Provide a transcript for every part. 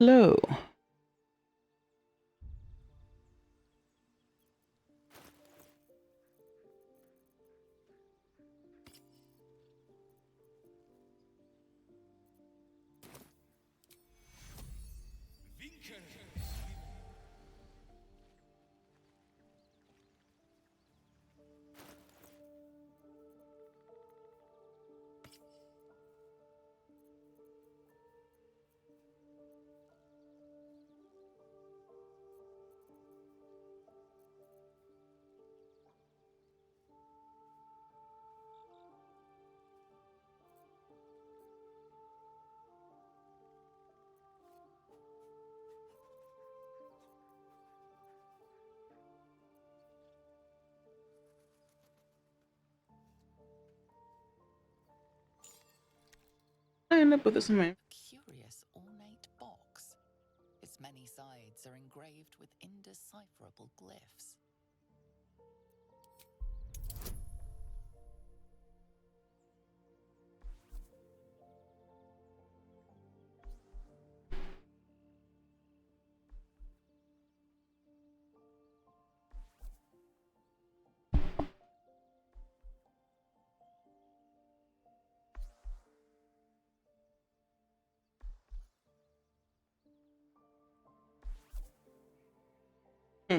Hello. I end up with this in my. A curious ornate box. Its many sides are engraved with indecipherable glyphs. Hmm.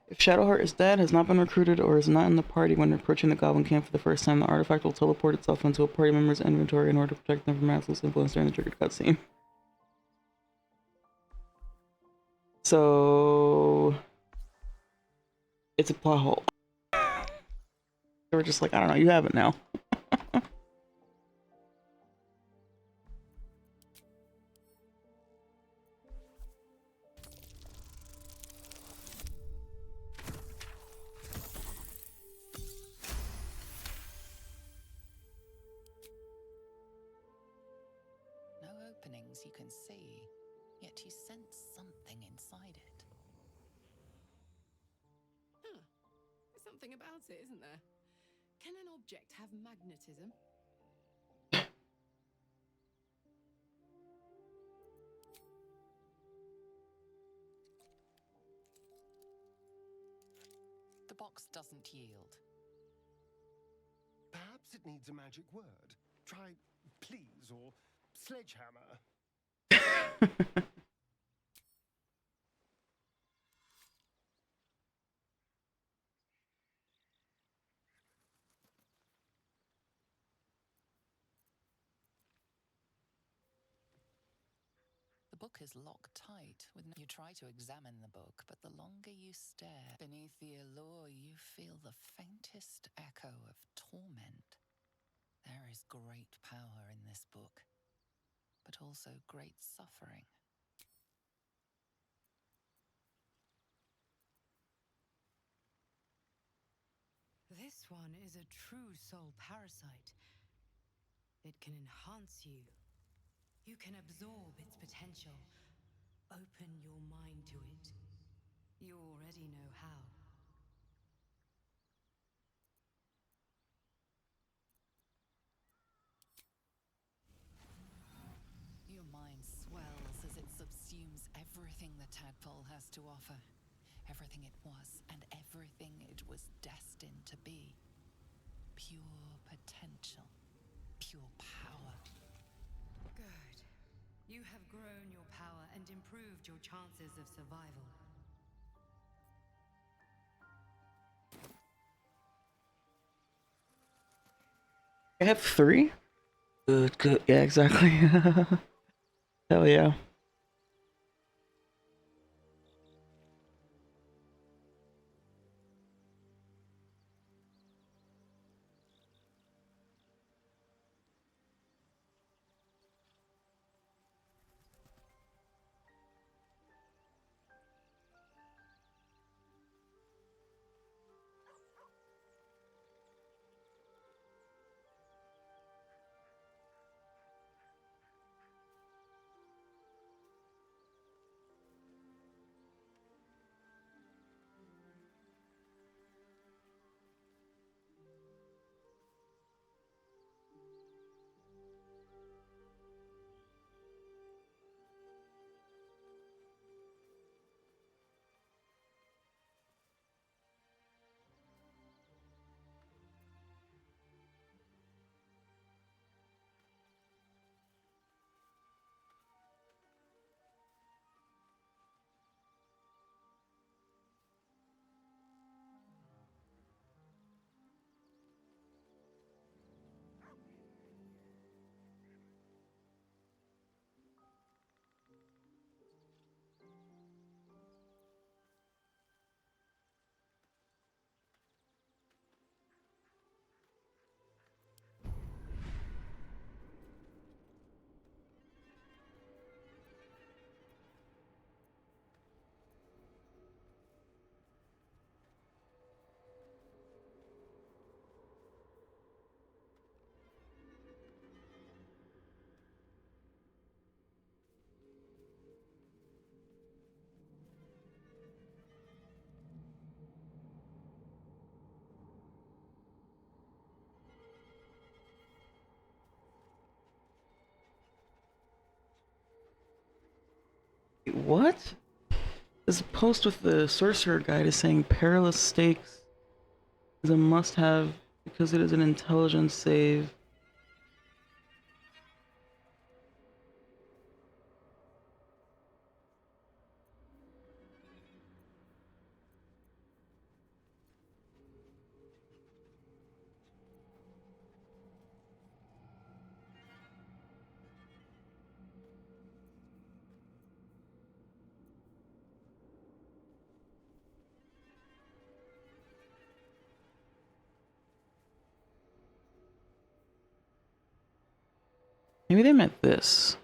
If Shadowheart is dead, has not been recruited, or is not in the party when approaching the Goblin camp for the first time, the artifact will teleport itself into a party member's inventory in order to protect them from Maxwell's influence during the triggered cutscene. So it's a plot hole. They were just like, I don't know, you have it now. No openings you can see, yet you sense something inside it. Huh. There's something about it, isn't there? Can an object have magnetism? The box doesn't yield. Perhaps it needs a magic word. Try please or sledgehammer. The book is locked tight. You try to examine the book, but the longer you stare beneath the allure, you feel the faintest echo of torment. There is great power in this book, but also great suffering. This one is a true soul parasite. It can enhance you. You can absorb its potential. Open your mind to it. You already know how. Your mind swells as it subsumes everything the tadpole has to offer. Everything it was and everything it was destined to be. Pure potential. Pure power. Good. You have grown your power and improved your chances of survival. I have 3? Good, good. Yeah, exactly. Hell yeah. Wait, what? This post with the Sorcerer guide is saying Perilous Stakes is a must-have because it is an intelligence save. Maybe they meant this.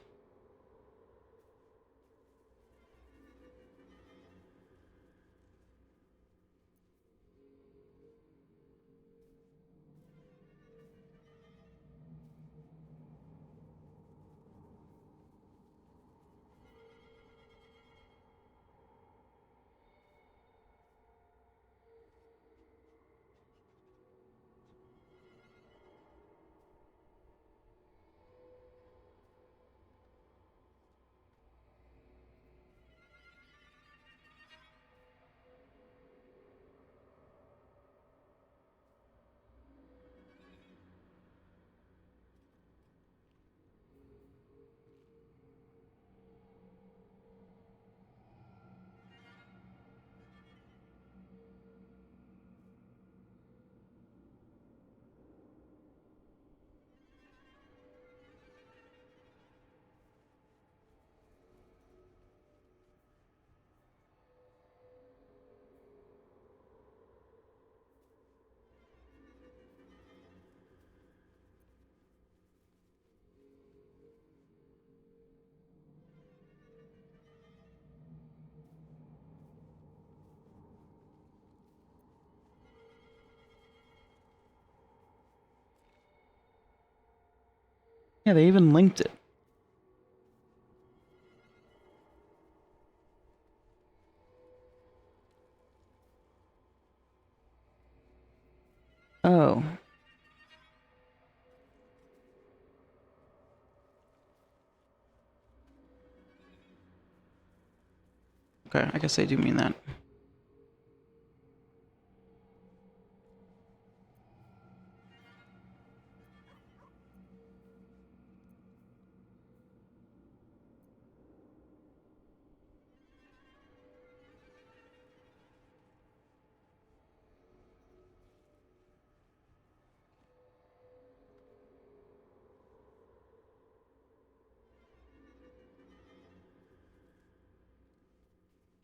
Yeah, they even linked it. Oh. Okay, I guess they do mean that.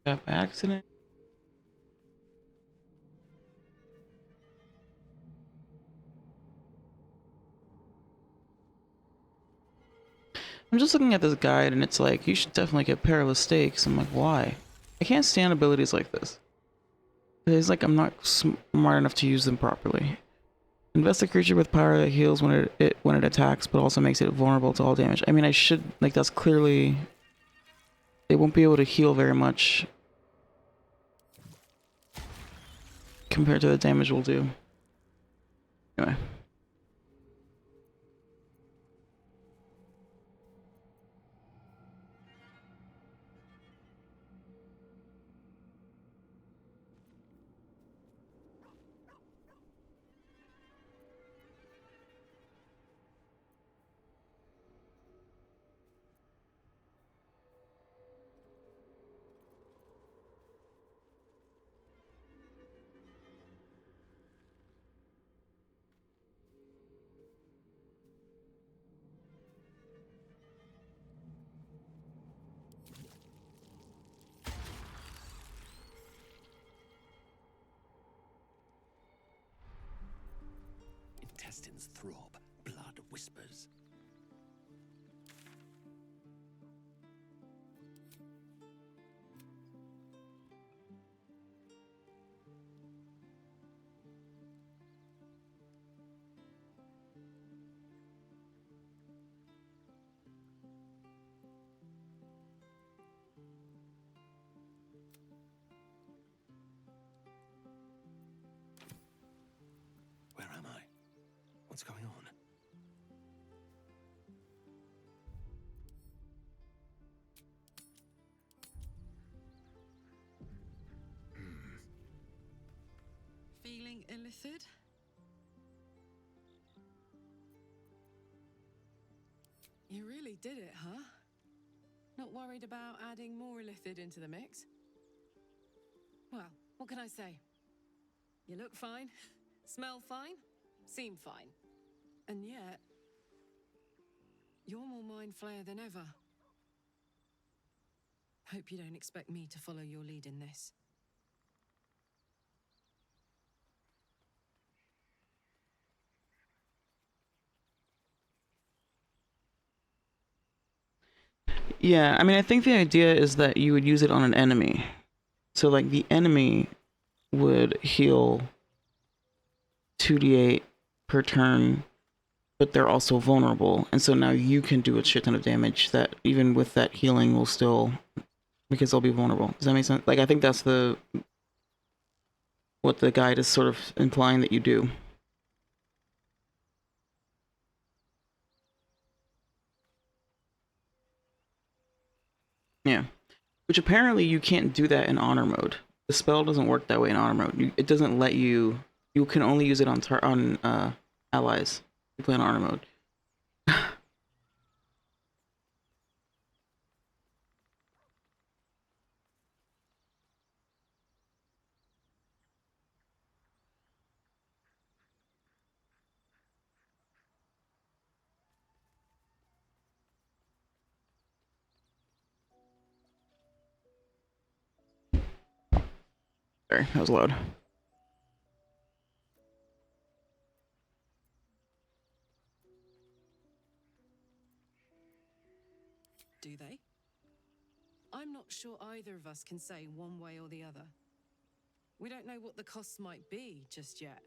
Got by accident. I'm just looking at this guide and it's like, you should definitely get Perilous Stakes. I'm like, why? I can't stand abilities like this. It's like I'm not smart enough to use them properly. Invest a creature with power that heals when it attacks, but also makes it vulnerable to all damage. I mean, I should, like, that's clearly... They won't be able to heal very much compared to the damage we'll do. Anyway. Intestines throb, blood whispers. Where am I? What's going on? Lithid? You really did it, huh? Not worried about adding more Lithid into the mix? Well, what can I say? You look fine, smell fine, seem fine. And yet, you're more mind flayer than ever. Hope you don't expect me to follow your lead in this. Yeah, I mean, I think the idea is that you would use it on an enemy. So, like, the enemy would heal 2d8 per turn, but they're also vulnerable. And so now you can do a shit ton of damage that, even with that healing, will still, because they'll be vulnerable. Does that make sense? Like, I think that's what the guide is sort of implying that you do. Yeah. Which apparently you can't do that in honor mode. The spell doesn't work that way in honor mode. It doesn't let you. You can only use it on allies. You play in honor mode. Sorry, that was loud. Do they? I'm not sure either of us can say one way or the other. We don't know what the costs might be just yet.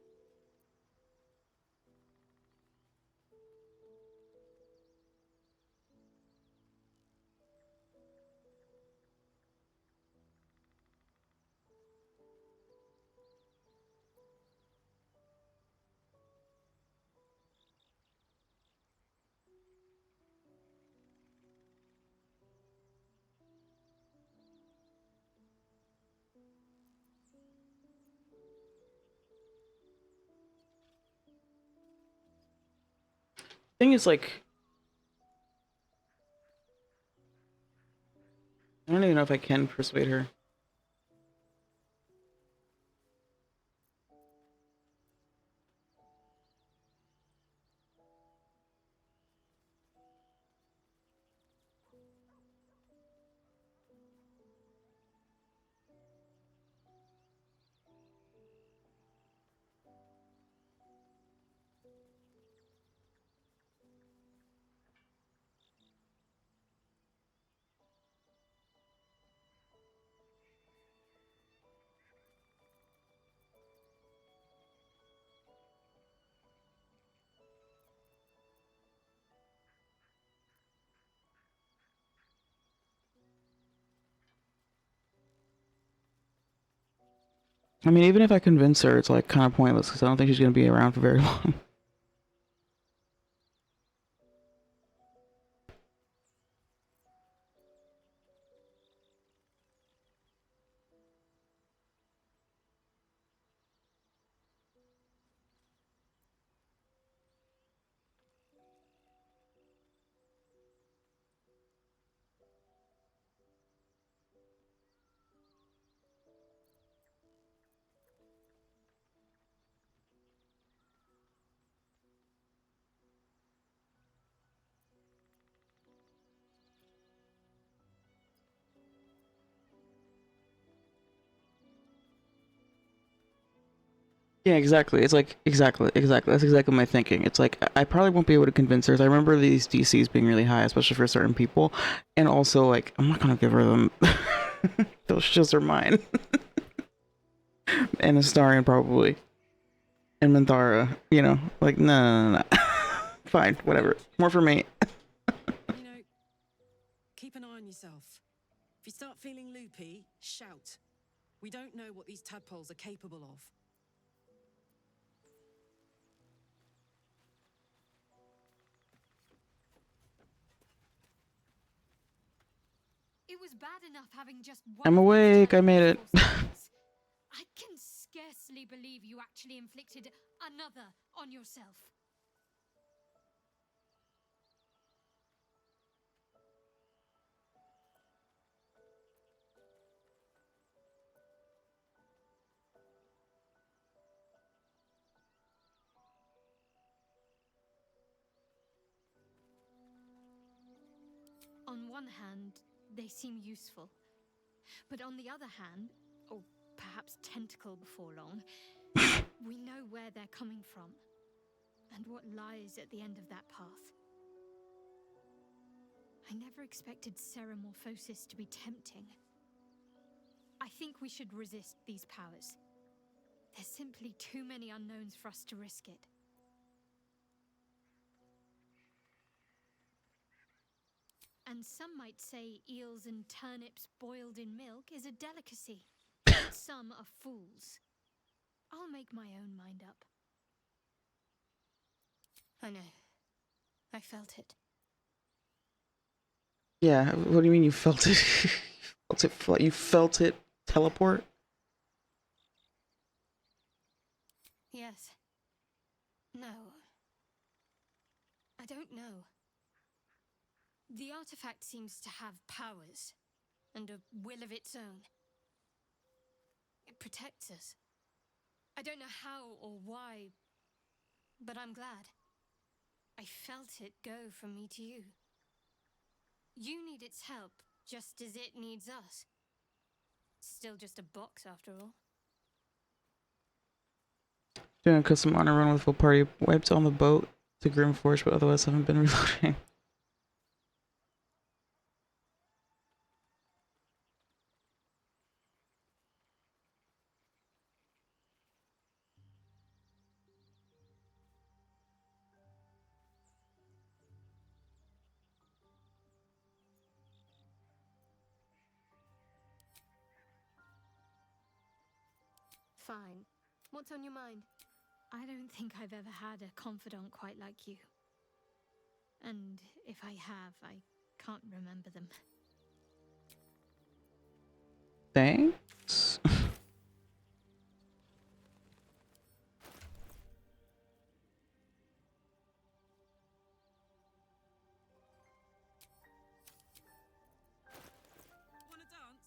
Thing is, like, I don't even know if I can persuade her. I mean, even if I convince her, it's like kind of pointless because I don't think she's gonna be around for very long. Yeah, exactly. It's like exactly. That's exactly my thinking. It's like I probably won't be able to convince her. I remember these DCs being really high, especially for certain people, and also like I'm not gonna give her them. Those shits are mine. And Astarion probably, and Minthara. You know, like no. Fine, whatever. More for me. You know, keep an eye on yourself. If you start feeling loopy, shout. We don't know what these tadpoles are capable of. It was bad enough having just one I'm of these awake. I made it. tadpoles for I can scarcely honestly believe you actually inflicted another on yourself? On one hand, they seem useful. But on the other hand, or perhaps tentacle before long, we know where they're coming from and what lies at the end of that path. I never expected Ceramorphosis to be tempting. I think we should resist these powers. There's simply too many unknowns for us to risk it. And some might say eels and turnips boiled in milk is a delicacy. But some are fools. I'll make my own mind up. I know. I felt it. Yeah, what do you mean you felt it? You felt it teleport? Yes. No. I don't know. The artifact seems to have powers and a will of its own. It protects us. I don't know how or why, but I'm glad. I felt it go from me to you. You need its help just as it needs us. Still just a box after all. Doing a custom honor run with full party. Wiped on the boat to Grimforge, but otherwise haven't been reloading. Fine. What's on your mind? I don't think I've ever had a confidant quite like you. And if I have, I can't remember them. Thanks. Wanna dance?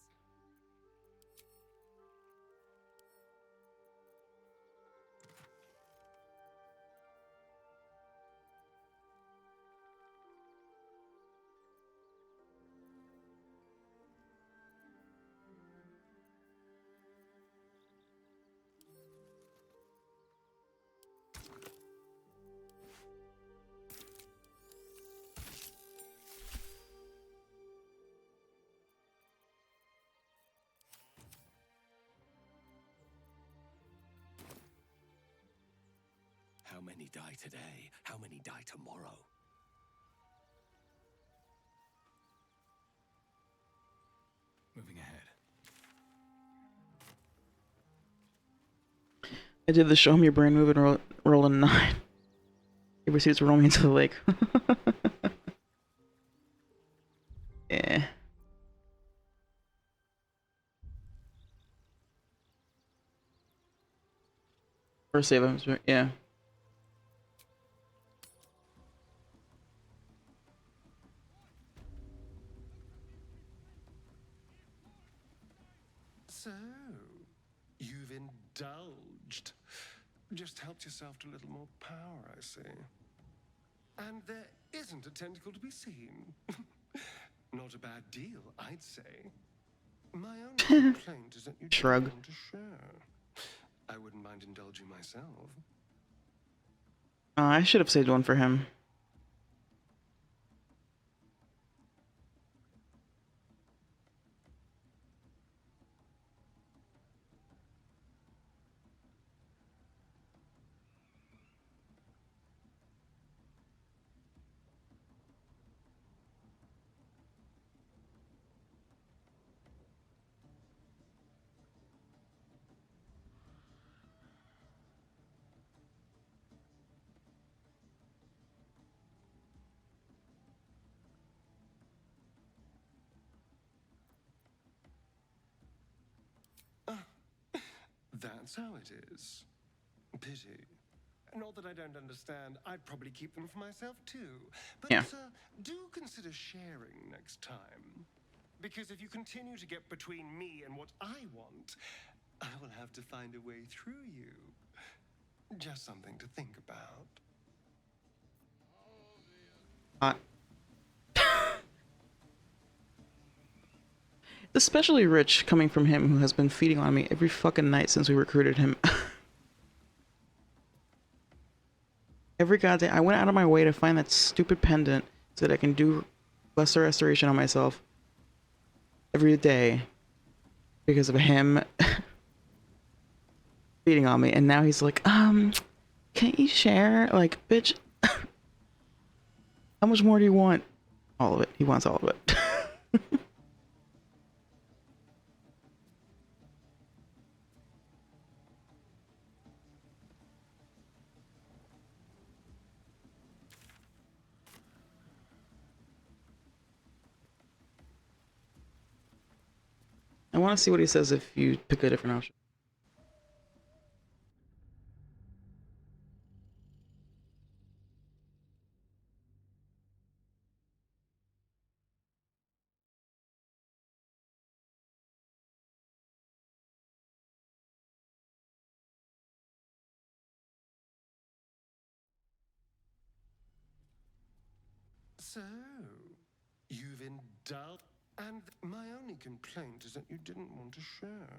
How many die today? How many die tomorrow? Moving ahead. I did the show me your brain move and roll a 9. He proceeds to roll me into the lake. Yeah. First save, yeah. So, you've indulged. Just helped yourself to a little more power, I see. And there isn't a tentacle to be seen. Not a bad deal, I'd say. My only complaint is that you Shrug. don't want to share. I wouldn't mind indulging myself. I should have saved one for him. That's how it is. Pity. Not that I don't understand. I'd probably keep them for myself too. But Yeah. do consider sharing next time. Because if you continue to get between me and what I want, I will have to find a way through you. Just something to think about. Especially rich coming from him, who has been feeding on me every fucking night since we recruited him. Every goddamn... I went out of my way to find that stupid pendant so that I can do lesser restoration on myself every day because of him feeding on me. And now he's like, can't you share? Like, bitch, how much more do you want? All of it. He wants all of it. I want to see what he says if you pick a different option. So, you've indulged. And my only complaint is that you didn't want to share.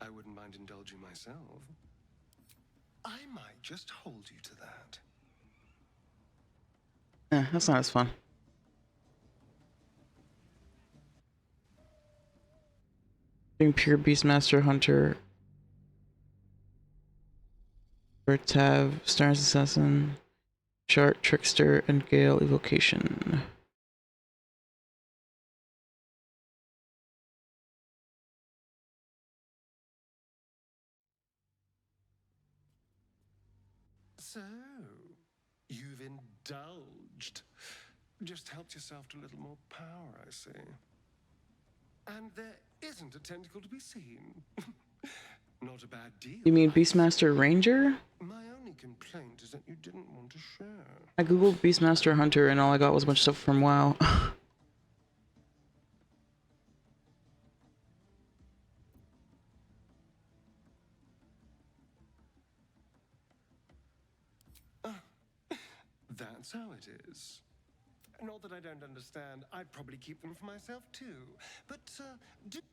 I wouldn't mind indulging myself. I might just hold you to that. That's not as fun. Being pure Beastmaster Hunter. Tav, Stars Assassin, Shart, Trickster, and Gale Evocation. So, you've indulged. Just helped yourself to a little more power, I see. And there isn't a tentacle to be seen. Not a bad deal. You mean Beastmaster Ranger? My only complaint is that you didn't want to share. I googled Beastmaster Hunter and all I got was a bunch of stuff from WoW. That's how it is. Not that I don't understand. I'd probably keep them for myself too. But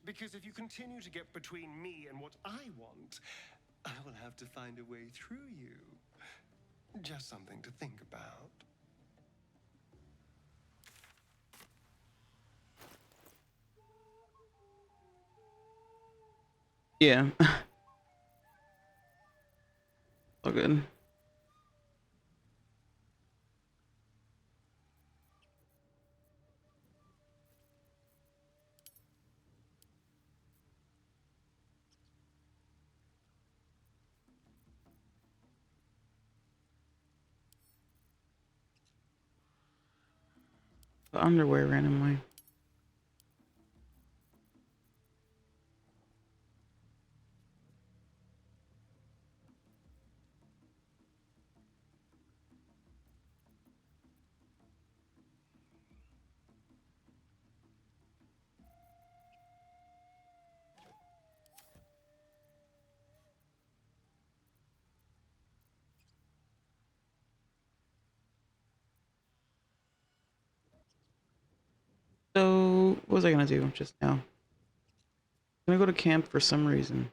because if you continue to get between me and what I want, I will have to find a way through you. Just something to think about. Yeah. All good. The underwear randomly. So, what was I gonna do just now? I'm gonna go to camp for some reason.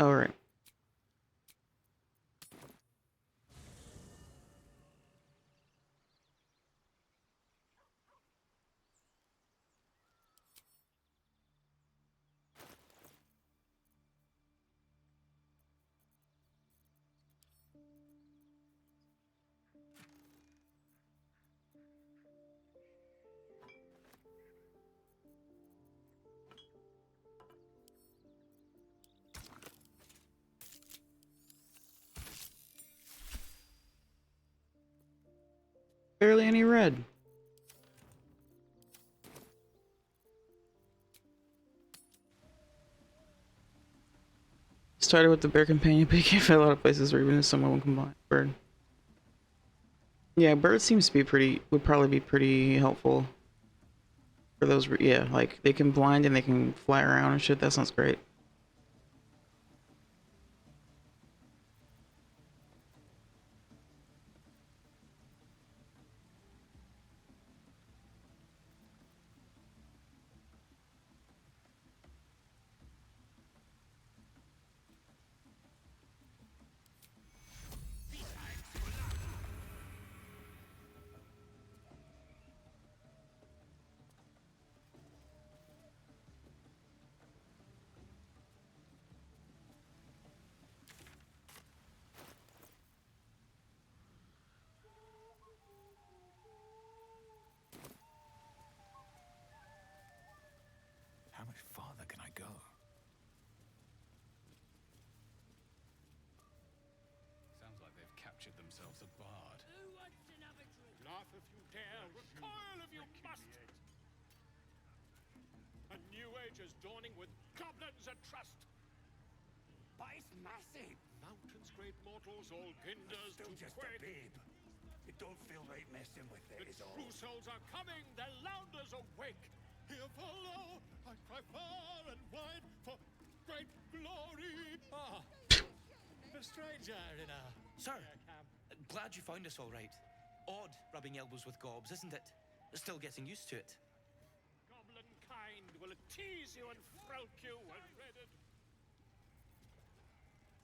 Alright. Barely any red. started with the bear companion, but you can't find a lot of places where even if someone combined bird. Yeah, bird seems to be would probably be pretty helpful for those. Yeah, like they can blind and they can fly around and shit. That sounds great. How much farther can I go? Sounds like they've captured themselves a bard. Who wants another drink? Laugh if you dare, recoil if you must. A new age is dawning with goblins at trust. But it's massive. Mountains, great mortals, all ginders Still to just quake. a babe. It don't feel right messing with it, The is all. true souls are coming, their louders awake. Here follow, I cry far and wide for great glory. Ah, a stranger in a Sir, camp. glad you found us all right. Odd rubbing elbows with gobs, isn't it? Still getting used to it. Goblin kind will tease you and frolic you when dreaded.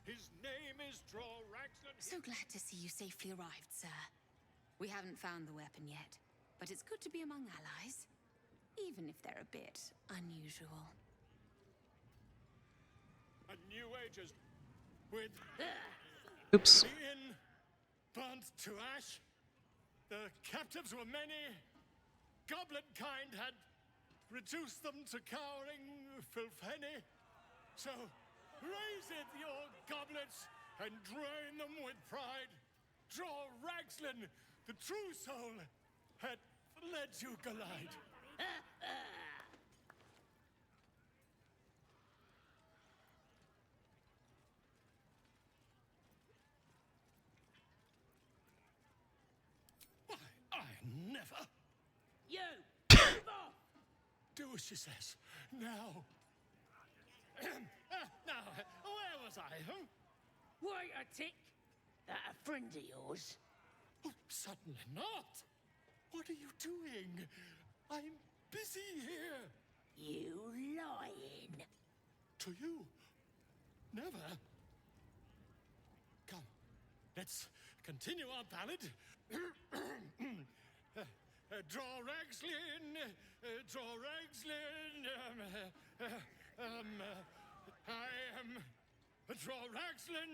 His name is Drow. So glad to see you safely arrived, sir. We haven't found the weapon yet, but it's good to be among allies, even if they're a bit unusual. A new age is with Oops. Ian burnt to ash. The captives were many. Goblin kind had reduced them to cowering filthenny. So raise it, your goblets, and drain them with pride. Draw Ragslin, the true soul, had led you glide. I never. You! Move off! Do as she says. Now. Now, where was I? Huh? Wait a tick. That a friend of yours? Oh, certainly not. What are you doing? I'm busy here. You lying. To you? Never. Come, let's continue our ballad. Draw Ragslin, draw Ragslin. I am draw Ragslin.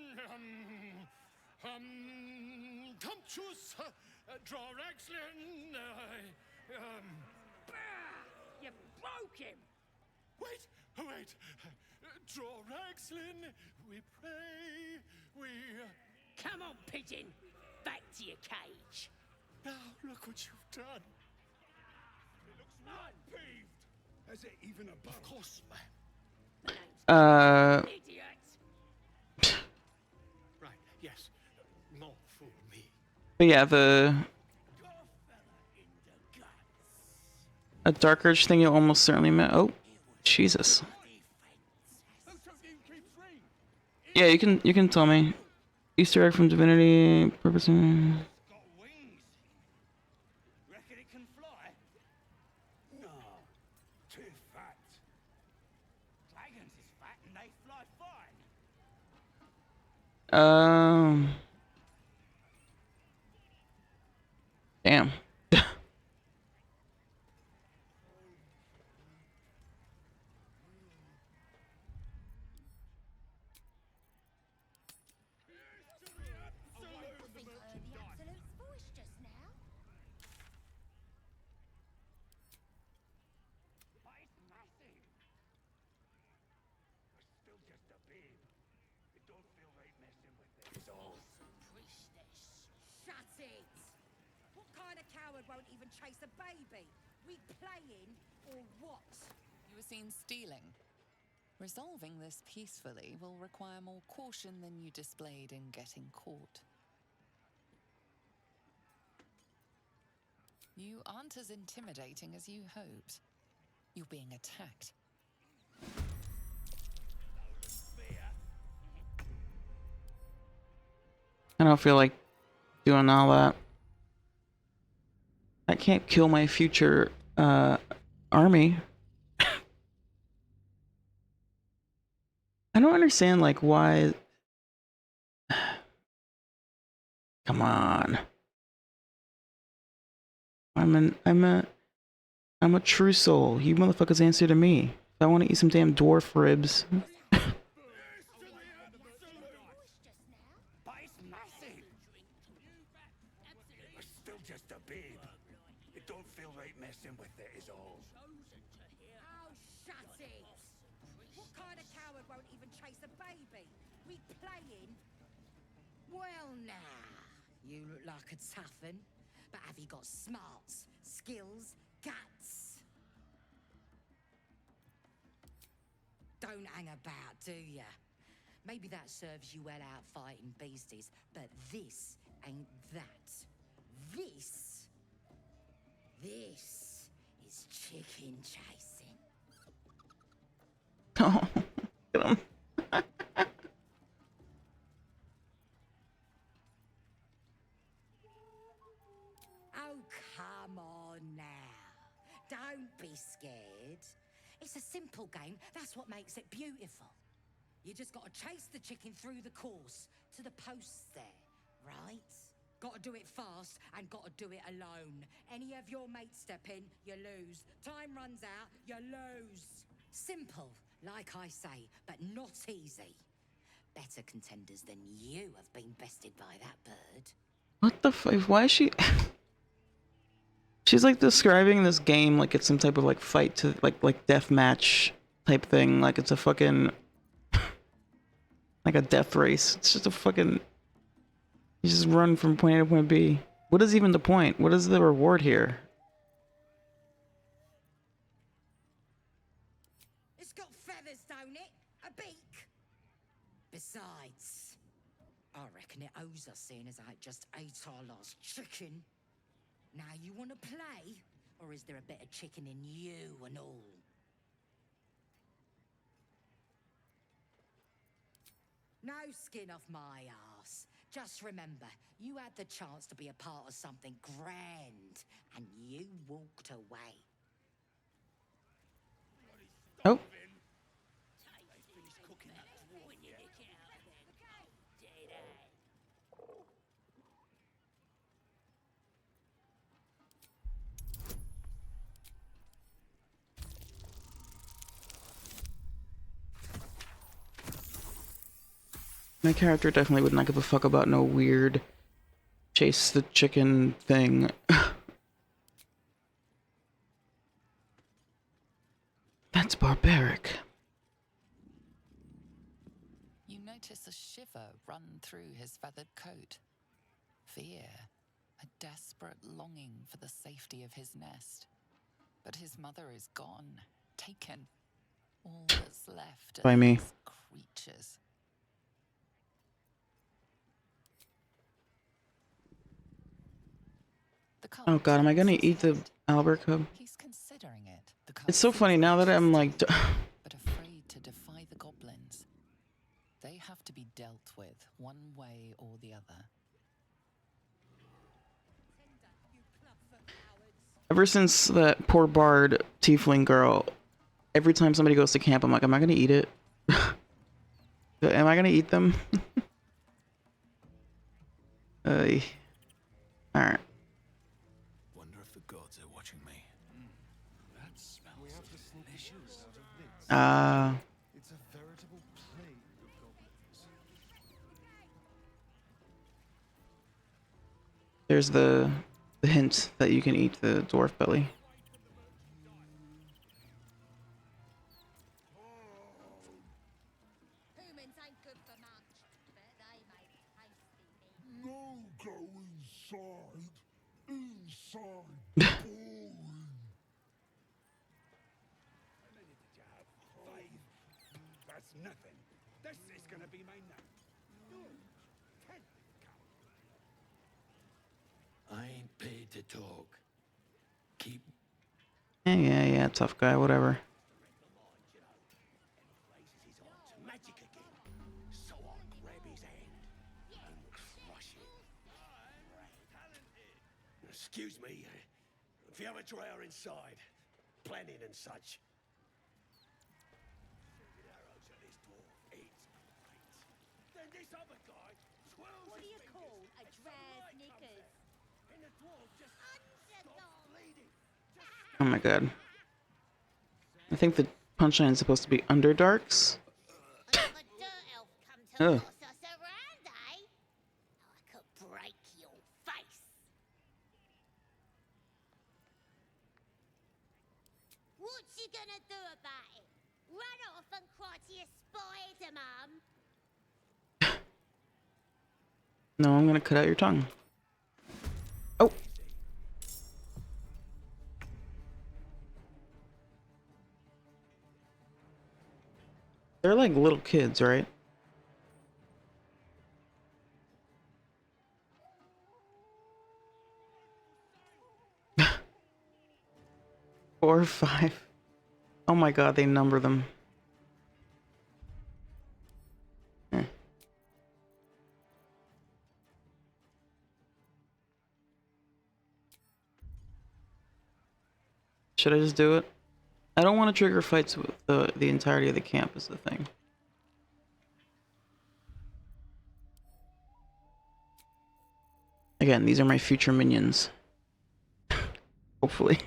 Tumptuous. Draw Ragslin. Bah! You broke him! Wait. Draw Ragslin. We pray. We. Come on, pigeon! Back to your cage! Now look what you've done. It looks right peeved. Has it even a bone? Of course, ma'am. Idiot! Right, yes. More fool me. But yeah, Your fella in the guts. a dark urge thing you almost certainly met. Oh, Jesus. Yeah, you can tell me. Easter egg from Divinity. Purpose. Got wings. Reckon it can fly? No, too fat. Dragons is fat and they fly fine. Damn. But it's massive. We're still just a babe. It don't feel right messing with it, is all. Priestess. Shut it! What kind of coward won't even chase a baby? We playing or what? You were seen stealing. Resolving this peacefully will require more caution than you displayed in getting caught. You aren't as intimidating as you hoped. You're being attacked. I don't feel like doing all that. I can't kill my future army. I don't understand like why. Come on. I'm a true soul. You motherfuckers answer to me. If I want to eat some damn dwarf ribs. But it's massive. It's still just a babe. It don't feel right messing with it, is all. Oh, shut it! What kind of coward won't even chase a baby? We playing? Well, now, you look like a tough un, but have you got smarts, skills, guts? Don't hang about, do ya? Maybe that serves you well out fighting beasties, but this ain't that. This is chicken chasing. Oh, get him. Oh, come on now. Don't be scared. It's a simple game. That's what makes it beautiful. You just gotta chase the chicken through the course to the posts there, right? Gotta do it fast and gotta do it alone. Any of your mates step in, you lose. Time runs out, you lose. Simple, like I say, but not easy. Better contenders than you have been bested by that bird. What the fuck? Why is she? She's like describing this game like it's some type of like fight to like death match type thing. Like it's a fucking like a death race. It's just a fucking. You just run from point A to point B. What is even the point? What is the reward here? It's got feathers, don't it? A beak. Besides, I reckon it owes us seeing as I just ate our last chicken. Now you want to play? Or is there a bit of chicken in you and all? No skin off my arse. Just remember, you had the chance to be a part of something grand, and you walked away. Oh. My character definitely would not give a fuck about no weird chase the chicken thing. That's barbaric. You notice a shiver run through his feathered coat. Fear, a desperate longing for the safety of his nest. But his mother is gone, taken. All that's left By are me. these creatures. Oh god, am I gonna eat the Albert cub? He's considering it. It's so funny now that I'm like. But afraid to defy the goblins. They have to be dealt with one way or the other. Ever since that poor bard tiefling girl, every time somebody goes to camp, I'm like, am I gonna eat it? Am I gonna eat them? Alright. Wonder if the gods are watching me. That smells delicious. It's a veritable plague of goblins. There's the hint that you can eat the dwarf belly. Humans ain't good for much, but they make tasty meat. No, go inside. Inside. Boring. How many did you have? 5? nothing. This is gonna be my night. I ain't paid to talk. Keep Yeah, tough guy, whatever. magic again. So I'll grab his hand and crush it. Excuse me, if you have a drow inside, planning and such. Shooting arrows at this dwarf, it's great. Then this other guy twirls What do his you fingers call a and some drow's light comes knickers? out, and the dwarf just stops bleeding. Oh my god. I think the punchline is supposed to be Underdarks. Another dirt elf come to Ugh. boss us around, eh? I could break your face. What you gonna do about it? Run off and cry to your spider mum? No, I'm gonna cut out your tongue. Oh. They're like little kids, right? Four or five. Oh my god, they number them. Should I just do it? I don't want to trigger fights with the entirety of the camp is the thing. Again, these are my future minions. Hopefully.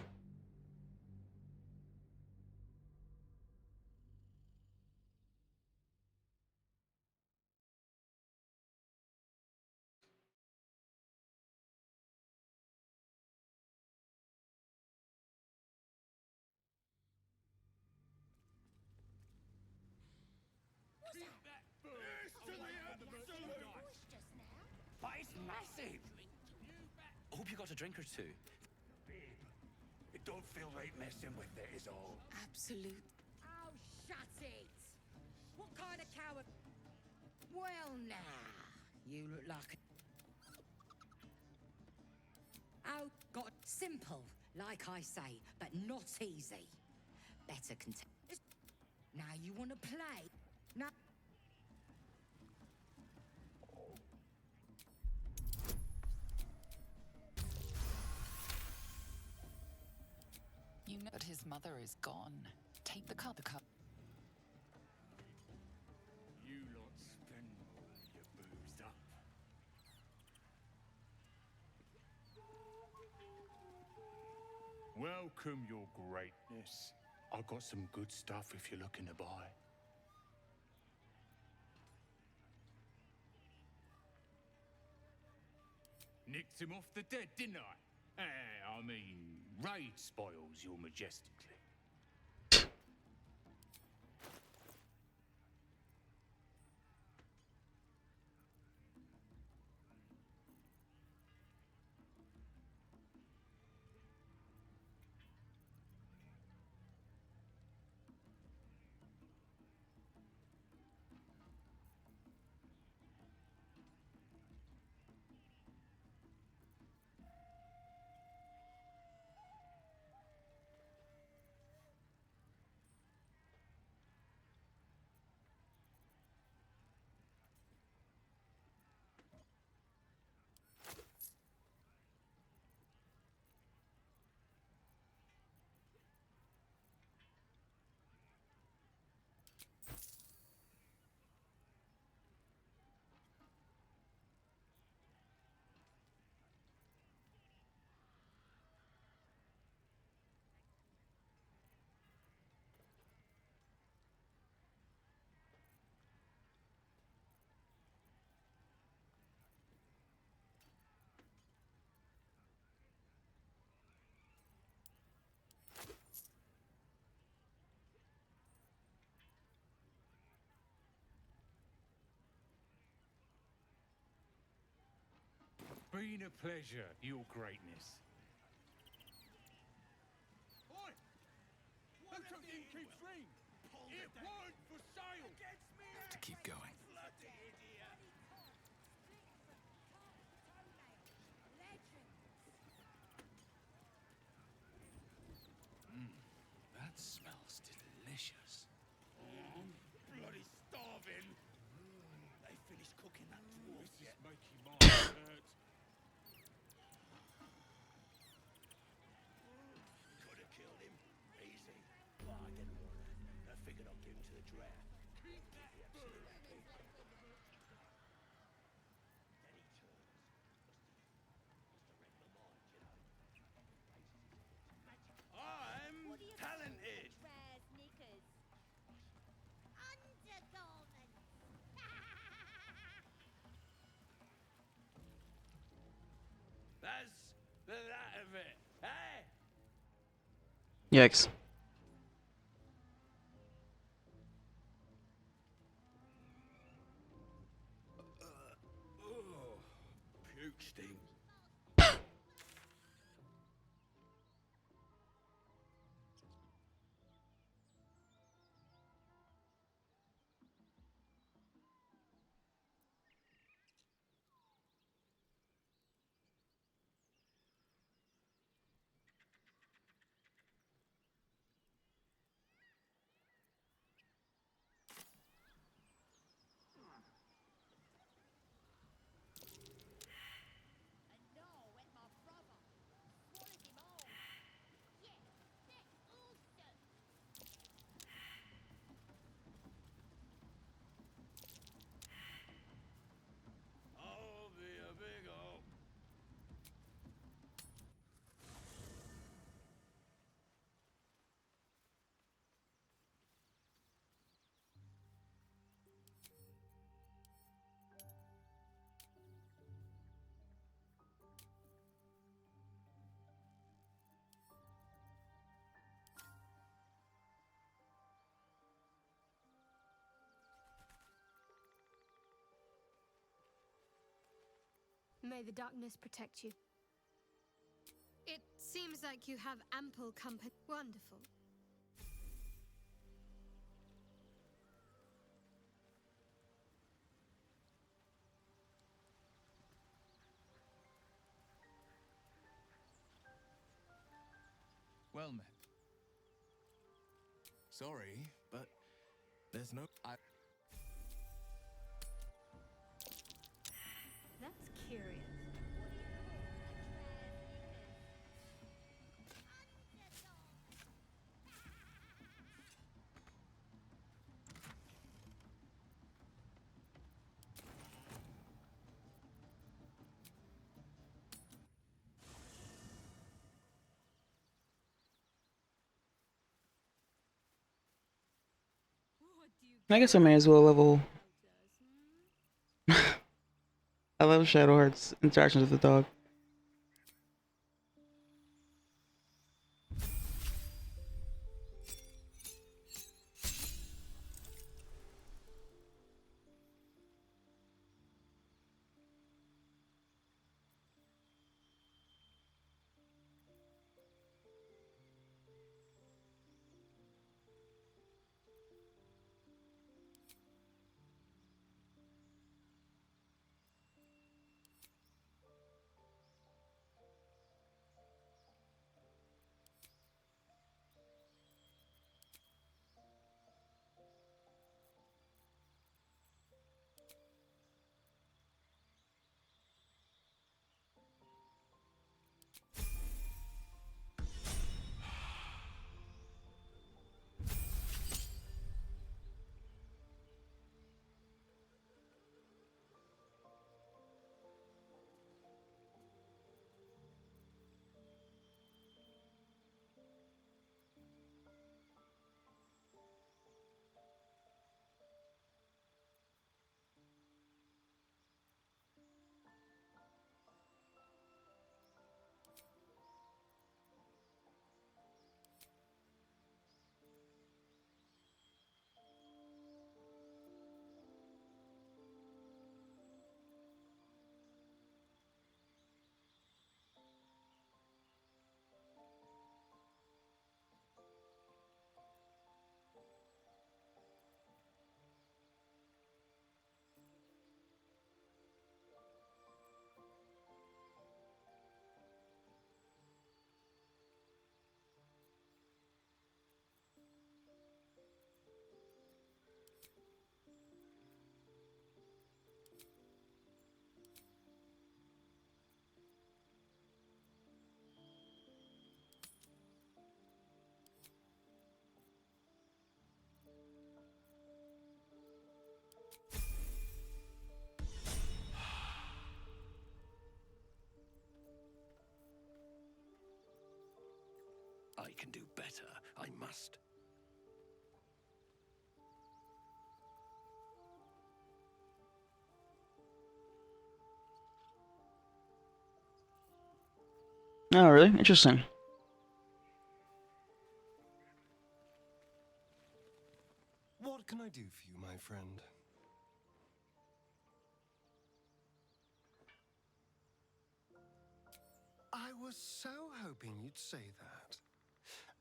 But it's massive. Hope you got a drink or two. It don't feel right messing with it, is all. Absolute. Oh, shut it! What kind of coward? Well, now, you look like. Oh, God, simple, like I say, but not easy. Better content. Now you want to play? Now. You know that his mother is gone. Take the cup. You lot spend more when you're boozed up. Welcome, your greatness. I got some good stuff if you're looking to buy. Nicked him off the dead, didn't I? I mean, raid spoils your majestically. Been a pleasure, your greatness. Oi! That keeps ring! It weren't for sale! keep going. That smells delicious. Bloody starving. They finished cooking that dwarf yet? Making my hurt. Could have killed him. Easy. Well, I didn't want to. I figured I'd give him to the Drow. Keep the absolute happy. Then he turns. Must have read my mind, you know. I'm talented. That's the that of it. Hey! Yikes. Oh, puke stinks. I'll be a big ol'. May the darkness protect you. It seems like you have ample company. Wonderful. Well met. Sorry, but there's no... That's curious. I guess I may as well level. I love Shadowheart's interactions with the dog. I can do better, I must. Oh, really? Interesting. What can I do for you, my friend? I was so hoping you'd say that.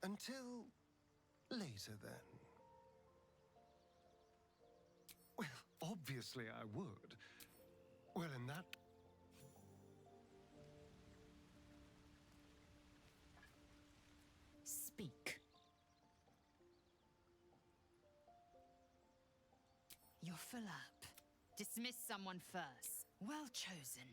Until later, then. Well, obviously I would. Well, in that... Speak. You're full up. Dismiss someone first. Well chosen.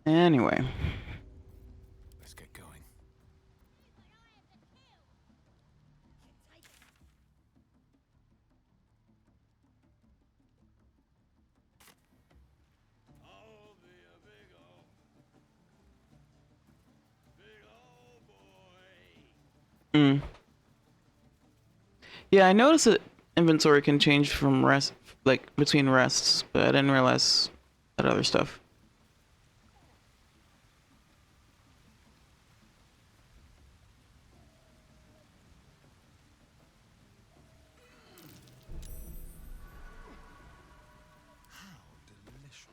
Anyway. Let's get going. I'll be a big old boy. Mm. Yeah, I noticed that inventory can change from rest, like between rests, but I didn't realize that other stuff. How delicious.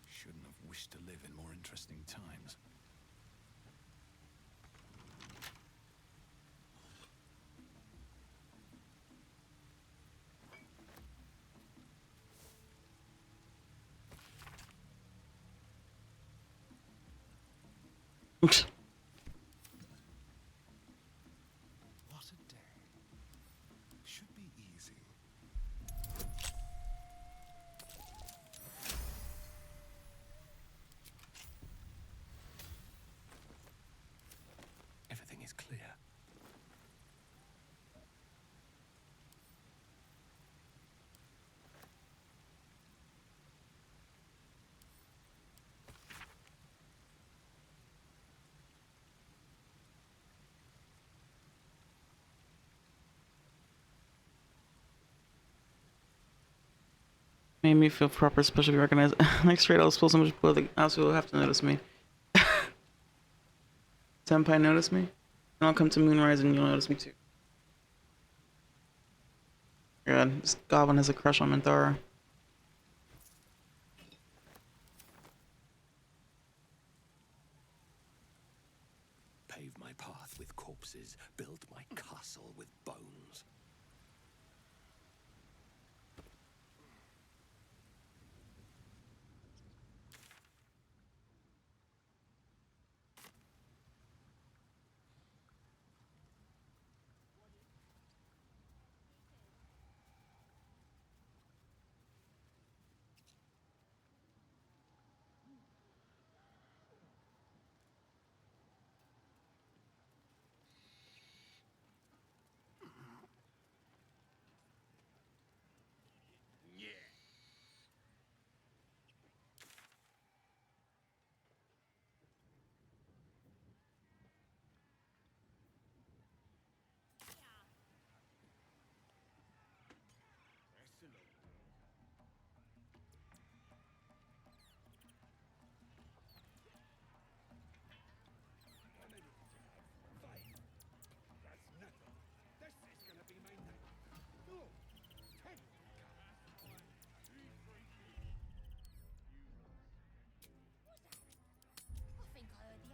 Shouldn't have wished to live in more interesting times. What a day. Should be easy. Everything is clear. Made me feel proper, especially recognized. Next trade, I'll spill so much blood that else will have to notice me. Senpai notice me? And I'll come to Moonrise and you'll notice me too. God, this goblin has a crush on Minthara. Pave my path with corpses, build my castle with bones.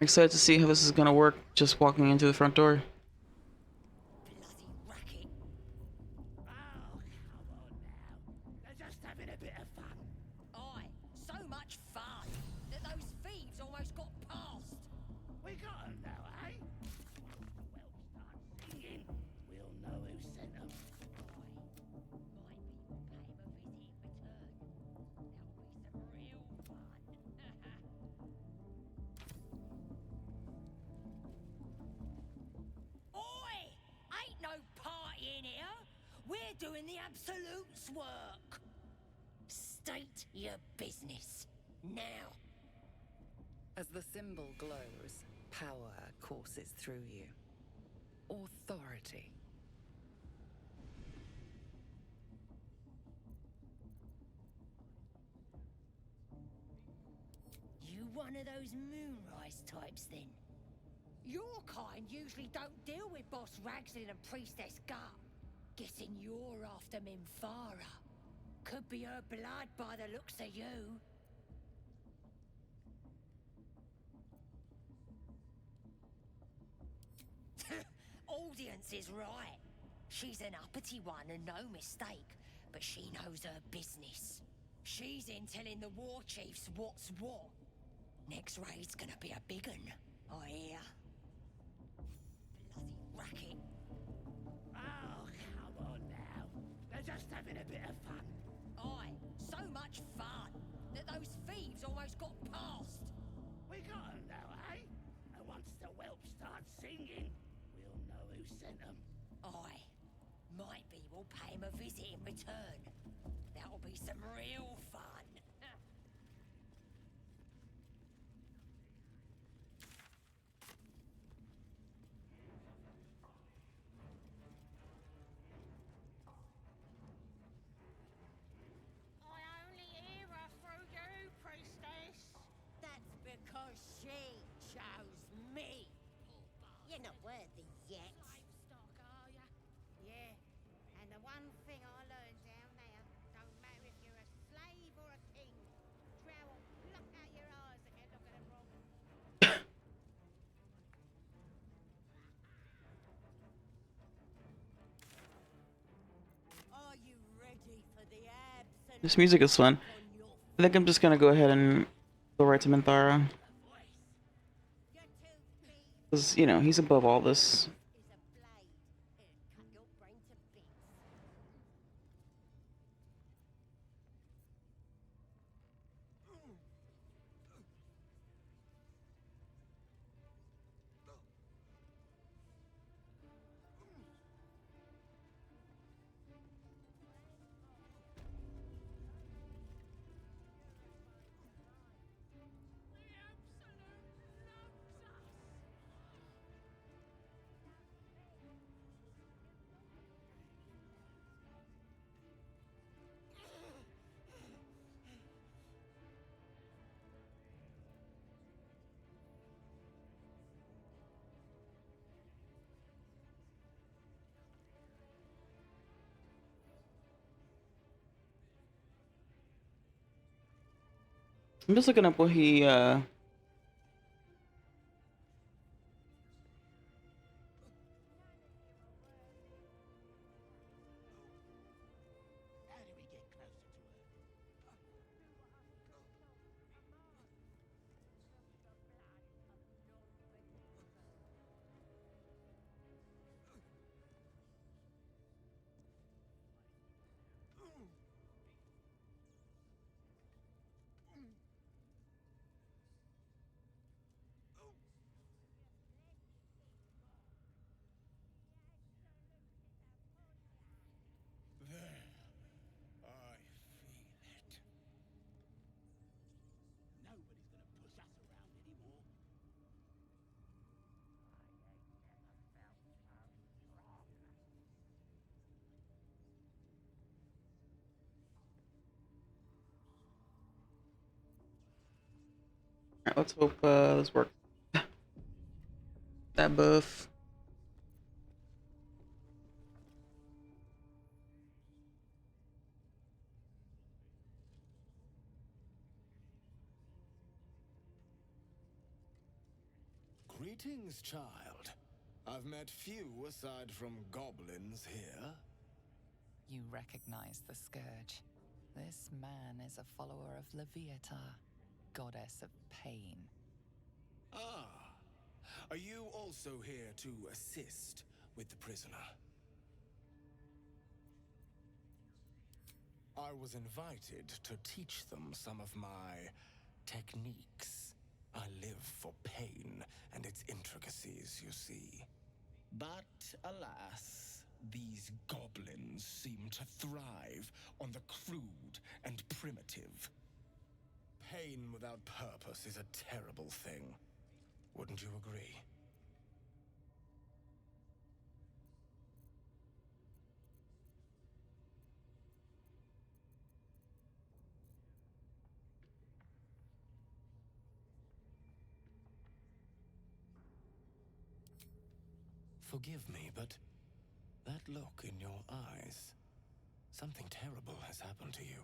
Excited to see how this is gonna work just walking into the front door. Bloody racket. Oh, come on now. They're just having a bit of fun. Aye, so much fun that those thieves almost got doing the Absolute's work. State your business. Now. As the symbol glows, power courses through you. Authority. You one of those moonrise types, then? Your kind usually don't deal with Boss Ragslin and Priestess Gut. Guessing you're after Minthara. Could be her blood by the looks of you. Audience is right. She's an uppity one and no mistake, but she knows her business. She's in telling the war chiefs what's what. Next raid's gonna be a big un, I hear. Bloody racket. Oh, come on now. They're just having a bit of fun. Aye, so much fun that those thieves almost got past. We got 'em now, eh? And once the whelp starts singing, we'll know who sent 'em. Aye, might be we'll pay him a visit in return. That'll be some real fun. I only hear her through you, priestess. That's because she chose me. You're not worthy yet. Livestock, are ya? Yeah. And the one thing I learned down there, don't matter if you're a slave or a king, Drow will pluck out your eyes if you look at them wrong. Are you ready for the absolute? This music is fun. I think I'm just gonna go ahead and go right to Minthara. Because, you know, he's above all this. I'm just looking up what he, How do we get closer to her? There. I feel it. Nobody's gonna push us around anymore. alright, let's hope, this works. That buff. Greetings, child. I've met few aside from goblins here. You recognize the scourge. This man is a follower of Leviata, goddess of pain. Ah. Are you also here to assist with the prisoner? I was invited to teach them some of my techniques. I live for pain and its intricacies, you see. But alas, These goblins seem to thrive on the crude and primitive. Pain without purpose is a terrible thing. Wouldn't you agree? Forgive me, but that look in your eyes, something terrible has happened to you.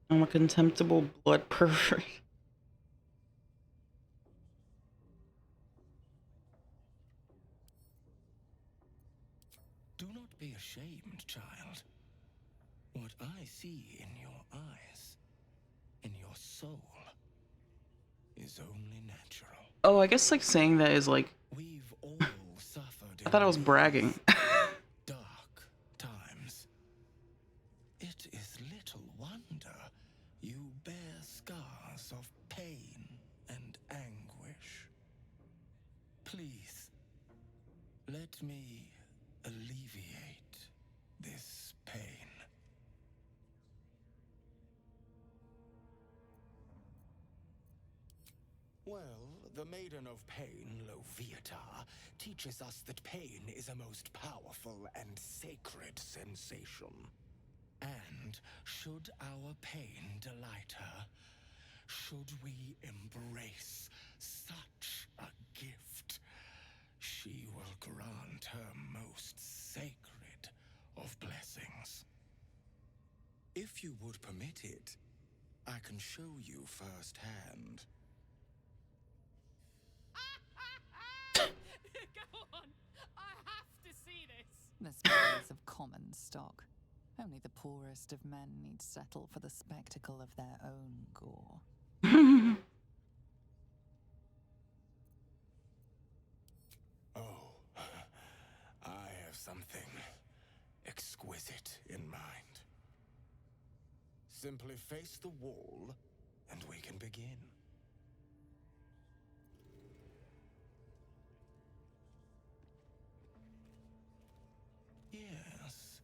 I'm a contemptible blood pervert. Do not be ashamed, child. What I see in your eyes, in your soul, is only natural. Oh, I guess like saying that is like. We've all suffered. I thought I was bragging. Dark times. It is little wonder you bear scars of pain and anguish. Please, let me alleviate this pain. Well, the Maiden of Pain, Lolth, teaches us that pain is a most powerful and sacred sensation. And should our pain delight her, should we embrace such a gift, she will grant her most sacred of blessings. If you would permit it, I can show you firsthand. Go on! I have to see this! This place of common stock. Only the poorest of men need settle for the spectacle of their own gore. Oh, I have something exquisite in mind. Simply face the wall, and we can begin. Yes,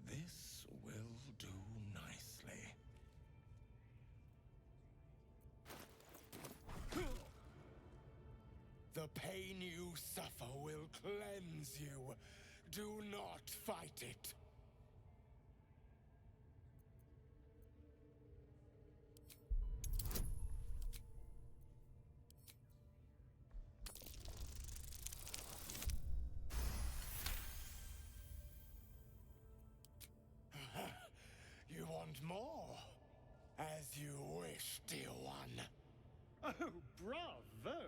this will do nicely. The pain you suffer will cleanse you. Do not fight it. You want more? As you wish, dear one. Oh, bravo!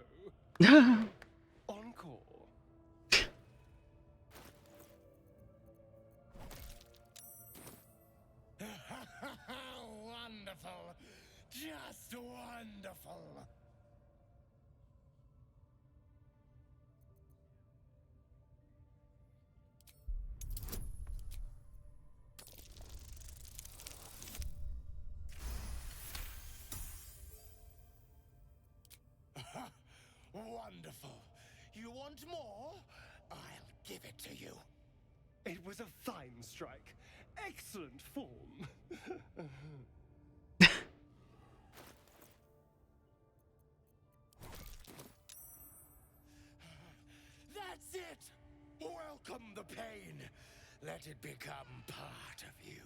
Encore. Wonderful. Just wonderful. Wonderful. You want more? I'll give it to you. It was a fine strike. Excellent form. That's it! Welcome the pain. Let it become part of you.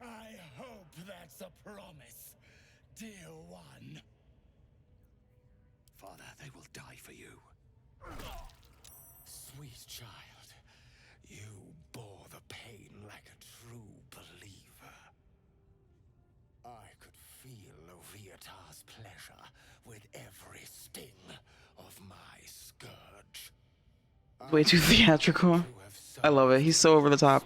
I hope that's a promise, dear one. Father, they will die for you. Sweet child, you bore the pain like a true believer. I could feel Lolth's pleasure with every sting of my scourge. Way too theatrical. I love it. He's so over the top.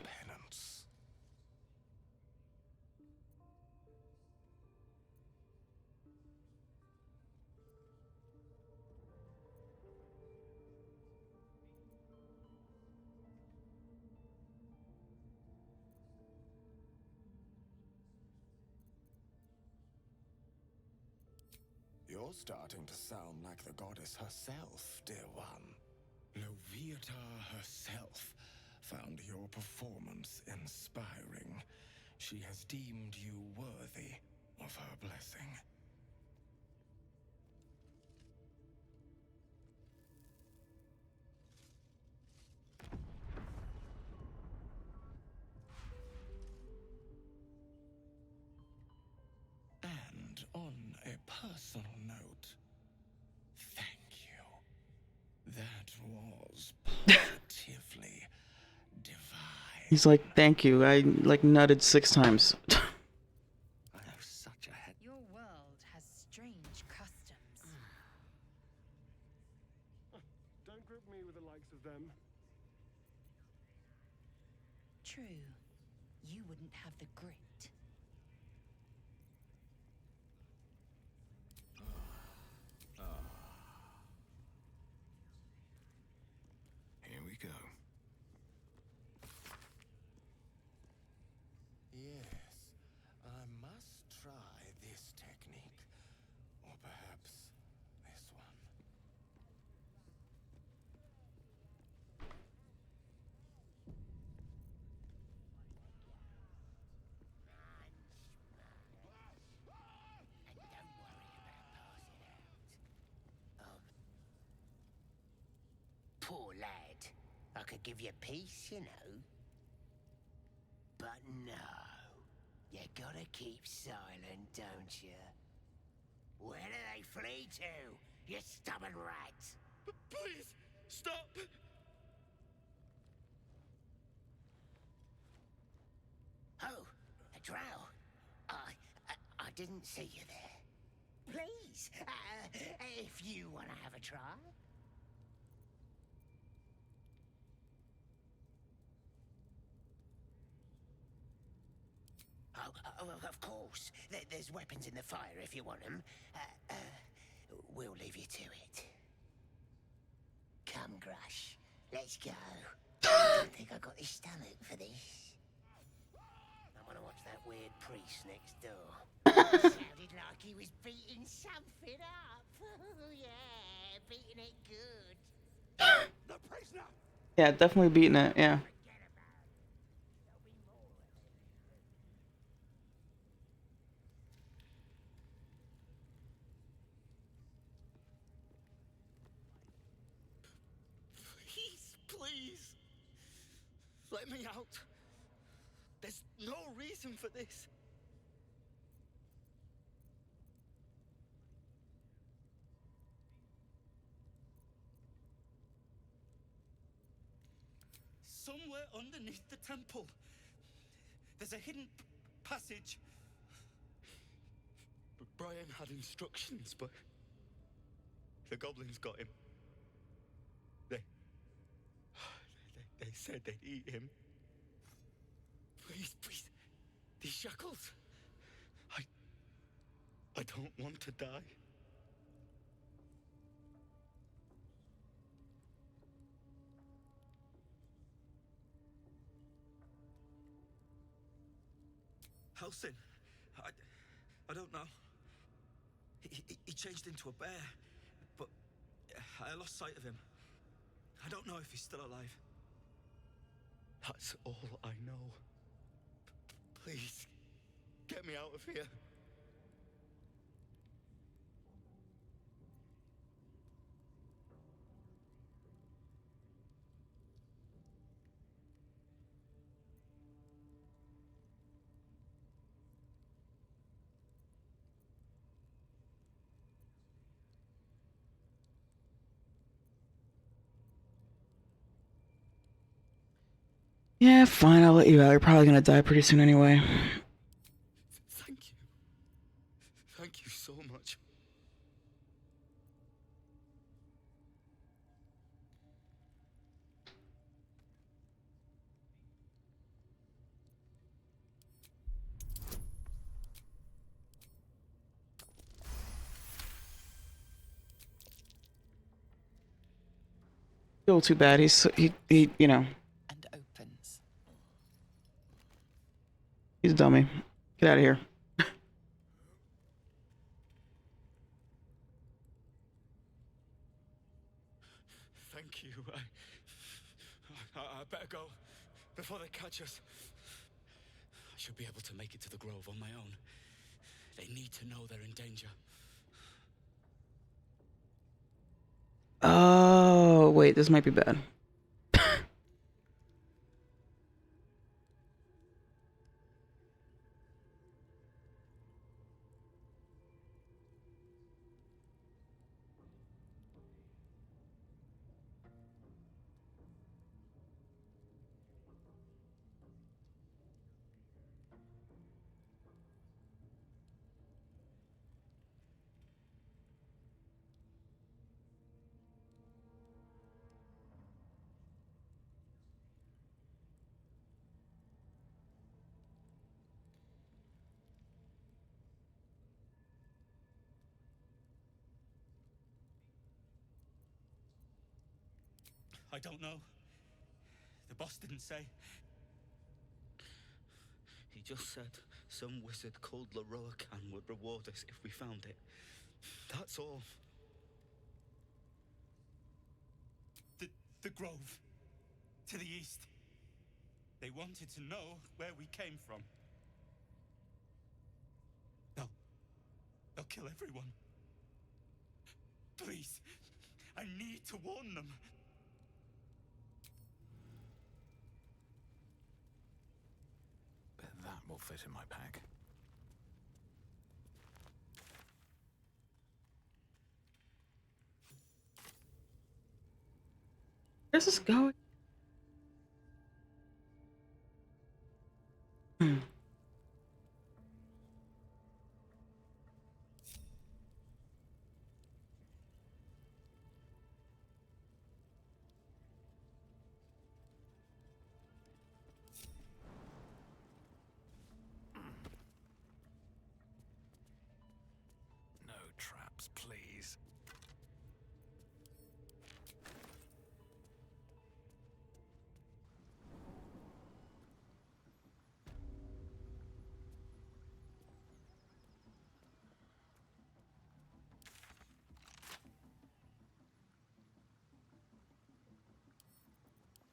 You're starting to sound like the goddess herself, dear one. Loviatar herself found your performance inspiring. She has deemed you worthy of her blessing. And on a personal note, thank you. That was positively divine. He's like, thank you. I like nutted 6 times. I have such a head. Your world has strange customs. Don't group me with the likes of them. True. You wouldn't have the grit. Here we go. Yes, I must try this technique. Or perhaps this one. And don't worry about passing out. Oh. Poor lad. I could give you peace, you know. But no. You gotta keep silent, don't you? Where do they flee to, you stubborn rat? Please, stop! Oh, a drow. I didn't see you there. Please, if you want to have a try. Oh, of course. There's weapons in the fire if you want them. We'll leave you to it. Come, Grush. Let's go. I don't think I got the stomach for this. I want to watch that weird priest next door. Sounded like he was beating something up. Yeah, beating it good. The prisoner! Yeah, definitely beating it, yeah. Please. Let me out. There's no reason for this. Somewhere underneath the temple, there's a hidden passage. Brian had instructions, but the goblins got him. They said they'd eat him. Please, these shackles. I don't want to die. Halsin, I don't know. He changed into a bear, but I lost sight of him. I don't know if he's still alive. That's all I know. Please, get me out of here. Yeah, fine, I'll let you out. You're probably gonna die pretty soon anyway. Thank you. Thank you so much. Feel too bad. He you know. And opens. He's a dummy. Get out of here. I'd better go before they catch us. I should be able to make it to the grove on my own. They need to know they're in danger. Oh, wait, this might be bad. I don't know. The boss didn't say. He just said some wizard called Leroacan would reward us if we found it. That's all. The grove. To the east. They wanted to know where we came from. They'll kill everyone. Please. I need to warn them. Bet that will fit in my pack. Where's this going? No traps, please.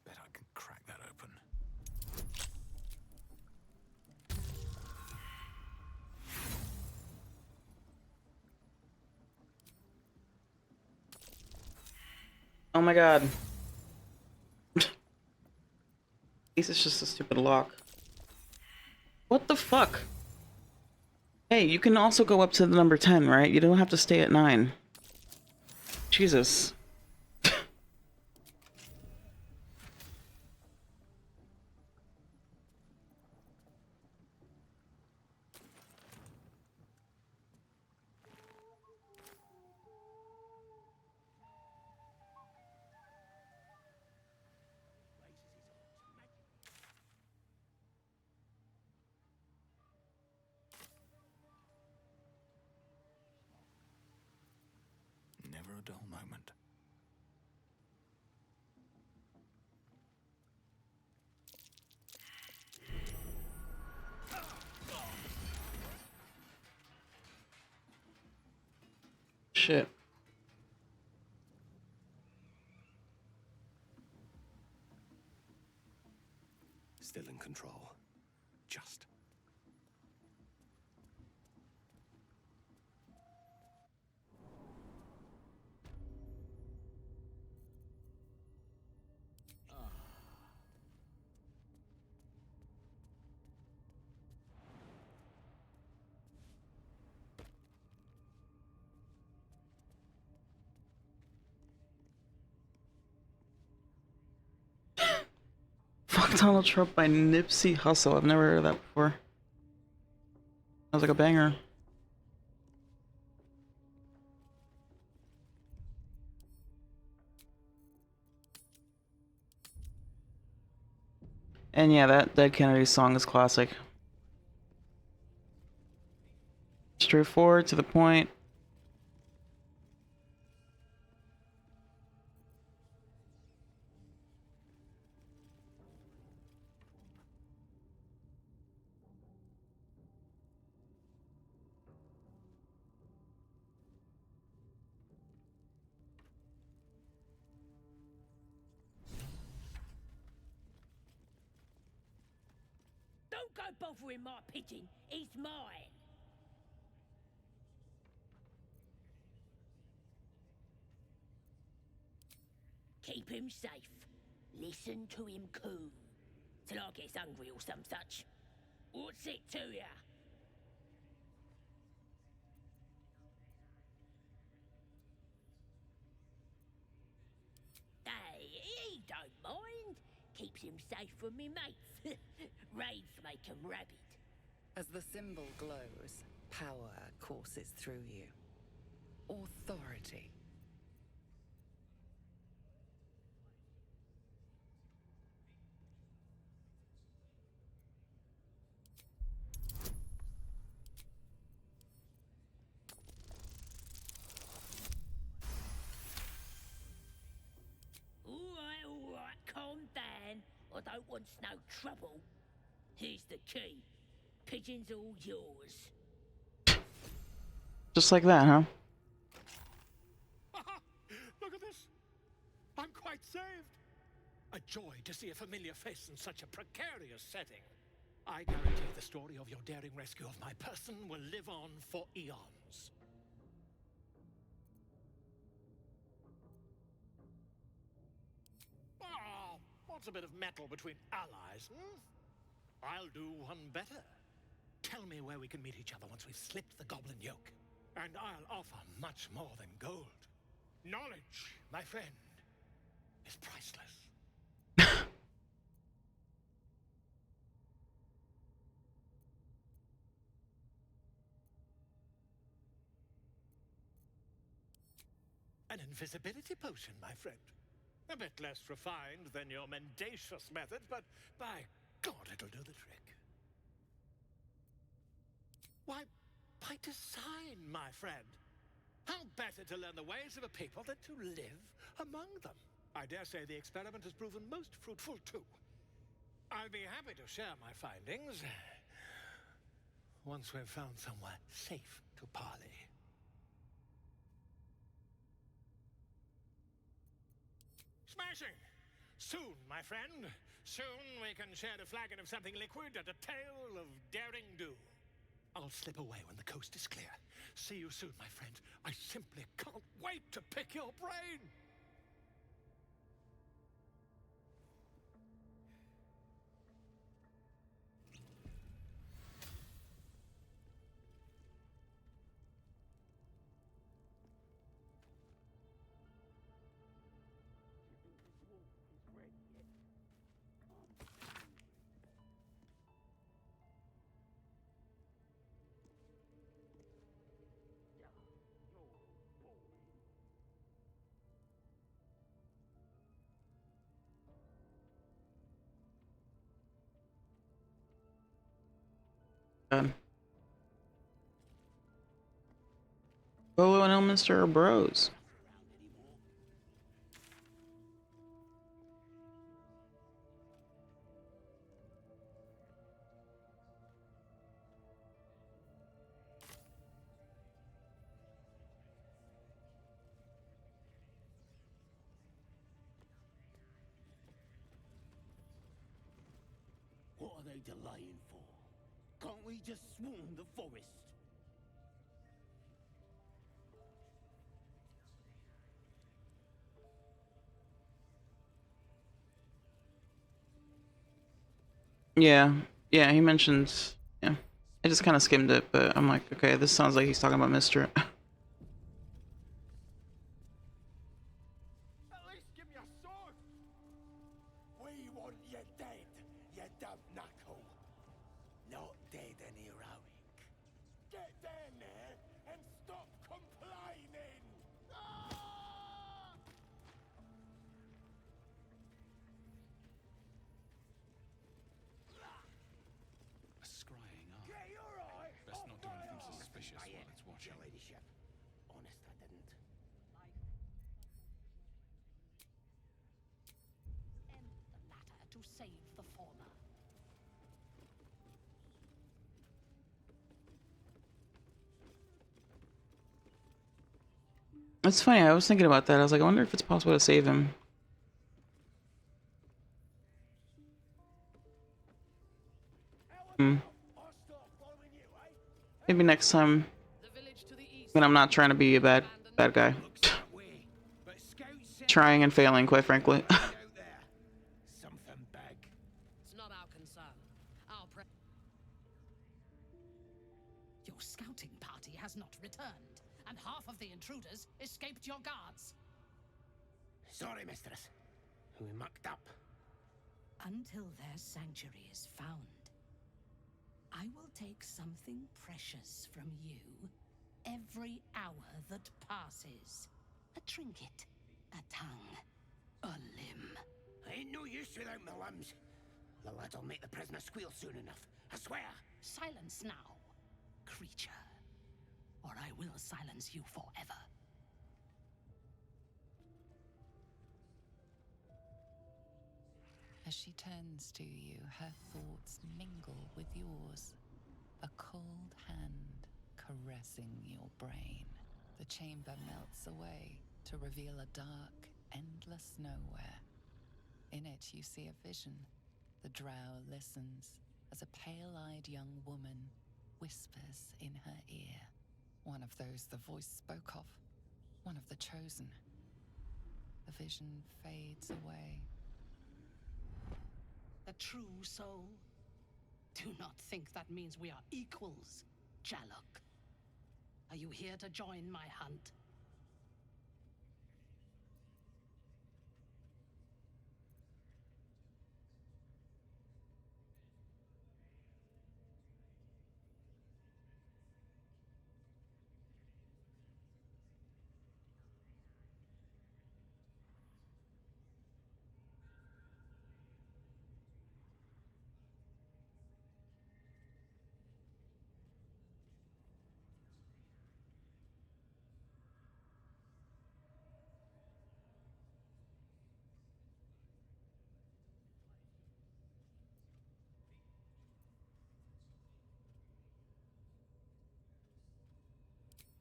Bet I can crack that open. Oh my god. At least it's just a stupid lock. What the fuck? Hey, you can also go up to the number 10, right? You don't have to stay at 9. Jesus. Never a dull moment. Shit. Still in control. Just. Fuck Donald Trump by Nipsey Hussle. I've never heard of that before. Sounds like a banger. And yeah, that Dead Kennedy song is classic. Straightforward, to the point. bothering my pigeon. He's mine. Keep him safe. Listen to him coo. Till I gets hungry or some such. What's it to ya? Hey, he don't mind. Keeps him safe from me mates. Raids make 'em rabid. As the symbol glows, power courses through you. Authority. All right, calm down. I don't want no trouble. Here's the key. Pigeon's all yours. Just like that, huh? Look at this. I'm quite saved. A joy to see a familiar face in such a precarious setting. I guarantee the story of your daring rescue of my person will live on for eons. Oh, what's a bit of metal between allies, hmm? I'll do one better. Tell me where we can meet each other once we've slipped the goblin yoke. And I'll offer much more than gold. Knowledge, my friend, is priceless. An invisibility potion, my friend. A bit less refined than your mendacious methods, but by God, it'll do the trick. Why, by design, my friend. How better to learn the ways of a people than to live among them? I dare say the experiment has proven most fruitful, too. I'll be happy to share my findings once we've found somewhere safe to parley. Smashing! Soon, my friend. Soon we can share a flagon of something liquid and a tale of daring do. I'll slip away when the coast is clear. See you soon, my friend. I simply can't wait to pick your brain! Bolo and Elminster are bros. What are they delaying for? Can't we just swarm the forest? Yeah. Yeah, he mentions... Yeah. I just kind of skimmed it, but I'm like, okay, this sounds like he's talking about Mr. At least give me a sword! We want you dead, you dumb knuckle. Not dead and heroic. Get down there and stop complaining! Ah! A scrying eye. Yeah, you're right. Best not do anything suspicious while it's watching. Your ladyship. Honest, I didn't. The latter to save the former. It's funny, I was thinking about that. I was like, I wonder if it's possible to save him. Hmm. Maybe next time when I'm not trying to be a bad guy. Trying and failing, quite frankly. Something big. It's not our concern. Your scouting party has not returned, and half of the intruders escaped your guards. Sorry, mistress. We mucked up. Until their sanctuary is found, I will take something precious from you every hour that passes. A trinket, a tongue, a limb. I ain't no use without my limbs. The lad'll make the prisoner squeal soon enough. I swear. Silence now, creature, or I will silence you forever. As she turns to you, her thoughts mingle with yours. A cold hand caressing your brain. The chamber melts away to reveal a dark, endless nowhere. In it, you see a vision. The Drow listens as a pale-eyed young woman whispers in her ear. One of those the voice spoke of. One of the chosen. The vision fades away. A true soul? Do not think that means we are equals, Jalok. Are you here to join my hunt?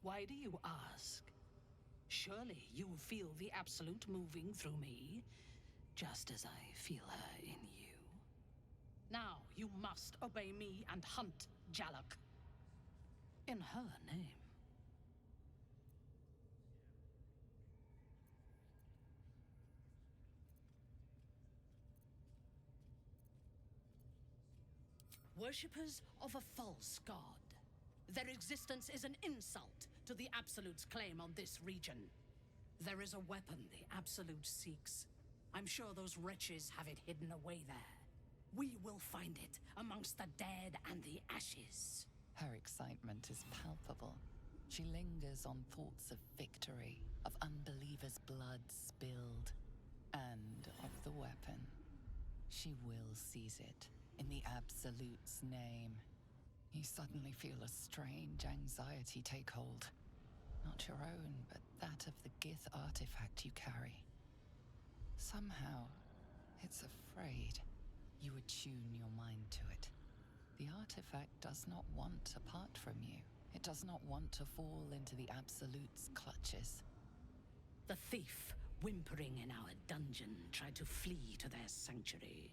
Why do you ask? Surely you feel the Absolute moving through me, just as I feel her in you. Now you must obey me and hunt Jalok. In her name. Worshippers of a false god. Their existence is an insult to the Absolute's claim on this region. There is a weapon the Absolute seeks. I'm sure those wretches have it hidden away there. We will find it amongst the dead and the ashes. Her excitement is palpable. She lingers on thoughts of victory, of unbelievers' blood spilled, and of the weapon. She will seize it, in the Absolute's name. You suddenly feel a strange anxiety take hold. Not your own, but that of the Gith artifact you carry. Somehow, it's afraid. You attune your mind to it. The artifact does not want to part from you. It does not want to fall into the Absolute's clutches. The thief, whimpering in our dungeon, tried to flee to their sanctuary.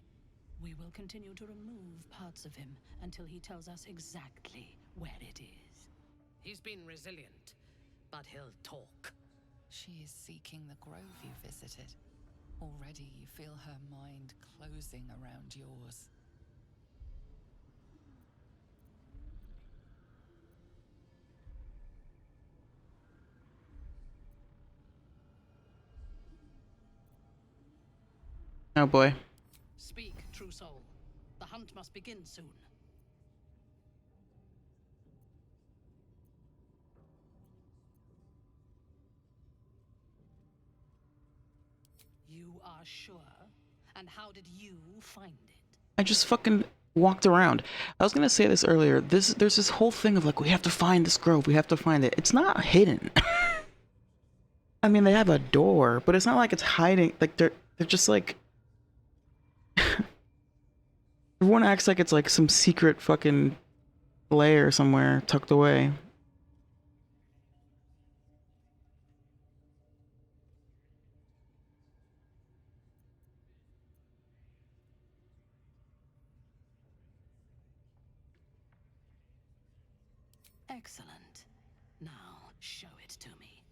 We will continue to remove parts of him until he tells us exactly where it is. He's been resilient, but he'll talk. She is seeking the grove you visited. Already you feel her mind closing around yours. Oh boy. Speak, true soul. The hunt must begin soon. You are sure? And how did you find it? I just fucking walked around. I was gonna say this earlier. There's this whole thing of like, we have to find this grove, we have to find it. It's not hidden. I mean, they have a door, but it's not like it's hiding. Like they're just like everyone acts like it's like some secret fucking lair somewhere tucked away. Excellent. Now, show it to me.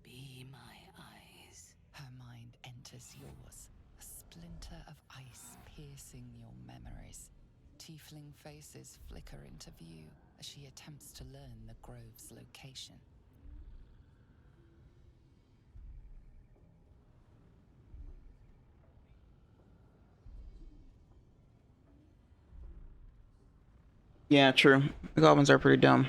Be my eyes. Her mind enters yours, a splinter of ice piercing your memories. Tiefling faces flicker into view as she attempts to learn the grove's location. Yeah, true. The goblins are pretty dumb.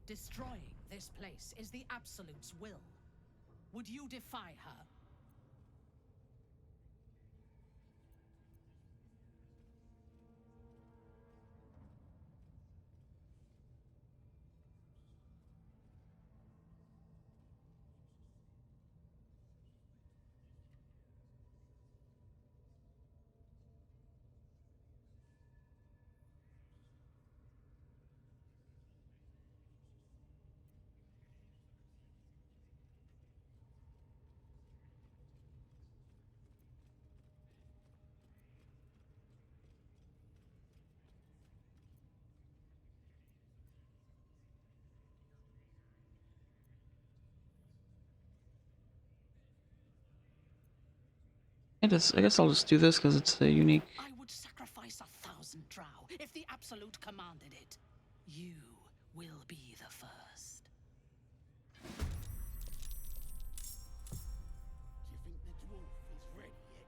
Destroying this place is the Absolute's will. Would you defy her? I guess I'll just do this because it's a unique. I would sacrifice 1,000 Drow if the Absolute commanded it. You will be the first. Do you think the dwarf is ready yet?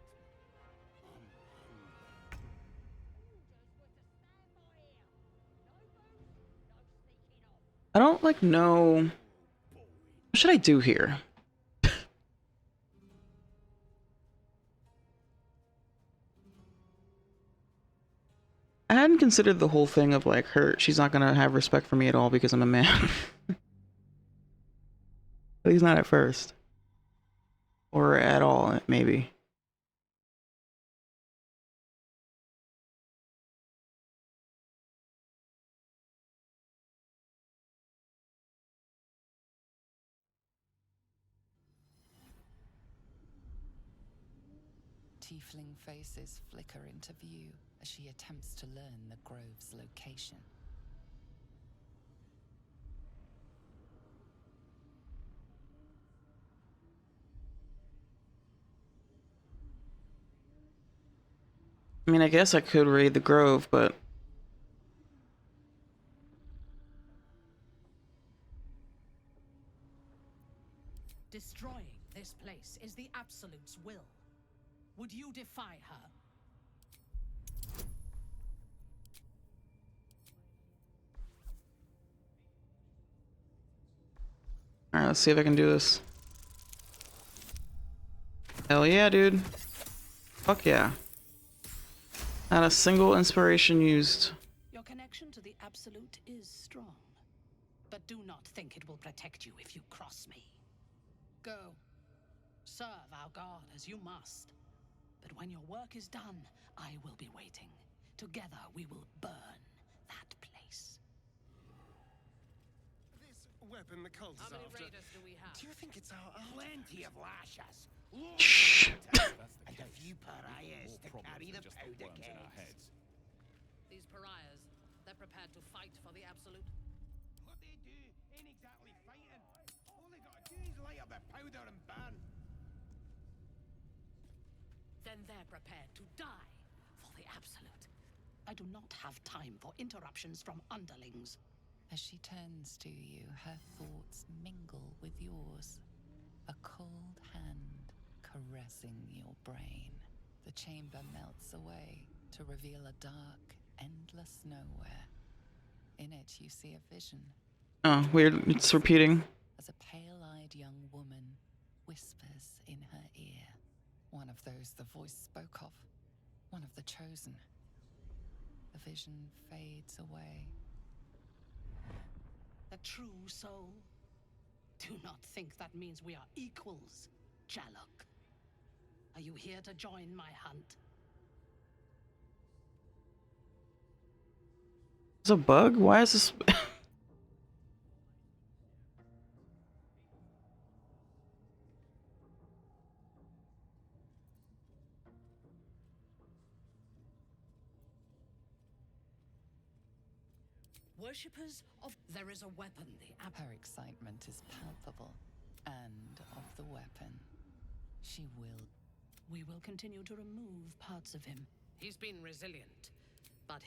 I don't like know. What should I do here? I hadn't considered the whole thing of like she's not gonna have respect for me at all because I'm a man. At least not at first. Or at all, maybe. Tiefling faces flicker into view as she attempts to learn the grove's location. I mean, I guess I could raid the grove, but Destroying this place is the Absolute's will. Would you defy her? alright, let's see if I can do this. Hell yeah, dude. Fuck yeah. Not a single inspiration used. Your connection to the Absolute is strong. But do not think it will protect you if you cross me. Go. Serve our god as you must. But when your work is done, I will be waiting. Together we will burn that place. This weapon the cult is How many after. raiders do we have? Do you think it's our Plenty of lashers. Shh. And a few pariahs to carry the powder kegs. These pariahs, they're prepared to fight for the Absolute. What they do ain't exactly fighting. All they gotta do is light up the powder and burn. Then they're prepared to die for the Absolute. I do not have time for interruptions from underlings. As she turns to you, her thoughts mingle with yours. A cold hand caressing your brain. The chamber melts away to reveal a dark, endless nowhere. In it, you see a vision. Oh, weird. It's repeating. As a pale-eyed young woman whispers in her ear. One of those the voice spoke of. One of the chosen. The vision fades away. A true soul? Do not think that means we are equals, Jalok. Are you here to join my hunt? It's a bug? Why is this? Worshippers of there is a weapon. Her excitement is palpable. And of the weapon. She will. We will continue to remove parts of him. He's been resilient, but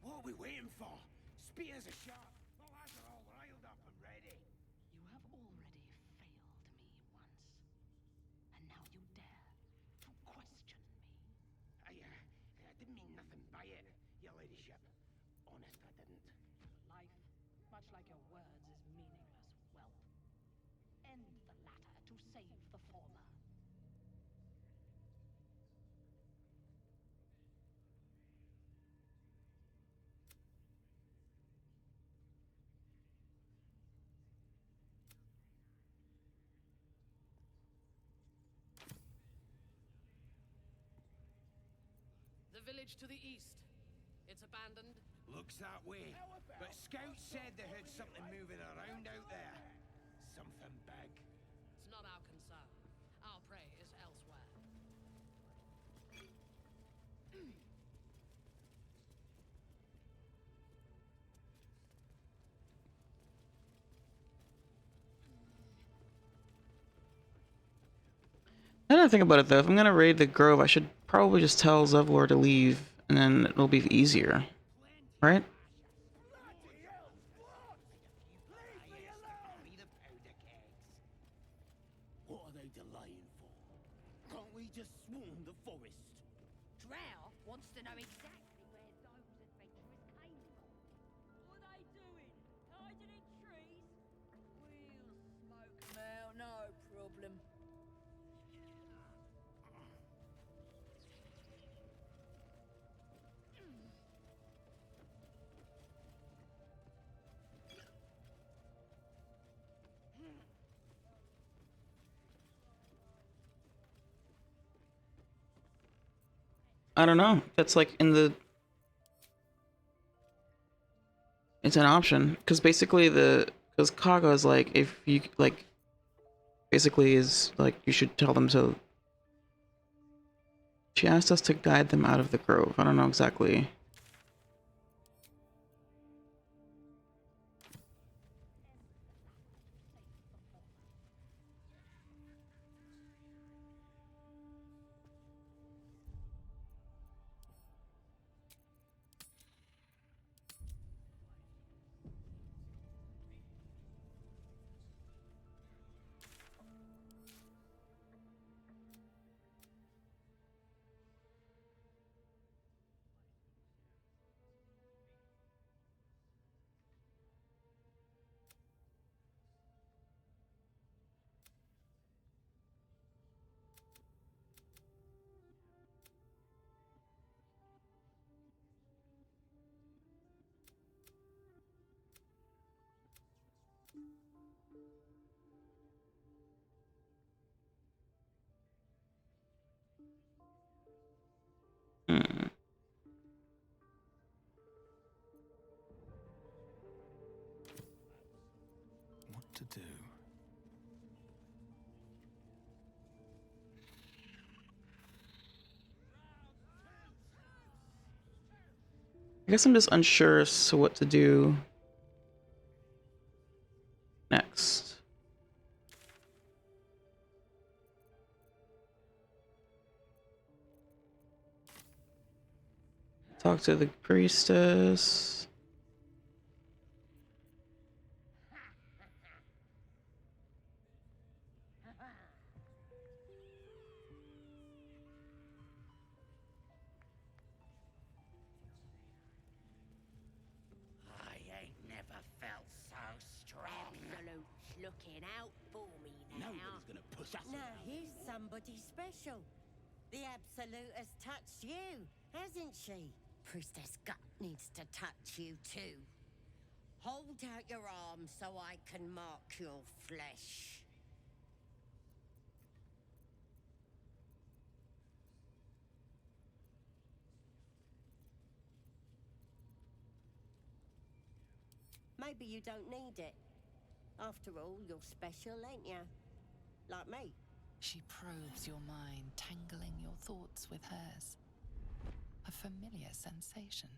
What are we waiting for? Spears are sharp. The lads are all riled up and ready. you have already failed me once. And now you dare to question me. I didn't mean nothing by it, your ladyship. Honest, I didn't. Life, much like your words, is meaningless, whelp. End the latter to save the former. The village to the east. It's abandoned. Looks that way. But scouts said they heard something moving around out there. Something big. It's not our concern. Our prey is elsewhere. I don't think about it though. If I'm gonna raid the grove, I should probably just tell Zevlor to leave, and then it'll be easier, right? What are they delaying for? Can't we just swarm the forest? Drow wants to know exactly where those adventurers came from. What are they doing? Hiding in trees? We'll smoke them out, no problem. I don't know. That's like in the. It's an option because basically because Kaga is like if you like. Basically is like you should tell them to. She asked us to guide them out of the grove. I don't know exactly. Hmm. What to do? I guess I'm just unsure as to what to do next. Talk to the priestess. I ain't never felt so strong. Absolute's looking out for me now. Nobody's gonna push us Now around. here's somebody special. The Absolute has touched you, hasn't she? Priestess Gut needs to touch you too. Hold out your arm so I can mark your flesh. Maybe you don't need it. After all, you're special, ain't ya? Like me. She probes your mind, tangling your thoughts with hers. A familiar sensation.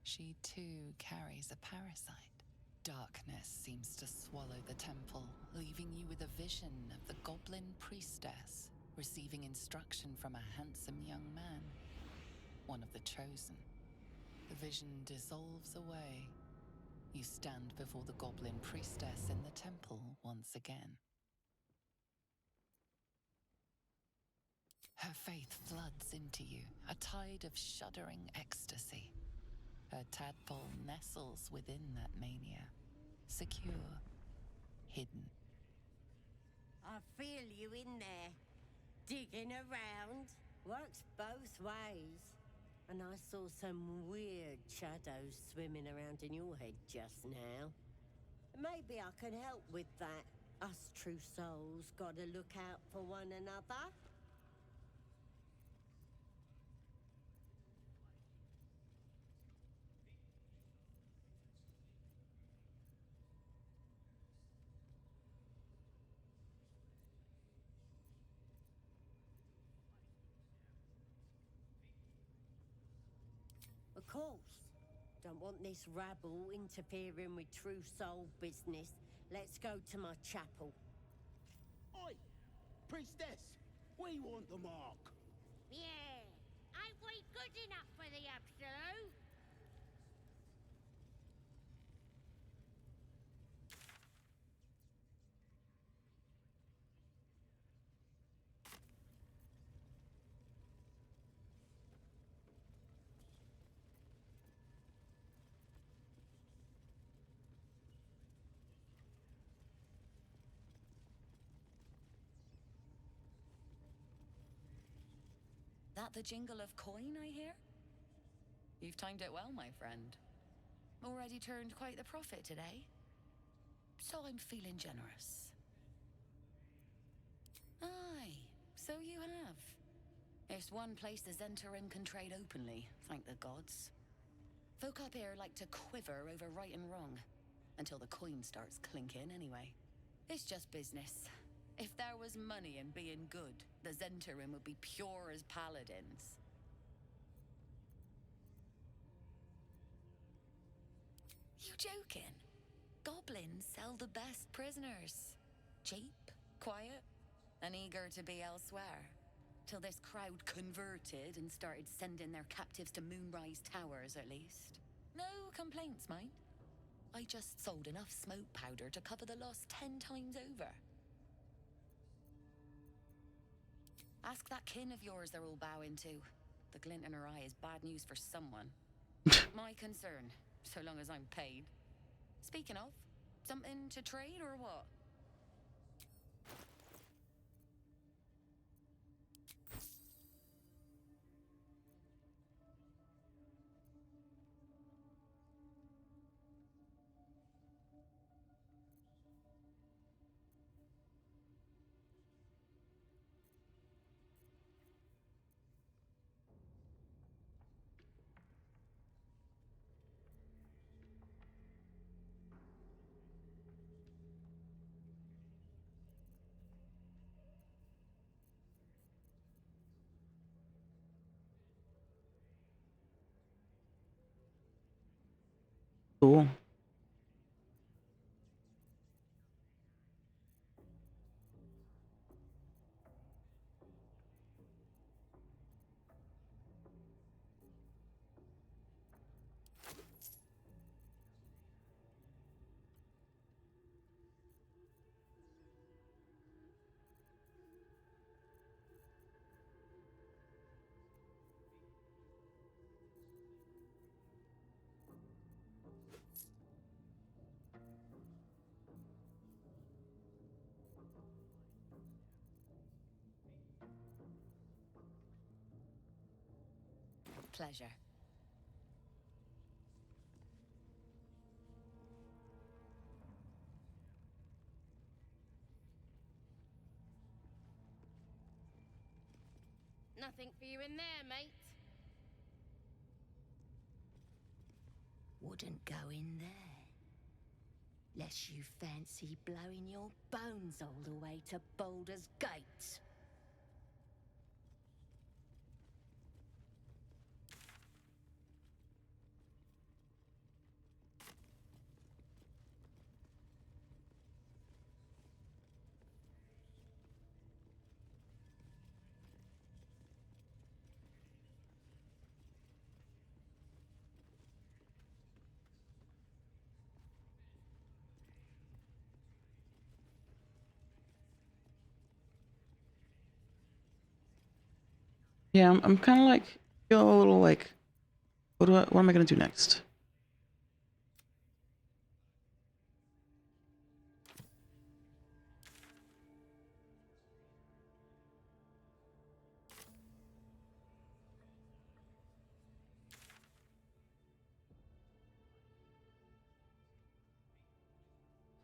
She too carries a parasite. Darkness seems to swallow the temple, leaving you with a vision of the goblin priestess receiving instruction from a handsome young man, one of the chosen. The vision dissolves away. You stand before the goblin priestess in the temple once again. Her faith floods into you, a tide of shuddering ecstasy. Her tadpole nestles within that mania, secure, hidden. I feel you in there. Digging around. Works both ways. And I saw some weird shadows swimming around in your head just now. Maybe I can help with that. Us true souls gotta look out for one another. Of course. Don't want this rabble interfering with true soul business. Let's go to my chapel. Oi! Priestess! We want the mark! Yeah. Ain't we good enough for the Absolute? That the jingle of coin I hear? You've timed it well, my friend. Already turned quite the profit today. So I'm feeling generous. Aye, so you have. It's one place the Zentarim can trade openly, thank the gods. Folk up here like to quiver over right and wrong, until the coin starts clinking anyway. It's just business. If there was money in being good, the Zentarim would be pure as paladins. You joking? Goblins sell the best prisoners. Cheap, quiet, and eager to be elsewhere. Till this crowd converted and started sending their captives to Moonrise Towers, at least. No complaints, mind. I just sold enough smoke powder to cover the loss 10 times over. Ask that kin of yours they're all bowing to. The glint in her eye is bad news for someone. My concern, so long as I'm paid. Speaking of, something to trade or what? Cool. Pleasure. Nothing for you in there, mate. Wouldn't go in there. Lest you fancy blowing your bones all the way to Baldur's Gate. Yeah, I'm kind of like feel a little like, what am I gonna do next?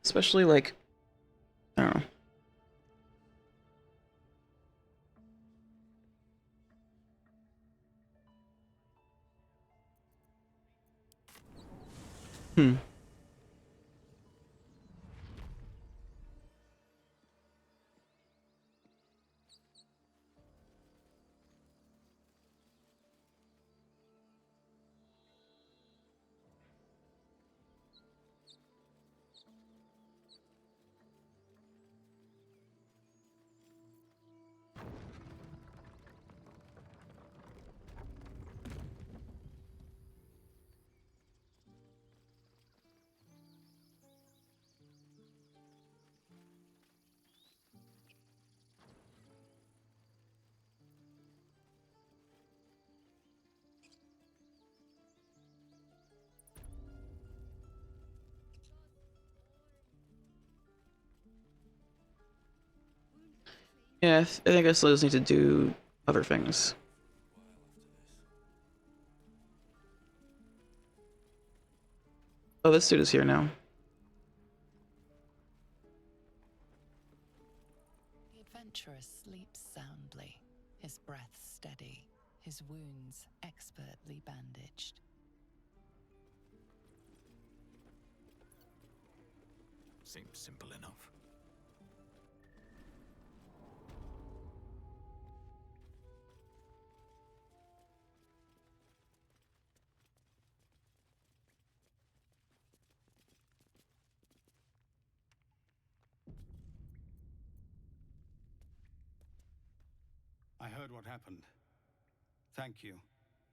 Especially like, I don't know. Hmm. Yeah, I think I still just need to do other things. Oh, this dude is here now. The adventurer sleeps soundly, his breath steady, his wounds expertly bandaged. Seems simple enough. I heard what happened. Thank you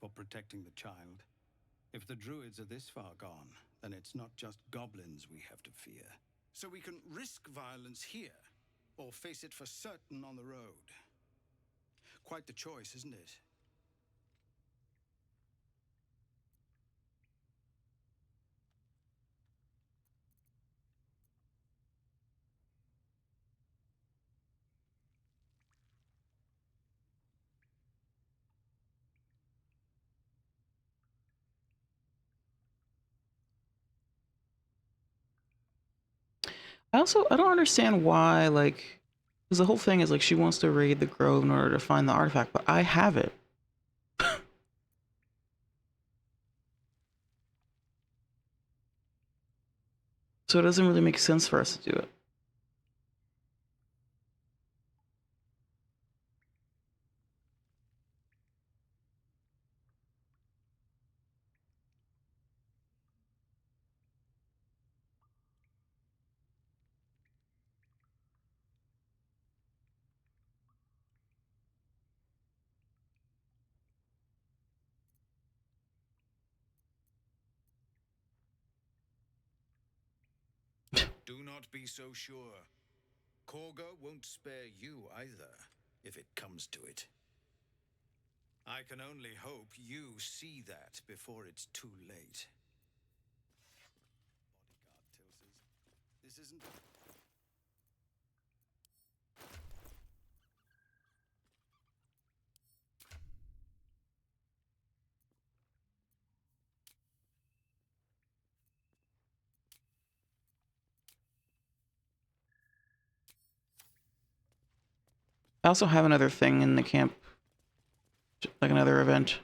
for protecting the child. If the druids are this far gone, then it's not just goblins we have to fear. So we can risk violence here, or face it for certain on the road. Quite the choice, isn't it? I don't understand why, like, because the whole thing is like she wants to raid the grove in order to find the artifact, but I have it. So it doesn't really make sense for us to do it. Do not be so sure. Korga won't spare you either, if it comes to it. I can only hope you see that before it's too late. Bodyguard Tilses. This isn't a... I also have another thing in the camp, like another event.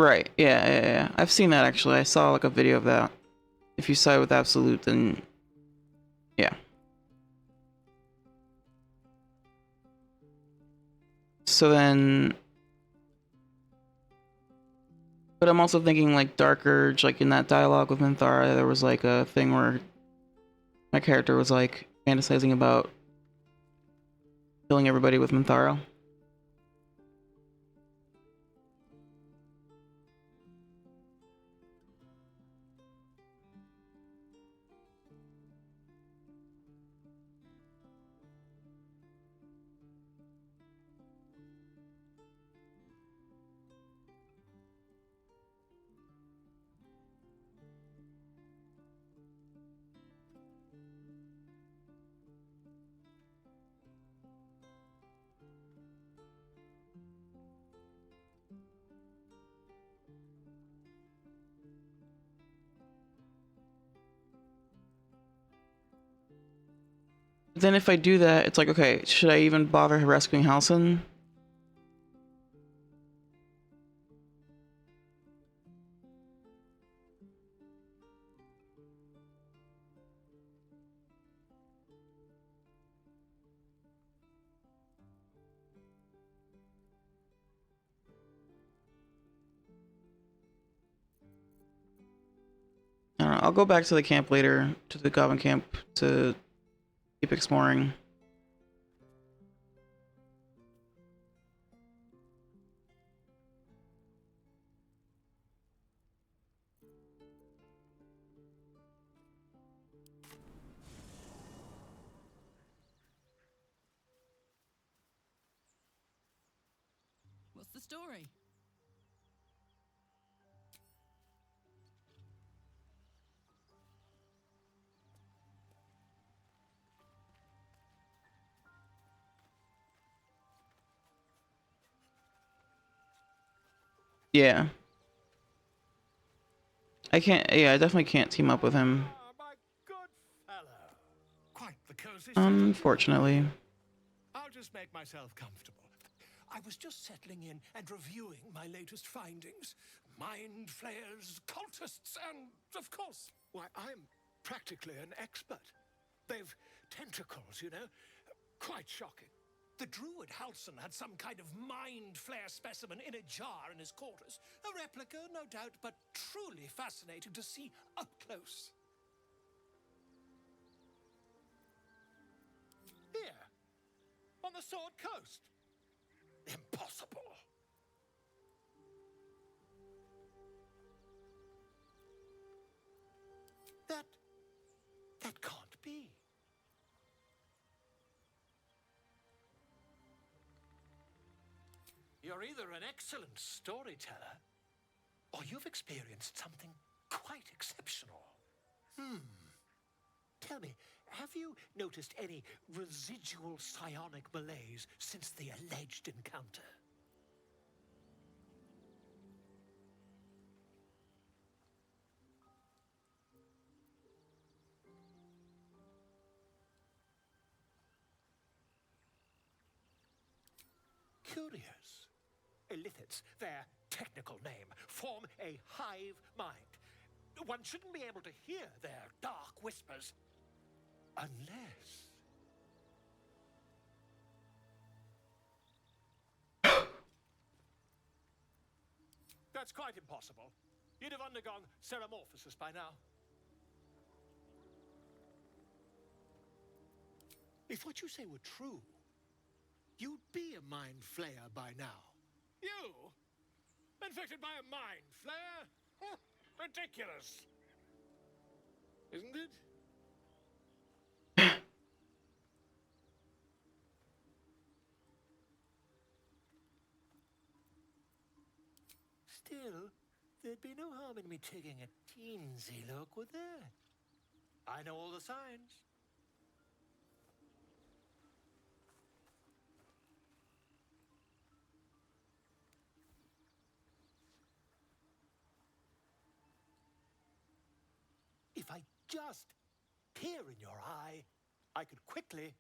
Right. Yeah. I've seen that actually. I saw like a video of that. If you side with Absolute, then yeah. So then, but I'm also thinking like Dark Urge, like in that dialogue with Minthara, there was like a thing where my character was like fantasizing about killing everybody with Minthara. Then if I do that, it's like, okay, should I even bother rescuing Halsin? I don't know, I'll go back to the camp later, to the Goblin camp, to keep exploring. What's the story? Yeah. I definitely can't team up with him. Quite the cozy setup. Unfortunately. I'll just make myself comfortable. I was just settling in and reviewing my latest findings. Mind flayers, cultists, and, of course, why, I'm practically an expert. They've tentacles, you know? Quite shocking. The druid Halsin had some kind of mind flare specimen in a jar in his quarters. A replica, no doubt, but truly fascinating to see up close. Here, on the Sword Coast. Impossible. That can't be. You're either an excellent storyteller, or you've experienced something quite exceptional. Tell me, have you noticed any residual psionic malaise since the alleged encounter? Curious. Illithids, their technical name, form a hive mind. One shouldn't be able to hear their dark whispers unless... That's quite impossible. You'd have undergone ceramorphosis by now. If what you say were true, you'd be a mind flayer by now. You? Infected by a mind flare? Huh, ridiculous. Isn't it? Still, there'd be no harm in me taking a teensy look, would there? I know all the signs. If I just peer in your eye, I could quickly...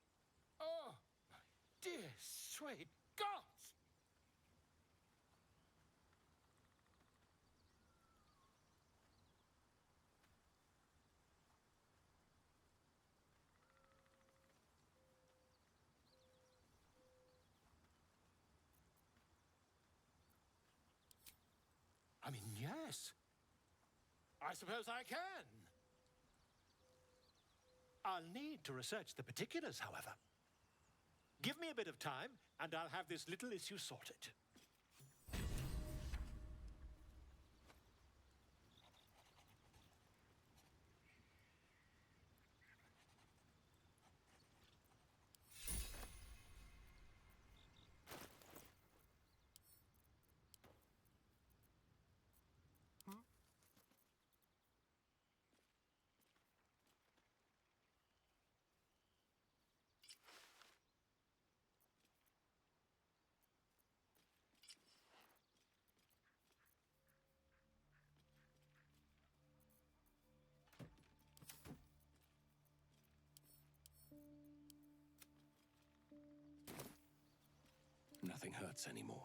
Oh, my dear, sweet gods! Yes. I suppose I can. I'll need to research the particulars, however. Give me a bit of time, and I'll have this little issue sorted. Nothing hurts anymore.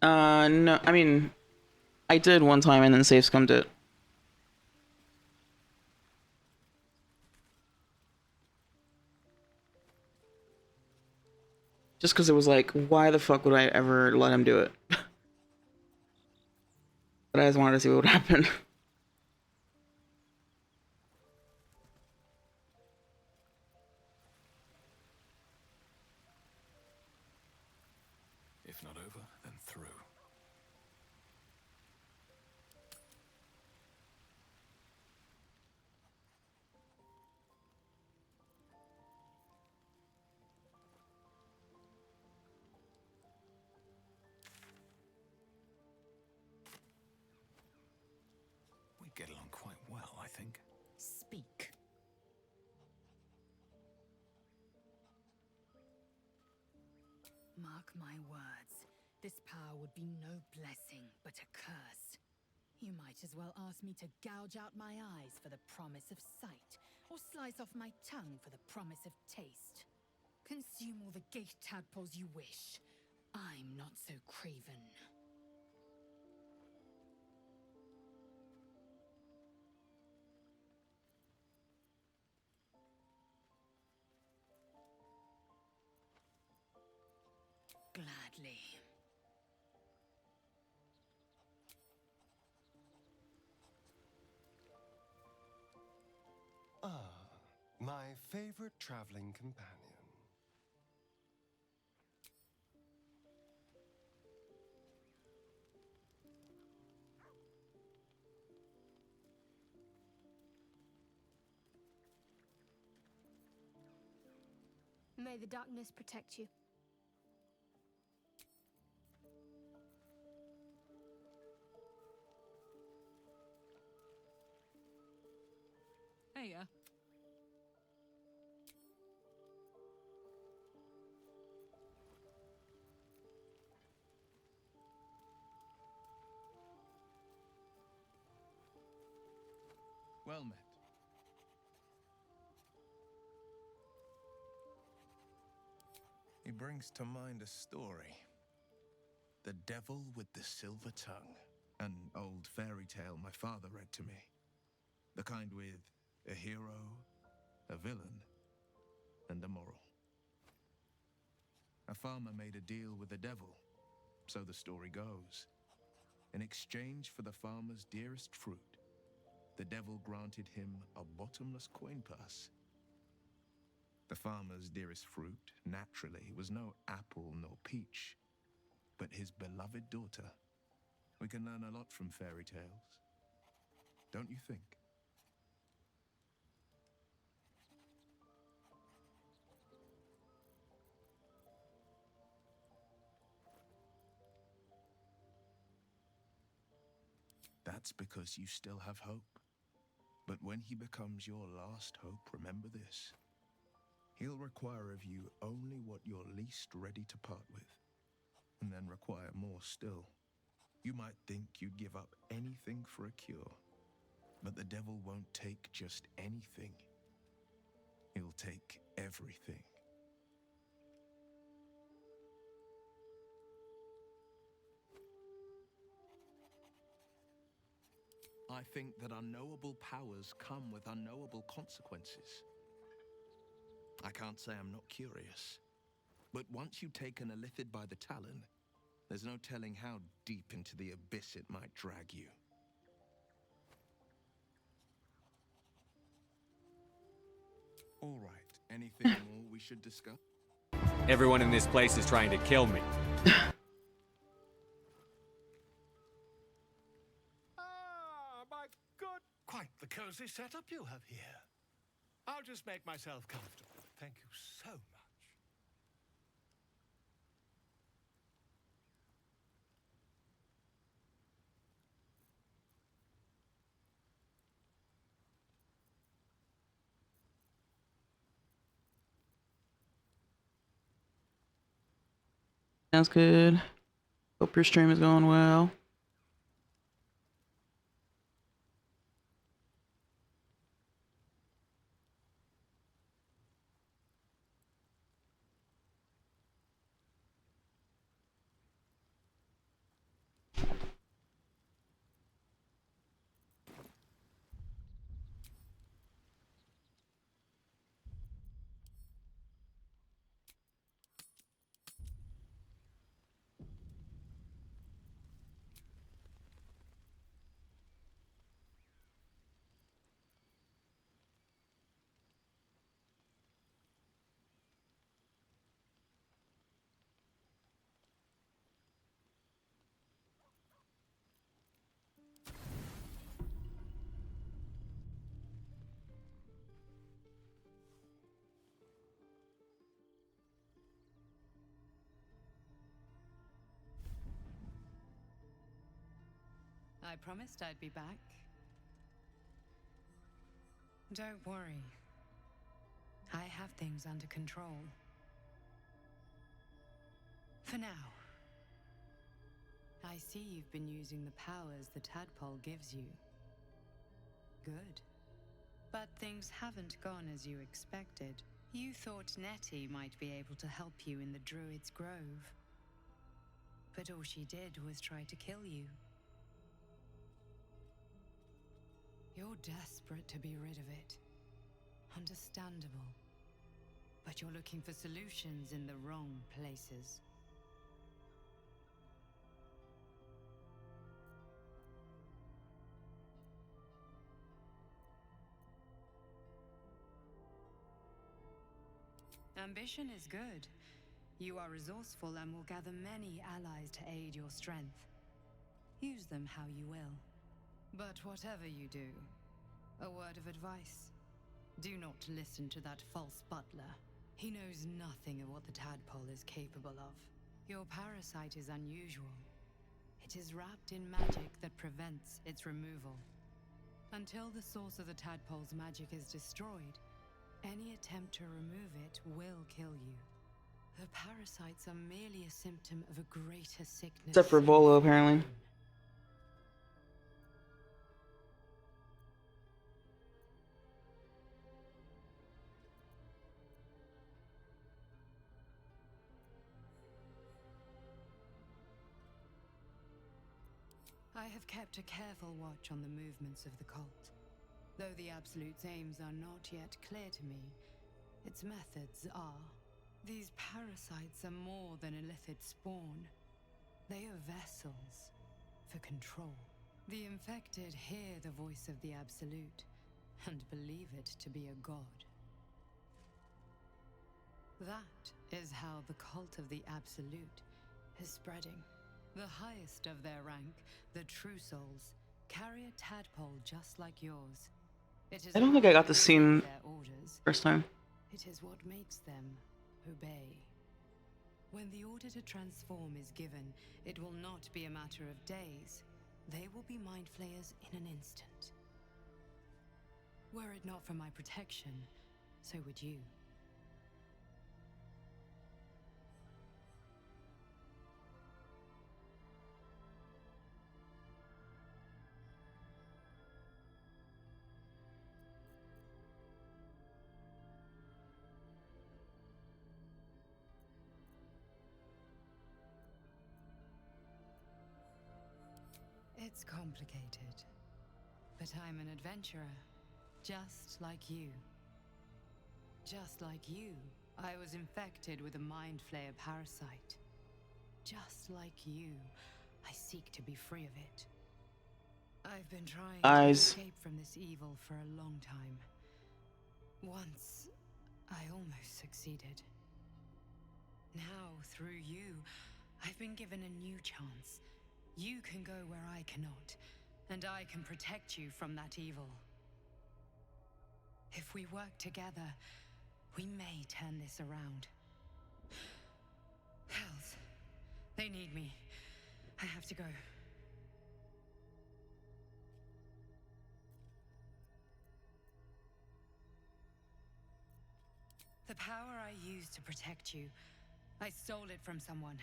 No, I mean, I did one time and then safe scummed it. Just because it was like, why the fuck would I ever let him do it? But I just wanted to see what would happen. If not over, then through. We get along quite well, I think. Speak. Mark my words. This power would be no blessing, but a curse. You might as well ask me to gouge out my eyes for the promise of sight, or slice off my tongue for the promise of taste. Consume all the gate tadpoles you wish. I'm not so craven. Gladly. Ah, my favorite traveling companion. May the darkness protect you. Hey, yeah. Well met. He brings to mind a story. The Devil with the Silver Tongue. An old fairy tale my father read to me. The kind with a hero, a villain, and a moral. A farmer made a deal with the devil, so the story goes. In exchange for the farmer's dearest fruit, the devil granted him a bottomless coin purse. The farmer's dearest fruit, naturally, was no apple nor peach, but his beloved daughter. We can learn a lot from fairy tales, don't you think? That's because you still have hope. But when he becomes your last hope, remember this. He'll require of you only what you're least ready to part with, and then require more still. You might think you'd give up anything for a cure, but the devil won't take just anything. He'll take everything. I think that unknowable powers come with unknowable consequences. I can't say I'm not curious, but once you take an illithid by the talon, There's no telling how deep into the abyss it might drag you. All right. Anything more we should discuss? Everyone in this place is trying to kill me. My good. Quite the cozy setup you have here. I'll just make myself comfortable. Thank you so much. Sounds good. Hope your stream is going well. I promised I'd be back. Don't worry. I have things under control. For now. I see you've been using the powers the tadpole gives you. Good. But things haven't gone as you expected. You thought Nettie might be able to help you in the Druid's Grove. But all she did was try to kill you. You're desperate to be rid of it. Understandable. But you're looking for solutions in the wrong places. Ambition is good. You are resourceful and will gather many allies to aid your strength. Use them how you will. But whatever you do, a word of advice. Do not listen to that false butler. He knows nothing of what the tadpole is capable of. Your parasite is unusual. It is wrapped in magic that prevents its removal. Until the source of the tadpole's magic is destroyed, any attempt to remove it will kill you. The parasites are merely a symptom of a greater sickness. Except for Volo, apparently. I have kept a careful watch on the movements of the cult. Though the Absolute's aims are not yet clear to me, its methods are. These parasites are more than illithid spawn. They are vessels for control. The infected hear the voice of the Absolute and believe it to be a god. That is how the cult of the Absolute is spreading. The highest of their rank, the True Souls, carry a tadpole just like yours. It is I don't think I got the hard to scene their orders. first time. It is what makes them obey. When the order to transform is given, it will not be a matter of days. They will be mind flayers in an instant. Were it not for my protection, so would you. It's complicated, but I'm an adventurer, just like you. Just like you, I was infected with a mind flayer parasite. just like you, I seek to be free of it. I've been trying to escape from this evil for a long time. Once, I almost succeeded. Now, through you, I've been given a new chance. You can go where I cannot, and I can protect you from that evil. If we work together, we may turn this around. Hells, they need me. I have to go. The power I used to protect you, I stole it from someone.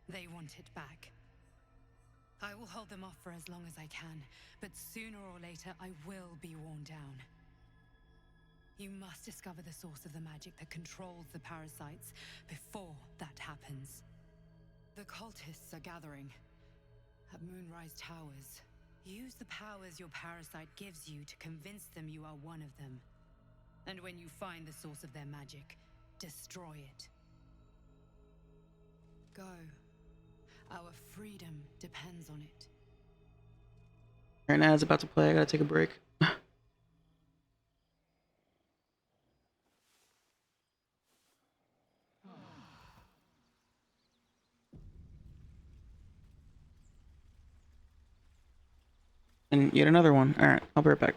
They want it back. I will hold them off for as long as I can, but sooner or later I will be worn down. You must discover the source of the magic that controls the parasites before that happens. The cultists are gathering at Moonrise Towers. Use the powers your parasite gives you to convince them you are one of them. And when you find the source of their magic, destroy it. Go. Our freedom depends on it. Right now, it's about to play. I gotta take a break. And yet another one. Alright, I'll be right back.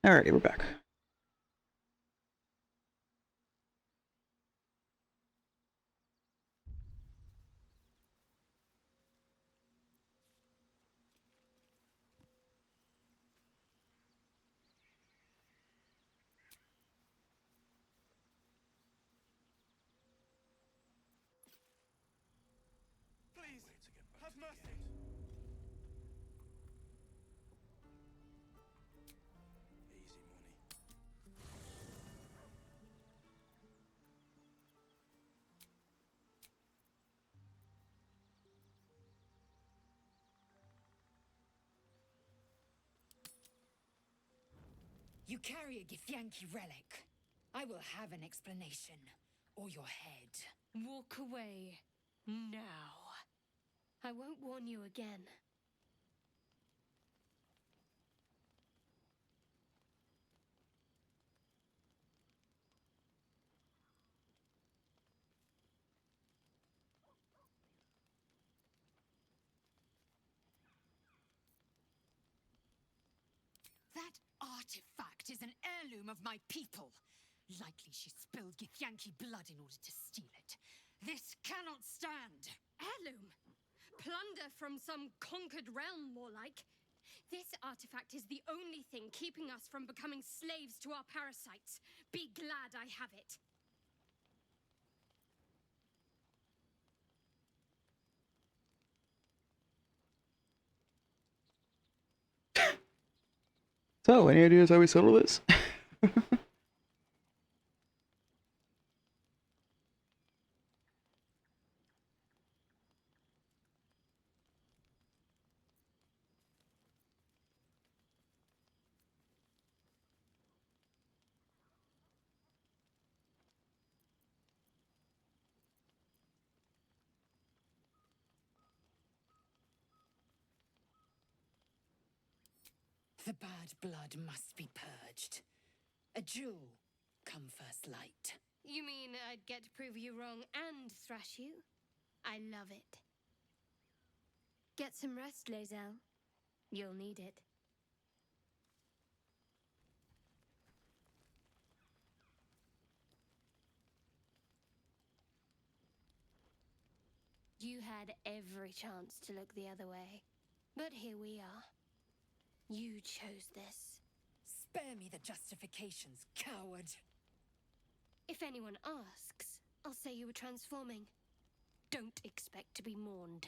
Alrighty, we're back. Please, have mercy. Easy money. You carry a Githyanki relic. I will have an explanation, or your head. Walk away. Now. I won't warn you again. That artifact is an heirloom of my people. Likely she spilled Githyanki blood in order to steal it. This cannot stand. Heirloom? Plunder from some conquered realm, more like. This artifact is the only thing keeping us from becoming slaves to our parasites. Be glad I have it. So, any ideas how we settle this? The bad blood must be purged. A jewel come first light. You mean I'd get to prove you wrong and thrash you? I love it. Get some rest, Lae'zel. You'll need it. You had every chance to look the other way. But here we are. You chose this. Spare me the justifications, coward. If anyone asks, I'll say you were transforming. Don't expect to be mourned.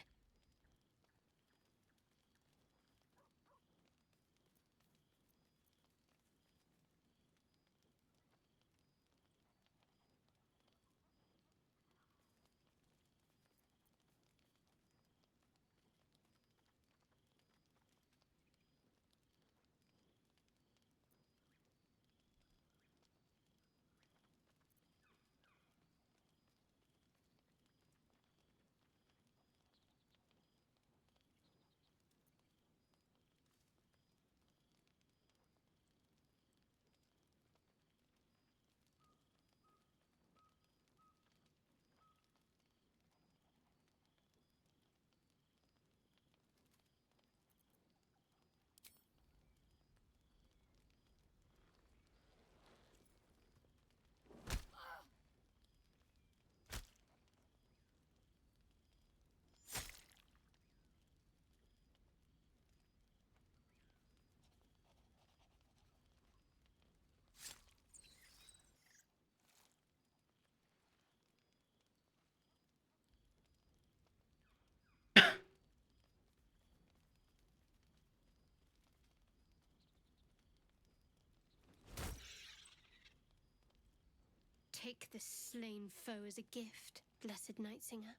Take this slain foe as a gift, blessed Nightsinger.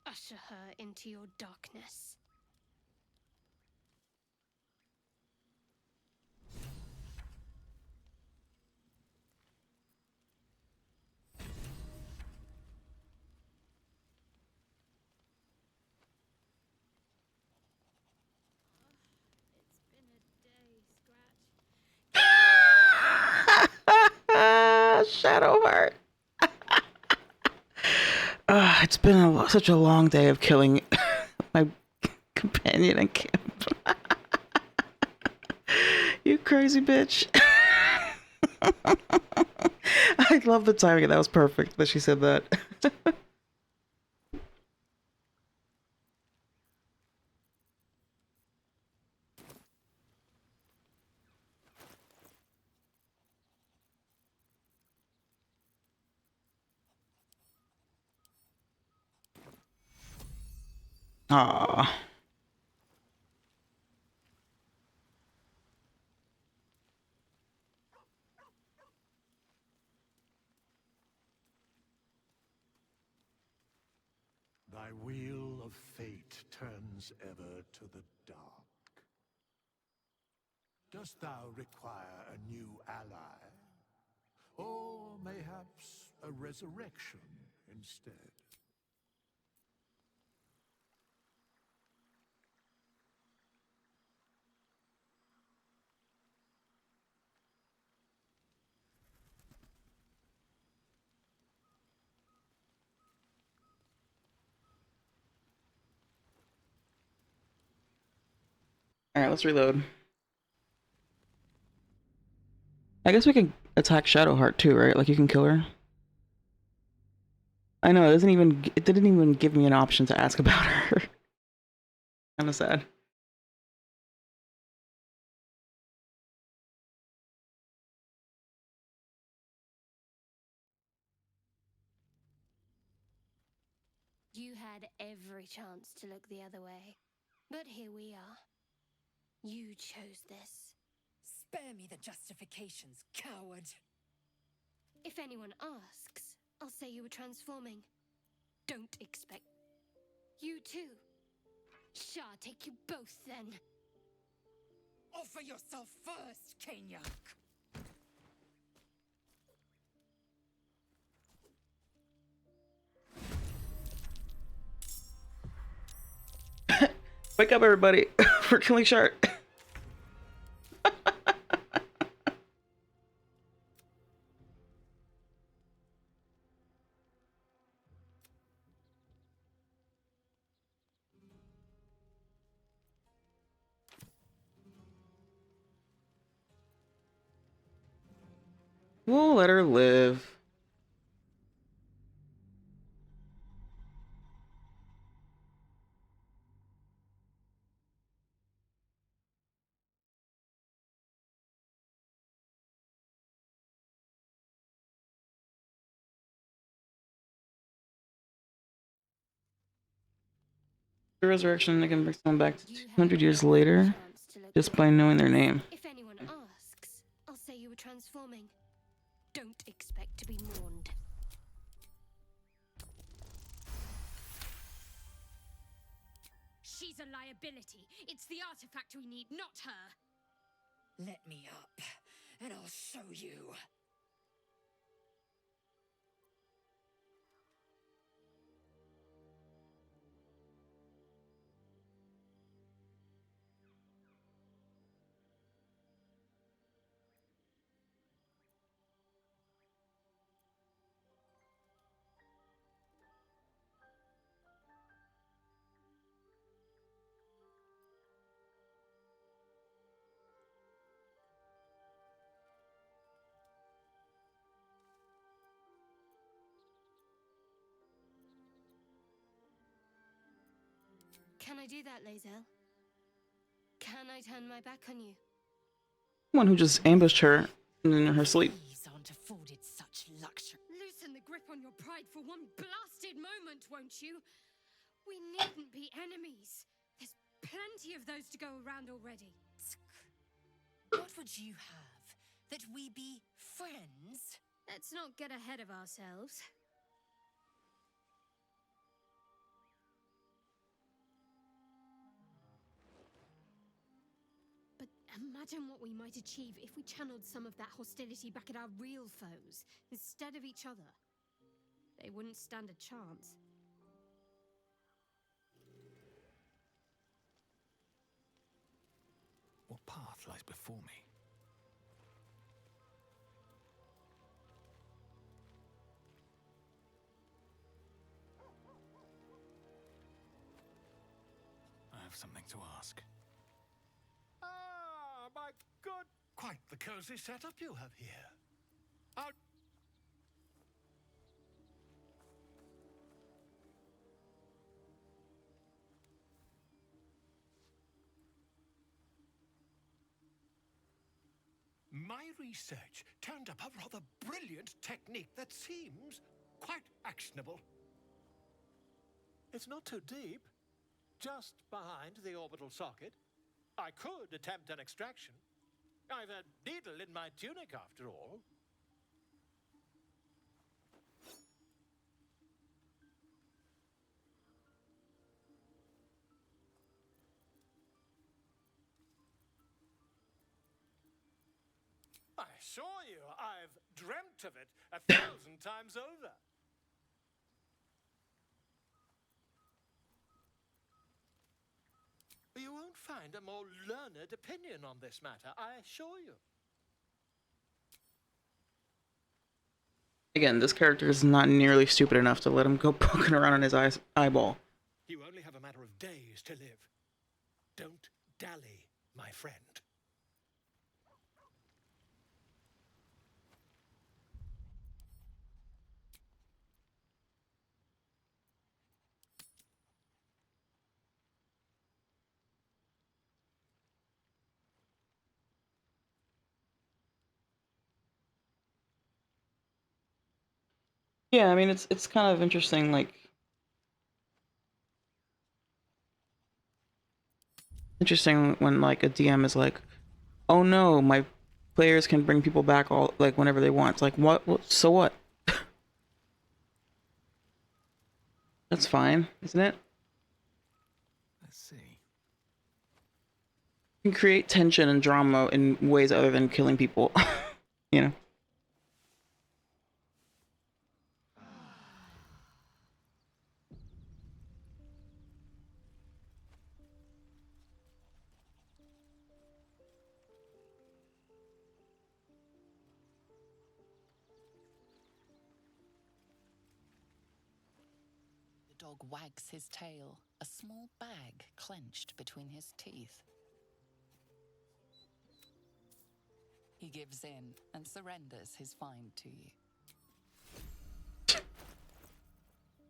Usher her into your darkness. Shadowheart. It's been such a long day of killing my companion and camp. You crazy bitch. I love the timing. That was perfect that she said that. Ah. Thy wheel of fate turns ever to the dark. Dost thou require a new ally? Or mayhaps a resurrection instead? Alright, let's reload. I guess we can attack Shadowheart too, right? Like you can kill her. I know, it didn't even give me an option to ask about her. Kinda sad. You had every chance to look the other way. But here we are. You chose this. Spare me the justifications, coward. If anyone asks, I'll say you were transforming. Don't expect... You too. Shall take you both then. Offer yourself first, Kenyak. Wake up, everybody! We're killing Shart. We'll let her live. The resurrection, I can bring someone back to 200 years later just by knowing their name. If anyone asks, I'll say you were transforming. Don't expect to be mourned. She's a liability. It's the artifact we need, not her. Let me up, and I'll show you. Can I do that, Lae'zel? Can I turn my back on you? One who just ambushed her in her sleep. These aren't afforded such luxury. Loosen the grip on your pride for one blasted moment, won't you? We needn't be enemies. There's plenty of those to go around already. What would you have? That we be friends? Let's not get ahead of ourselves. But imagine what we might achieve if we channeled some of that hostility back at our real foes, instead of each other. They wouldn't stand a chance. What path lies before me? I have something to ask. Ah, my good. Quite the cozy setup you have here. My research turned up a rather brilliant technique that seems quite actionable. It's not too deep. Just behind the orbital socket. I could attempt an extraction. I've a needle in my tunic, after all. I assure you, I've dreamt of it 1,000 times over. You won't find a more learned opinion on this matter, I assure you. Again, this character is not nearly stupid enough to let him go poking around on his eyeball. You only have a matter of days to live. Don't dally, my friend. Yeah, I mean it's kind of interesting, like interesting when like a DM is like, oh no, my players can bring people back all like whenever they want. It's like what so what? That's fine, isn't it? Let's see. You can create tension and drama in ways other than killing people. You know? The dog wags his tail, a small bag clenched between his teeth. He gives in and surrenders his find to you.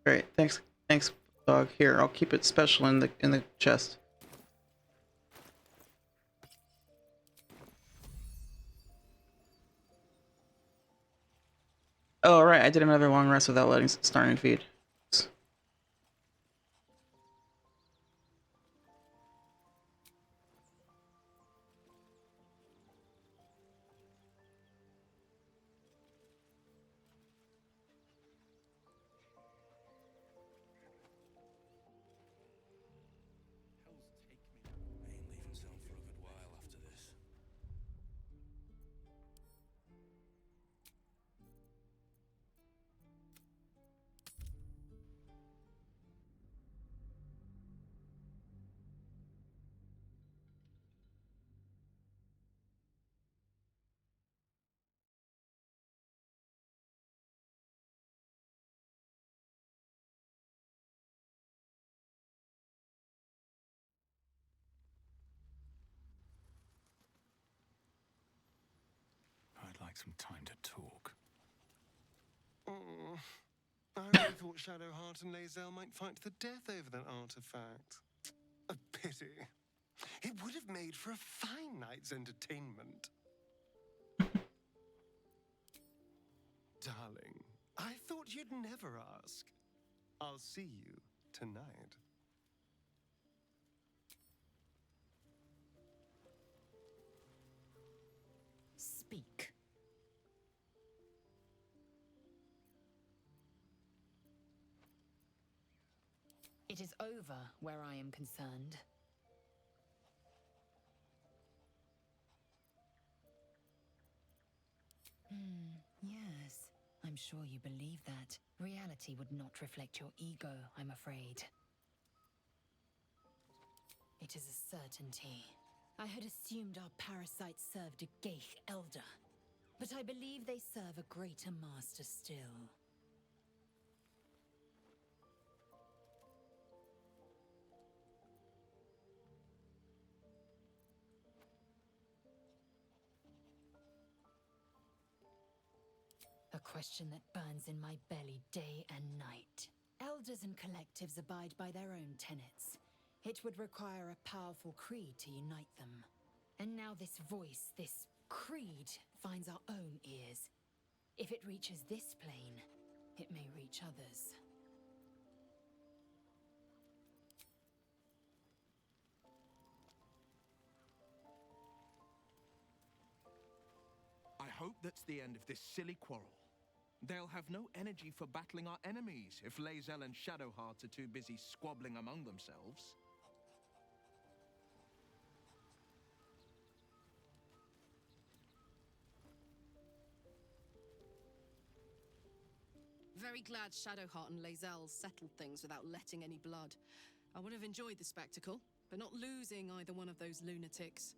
Great, thanks, dog. Here, I'll keep it special in the chest. Oh right, I did another long rest without letting starting feed. I'd like some time to talk. Oh, I really thought Shadowheart and Lae'zel might fight to the death over that artifact. A pity. It would have made for a fine night's entertainment. Darling, I thought you'd never ask. I'll see you tonight. Speak. It is over where I am concerned. Yes. I'm sure you believe that. Reality would not reflect your ego, I'm afraid. It is a certainty. I had assumed our parasites served a Geich elder, but I believe they serve a greater master still. A question that burns in my belly day and night. Elders and collectives abide by their own tenets. It would require a powerful creed to unite them. And now this voice, this creed finds our own ears. If it reaches this plane, it may reach others. I hope that's the end of this silly quarrel. They'll have no energy for battling our enemies if Lae'zel and Shadowheart are too busy squabbling among themselves. Very glad Shadowheart and Lae'zel settled things without letting any blood. I would have enjoyed the spectacle, but not losing either one of those lunatics.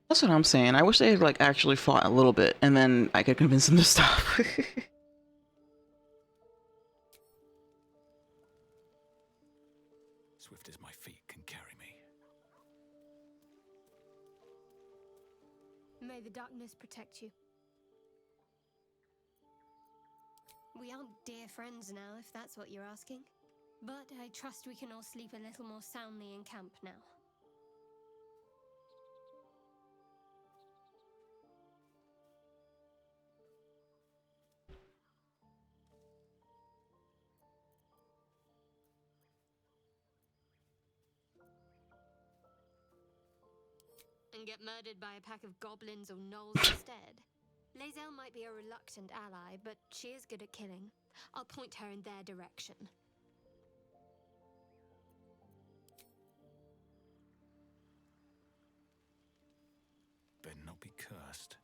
That's what I'm saying. I wish they had like actually fought a little bit, and then I could convince them to stop. Swift as my feet can carry me. May the darkness protect you. We aren't dear friends now, if that's what you're asking. But I trust we can all sleep a little more soundly in camp now. And get murdered by a pack of goblins or gnolls instead. Lae'zel might be a reluctant ally, but she is good at killing. I'll point her in their direction. Better not be cursed.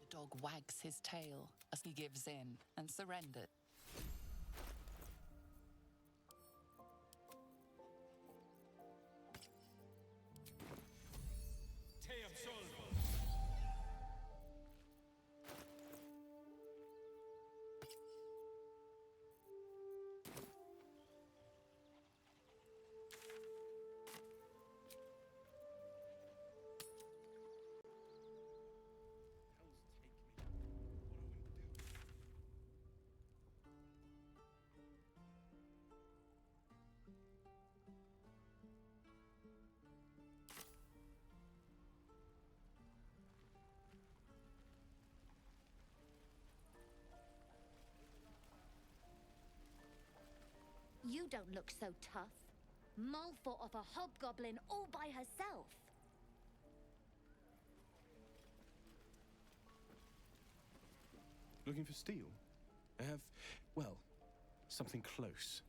The dog wags his tail as he gives in and surrenders. You don't look so tough. Mull fought off a hobgoblin all by herself. Looking for steel? I have, well, something close.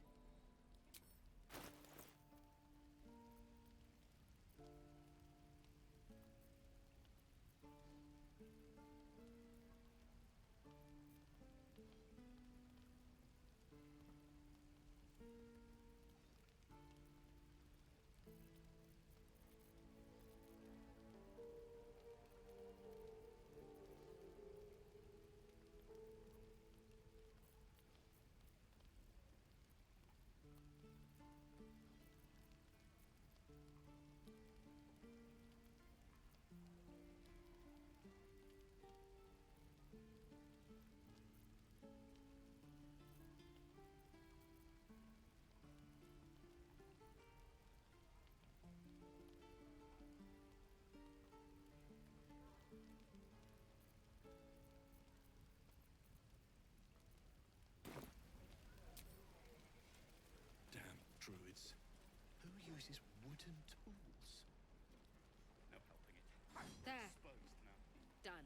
Druids. Who uses wooden tools? No helping it. There. Done.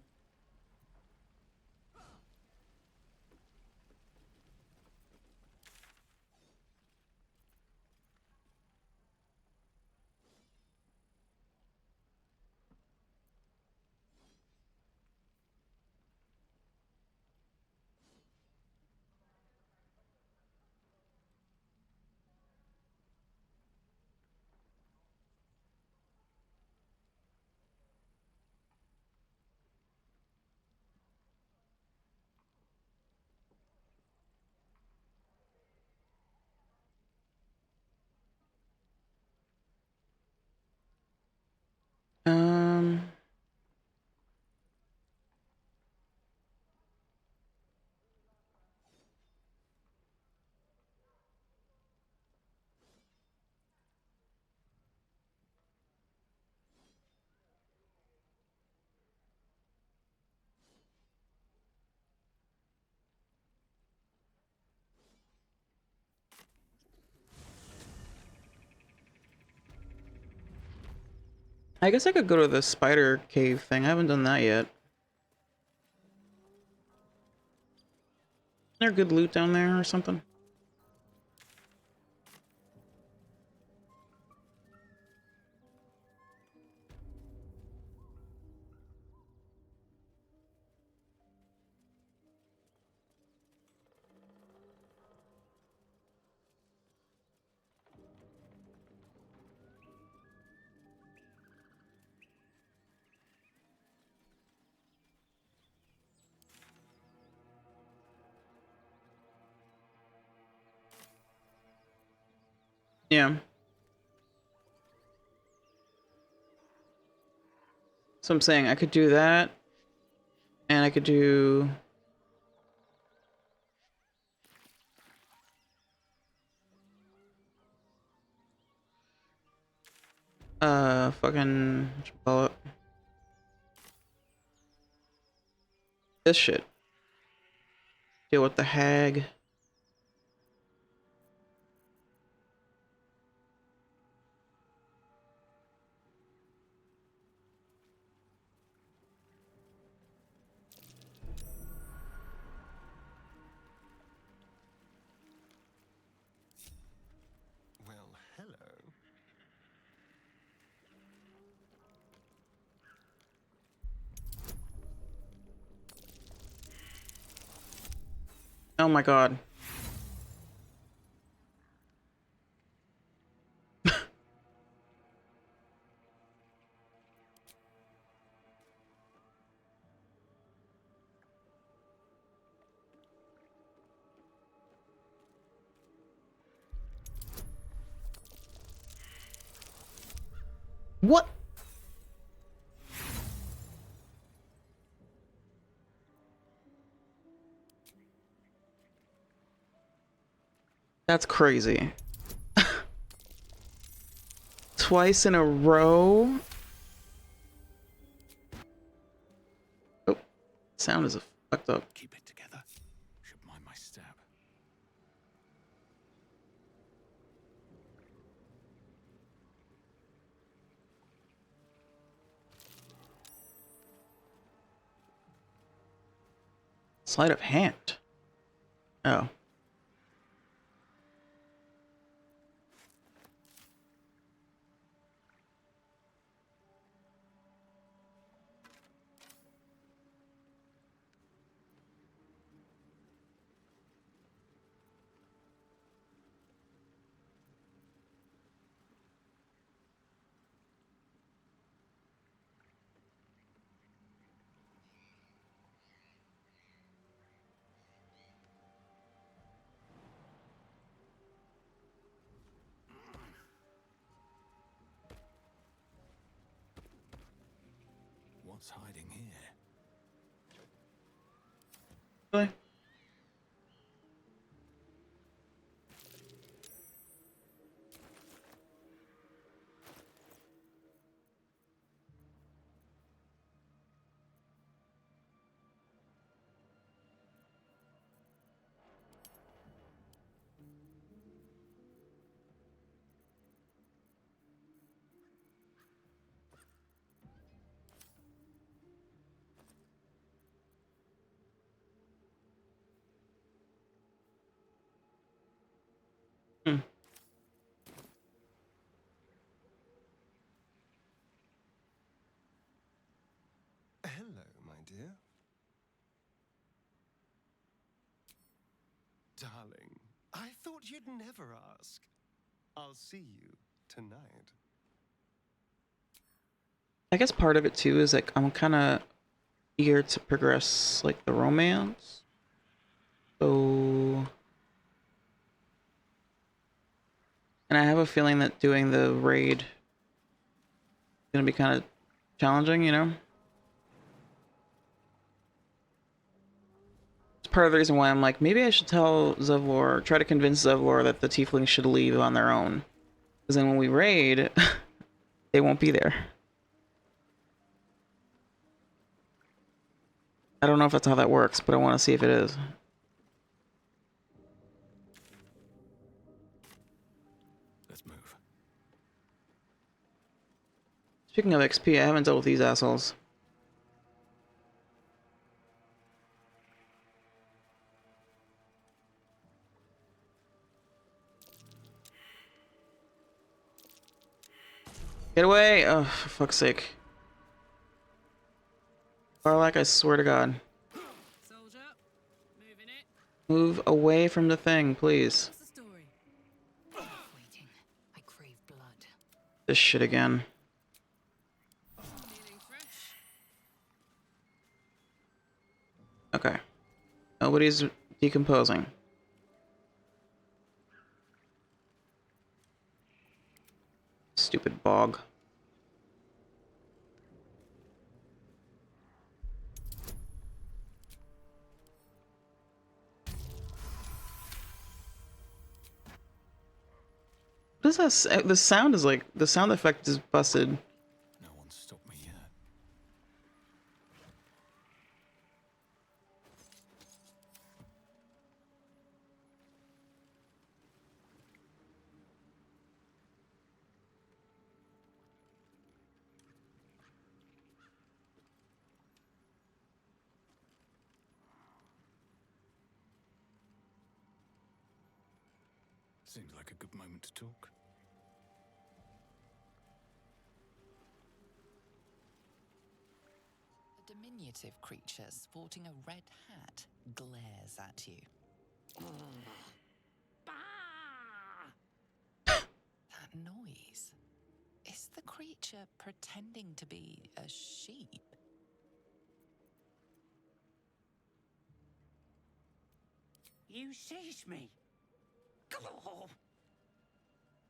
I guess I could go to the spider cave thing. I haven't done that yet. Is there good loot down there or something? Yeah. So I'm saying I could do that, and I could do fucking what you call it? This shit. Deal with the hag. Well, hello. Oh my god. What? That's crazy. Twice in a row? Oh, sound is fucked up. Keep it together. Should mind my step. Sleight of hand. Oh. What's hiding here? Really? Hmm. Hello, my dear. Darling, I thought you'd never ask. I'll see you tonight. I guess part of it too is like I'm kind of eager to progress like the romance. So, and I have a feeling that doing the raid is gonna be kind of challenging, you know? It's part of the reason why I'm like, maybe I should tell Zevlor, try to convince Zevlor that the tieflings should leave on their own. Because then when we raid, they won't be there. I don't know if that's how that works, but I want to see if it is. Let's move. Speaking of XP, I haven't dealt with these assholes. Get away! Oh, for fuck's sake. Barlack, I swear to God. Soldier, moving it. Move away from the thing, please. What's the story? Waiting. I crave blood. This shit again. Feeling fresh? Okay. Nobody's decomposing. Stupid bog. What is that? The sound is like, the sound effect is busted. No one's stopped me yet. Seems like a good moment to talk. A diminutive creature sporting a red hat glares at you. That noise. Is the creature pretending to be a sheep? You seized me. Oh.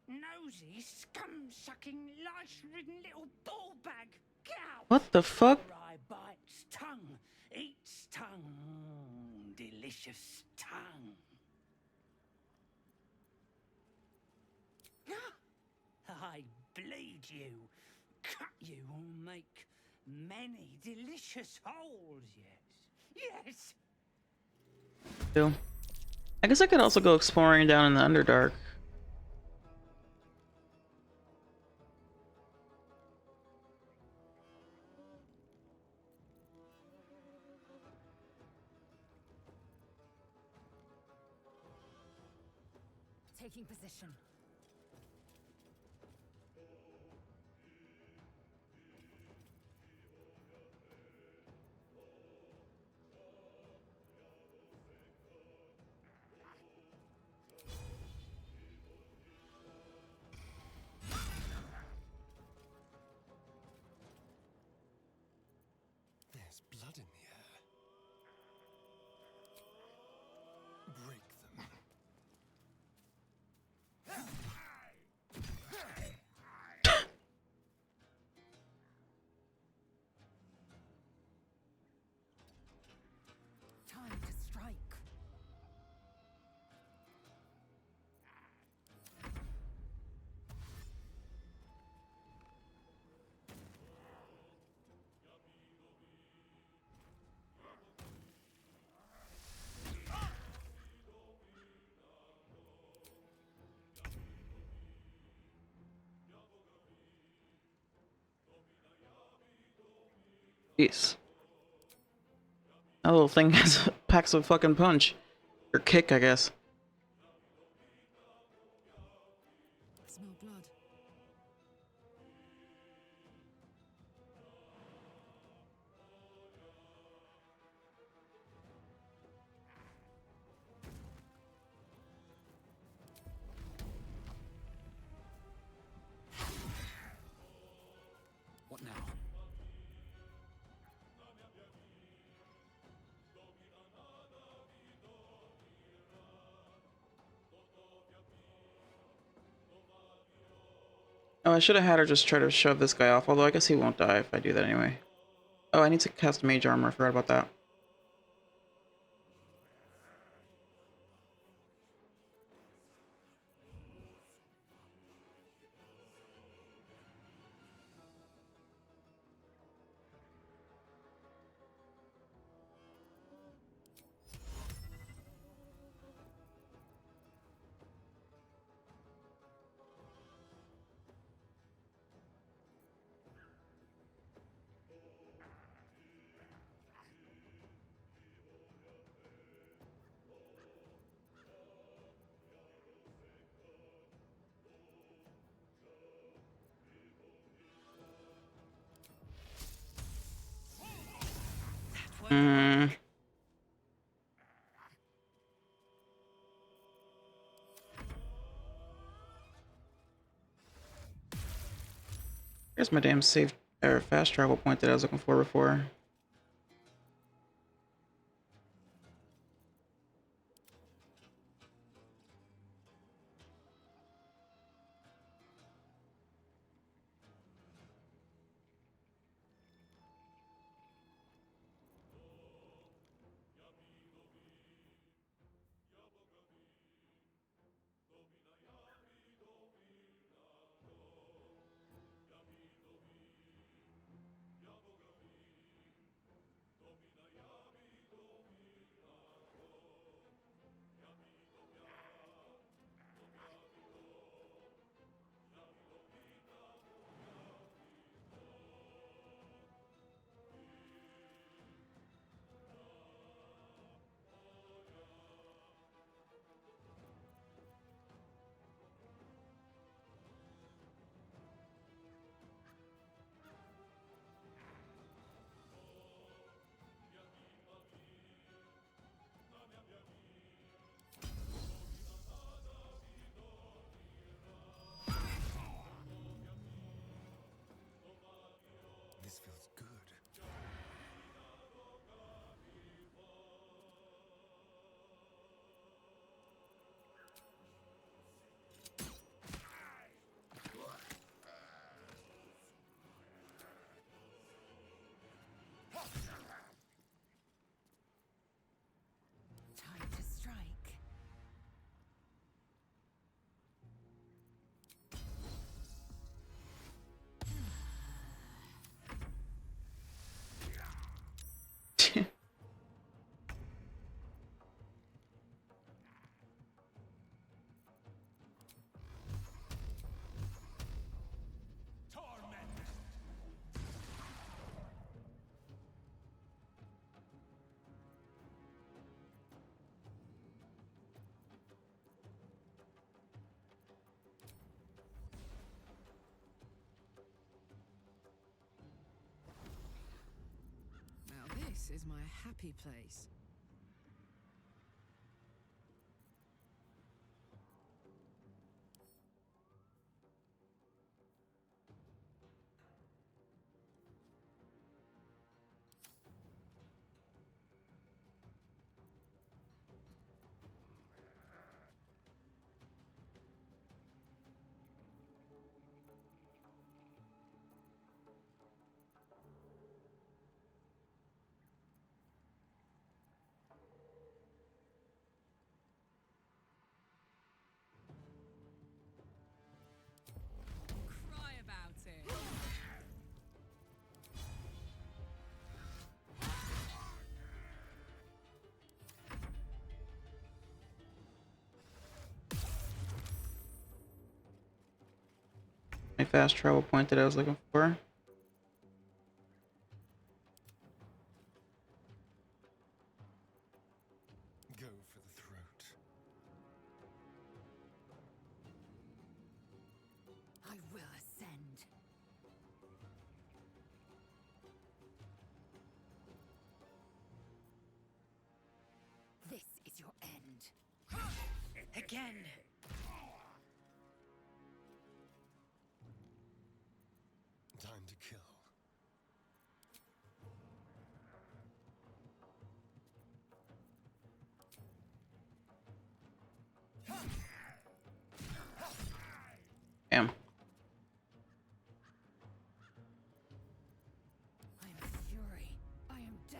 Nosy, scum-sucking, lice-ridden little ball bag. Get out! What the fuck? I bites tongue, eats tongue, delicious tongue. I bleed you, cut you, make many delicious holes, yes. Yes! Still. I guess I could also go exploring down in the Underdark. Taking position. There's blood in the air. Break them. Time to strike. Jeez. That little thing has packs of fucking punch. Or kick, I guess. Smell blood. What now? Oh, I should have had her just try to shove this guy off, although I guess he won't die if I do that anyway. Oh, I need to cast Mage Armor, I forgot about that. Mm. Here's my damn safe or fast travel point that I was looking for before. This feels good. Time to strike. Now this is my happy place. Cry about it. My fast travel point that I was looking for. Go for the throat. I will ascend. This is your end. Again. Time to kill. Damn. I am fury. I am death.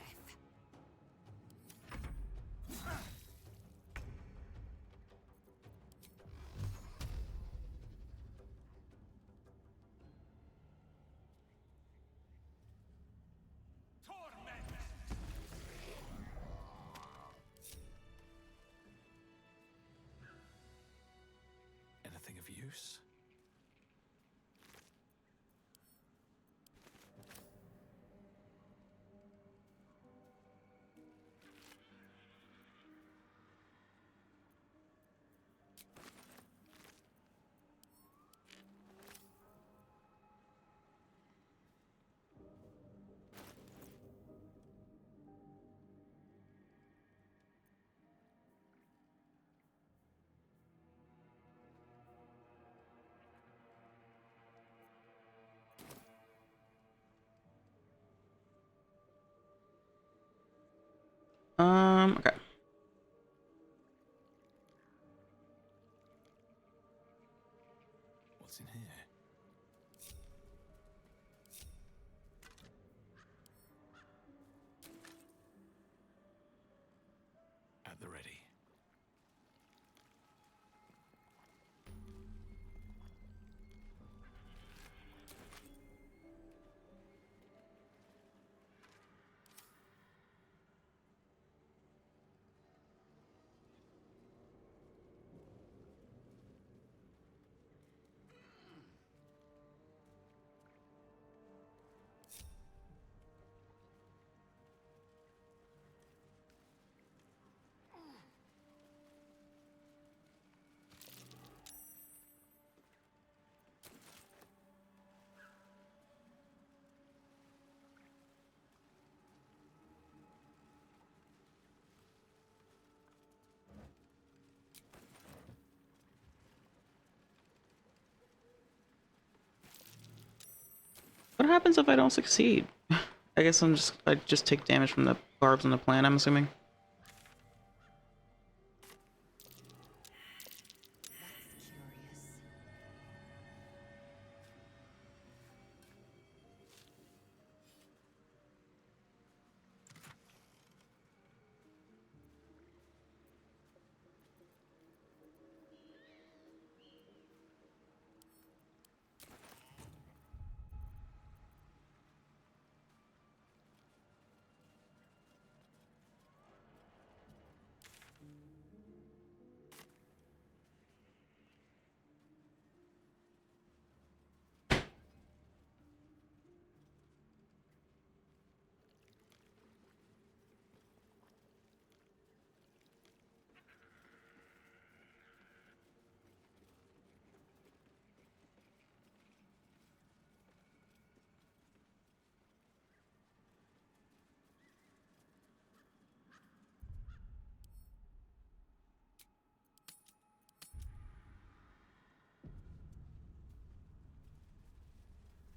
Okay. What's in here? At the ready. What happens if I don't succeed? I guess I just take damage from the barbs on the plant, I'm assuming.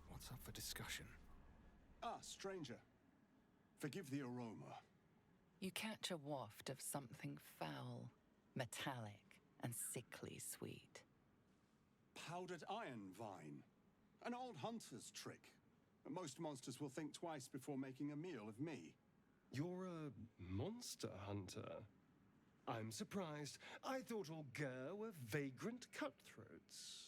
What's up for discussion? Ah, stranger. Forgive the aroma. You catch a waft of something foul, metallic, and sickly sweet. Powdered iron vine. An old hunter's trick. Most monsters will think twice before making a meal of me. You're a monster hunter. I'm surprised. I thought all Ger were vagrant cutthroats.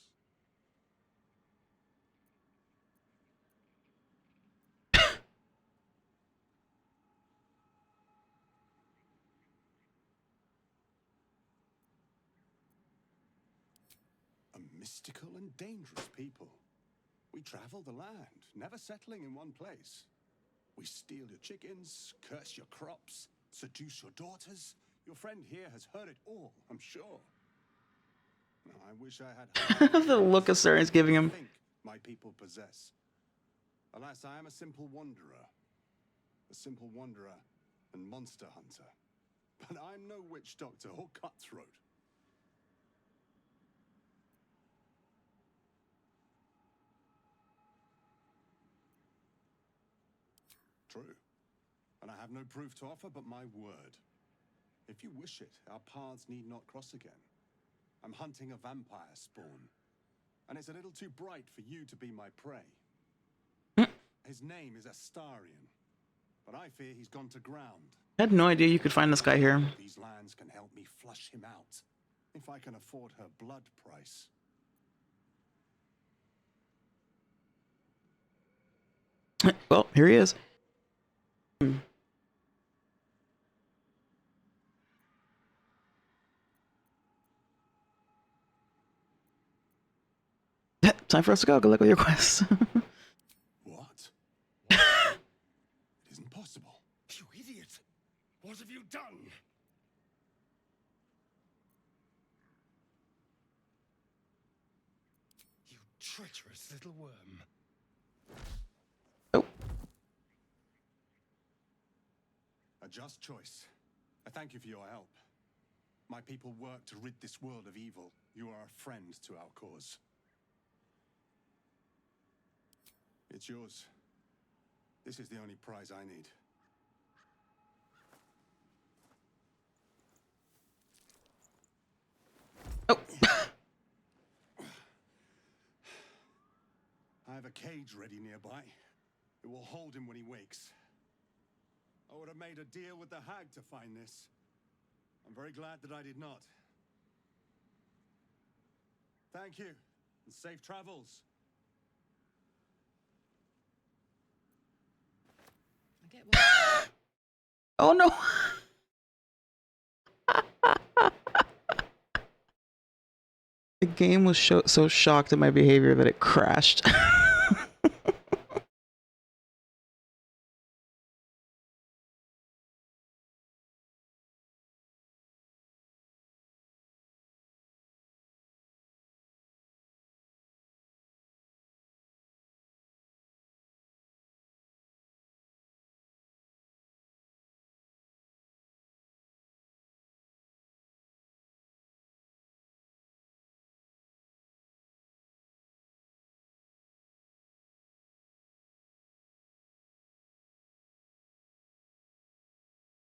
A mystical and dangerous people. We travel the land, never settling in one place. We steal your chickens, curse your crops, seduce your daughters. Your friend here has heard it all, I'm sure. I wish I had The look of Saren is giving him. think my people possess. Alas, I am a simple wanderer. A simple wanderer and monster hunter. But I'm no witch doctor or cutthroat. True. And I have no proof to offer but my word. If you wish it, our paths need not cross again. I'm hunting a vampire spawn. And it's a little too bright for you to be my prey. His name is Astarion. But I fear he's gone to ground. I had no idea you could find this guy here. These lands can help me flush him out. If I can afford her blood price. Well, here he is. Time for us to go. Good luck with your quests. What? It isn't possible. You idiot! What have you done? You treacherous little worm. A just choice. I thank you for your help. My people work to rid this world of evil. You are a friend to our cause. It's yours. This is the only prize I need. I have a cage ready nearby. It will hold him when he wakes. I would have made a deal with the hag to find this. I'm very glad that I did not. Thank you, and safe travels. Oh no! The game was so shocked at my behavior that it crashed.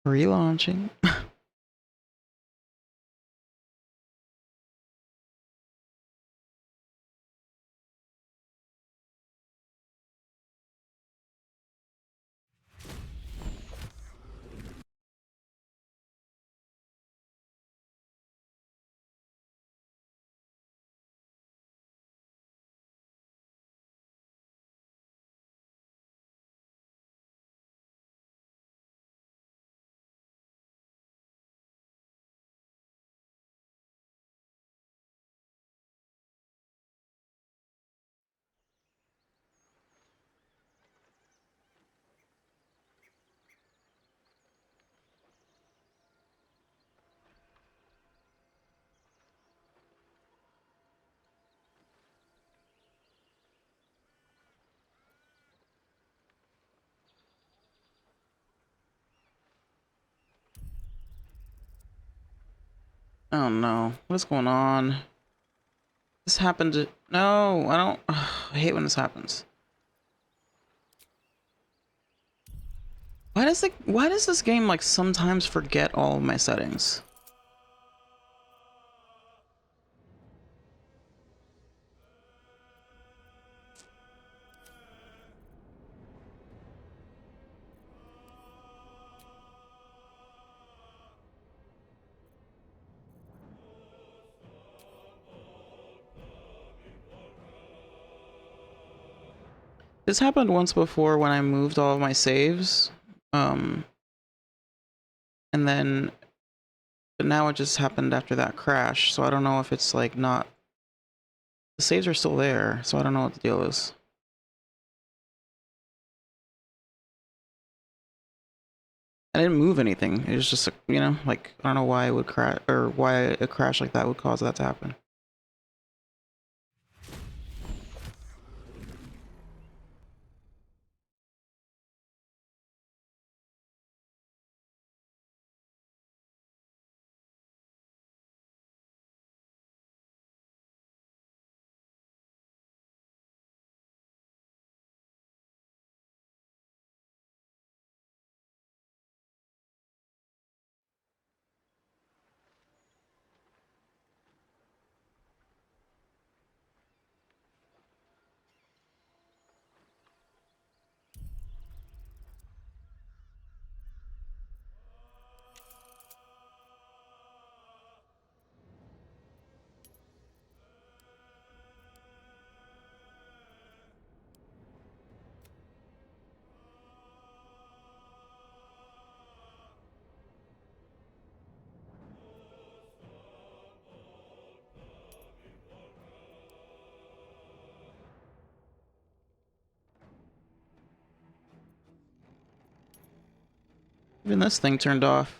Relaunching. Oh no, what's going on? This happened to... No, I don't... I hate when this happens. Why does this game like sometimes forget all of my settings? This happened once before when I moved all of my saves. And then... But now it just happened after that crash, so I don't know if it's like not... The saves are still there, so I don't know what the deal is. I didn't move anything. It was just, you know, like, I don't know why it would crash, or why a crash like that would cause that to happen. Even this thing turned off.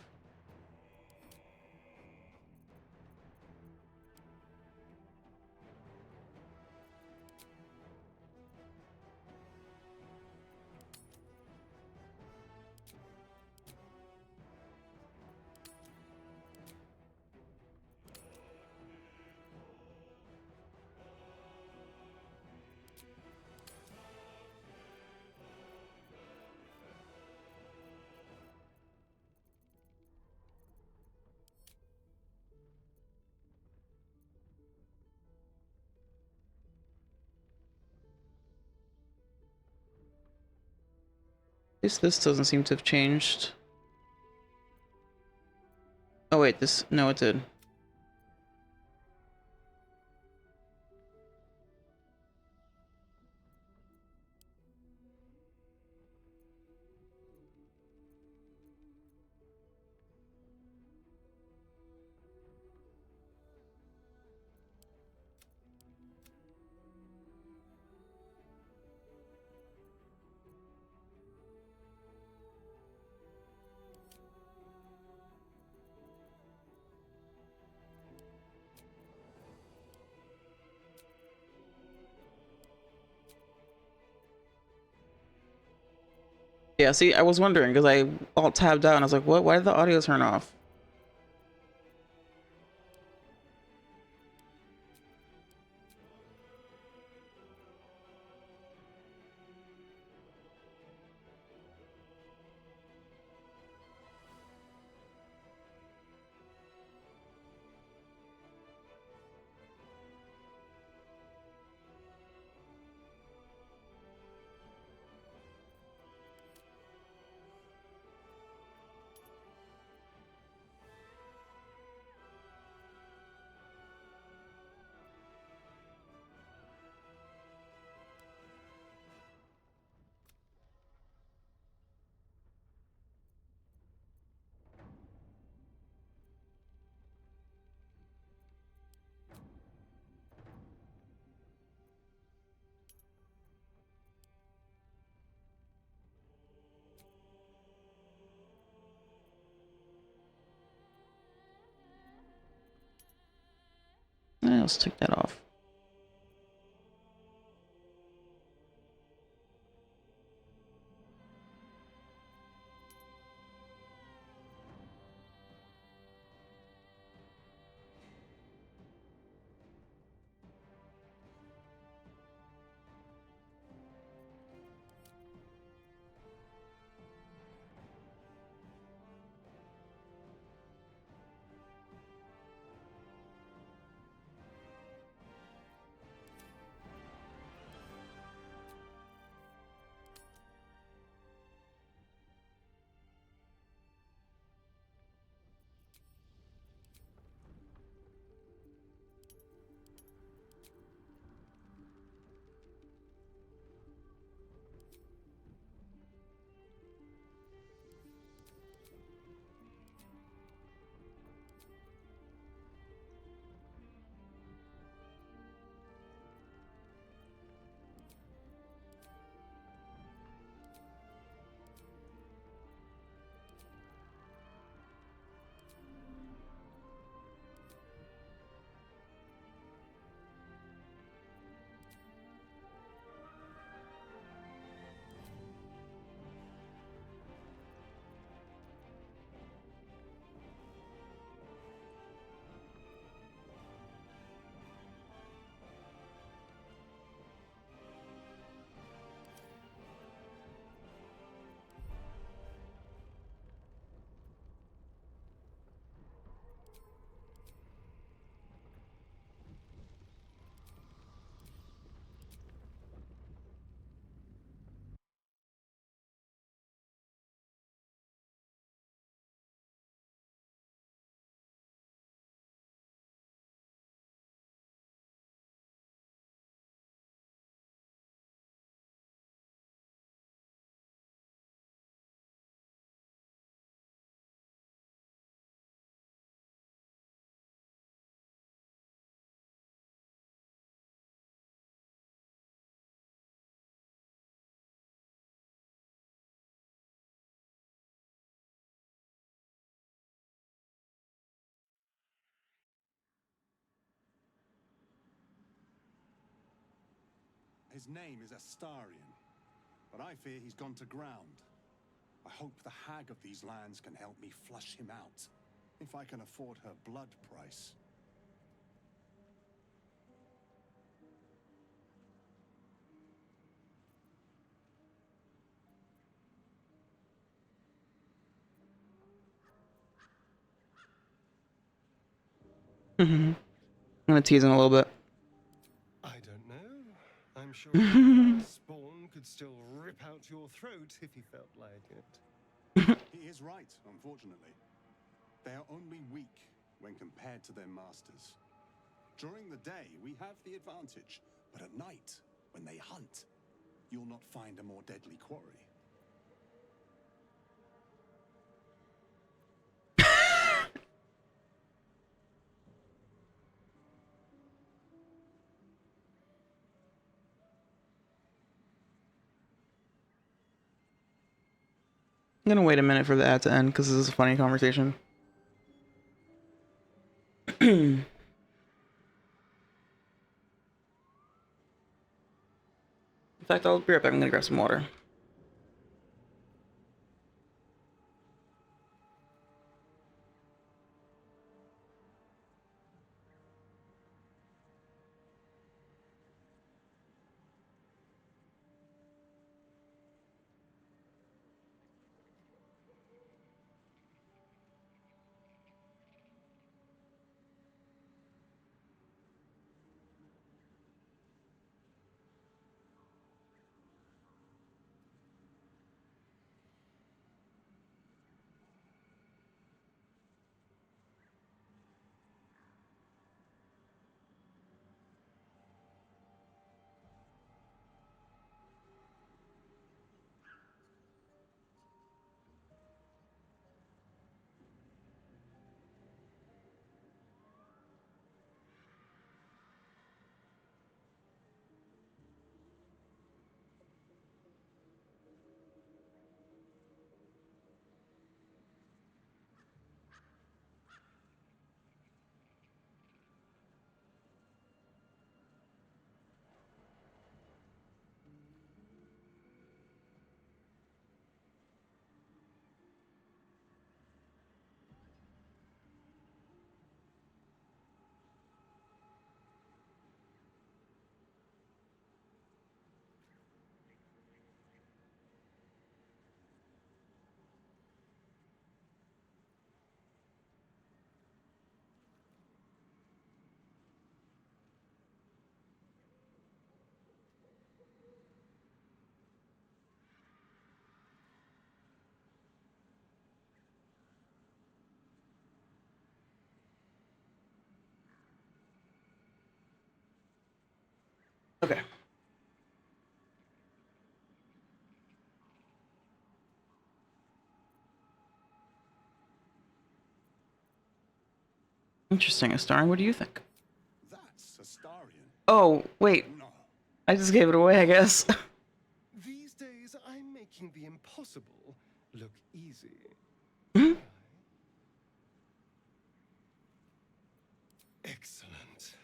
At least this doesn't seem to have changed. Oh wait, this... no, it did. Yeah, see, I was wondering because I alt tabbed out and I was like, what? Why did the audio turn off? Let's take that off. His name is Astarion, but I fear he's gone to ground. I hope the hag of these lands can help me flush him out, if I can afford her blood price. I'm gonna tease him a little bit. I don't know. I'm I'm sure the spawn could still rip out your throat if he felt like it. He is right, unfortunately. They are only weak when compared to their masters. During the day, we have the advantage, but at night, when they hunt, you'll not find a more deadly quarry. I'm gonna wait a minute for the ad to end because this is a funny conversation. In fact, I'll be right back. I'm gonna grab some water. Okay. Interesting, Astarion. What do you think? That's Astarion. Oh, wait. I just gave it away, I guess. These days, I'm making the impossible look easy. Excellent.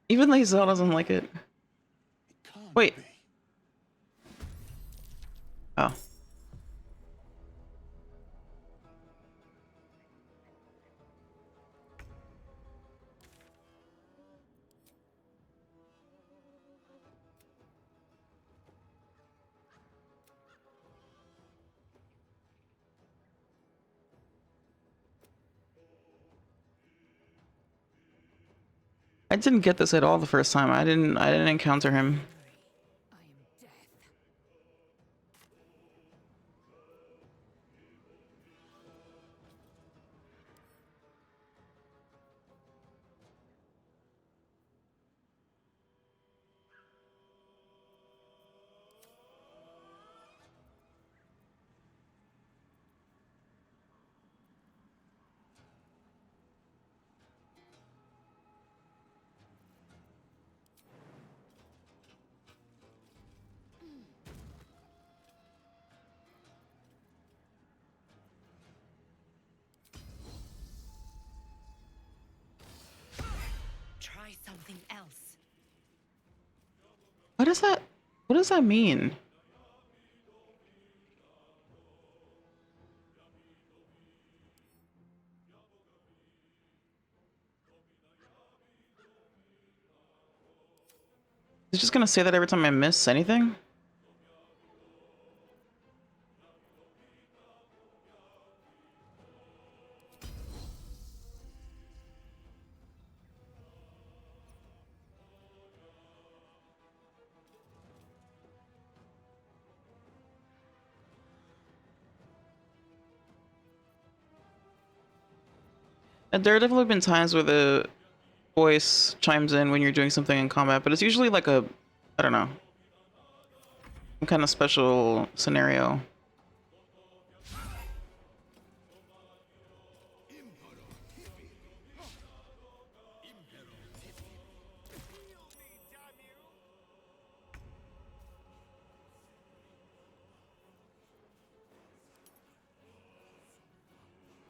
Even Lae'zel doesn't like it. Wait. Oh. I didn't get this at all the first time. I didn't encounter him. Try something else. What does that mean? Is it just gonna say that every time I miss anything? There have definitely been times where the voice chimes in when you're doing something in combat, but it's usually like a, I don't know, some kind of special scenario.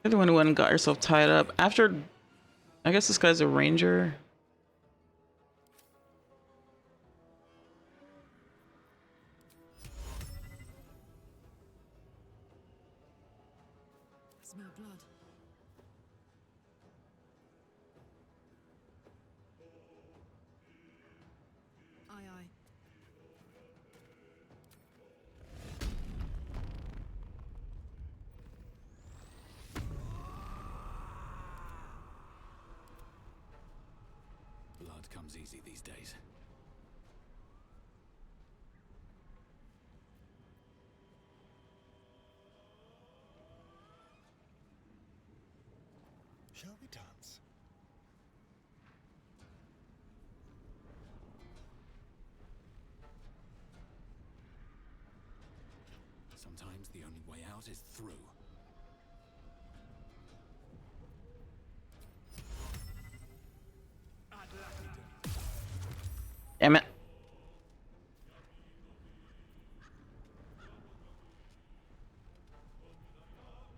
You're the one who went and got yourself tied up. After, I guess this guy's a ranger. I smell blood. Aye, aye. Blood comes easy these days. Shall we dance? Sometimes the only way out is through. Damn it.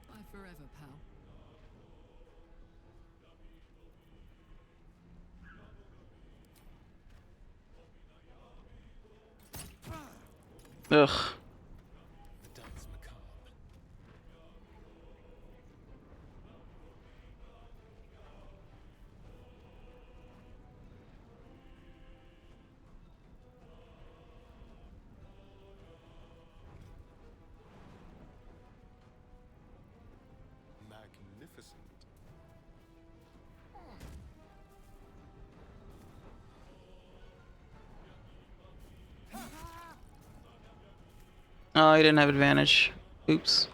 Bye forever, pal. Ugh. The dance macabre. Magnificent. Oh, he didn't have advantage. Oops.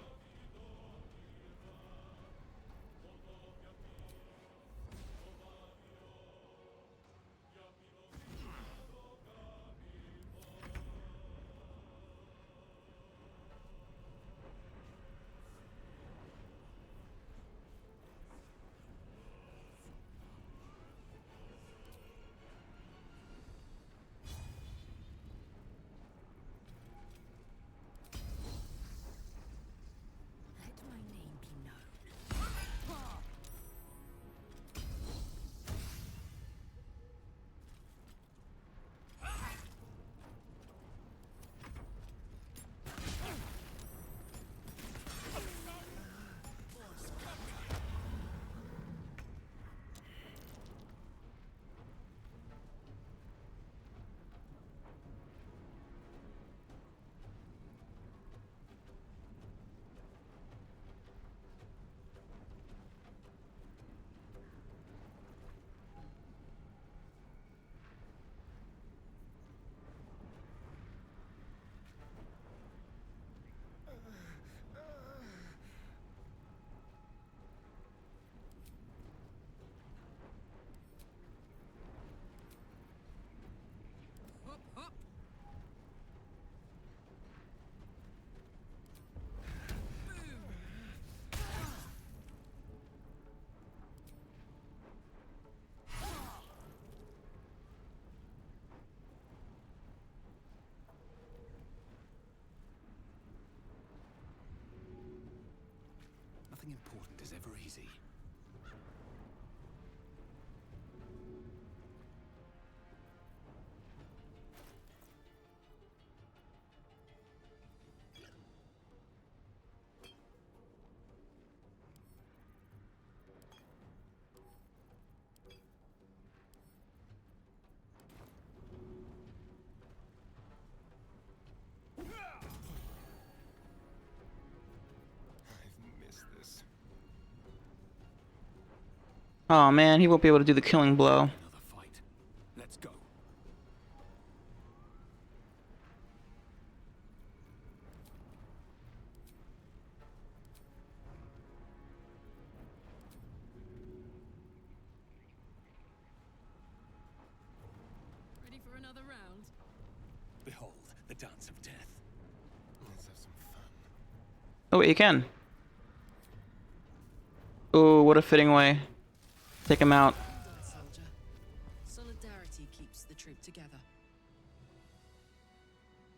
Let my name be known. Hop, hop. Nothing important is ever easy. I've missed this. Oh man, he won't be able to do the killing blow. Another fight. Let's go. another round? Behold, the dance of death. Let's have some fun. Oh, wait, you can. Oh, what a fitting way. Take him out. Well done, soldier. Solidarity keeps the troop together.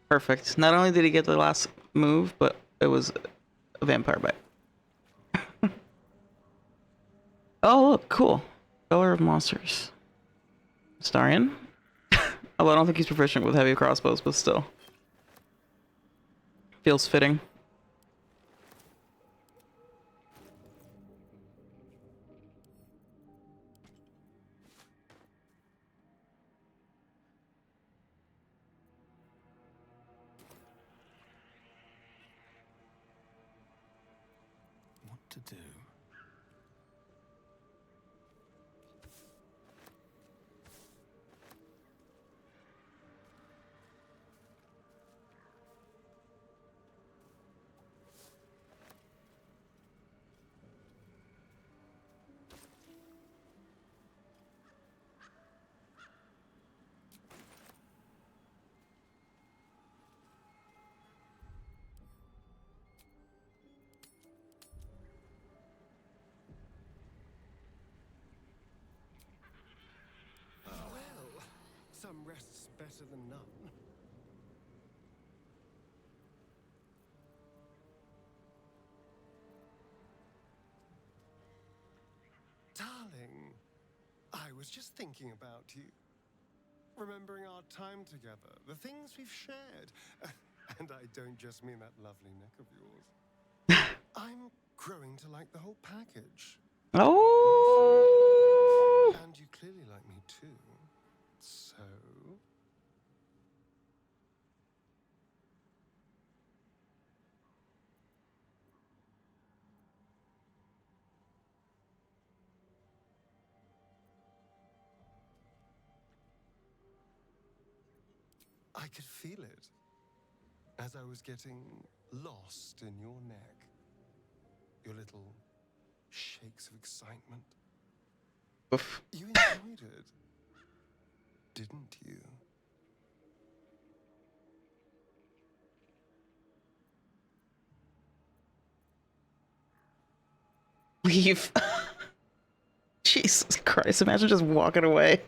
Perfect. Not only did he get the last move, but it was a vampire bite. Oh, look, cool. Color of monsters. Starion? Although I don't think he's proficient with heavy crossbows, but still. Feels fitting. What to do? Well, some rest's better than none. Darling, I was just thinking about you. Remembering our time together, the things we've shared. And I don't just mean that lovely neck of yours. I'm growing to like the whole package. Oh! And you clearly like me too. So... I could feel it as I was getting lost in your neck. Your little shakes of excitement. Oof. You enjoyed it, didn't you? Leave. Jesus Christ, imagine just walking away.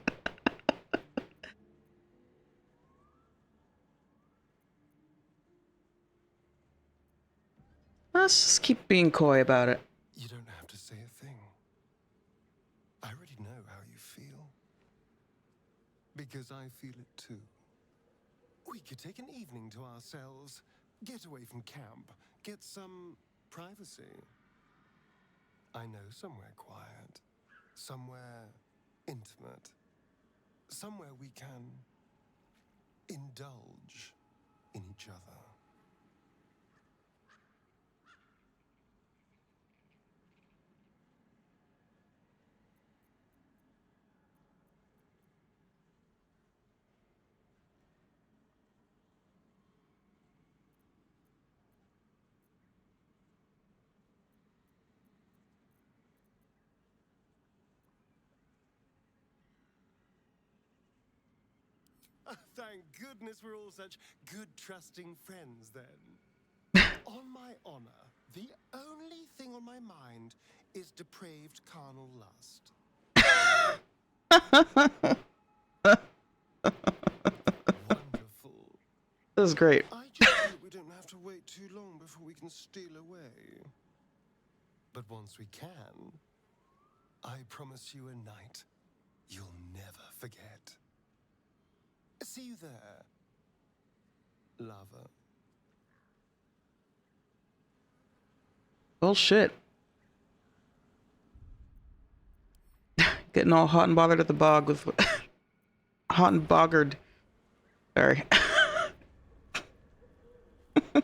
Let's just keep being coy about it. You don't have to say a thing. I already know how you feel. Because I feel it too. We could take an evening to ourselves, get away from camp, get some privacy. I know somewhere quiet, somewhere intimate, somewhere we can indulge in each other. Thank goodness we're all such good, trusting friends then. On my honor, the only thing on my mind is depraved carnal lust. Wonderful. This is great. I just hope we don't have to wait too long before we can steal away. But once we can, I promise you a night you'll never forget. See you there, lover. Bullshit. Getting all hot and bothered at the bog with... hot and boggered. Sorry. Pave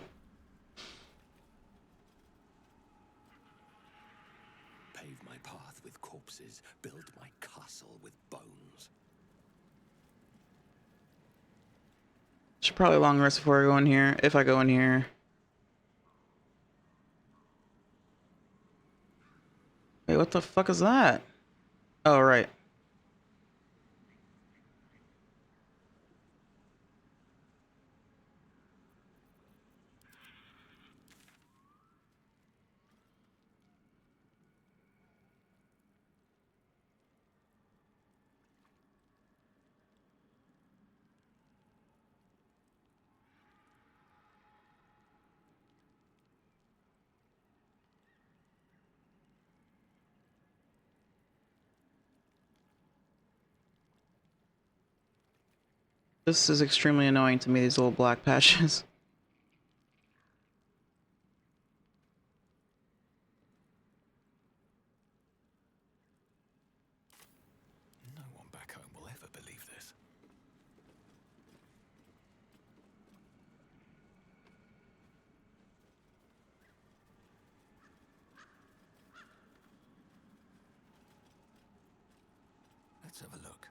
my path with corpses, build my castle with bones. Should probably long rest before I go in here, if I go in here. Wait, what the fuck is that? Oh, right. This is extremely annoying to me, these little black patches. No one back home will ever believe this. Let's have a look.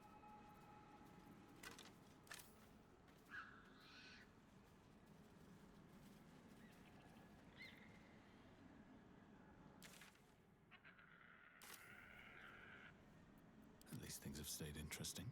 At least things have stayed interesting.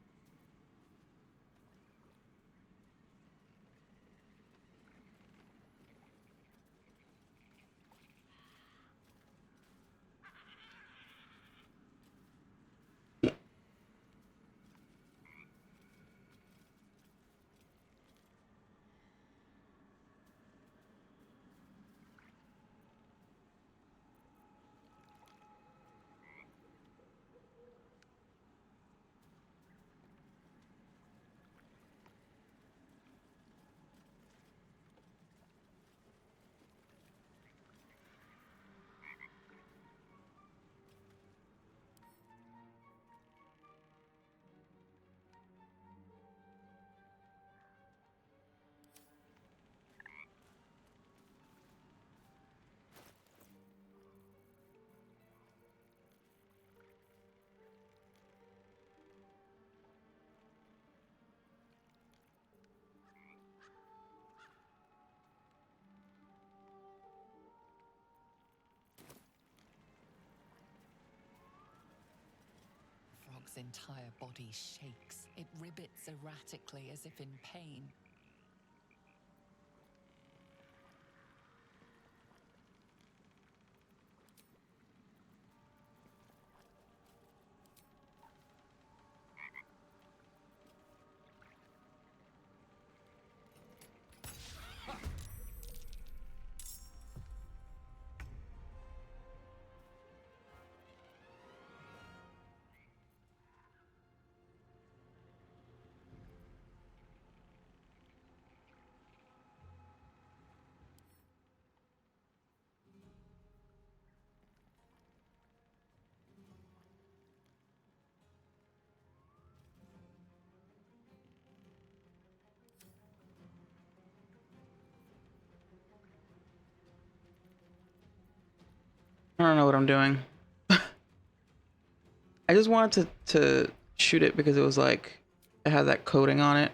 Frog's entire body shakes. It ribbits erratically as if in pain. I don't know what I'm doing. I just wanted to shoot it because it was like, it had that coating on it.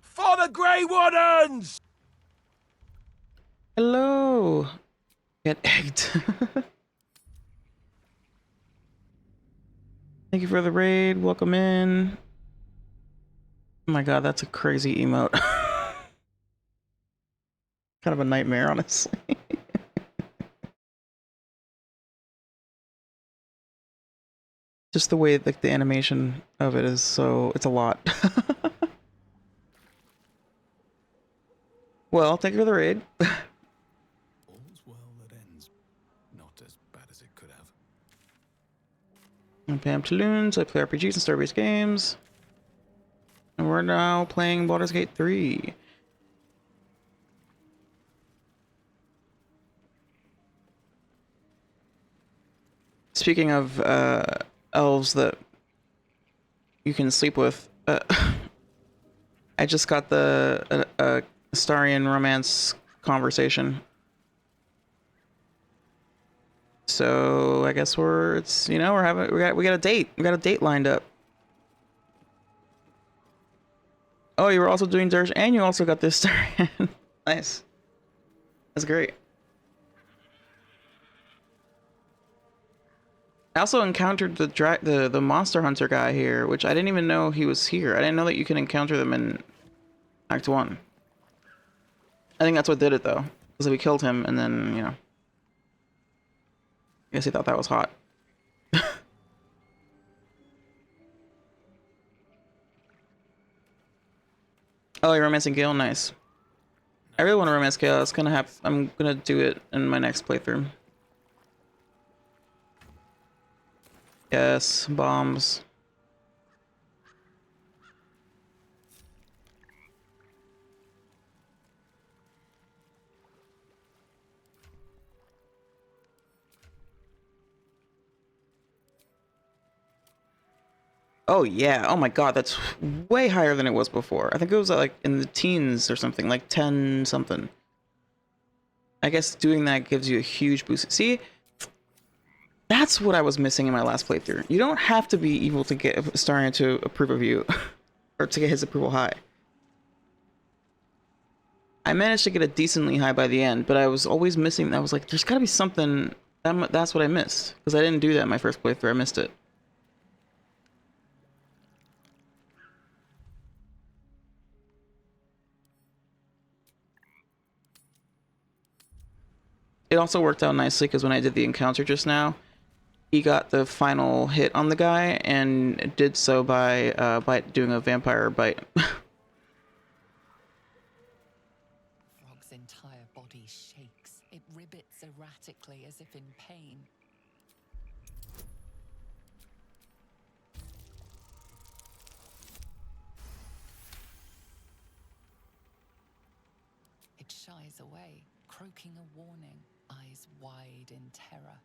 For the Grey Wardens! Hello! Get egged. Thank you for the raid. Welcome in. Oh my god, that's a crazy emote. Kind of a nightmare, honestly. Just the way like the animation of it is so, it's a lot. Well, thank you for the raid. All's well that ends. Not as bad as it could have. I'm Pam Taloons. I play RPGs and story-based games. And we're now playing Baldur's Gate 3. Speaking of elves that you can sleep with, I just got the Astarian romance conversation. So I guess we got a date. We got a date lined up. Oh, you were also doing Dirge, and you also got this Astarian. Nice. That's great. I also encountered the monster hunter guy here, which I didn't even know he was here. I didn't know that you can encounter them in Act 1. I think that's what did it though, because we killed him and then, you know, I guess he thought that was hot. Oh, you're romancing Gale? Nice. I really want to romance Gale. It's gonna happen. I'm gonna do it in my next playthrough. Yes, bombs. Oh yeah. Oh my god, that's way higher than it was before. I think it was like in the teens or something, like 10 something. I guess doing that gives you a huge boost. See, that's what I was missing in my last playthrough. You don't have to be evil to get Starion to approve of you, or to get his approval high. I managed to get it decently high by the end, but I was always missing. I was like, there's gotta be something. That's what I missed. Because I didn't do that in my first playthrough. I missed it. It also worked out nicely because when I did the encounter just now, he got the final hit on the guy and did so by doing a vampire bite. Frog's entire body shakes. It ribbits erratically as if in pain. It shies away, croaking a warning, eyes wide in terror.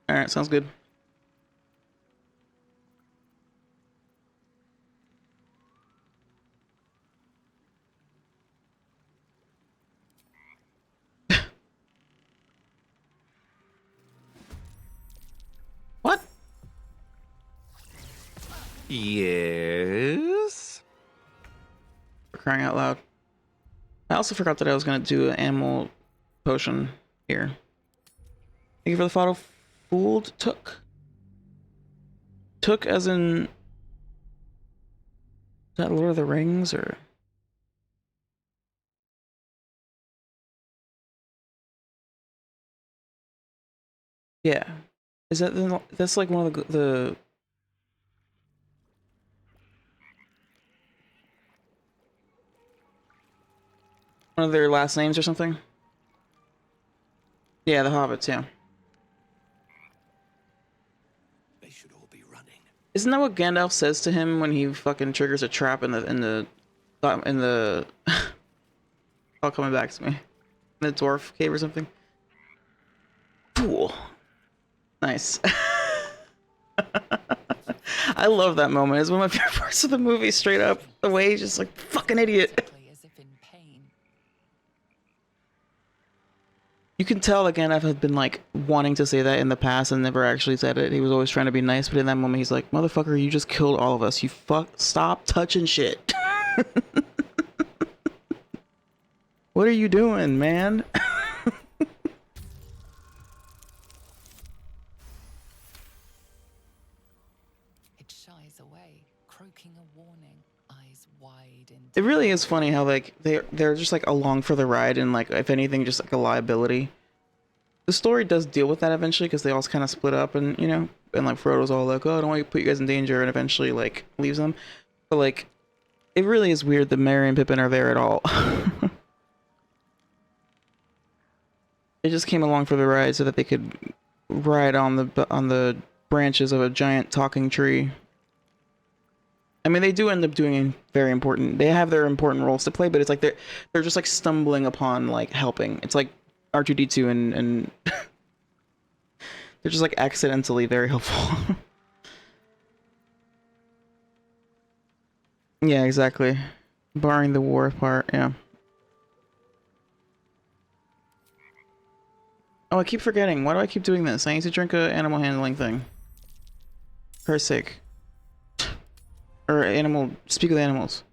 All right, sounds good. What? Yes? For crying out loud. I also forgot that I was gonna do an animal potion here. Thank you for the photo. Fooled took. Took as in... Is that Lord of the Rings or... Yeah. Is that that's like one of the one of their last names or something? Yeah, the hobbits, yeah. They should all be running. Isn't that what Gandalf says to him when he fucking triggers a trap in the all coming back to me. In the dwarf cave or something? Fool. Nice. I love that moment. It's one of my favorite parts of the movie, straight up. The way he's just like, fucking idiot. You can tell that Gandalf had been like wanting to say that in the past and never actually said it. He was always trying to be nice, but in that moment he's like, motherfucker, you just killed all of us. You stop touching shit. What are you doing, man? It shies away, croaking a warning, eyes wide in It really is funny how like they're just like along for the ride and like if anything just like a liability. The story does deal with that eventually because they all kind of split up and you know and like Frodo's all like, oh, I don't want to put you guys in danger, and eventually like leaves them. But like it really is weird that Merry and Pippin are there at all. They just came along for the ride so that they could ride on the branches of a giant talking tree. I mean, they do end up doing very important. They have their important roles to play, but it's like they're just like stumbling upon like helping. It's like R2D2 and they're just like accidentally very helpful. Yeah, exactly. Barring the war part, yeah. Oh, I keep forgetting. Why do I keep doing this? I need to drink a animal handling thing. For her sake. Or animal... Speak with animals.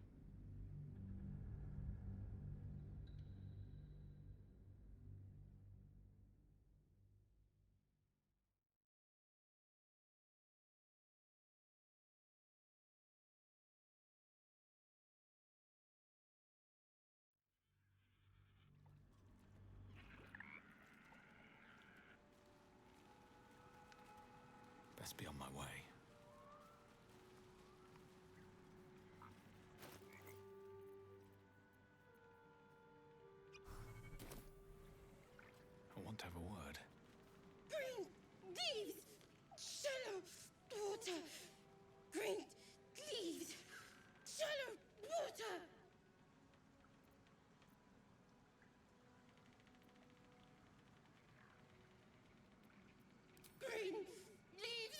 Best be on my way. want to have a word. Green leaves, shallow water. Green leaves, shallow water. Green leaves,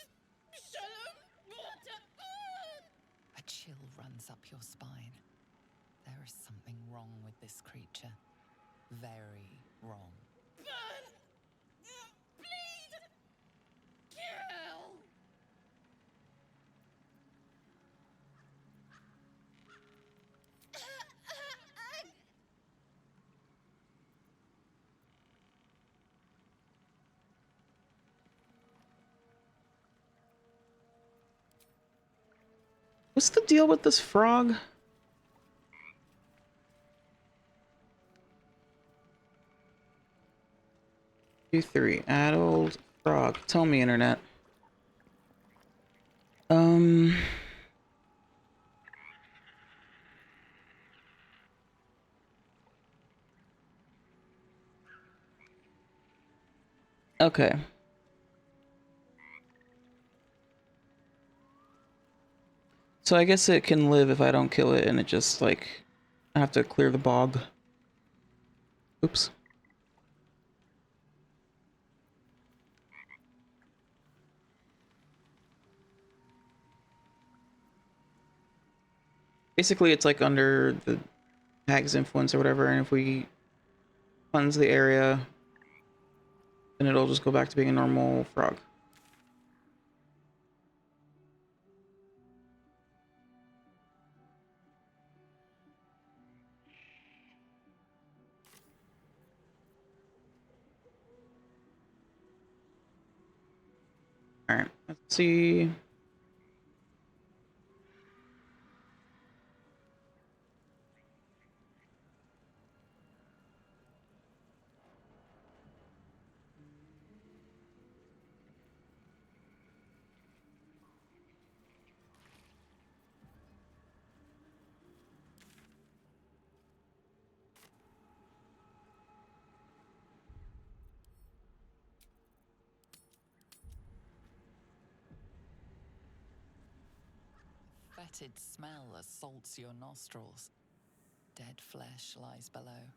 shallow water. A chill runs up your spine. There is something wrong with this creature. Very wrong. Burn, bleed, kill. What's the deal with this frog? Q3, adult frog. Tell me, internet. Okay. So I guess it can live if I don't kill it, and it just, like, I have to clear the bog. Oops. Basically, it's like under the hag's influence or whatever, and if we cleanse the area, then it'll just go back to being a normal frog. Alright, let's see. Fetid smell assaults your nostrils. Dead flesh lies below.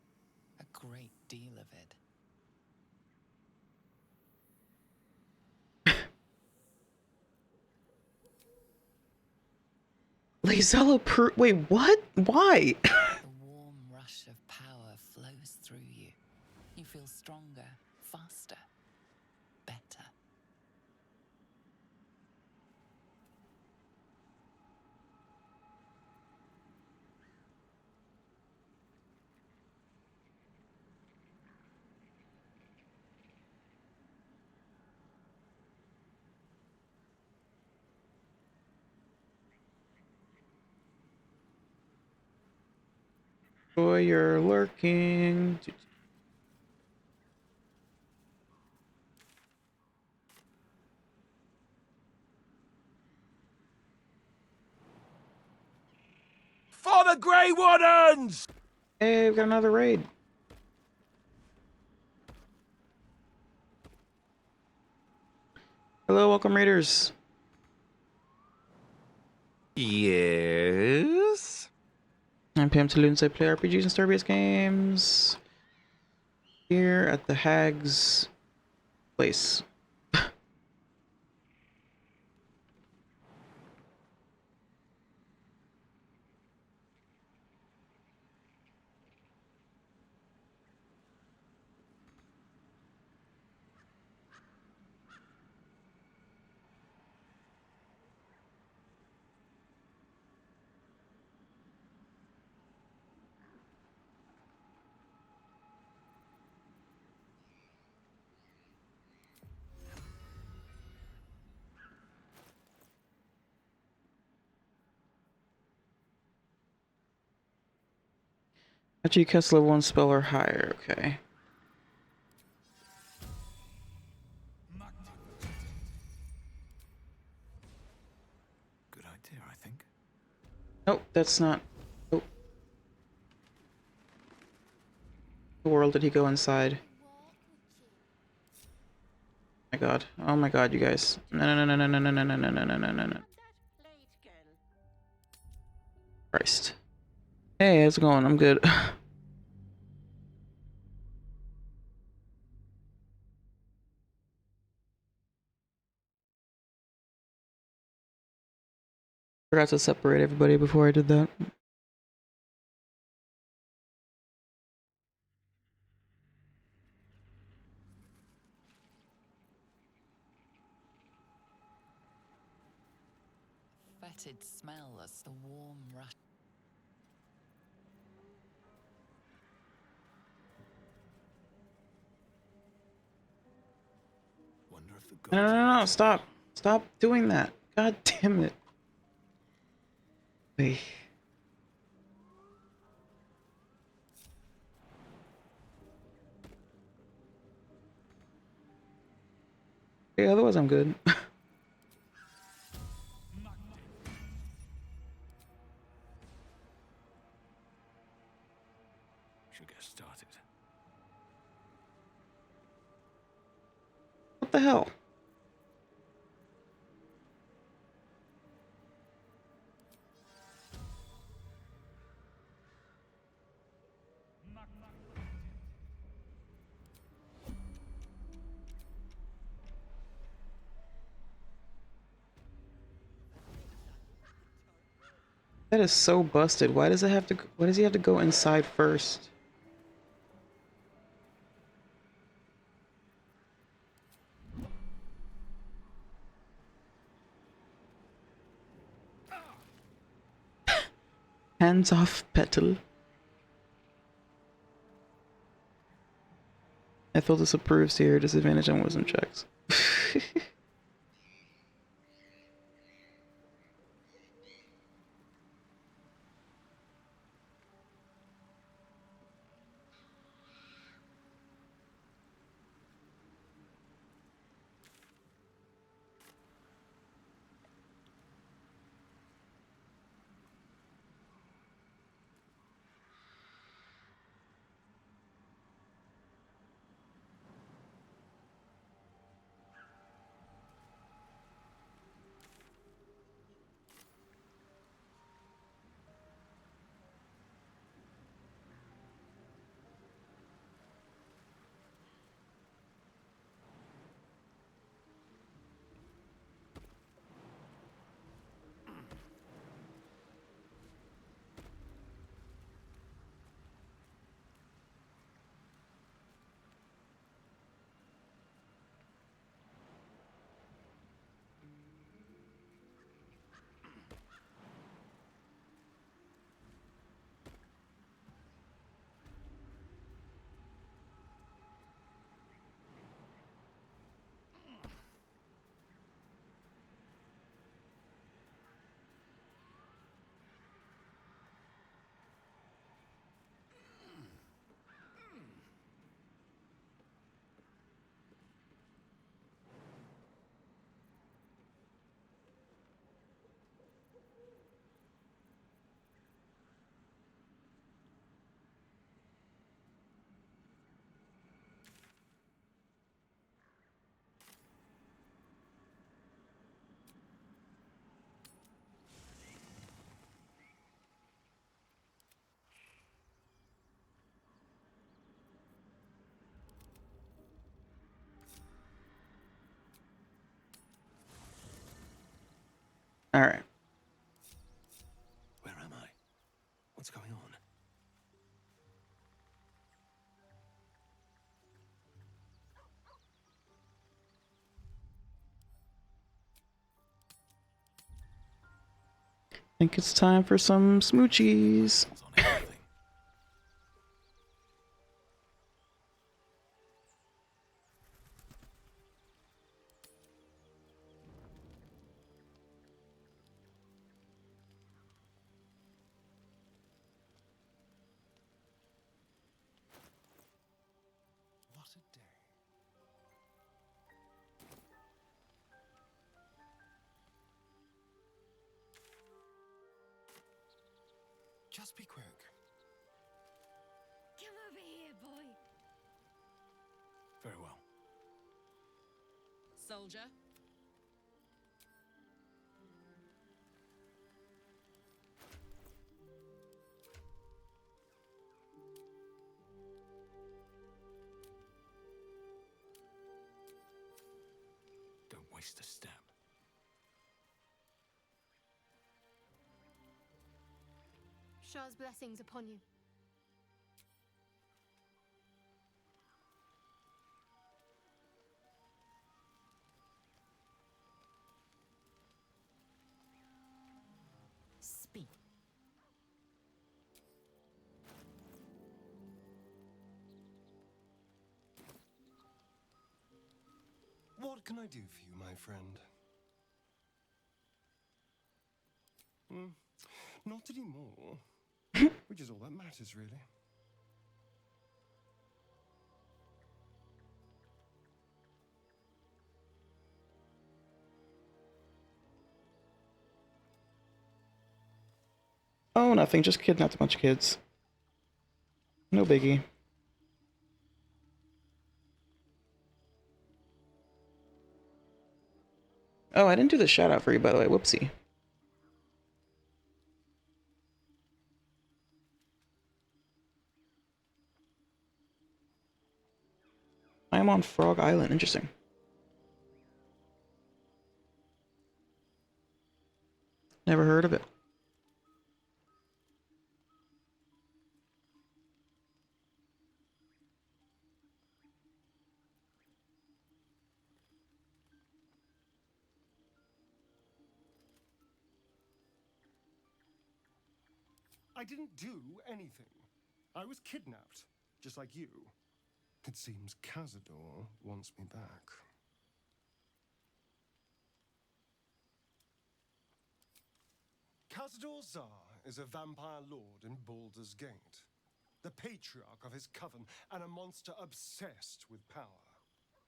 A great deal of it. Wait, what? Why? The warm rush of power flows through you. You feel stronger, faster, better. Boy, you're lurking. For the Grey Wardens! Hey, we've got another raid. Hello, welcome raiders. Yes? I'm Pam Toulouse. I play RPGs and story-based games here at the Hag's place. After you cast level 1 spell or higher, okay. Good idea, I think. Nope, that's not. Nope. The world did he go inside? My God. Oh my God, you guys. No, no, no, no, no, no, no, no, no, no, no, no, no, no. Christ. Hey, how's it going? I'm good. Forgot to separate everybody before I did that. Fetid smell as the warm rush. Wonder if the No, gods no, no, no, stop. Stop doing that. God damn it. Wait. Yeah, otherwise I'm good. should get started. What the hell? That is so busted. Why does it have to? Why does he have to go inside first? Hands off, Petal. Ethel disapproves here. Disadvantage on wisdom checks. All right. Where am I? What's going on? Think it's time for some smoochies. What a day. Just be quick. Come over here, boy. Very well. soldier. Don't waste a step. Shah's blessings upon you. Speak. What can I do for you, my friend? Not anymore. Which is all that matters, really. Oh, nothing. Just kidnapped a bunch of kids. No biggie. Oh, I didn't do the shout out for you, by the way. Whoopsie. I am on Frog Island. Interesting. Never heard of it. I didn't do anything. I was kidnapped, just like you. It seems Cazador wants me back. Cazador Zar is a vampire lord in Baldur's Gate, the patriarch of his coven and a monster obsessed with power.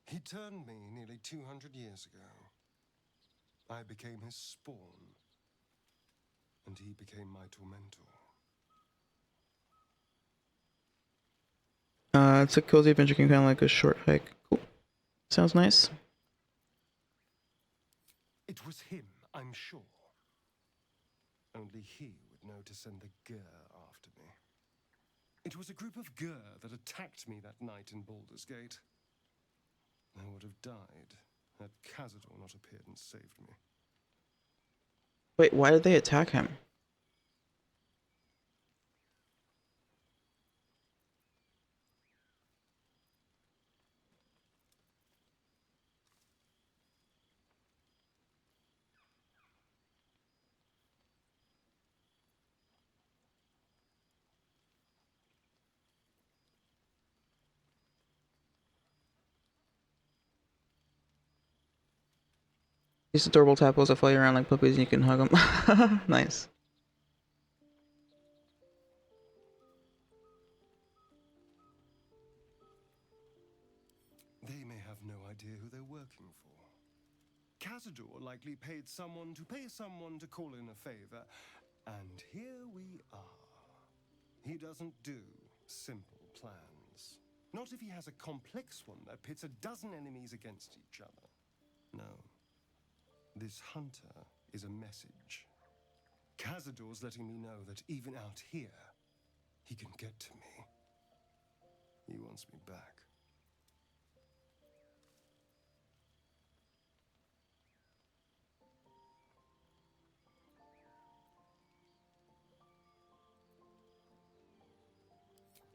He turned me nearly 200 years ago. I became his spawn, and he became my tormentor. It's a cozy adventure game, kind of like a short hike. Cool. Sounds nice. It was him, I'm sure. Only he would know to send the Gur after me. It was a group of Gur that attacked me that night in Baldur's Gate. I would have died had Cazador not appeared and saved me. Wait, why did they attack him? These adorable tadpoles that fly around like puppies and you can hug them. Nice. They may have no idea who they're working for. Cazador likely paid someone to pay someone to call in a favor, and here we are. He doesn't do simple plans. Not if he has a complex one that pits a dozen enemies against each other. No. This hunter is a message. Cazador's letting me know that even out here, he can get to me. He wants me back.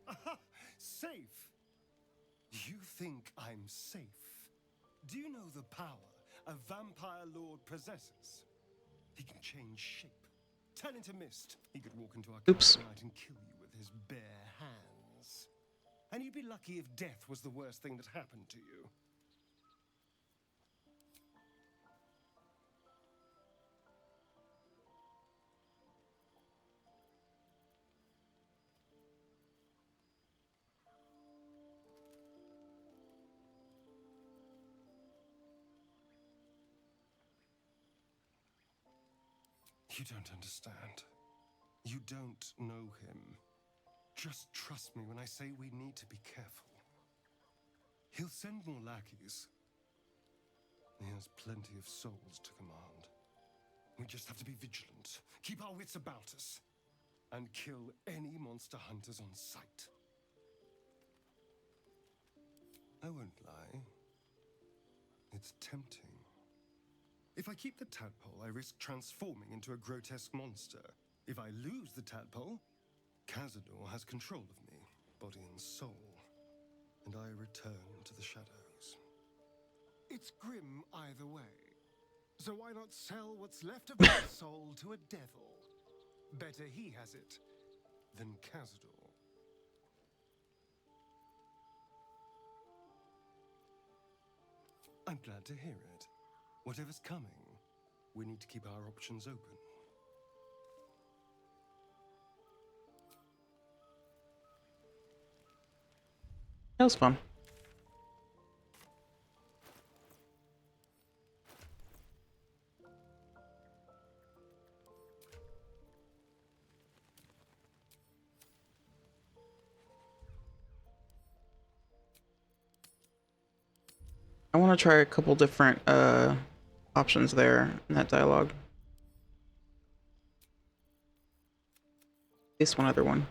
Aha! Safe! You think I'm safe? Do you know the power a vampire lord possesses? He can change shape, turn into mist. He could walk into our camp tonight and kill you with his bare hands. And you'd be lucky if death was the worst thing that happened to you. You don't understand. You don't know him. Just trust me when I say we need to be careful. He'll send more lackeys. He has plenty of souls to command. We just have to be vigilant, keep our wits about us, and kill any monster hunters on sight. I won't lie. It's tempting. If I keep the tadpole, I risk transforming into a grotesque monster. If I lose the tadpole, Cazador has control of me, body and soul, and I return to the shadows. It's grim either way. So why not sell what's left of my soul to a devil? Better he has it than Cazador. I'm glad to hear it. Whatever's coming, we need to keep our options open. That was fun. I want to try a couple different options there in that dialogue. At least one other one.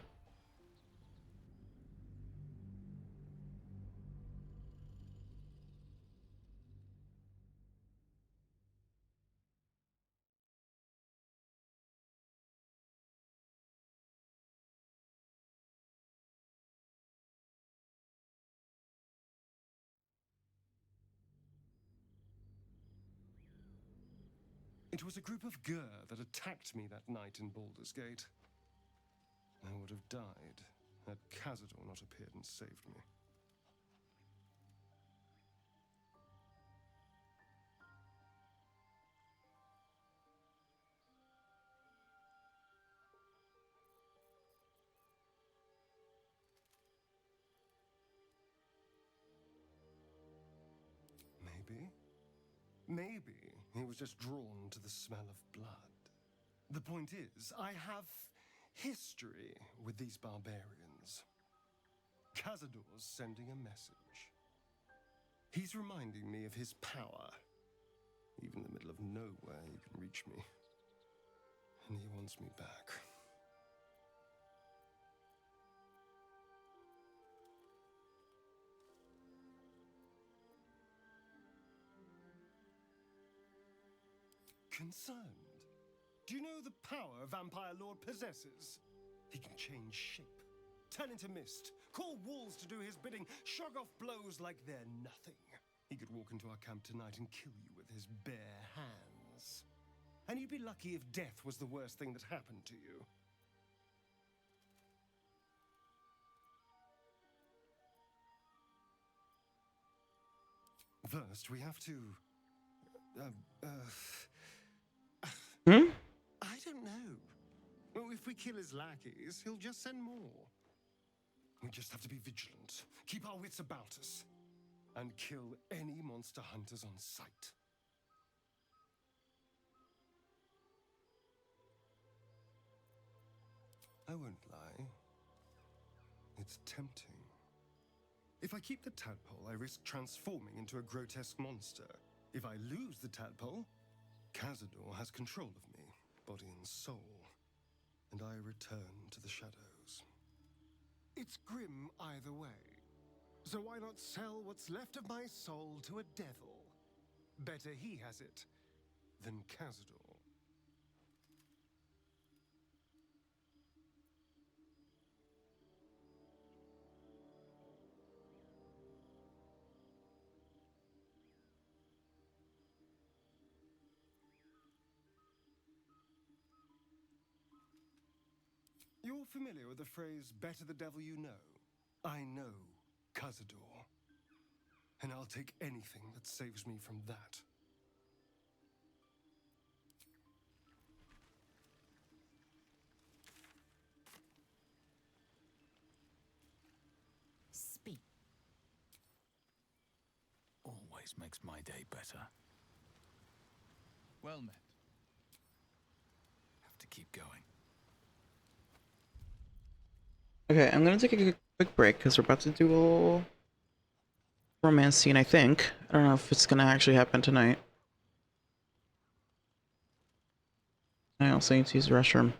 It was a group of Gur that attacked me that night in Baldur's Gate. I would have died had Cazador not appeared and saved me. Maybe he was just drawn to the smell of blood. The point is, I have history with these barbarians. Cazador's sending a message. He's reminding me of his power. Even in the middle of nowhere, he can reach me. And he wants me back. Concerned? Do you know the power a vampire lord possesses? He can change shape, turn into mist, call walls to do his bidding, shrug off blows like they're nothing. He could walk into our camp tonight and kill you with his bare hands. And you'd be lucky if death was the worst thing that happened to you. First, we have to... I don't know. Well, if we kill his lackeys, he'll just send more. We just have to be vigilant, keep our wits about us, and kill any monster hunters on sight. I won't lie. It's tempting. If I keep the tadpole, I risk transforming into a grotesque monster. If I lose the tadpole, Cazador has control of me, body and soul, and I return to the shadows. It's grim either way. So why not sell what's left of my soul to a devil? Better he has it than Cazador. You're familiar with the phrase, better the devil you know? I know Cazador. And I'll take anything that saves me from that. Speak. Always makes my day better. Well met. Have to keep going. Okay, I'm gonna take a quick break because we're about to do a little romance scene, I think. I don't know if it's gonna actually happen tonight. I also need to use the restroom.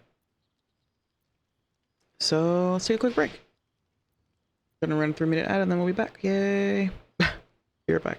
So let's take a quick break. Gonna run 3-minute ad and then we'll be back. Yay! Be right back.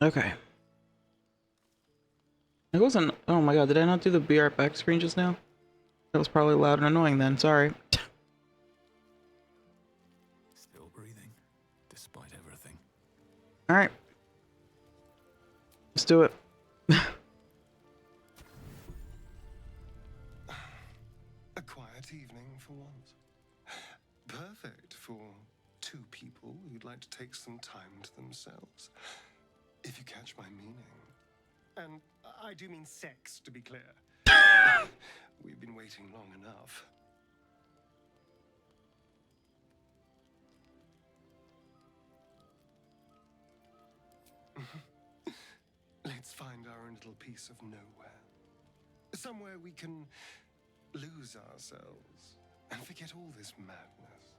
Okay. It wasn't. Oh my god, did I not do the be right back screen just now? That was probably loud and annoying then, sorry. Still breathing, despite everything. Alright. Let's do it. A quiet evening for once. Perfect for two people who'd like to take some time to themselves. If you catch my meaning. And I do mean sex, to be clear. We've been waiting long enough. Let's find our own little piece of nowhere. Somewhere we can lose ourselves and forget all this madness.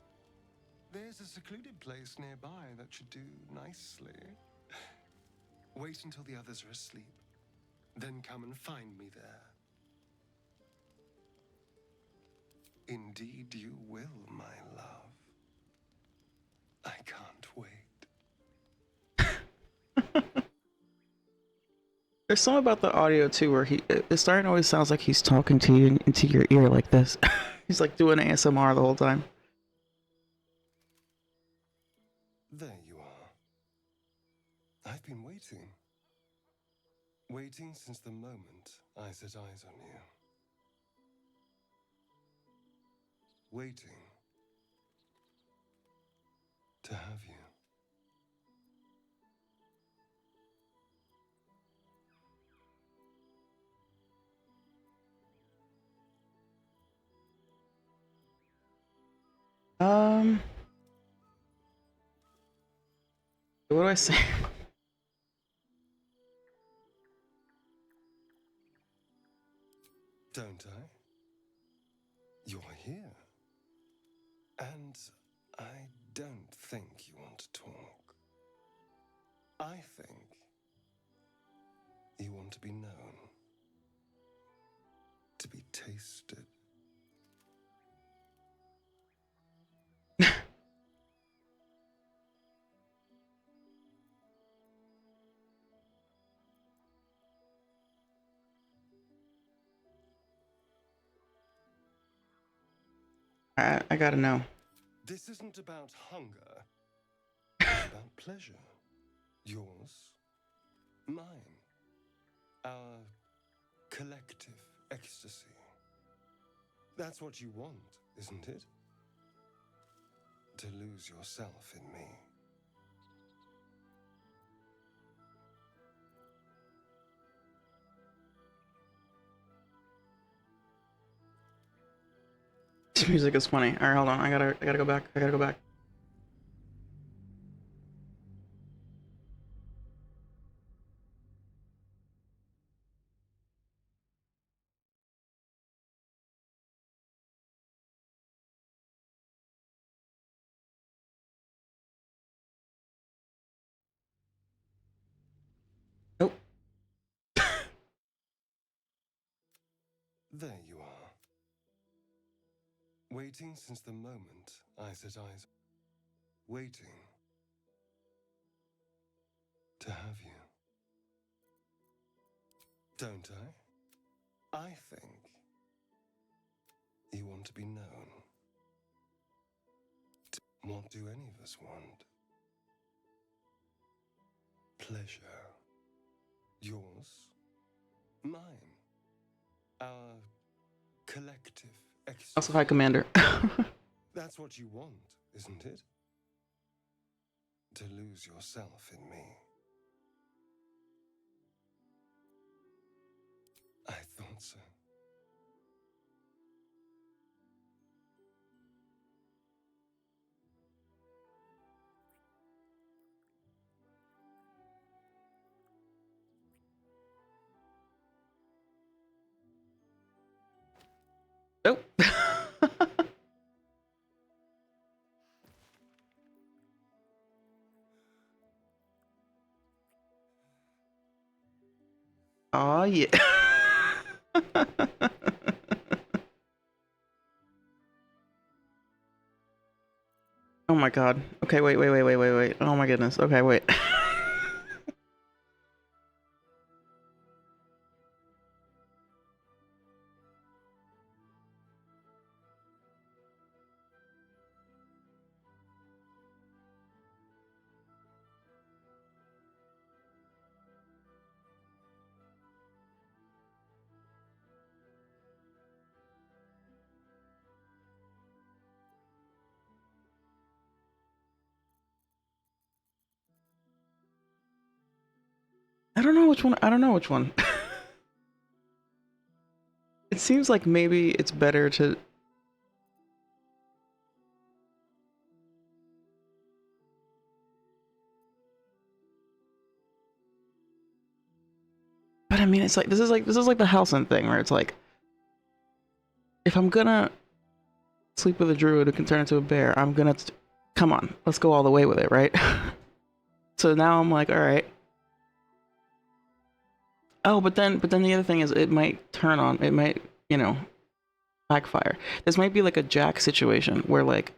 There's a secluded place nearby that should do nicely. Wait until the others are asleep. Then come and find me there. Indeed you will, my love. I can't wait. There's something about the audio too where it's starting to always sounds like he's talking to you into your ear like this. He's like doing ASMR the whole time. There you are. I've been waiting. Waiting since the moment I set eyes on you. Waiting to have you. What do I say? Don't I? You're here. And I don't think you want to talk. I think you want to be known. To be tasted. I gotta know. This isn't about hunger. It's about pleasure. Yours, mine. Our collective ecstasy. That's what you want, isn't it? To lose yourself in me. This music is funny. Alright, hold on. I gotta go back. I gotta go back. Nope. There you are. Waiting since the moment I set eyes. Waiting to have you. Don't I? I think you want to be known. What do any of us want? Pleasure. Yours, mine. Our collective ecstasy. Also, hi, Commander. That's what you want, isn't it? To lose yourself in me. I thought so. Nope. Oh yeah. Oh my god. Okay, wait. Oh my goodness. Okay, wait. I don't know which one. I don't know which one. It seems like maybe it's better to. But I mean, it's like this is like the Halcyon thing where it's like, if I'm gonna sleep with a druid who can turn into a bear, I'm gonna come on, let's go all the way with it, right? So now I'm like, all right. Oh, but then the other thing is it might turn on, it might, you know, backfire. This might be like a Jack situation where like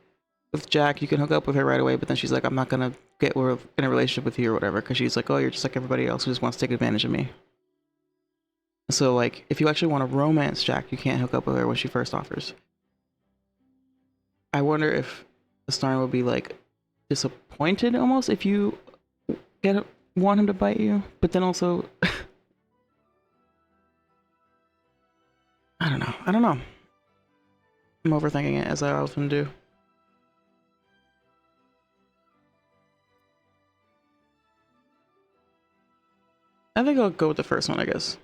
with Jack you can hook up with her right away, but then she's like, I'm not gonna get in a relationship with you or whatever, because she's like, oh, you're just like everybody else who just wants to take advantage of me. So like, if you actually want to romance Jack, you can't hook up with her when she first offers. I wonder if the star will be like disappointed almost if you want him to bite you, but then also I don't know. I'm overthinking it as I often do. I think I'll go with the first one, I guess.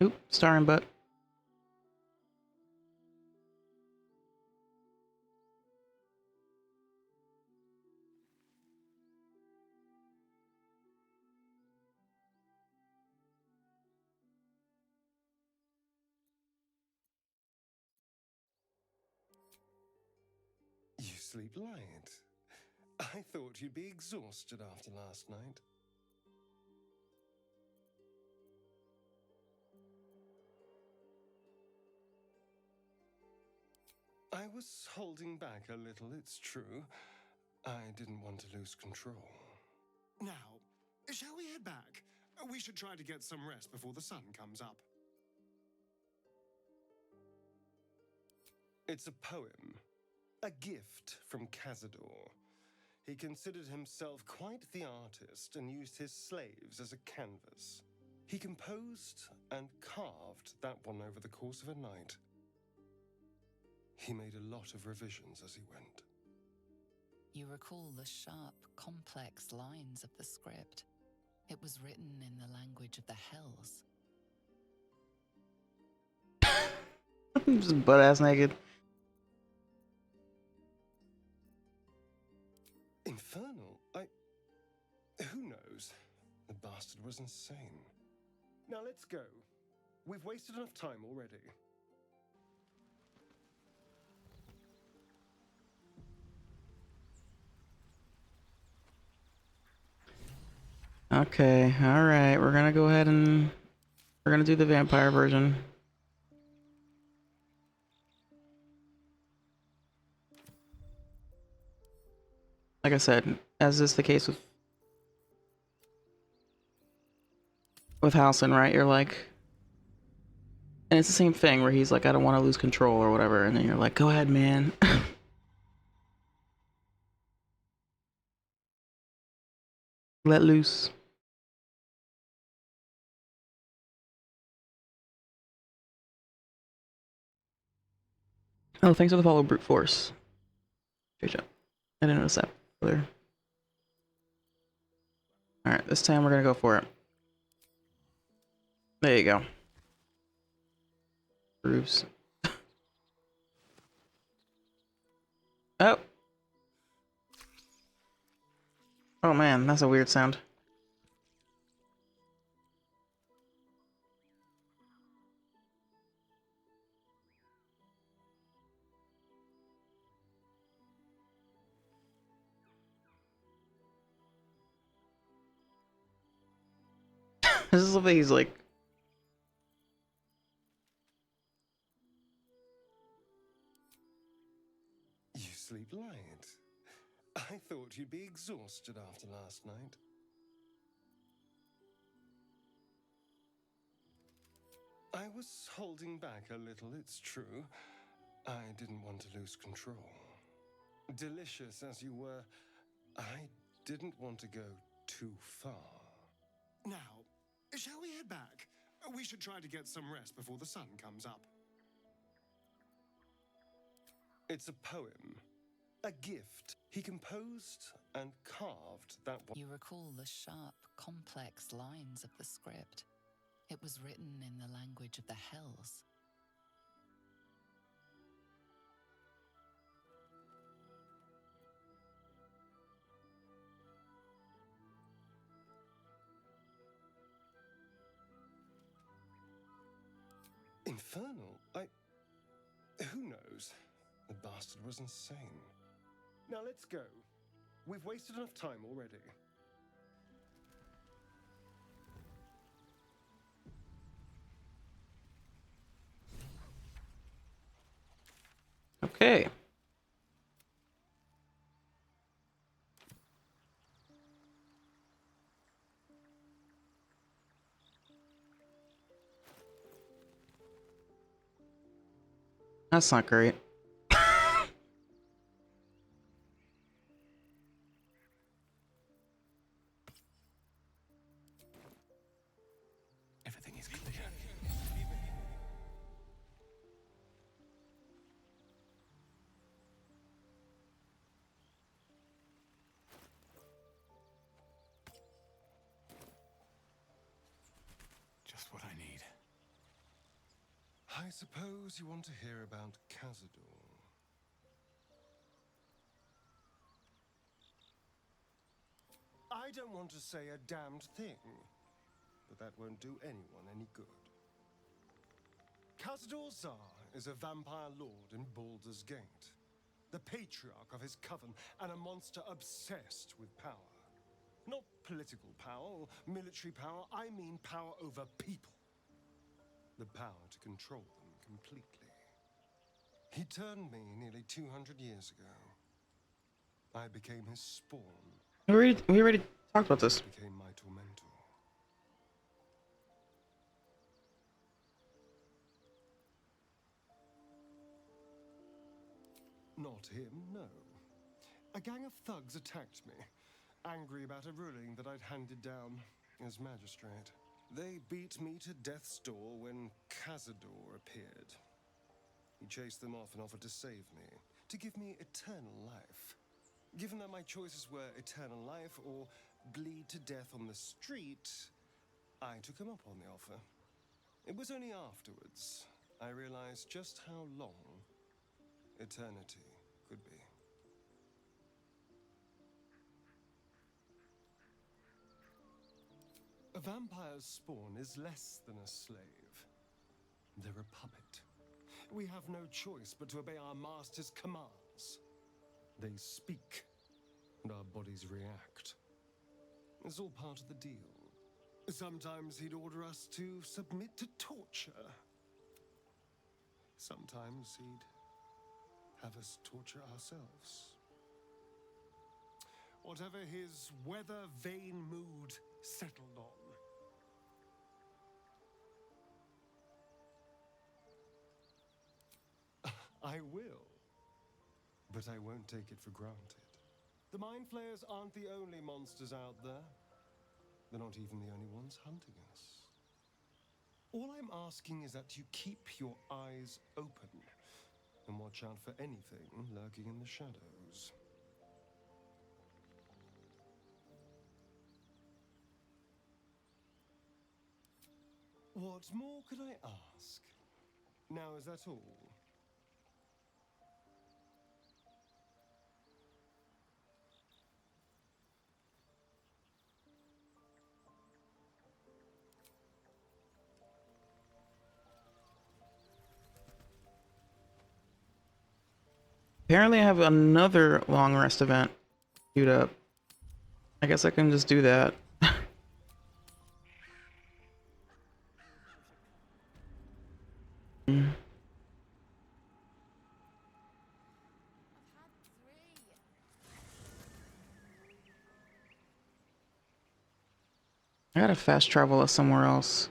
Oop, star and butt. You sleep light. I thought you'd be exhausted after last night. I was holding back a little, it's true. I didn't want to lose control. Now, shall we head back? We should try to get some rest before the sun comes up. It's a poem, a gift from Cazador. He considered himself quite the artist and used his slaves as a canvas. He composed and carved that one over the course of a night. He made a lot of revisions as he went. You recall the sharp, complex lines of the script. It was written in the language of the Hells. Just butt ass naked. Infernal? Who knows? The bastard was insane. Now let's go. We've wasted enough time already. Okay, alright, we're gonna go ahead and we're gonna do the vampire version. Like I said, as is the case with Halcyon, right? You're like, and it's the same thing where he's like, I don't want to lose control or whatever, and then you're like, go ahead, man. Let loose. Oh, thanks for the follow, Brute Force. Great job. I didn't notice that earlier. Alright, this time we're gonna go for it. There you go. Bruce. Oh! Oh man, that's a weird sound. This is something he's like... You sleep light. I thought you'd be exhausted after last night. I was holding back a little, it's true. I didn't want to lose control. Delicious as you were, I didn't want to go too far. Now, shall we head back? We should try to get some rest before the sun comes up. It's a poem, a gift. He composed and carved that one. You recall the sharp, complex lines of the script. It was written in the language of the Hells. Infernal? Who knows? The bastard was insane. Now let's go. We've wasted enough time already. Okay. That's not great. Everything is clear. Just what I need. I suppose you want to hear about Cazador. I don't want to say a damned thing, but that won't do anyone any good. Cazador Zar is a vampire lord in Baldur's Gate, the patriarch of his coven, and a monster obsessed with power. Not political power or military power, I mean power over people. The power to control them completely. He turned me nearly 200 years ago. I became his spawn. We already talked about this. Became my tormentor. Not him, no. A gang of thugs attacked me, angry about a ruling that I'd handed down as magistrate. They beat me to death's door when Cazador appeared. He chased them off and offered to save me, to give me eternal life. Given that my choices were eternal life or bleed to death on the street, I took him up on the offer. It was only afterwards I realized just how long eternity could be. A vampire's spawn is less than a slave. They're a puppet. We have no choice but to obey our master's commands. They speak, and our bodies react. It's all part of the deal. Sometimes he'd order us to submit to torture. Sometimes he'd have us torture ourselves. Whatever his weather-vane mood settled on. I will, but I won't take it for granted. The Mind Flayers aren't the only monsters out there. They're not even the only ones hunting us. All I'm asking is that you keep your eyes open and watch out for anything lurking in the shadows. What more could I ask? Now, is that all? Apparently I have another long rest event queued up. I guess I can just do that. I gotta fast travel us somewhere else.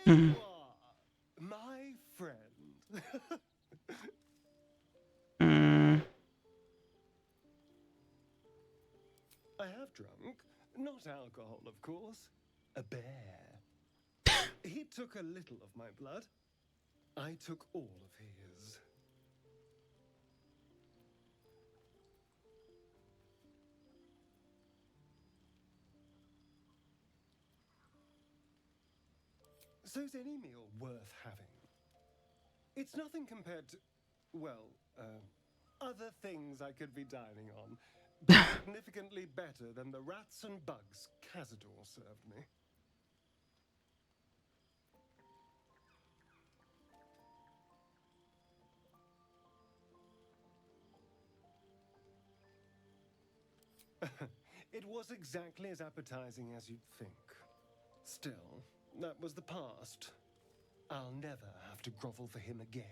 Mhm. you are, my friend. Mm. I have drunk, not alcohol, of course. A bear. He took a little of my blood. I took all of his. So's any meal worth having. It's nothing compared to, well, other things I could be dining on, but significantly better than the rats and bugs Cazador served me. It was exactly as appetizing as you'd think. Still, that was the past. I'll never have to grovel for him again.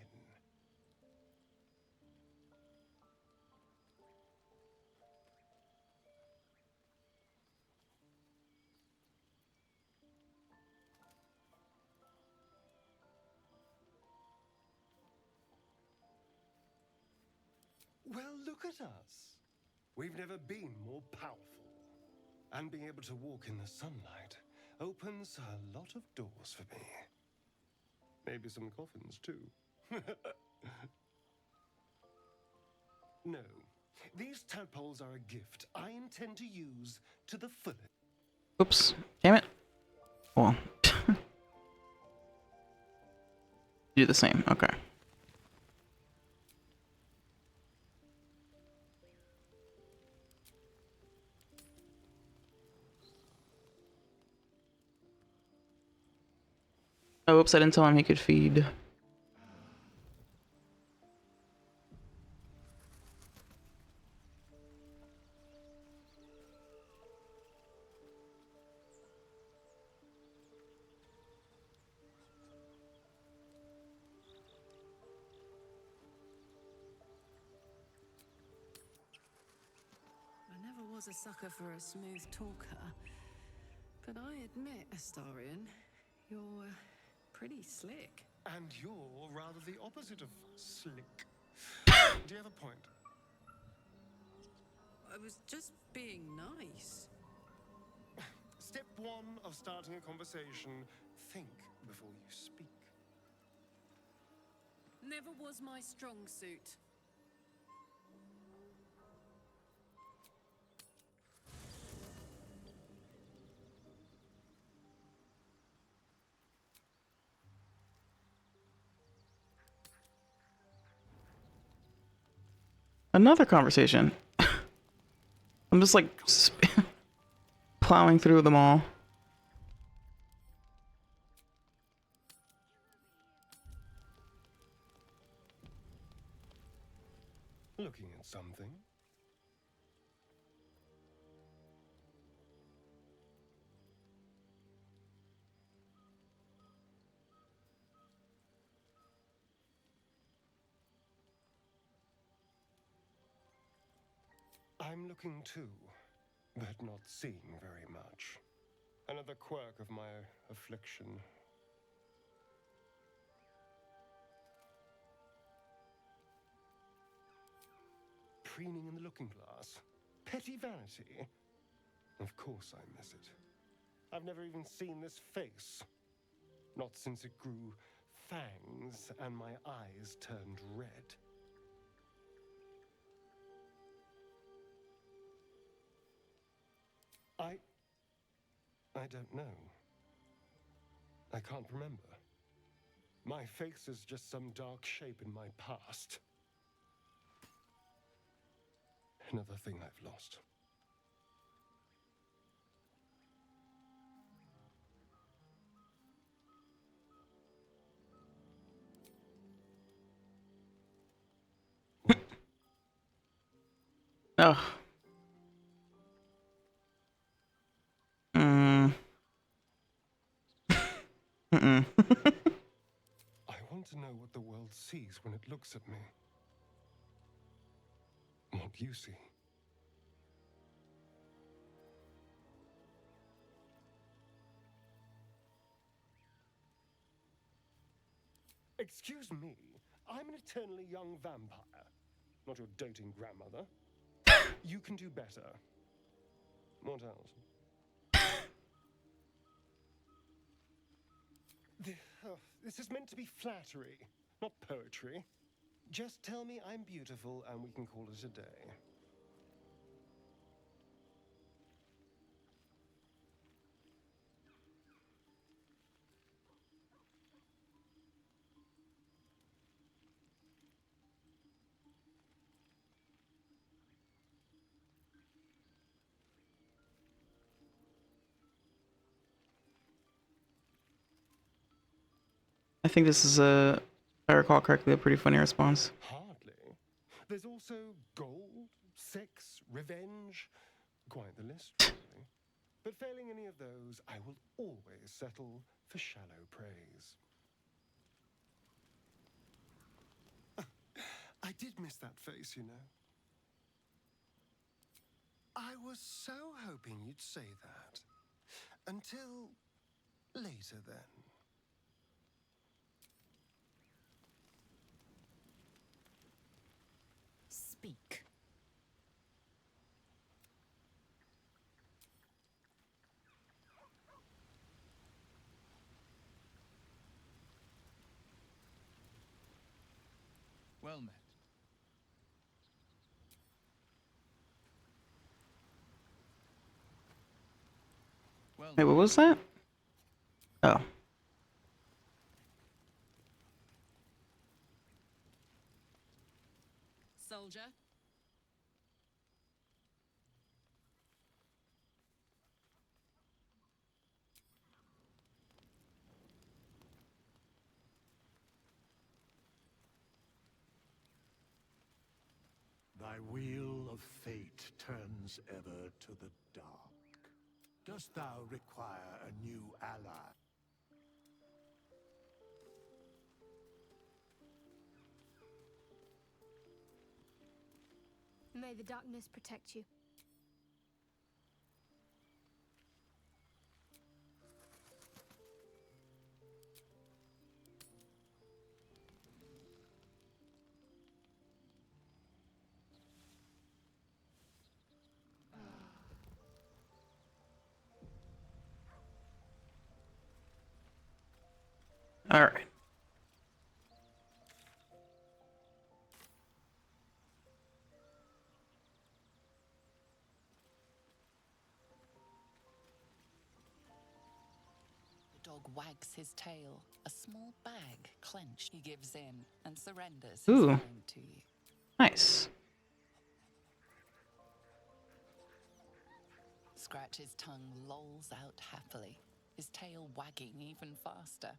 Well, look at us. We've never been more powerful. And being able to walk in the sunlight opens a lot of doors for me. Maybe some coffins, too. No, these tadpoles are a gift I intend to use to the fullest. Oops. Damn it. Well. Do the same. Okay. Oh, oops, I didn't tell him he could feed. I never was a sucker for a smooth talker, but I admit, Astarion, you're pretty slick. And you're rather the opposite of slick. Do you have a point? I was just being nice. Step one of starting a conversation, think before you speak. Never was my strong suit. Another conversation. I'm just like plowing through them all. Looking at something. I'm looking too, but not seeing very much. Another quirk of my affliction. Preening in the looking glass. Petty vanity. Of course I miss it. I've never even seen this face. Not since it grew fangs and my eyes turned red. I don't know. I can't remember. My face is just some dark shape in my past. Another thing I've lost. Ugh. Mm-mm. I want to know what the world sees when it looks at me. What you see. Excuse me, I'm an eternally young vampire, not your doting grandmother. You can do better. What else? This is meant to be flattery, not poetry. Just tell me I'm beautiful and we can call it a day. I think this is a, if I recall correctly, a pretty funny response. Hardly. There's also gold, sex, revenge. Quite the list, really. But failing any of those, I will always settle for shallow praise. I did miss that face, you know. I was so hoping you'd say that. Until later, then. Speak. Well met. Well Wait, what was that? Oh. Soldier. Thy wheel of fate turns ever to the dark. Dost thou require a new ally? May the darkness protect you. All right. The dog wags his tail, a small bag clenched. He gives in and surrenders his Ooh. find to you. Nice. Scratch's tongue lolls out happily, his tail wagging even faster.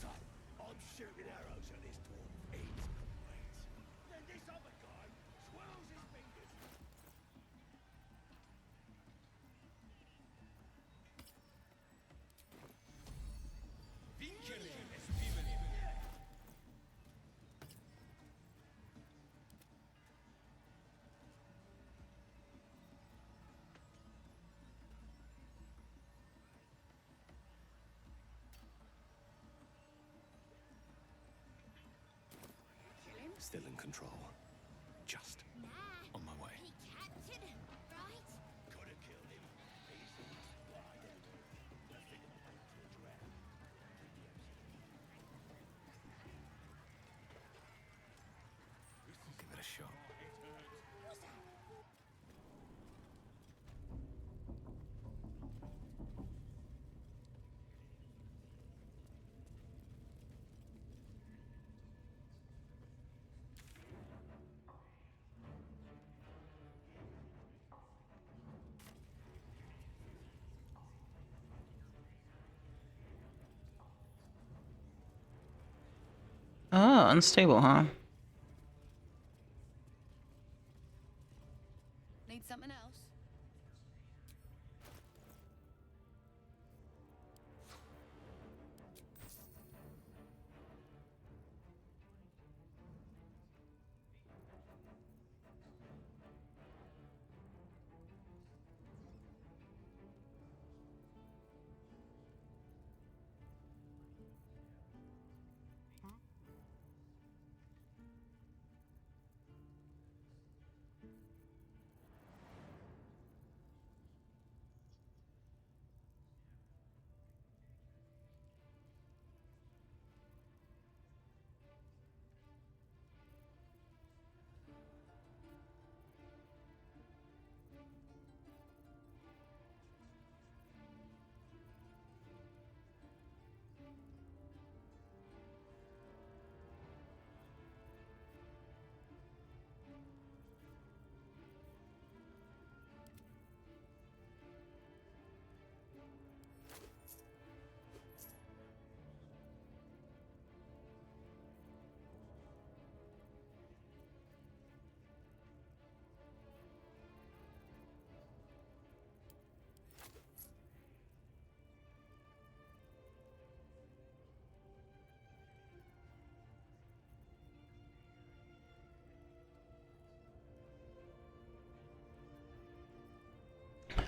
So, I'm shooting arrows at this dwarf. It's great. Then this other guy swirls his fingers. Still in control. Just on my way. Gotta kill him. He's wide anyway. Nothing to a drow. I'll give it a shot. Oh, unstable, huh? Need something else?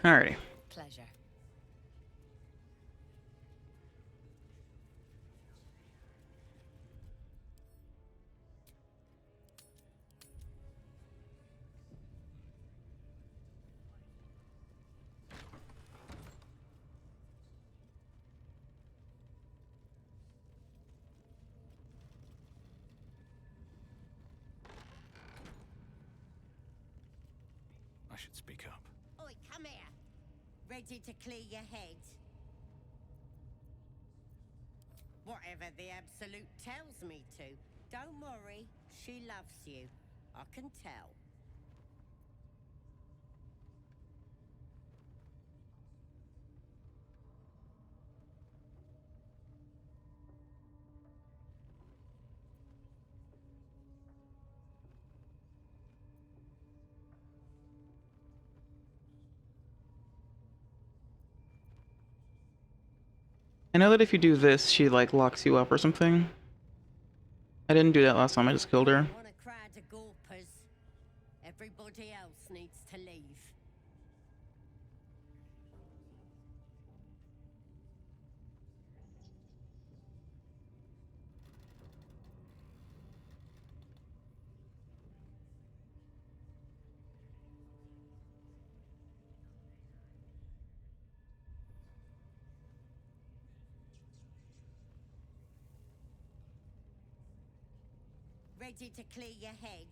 Alrighty. Pleasure. I should speak up. Oi, come here. Ready to clear your head? Whatever the Absolute tells me to. Don't worry, she loves you. I can tell. I know that if you do this, she like locks you up or something. I didn't do that last time, I just killed her. Want a crowd of gawpers. Everybody else needs to leave. Ready to clear your head?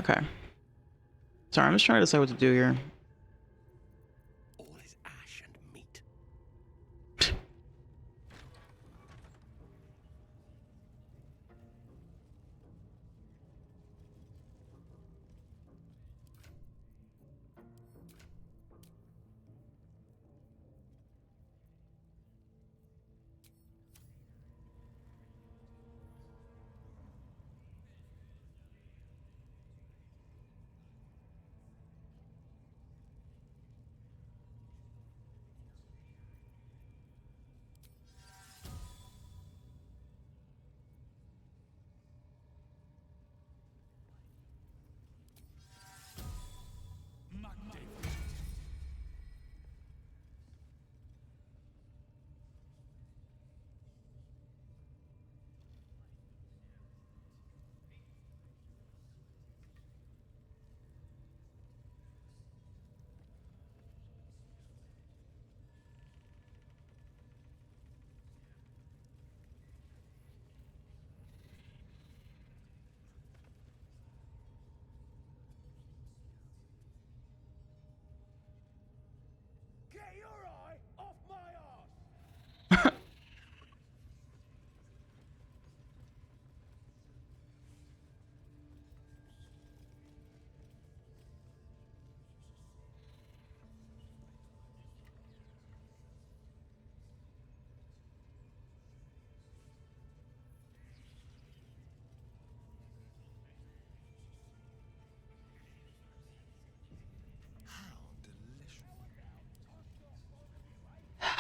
Okay. Sorry, I'm just trying to decide what to do here. All is ash and meat.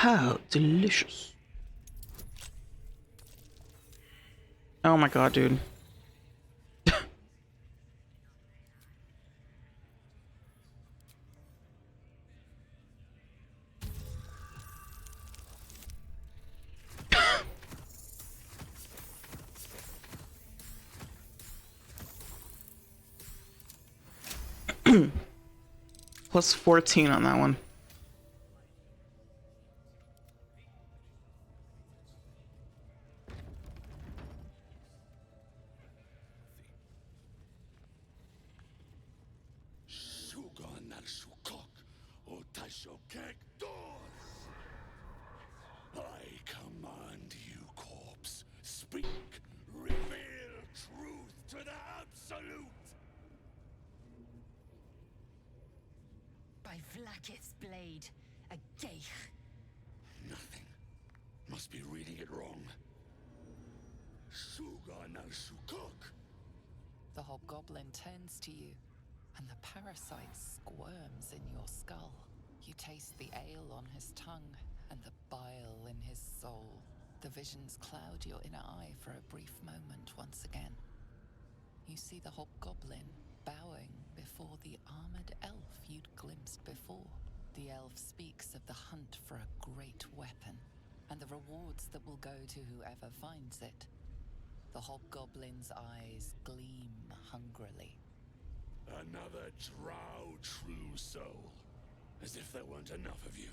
How delicious. Oh my god, dude. Plus 14 on that one. I command you, corpse. Speak. Reveal truth to the absolute. By Vlaakith's blade, a geich. Nothing. Must be reading it wrong. The hobgoblin turns to you, and the parasite squirms in your skull. You taste the ale on his tongue and the bile in his soul. The visions cloud your inner eye for a brief moment once again. You see the hobgoblin bowing before the armored elf you'd glimpsed before. The elf speaks of the hunt for a great weapon and the rewards that will go to whoever finds it. The hobgoblin's eyes gleam hungrily. Another Drow true soul. As if there weren't enough of you.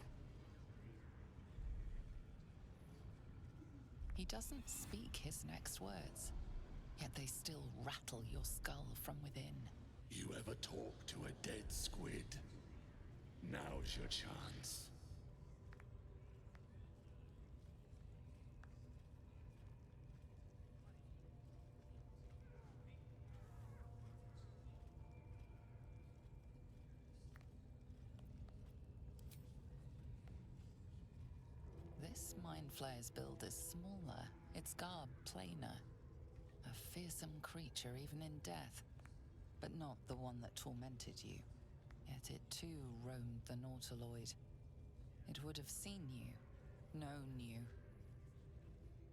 He doesn't speak his next words, yet they still rattle your skull from within. You ever talk to a dead squid? Now's your chance. This mind flayer's build is smaller, its garb plainer. A fearsome creature even in death, but not the one that tormented you. Yet it too roamed the Nautiloid. It would have seen you, known you.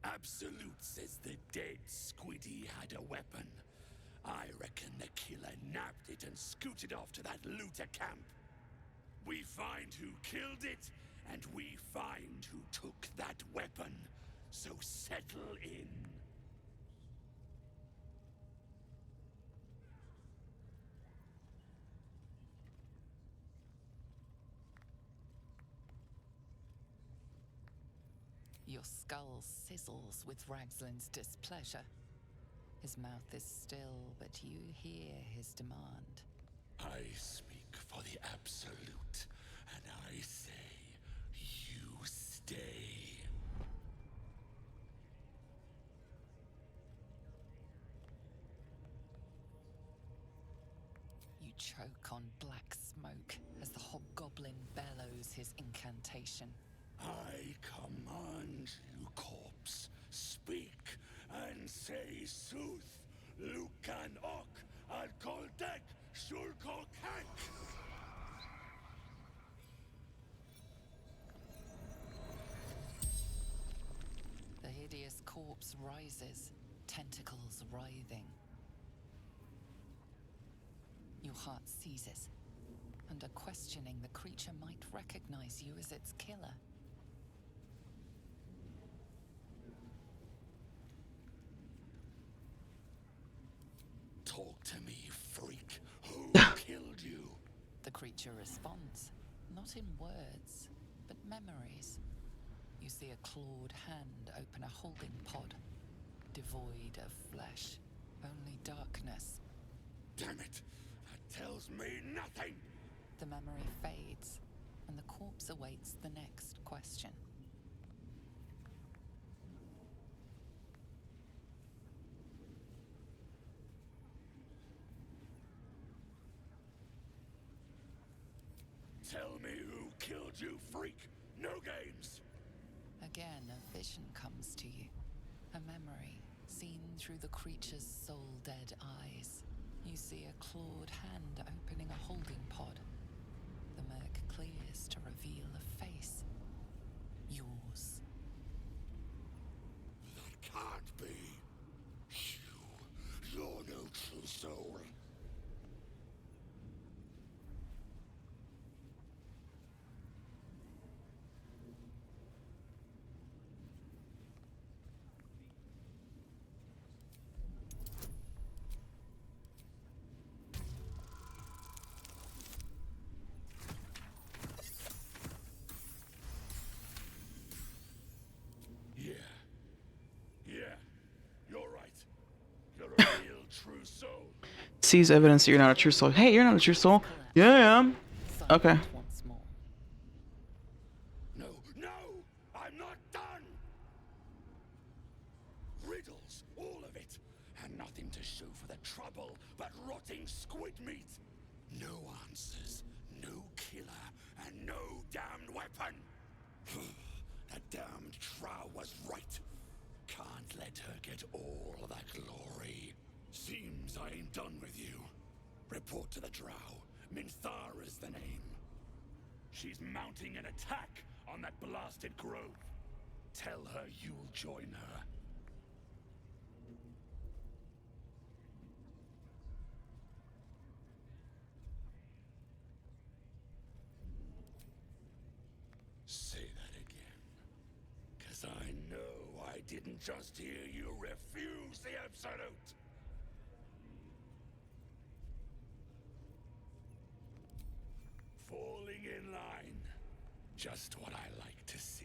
Absolute says the dead squiddy had a weapon. I reckon the killer nabbed it and scooted off to that looter camp. We find who killed it, and we find who took that weapon. So settle in. Your skull sizzles with Ragslin's displeasure. His mouth is still, but you hear his demand. I speak for the Absolute, and I say, you stay. You choke on black smoke as the hobgoblin bellows his incantation. I command you, corpse, speak and say sooth, Lucan Ok, al Koldek, Shulkok Hank. The hideous corpse rises, tentacles writhing. Your heart seizes. Under questioning, the creature might recognize you as its killer. Talk to me, freak. Who killed you? The creature responds, not in words, but memories. You see a clawed hand open a holding pod, devoid of flesh, only darkness. Damn it! That tells me nothing! The memory fades, and the corpse awaits the next question. Tell me who killed you, freak! No games! Again, a vision comes to you. A memory, seen through the creature's soul-dead eyes. You see a clawed hand opening a holding pod. The murk clears to reveal a face. yours. That can't be. You're no true soul. Yeah, you're right. You're a real true soul. Sees evidence that you're not a true soul. Hey, you're not a true soul. Yeah, I am. Okay. Once more. No, I'm not done. Riddles, all of it, and nothing to show for the trouble but rotting squid meat. No answers, no killer, and no damned weapon. That damned Drow was right. Can't let her get all of that glory. Seems I ain't done with you. Report to the Drow. Minthara's the name. She's mounting an attack on that blasted grove. Tell her you'll join her. Say that again. 'Cause I know I didn't just hear you refuse the Absolute. Falling in line. Just what I like to see.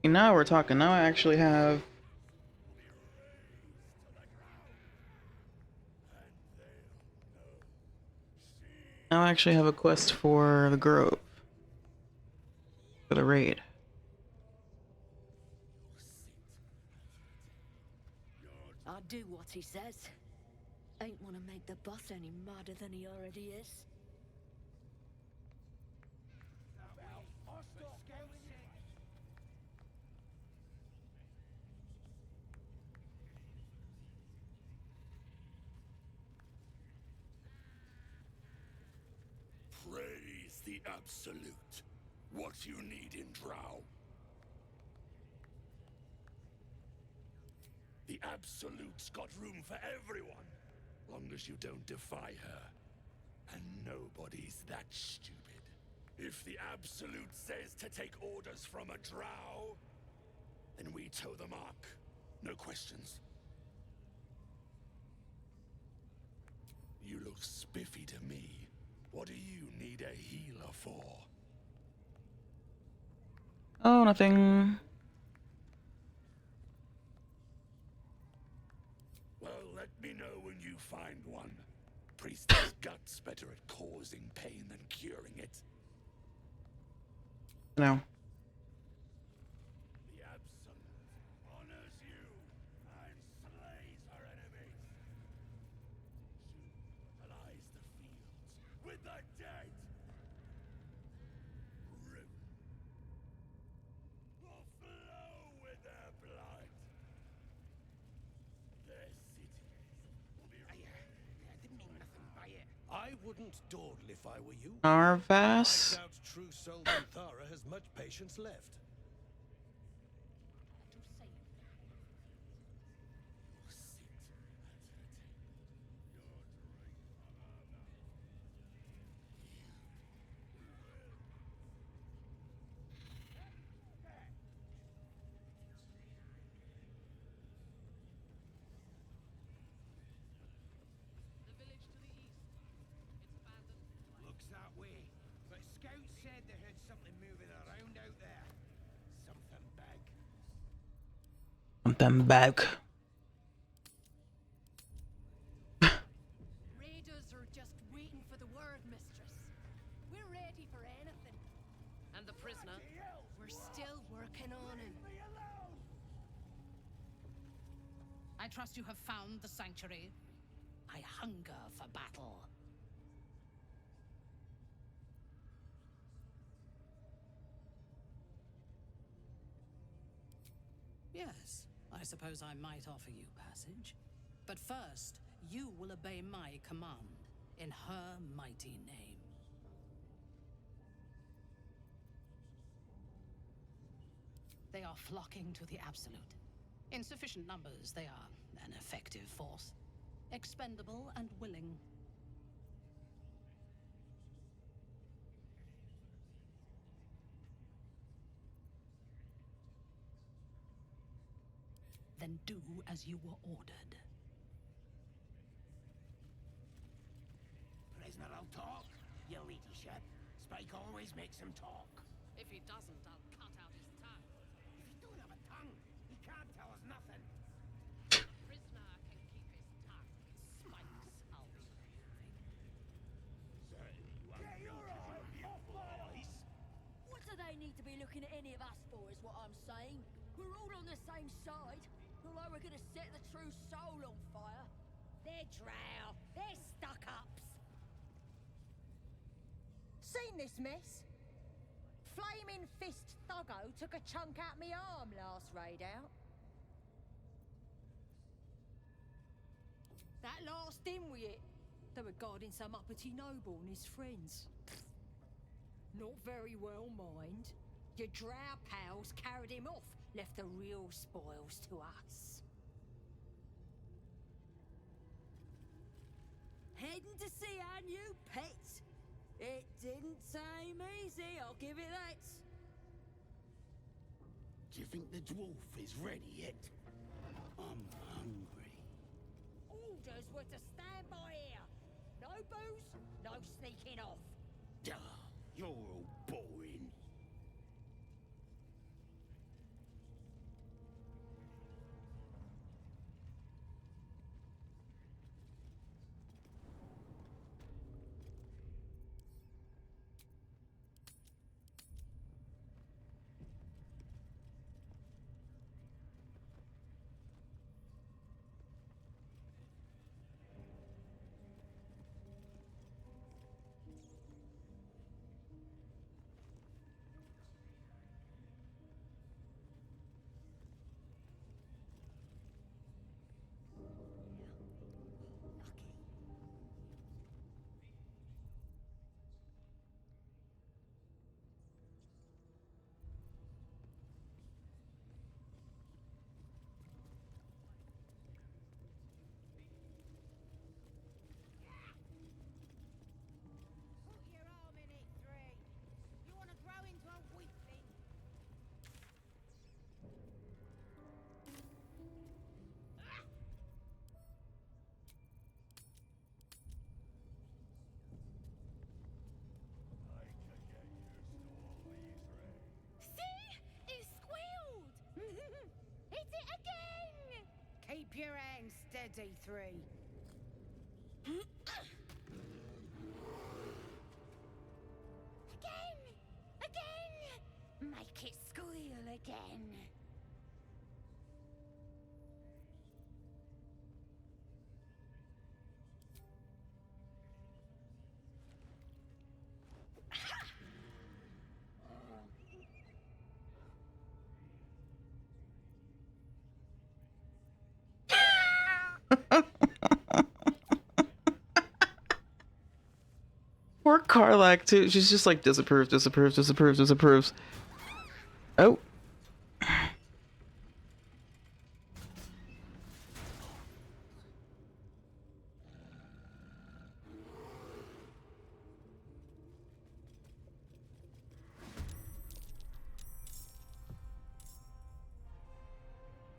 Now we're talking. Now I actually have. Now I actually have a quest for the Grove. For the raid. I'll do what he says. Ain't wanna make the boss any madder than he already is. Praise the Absolute. What you need in Drow. The Absolute's got room for everyone, long as you don't defy her. And nobody's that stupid. If the Absolute says to take orders from a Drow, then we toe the mark. No questions. You look spiffy to me. What do you need a healer for? Oh, nothing. Well, let me know when you find one. Priest's gut's better at causing pain than curing it. No. The Absolute honors you and slays her enemies. Soon lies the fields with the dead. River will flow with their blood. Their city will be. I didn't mean nothing by it. I wouldn't dawdle if I were you. Arvas? I doubt true soul Minthara has much patience left. Looks that way. But scouts said they heard something moving around out there. Something big. Something back. Raiders are just waiting for the word, mistress. I trust you have found the sanctuary. I hunger for battle. Yes, I suppose I might offer you passage. But first, you will obey my command in her mighty name. They are flocking to the Absolute. In sufficient numbers, they are an effective force. Expendable and willing. Then do as you were ordered. Prisoner will talk, your ladyship. Spike always makes him talk. If he doesn't, I'll cut out his tongue. If he don't have a tongue, he can't tell us nothing. The prisoner can keep his tongue. Spikes, I'll be removing. Certainly you won't look at your beautiful eyes. What do they need to be looking at any of us for, is what I'm saying? We're all on the same side. Not like we're gonna set the true soul on fire. They're Drow. They're stuck-ups. Seen this mess? Flaming Fist Thuggo took a chunk out me arm last raid out. That last in with it. They were guarding some uppity noble and his friends. Not very well, mind. Your Drow pals carried him off, left the real spoils to us. Heading to see our new pet. It didn't seem easy, I'll give it that. Do you think the dwarf is ready yet? I'm hungry. Orders were to stand by here. No booze, no sneaking off. Duh, you're all boring. Put your arm in it, Three. You want to grow into a weakling? See? It squealed! Hit it again! Keep your hands steady, Three. Again! Again! Make it squeal again. Poor Karlak too. She's just like disapproves, disapproves, disapproves, disapproves. Oh.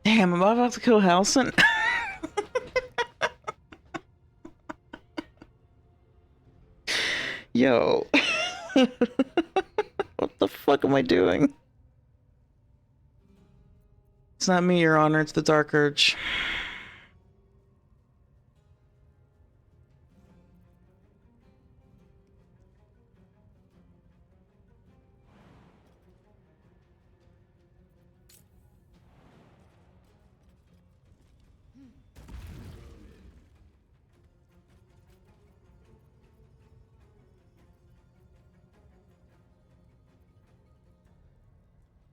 Damn, am I about to kill Halson? Yo. What the fuck am I doing? It's not me, Your Honor. It's the Dark Urge.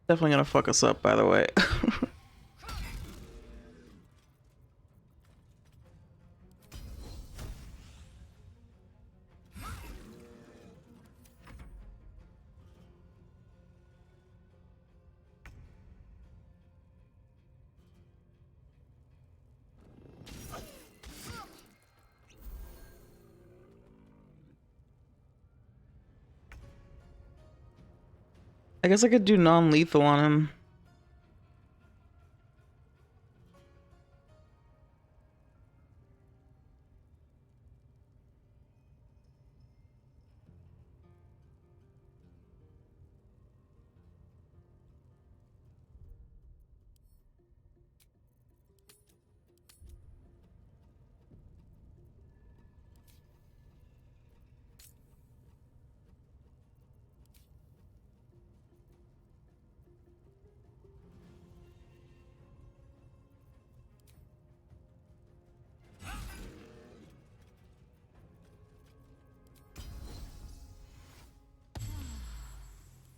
Definitely gonna fuck us up, by the way. I guess I could do non-lethal on him.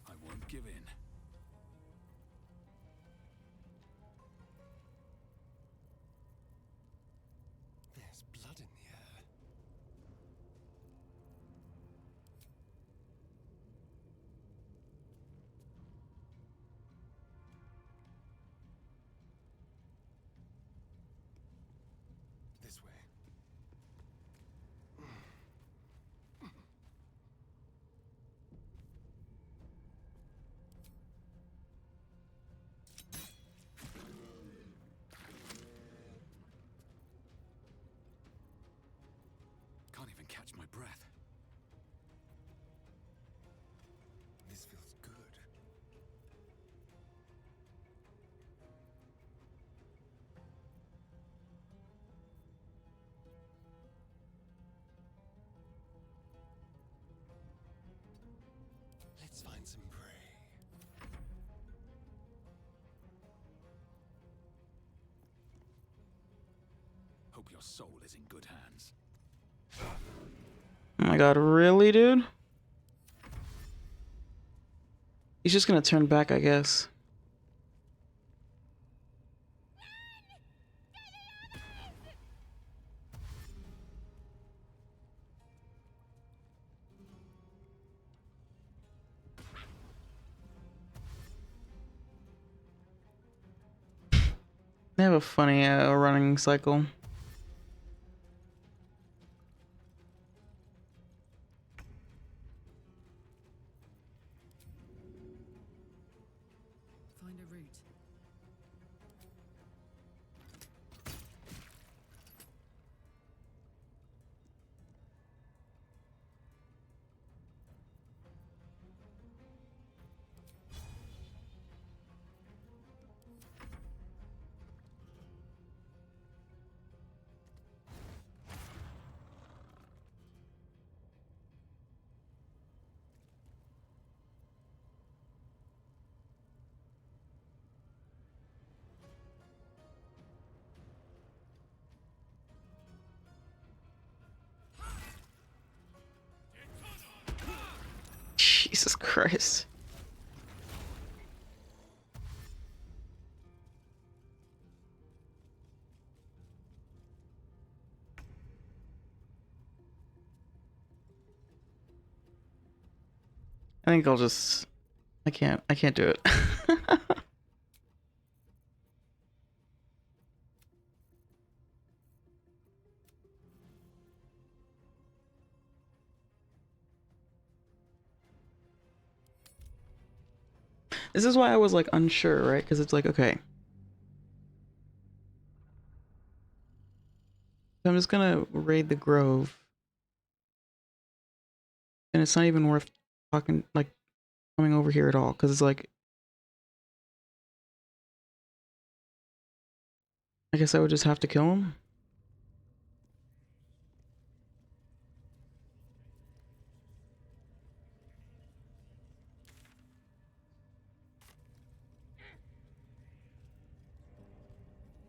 I won't give in. There's blood in the air. This way. Can't even catch my breath. This feels good. Let's find some prey. Hope your soul is in good hands. Oh my god, really, dude? He's just gonna turn back, I guess. They have a funny running cycle. Find a route. Jesus Christ. I think I'll just... I can't do it. This is why I was like unsure, right? Because it's like, okay. So I'm just gonna raid the Grove. And it's not even worth talking, like, coming over here at all. Because it's like... I guess I would just have to kill him.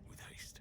With haste.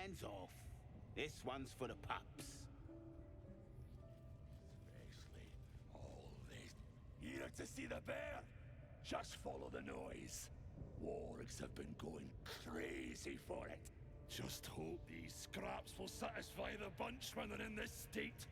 Hands off. This one's for the pups. Especially all this. Here to see the bear? Just follow the noise. Wargs have been going crazy for it. Just hope these scraps will satisfy the bunch when they're in this state.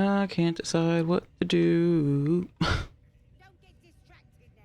I can't decide what to do. Don't get distracted now.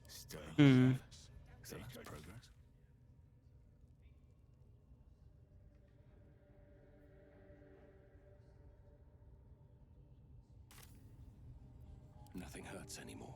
Still on Hmm. the surface. So that's progress. Nothing hurts anymore.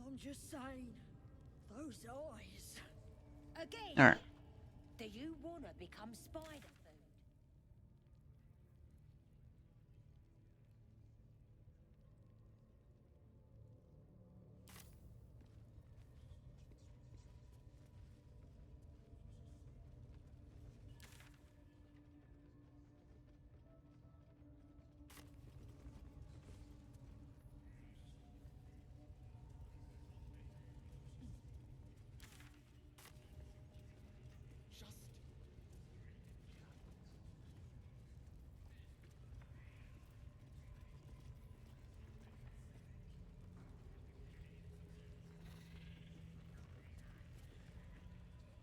I'm just saying, those eyes. Again? All right. Do you wanna become spider food?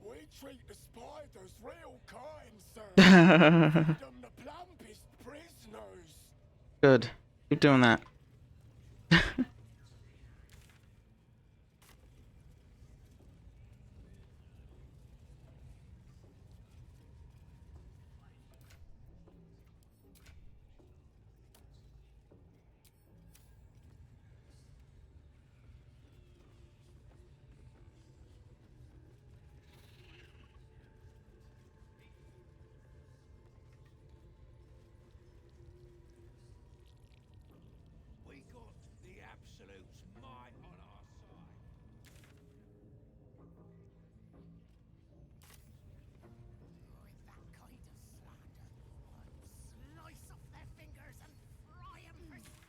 We treat the spiders real kind, sir. Feed them the plumpest prisoners. Good. Keep doing that. We got the Absolute's might on our side. With that kind of slander, I'll slice off their fingers and fry 'em for...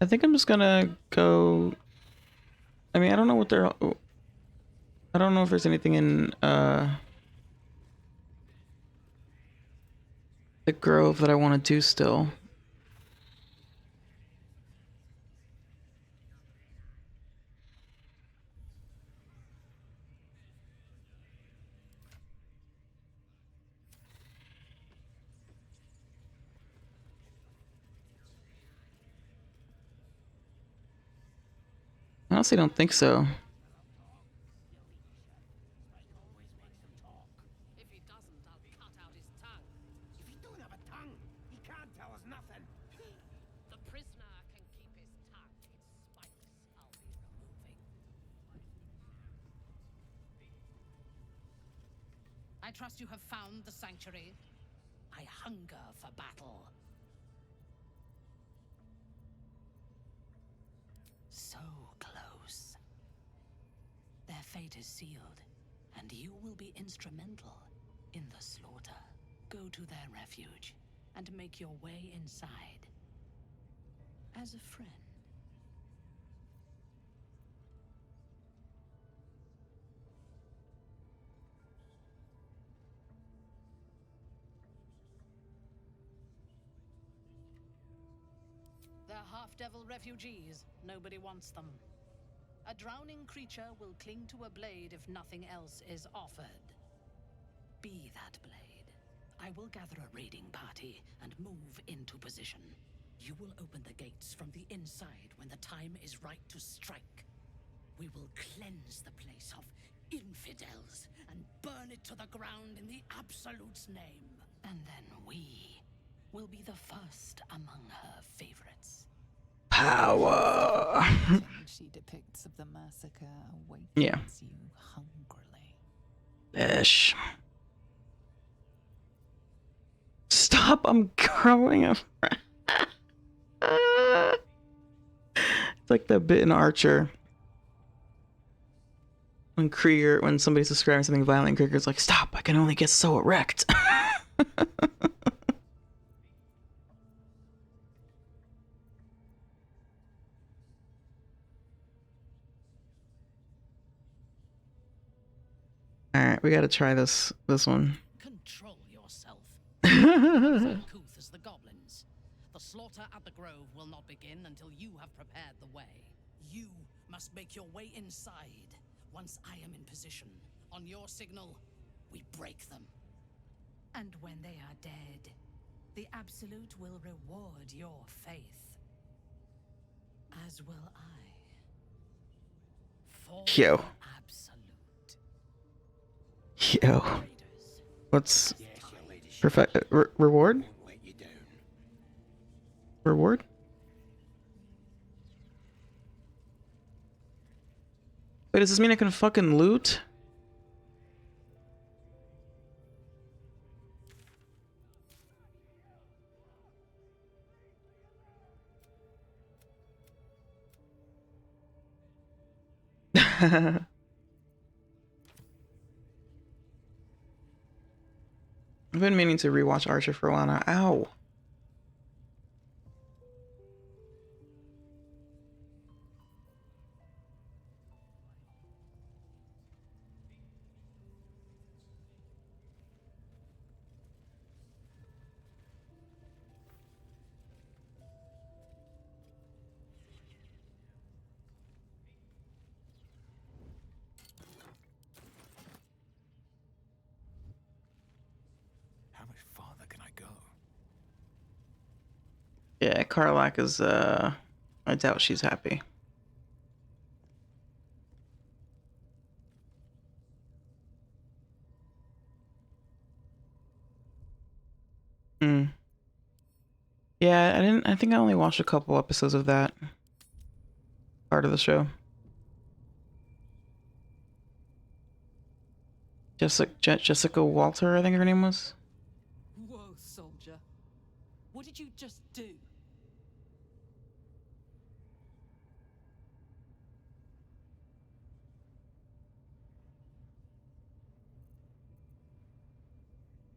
I think I'm just gonna go. I mean, I don't know what they're. I don't know if there's anything in the Grove that I want to do still. I honestly don't think so. If he doesn't, I'll cut out his tongue. If he don't have a tongue, he can't tell us nothing. The prisoner can keep his tongue. Its spikes I'll be removing. I trust you have found the sanctuary. I hunger for battle. So close. Their fate is sealed, and you will be instrumental in the slaughter. Go to their refuge and make your way inside. As a friend. They're half-devil refugees. Nobody wants them. A drowning creature will cling to a blade if nothing else is offered. Be that blade. I will gather a raiding party and move into position. You will open the gates from the inside when the time is right to strike. We will cleanse the place of infidels and burn it to the ground in the Absolute's name. And then we will be the first among her favorites. Power. She depicts of the massacre awaits Yeah. you hungrily. Ish. Stop! I'm growing up. It's like that bit in Archer. When Krieger, when somebody's describing something violent, Krieger's like, "Stop! I can only get so erect." All right, we gotta try this one. Control yourself. As uncouth as the goblins. The slaughter at the Grove will not begin until you have prepared the way. You must make your way inside. Once I am in position, on your signal, we break them. And when they are dead, the Absolute will reward your faith. As will I. For Yo. the Absolute. Yo. What's perfect reward? Reward? Wait, does this mean I can fucking loot? I've been meaning to rewatch Archer for a while now. Ow. How much farther can I go? Yeah, Karlak is, I doubt she's happy. Hmm. Yeah, I think I only watched a couple episodes of that part of the show. Jessica Walter, I think her name was. Whoa, soldier. What did you just do?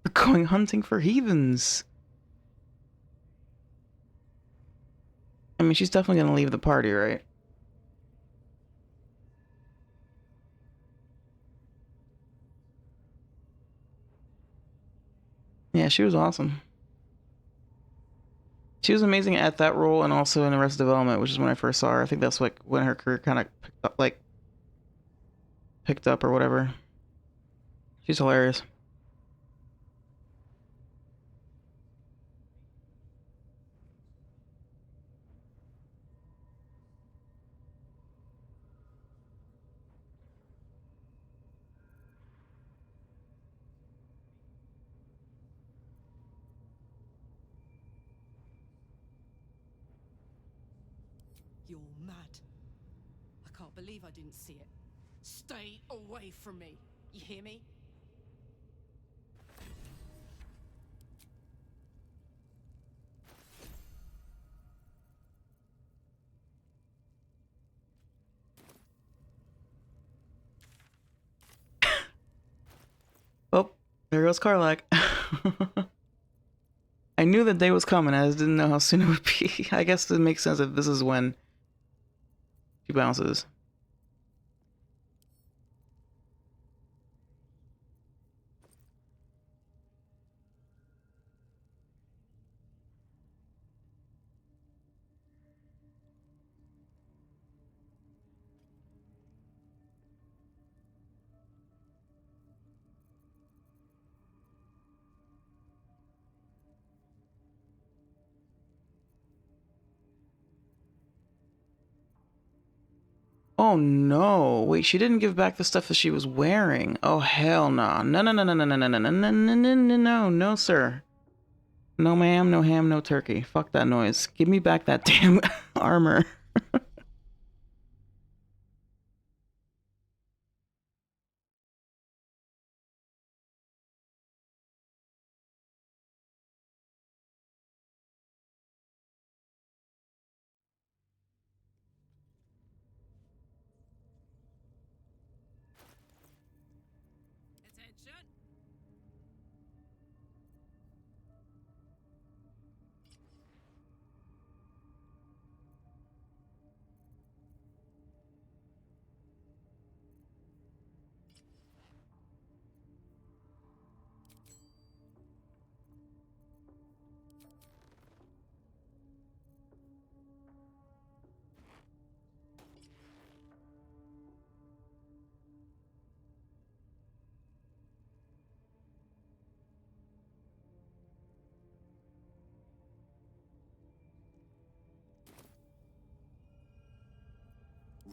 We're going hunting for heathens. I mean, she's definitely gonna leave the party, right? Yeah, she was awesome. She was amazing at that role and also in Arrested Development, which is when I first saw her. I think that's like when her career kind of picked up or whatever. She's hilarious. You're mad. I can't believe I didn't see it. Stay away from me. You hear me? Oh, there goes Karlach. I knew the day was coming. I just didn't know how soon it would be. I guess it makes sense that this is when she bounces. Oh no. Wait, she didn't give back the stuff that she was wearing. Oh hell no. No no no no no no no no no no no no no no sir. No ma'am, no ham, no turkey. Fuck that noise. Give me back that damn armor.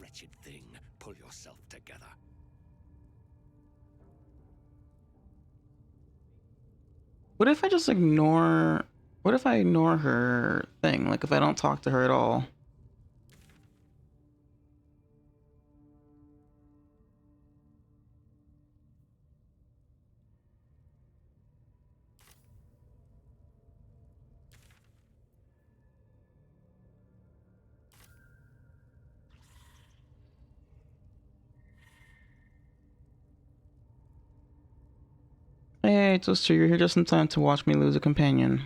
Wretched thing, pull yourself together. What if I just ignore... What if I ignore her thing? Like, if I don't talk to her at all? Hey, Toaster, you're here just in time to watch me lose a companion.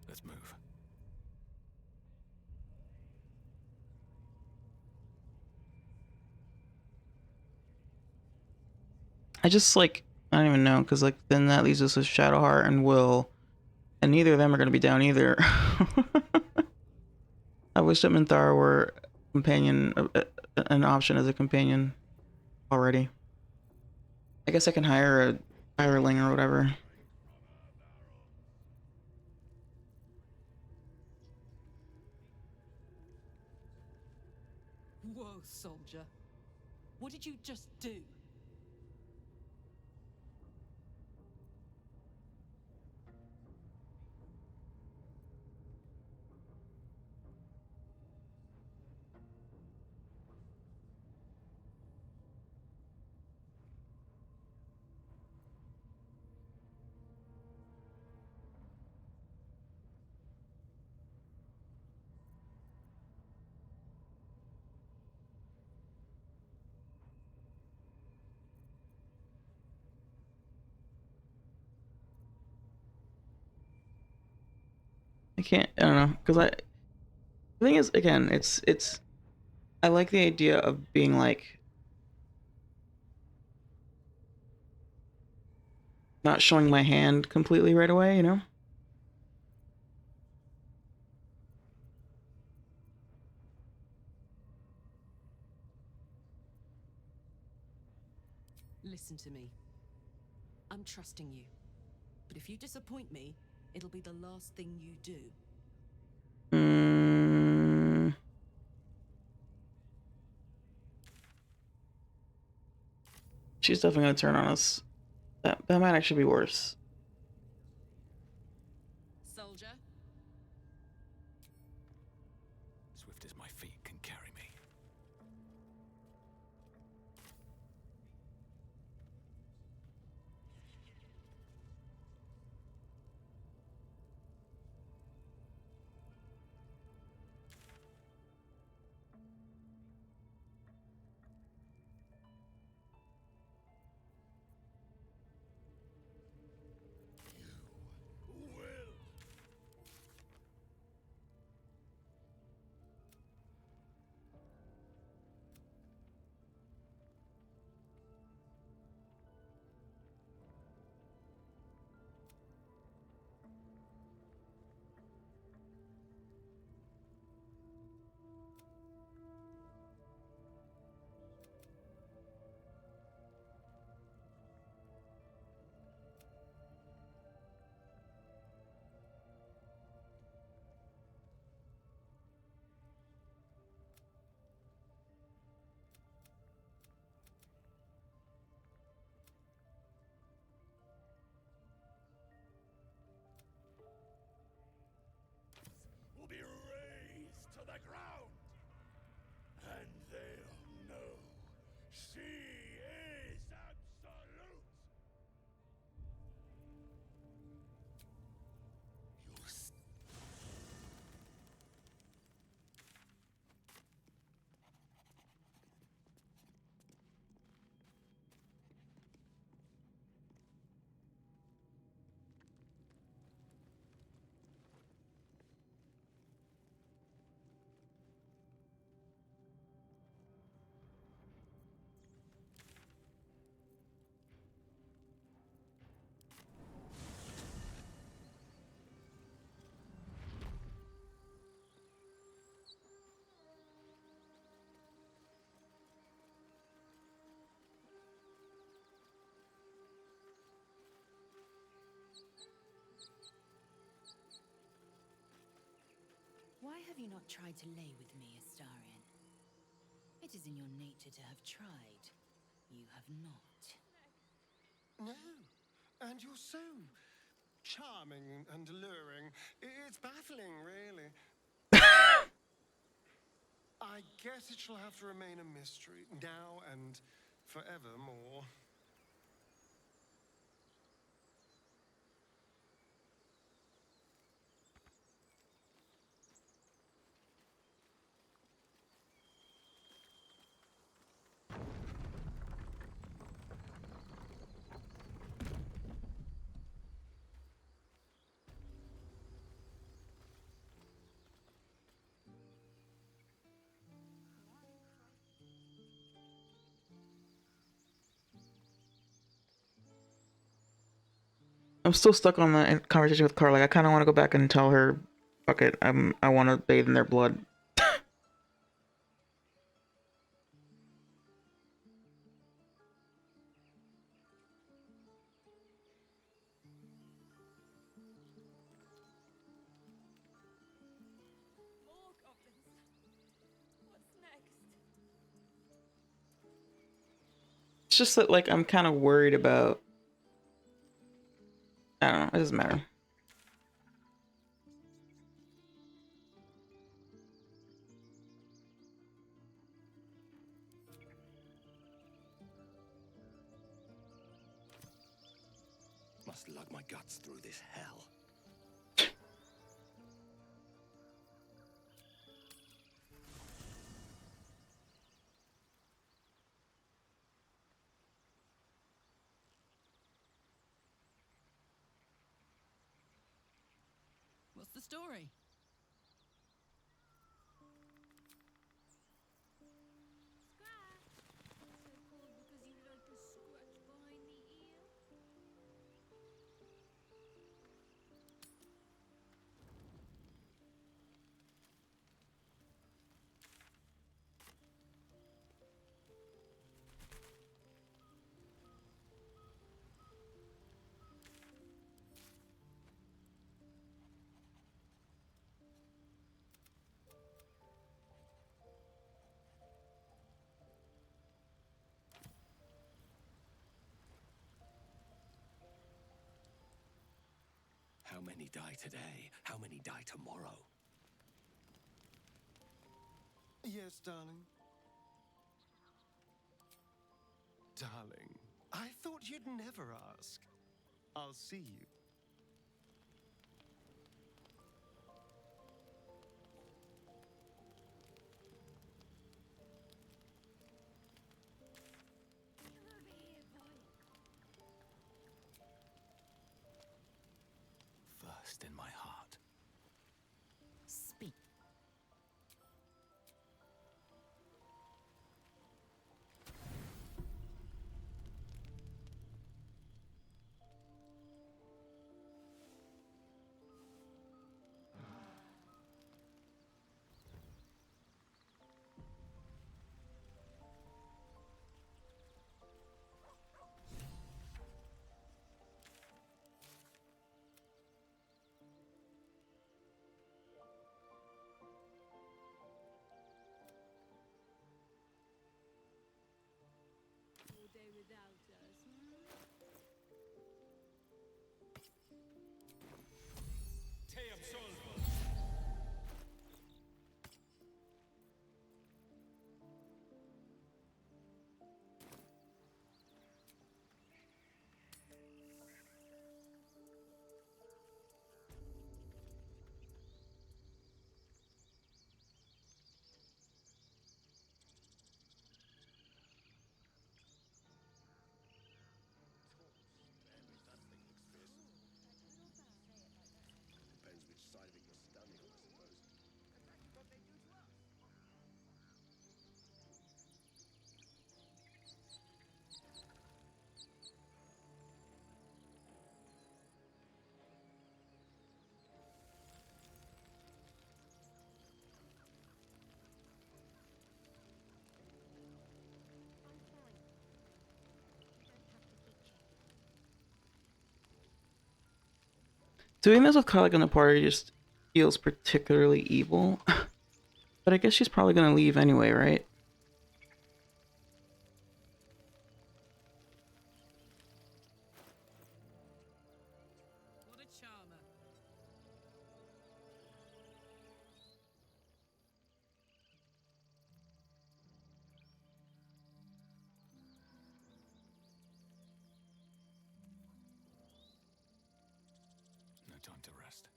Let's move. I just, like... I don't even know, because, like, then that leaves us with Shadowheart and Will. And neither of them are going to be down either. I wish that Minthara were companion... an option as a companion already. I guess I can hire a hireling or whatever. Whoa, soldier. What did you just do? I can't. I don't know, because the thing is, again, it's. I like the idea of being like not showing my hand completely right away, you know? Listen to me. I'm trusting you. But if you disappoint me, it'll be the last thing you do. She's definitely gonna turn on us. That might actually be worse. Soldier? Swift as my feet can carry me. Will be razed to the ground, and they'll know she is absolute. You'll Why have you not tried to lay with me, Astarion? It is in your nature to have tried. You have not. No, and you're so charming and alluring. It's baffling, really. I guess it shall have to remain a mystery, now and forevermore. I'm still stuck on the conversation with Carl. Like, I kind of want to go back and tell her, fuck it, I want to bathe in their blood. More goblins. What's next? It's just that, like, I'm kind of worried about. I don't know. It doesn't matter. Must lug my guts through this hell. We'll the story? How many die today? How many die tomorrow? Yes, darling. Darling, I thought you'd never ask. I'll see you. First in my heart. Speak. Depends which side of it you're standing on, I suppose. Exactly what they do to us. Doing this with Kalik in the party just feels particularly evil. But I guess she's probably gonna leave anyway, right? What a charmer. No time to rest.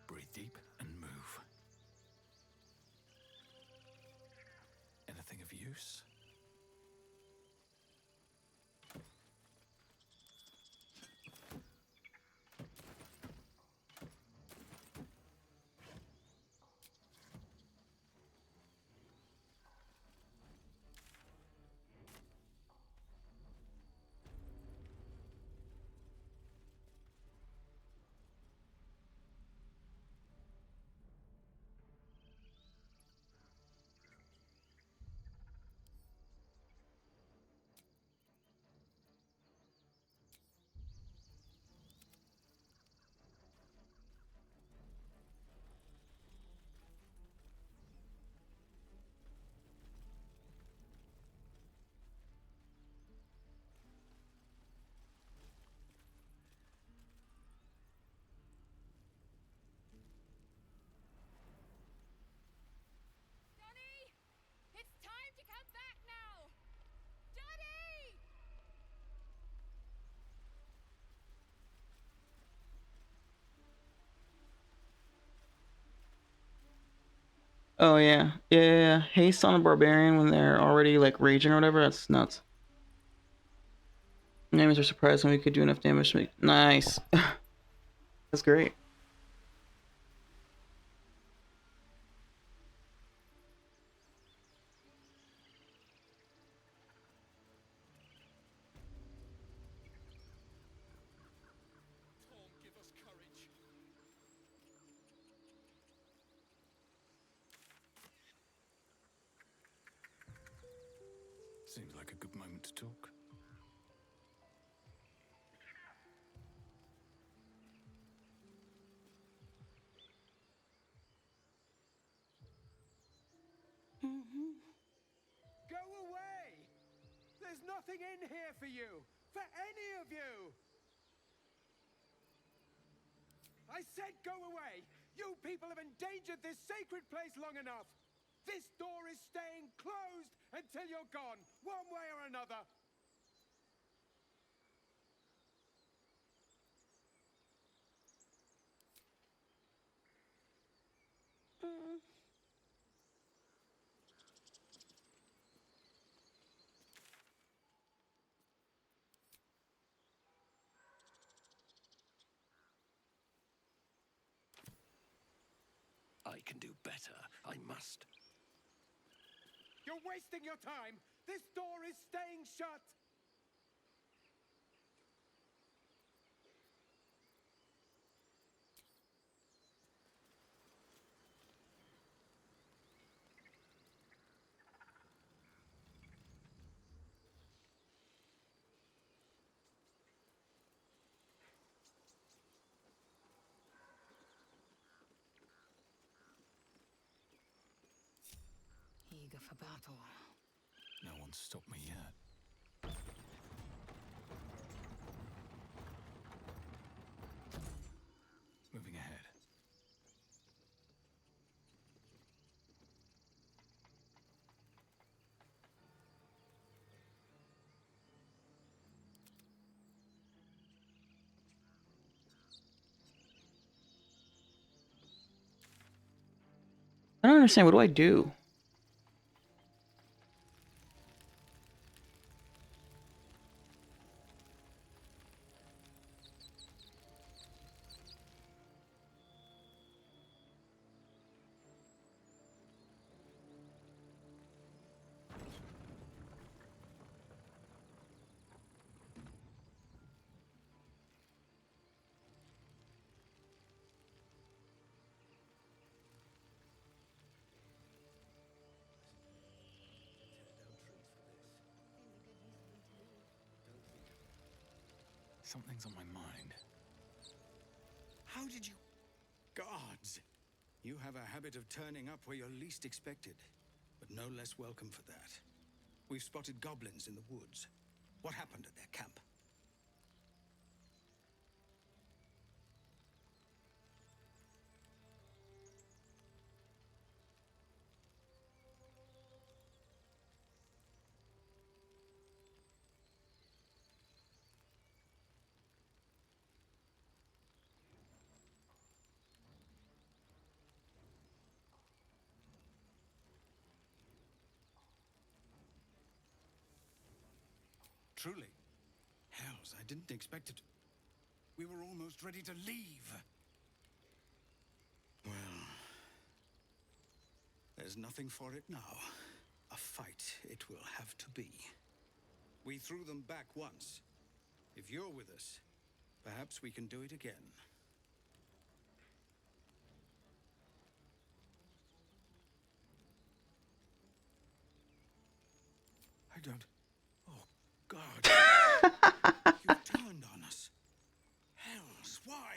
Breathe deep and move. Anything of use? Daddy! It's time to come back now! Daddy! Oh yeah. Yeah. Haste on a barbarian when they're already like raging or whatever, that's nuts. Enemies are surprised when we could do enough damage to make nice. That's great. Seems like a good moment to talk. Go away! There's nothing in here for you! For any of you! I said go away! You people have endangered this sacred place long enough! This door is staying closed until you're gone, one way or another! I can do better. I must. You're wasting your time! This door is staying shut! Eager for battle. No one's stopped me yet. Moving ahead. I don't understand. What do I do? Something's on my mind. How did you... Guards! You have a habit of turning up where you're least expected, but no less welcome for that. We've spotted goblins in the woods. What happened at their camp? Truly? Hells, I didn't expect it. We were almost ready to leave. Well, there's nothing for it now. A fight it will have to be. We threw them back once. If you're with us, perhaps we can do it again. I don't... Oh, God. You've turned on us. Hells, why?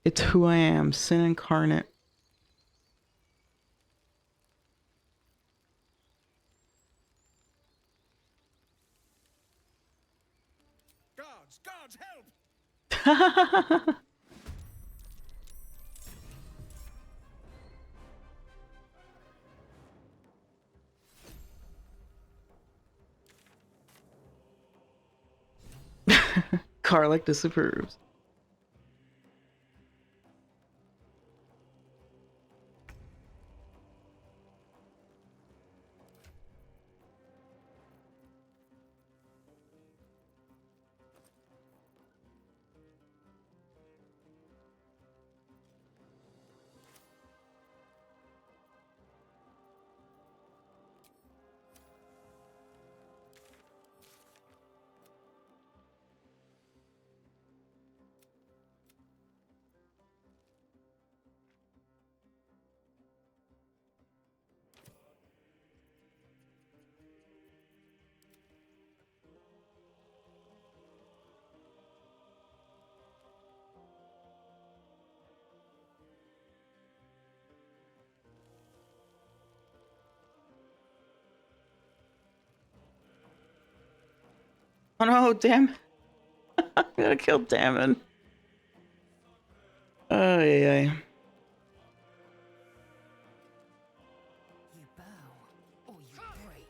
It's who I am, sin incarnate. Guards! Guards, help! Karlach disapproves. Oh no, damn. I gotta kill Damon. Oh, yeah, yeah. You bow, or you break.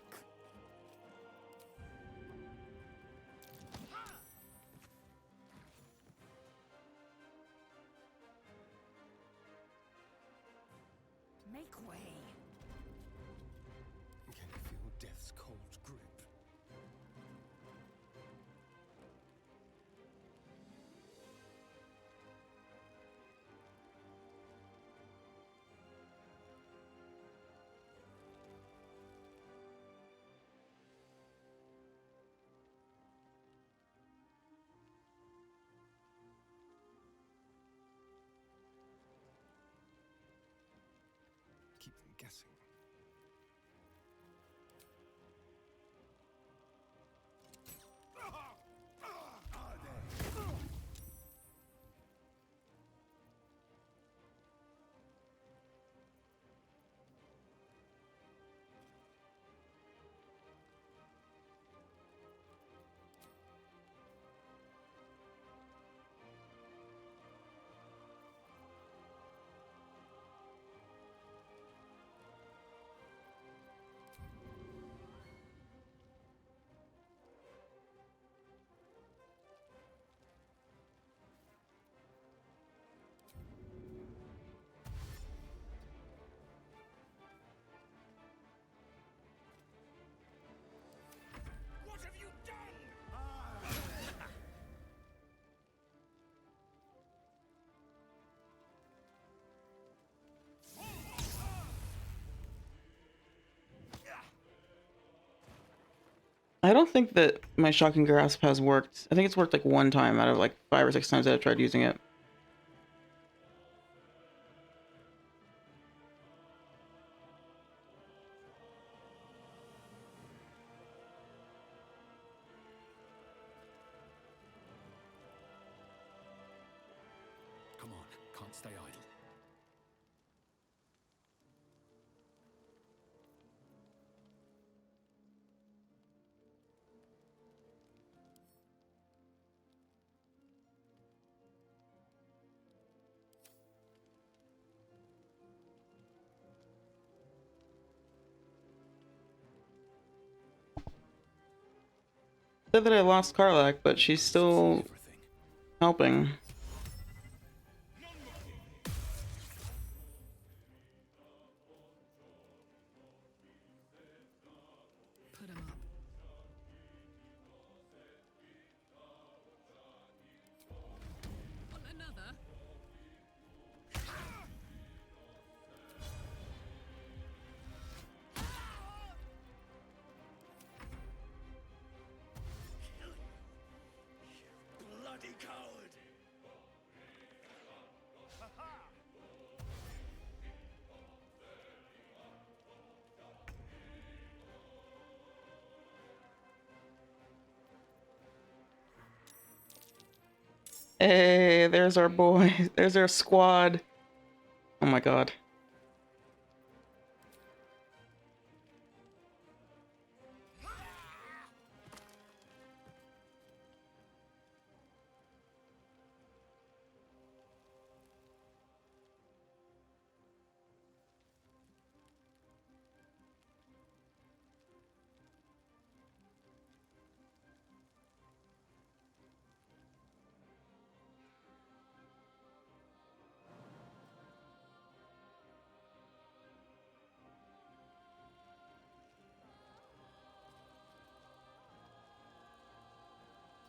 Make way. Can you feel death's cold grip? Keep them guessing. What have you done? I don't think that my Shocking Grasp has worked. I think it's worked like one time out of like 5 or 6 times that I've tried using it. Come on, can't stay idle. Said that I lost Karlak, but she's still helping. Put him up. On another? Bloody coward! Hey, there's our boy. There's our squad. Oh my god.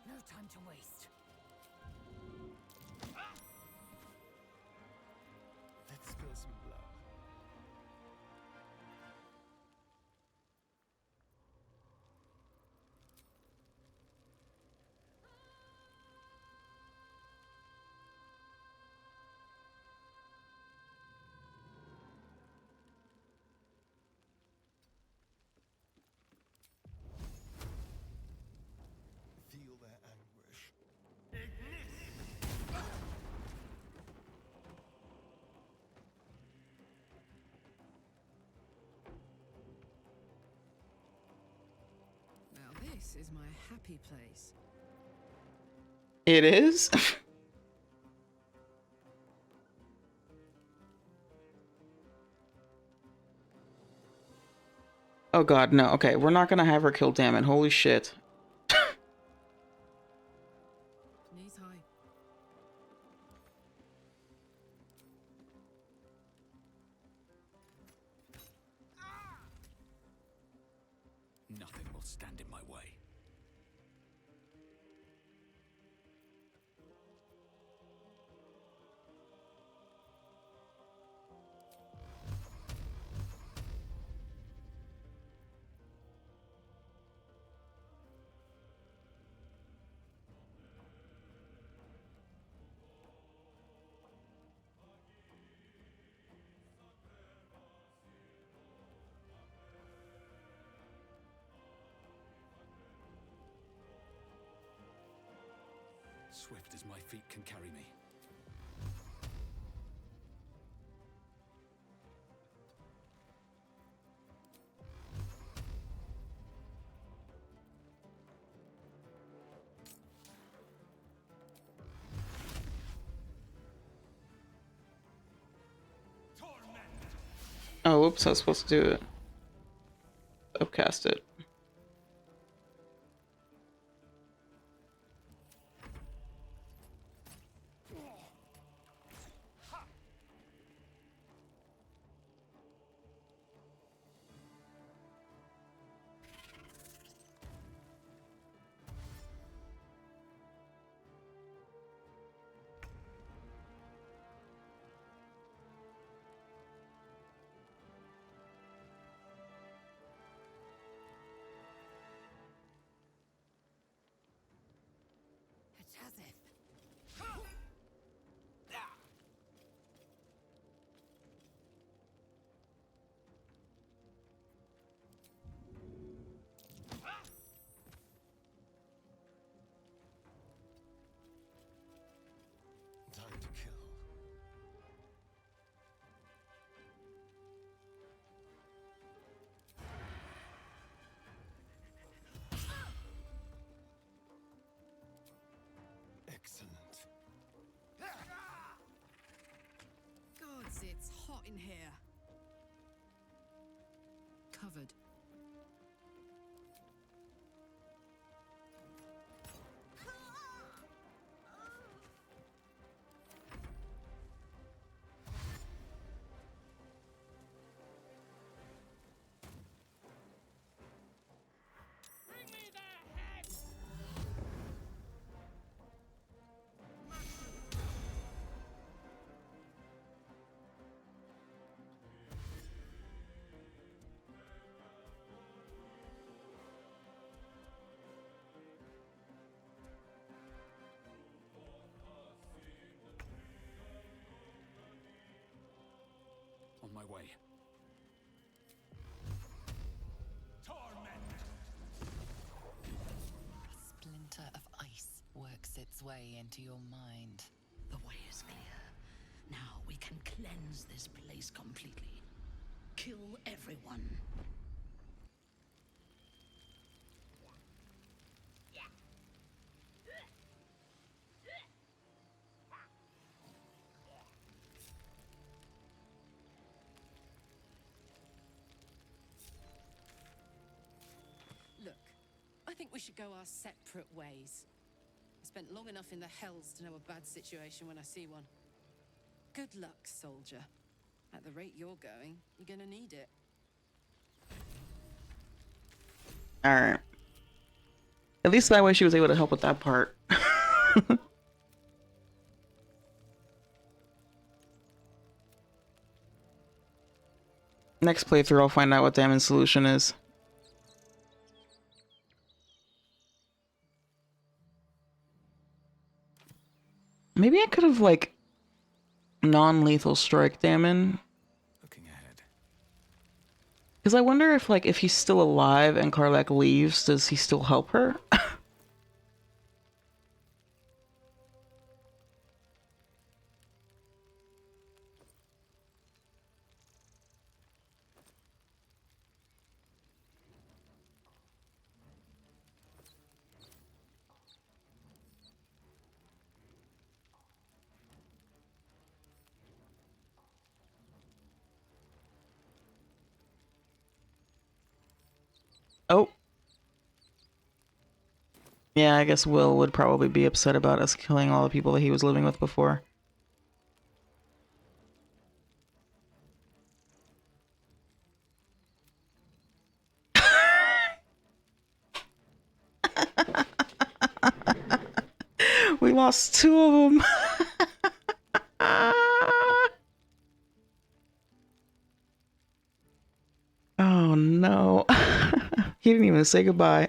No time to waste. Let's spill some blood. Feel their anguish. This is my happy place. It is? Oh god, no. Okay, we're not gonna have her kill Damon. Holy shit. Knees high. Nothing will stand in my way. Swift as my feet can carry me. Oh, whoops, I was supposed to do it. Upcast it. It's as if. Time to kill. Excellent. Gods, it's hot in here. Covered. On my way. A splinter of ice works its way into your mind. The way is clear. Now we can cleanse this place completely. Kill everyone. Look, I think we should go our separate ways. I spent long enough in the hells to know a bad situation when I see one. Good luck, soldier. At the rate you're going, you're gonna need it. Alright. At least that way she was able to help with that part. Next playthrough, I'll find out what Damon's solution is. Maybe I could have, like, non-lethal strike Damon. Looking ahead. Because I wonder if, like, if he's still alive and Karlach leaves, does he still help her? Yeah, I guess Will would probably be upset about us killing all the people that he was living with before. We lost 2 of them. Oh no. He didn't even say goodbye.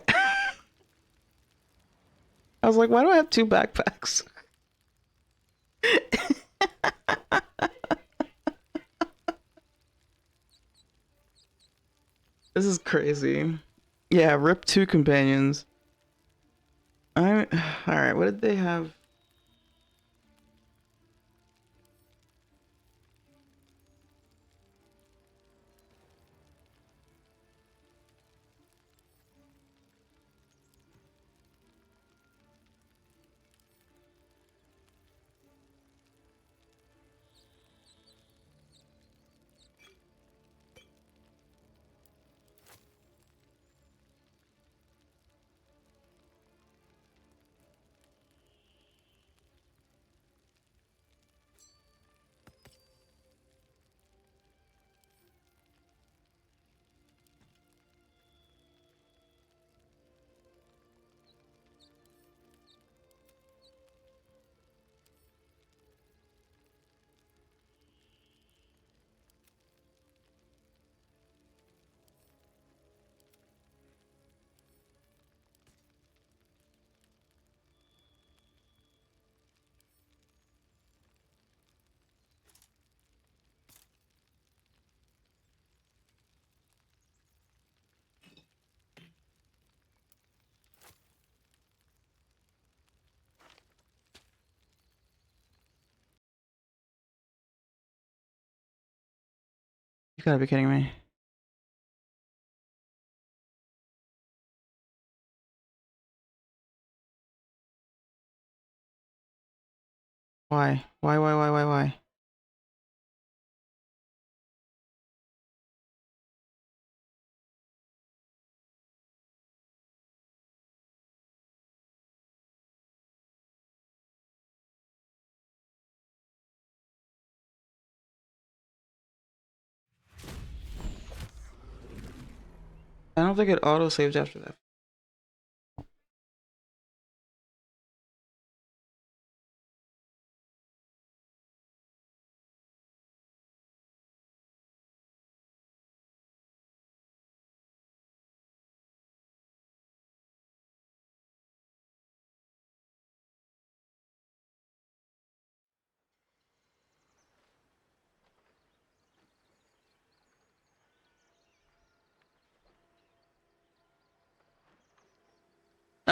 I was like, why do I have 2 backpacks? This is crazy. Yeah, rip 2 companions. Alright, what did they have? You gotta be kidding me. Why? Why? I don't think it auto-saved after that.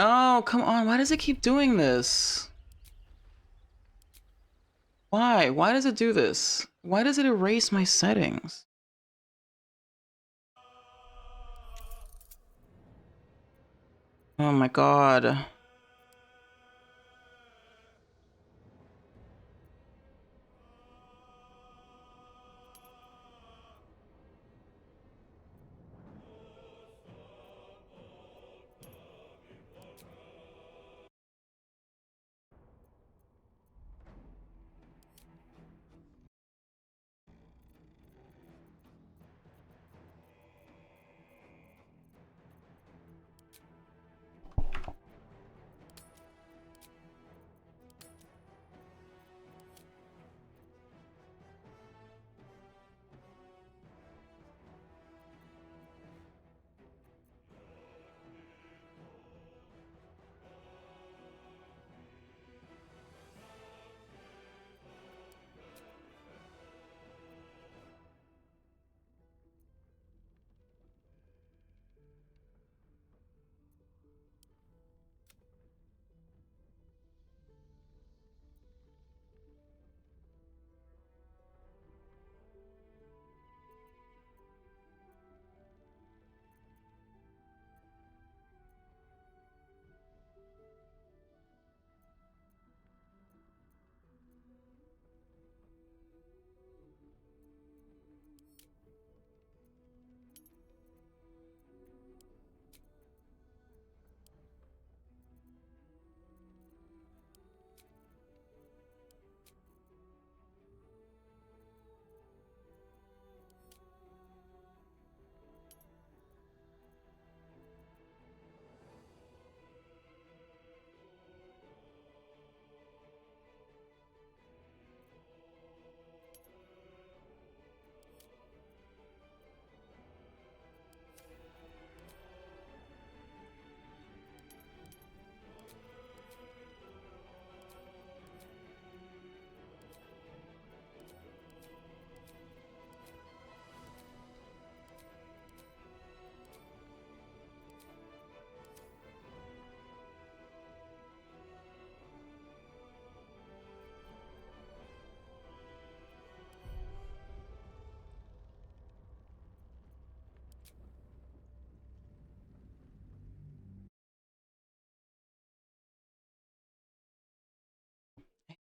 Oh, come on. Why does it keep doing this? Why? Why does it do this? Why does it erase my settings? Oh my god.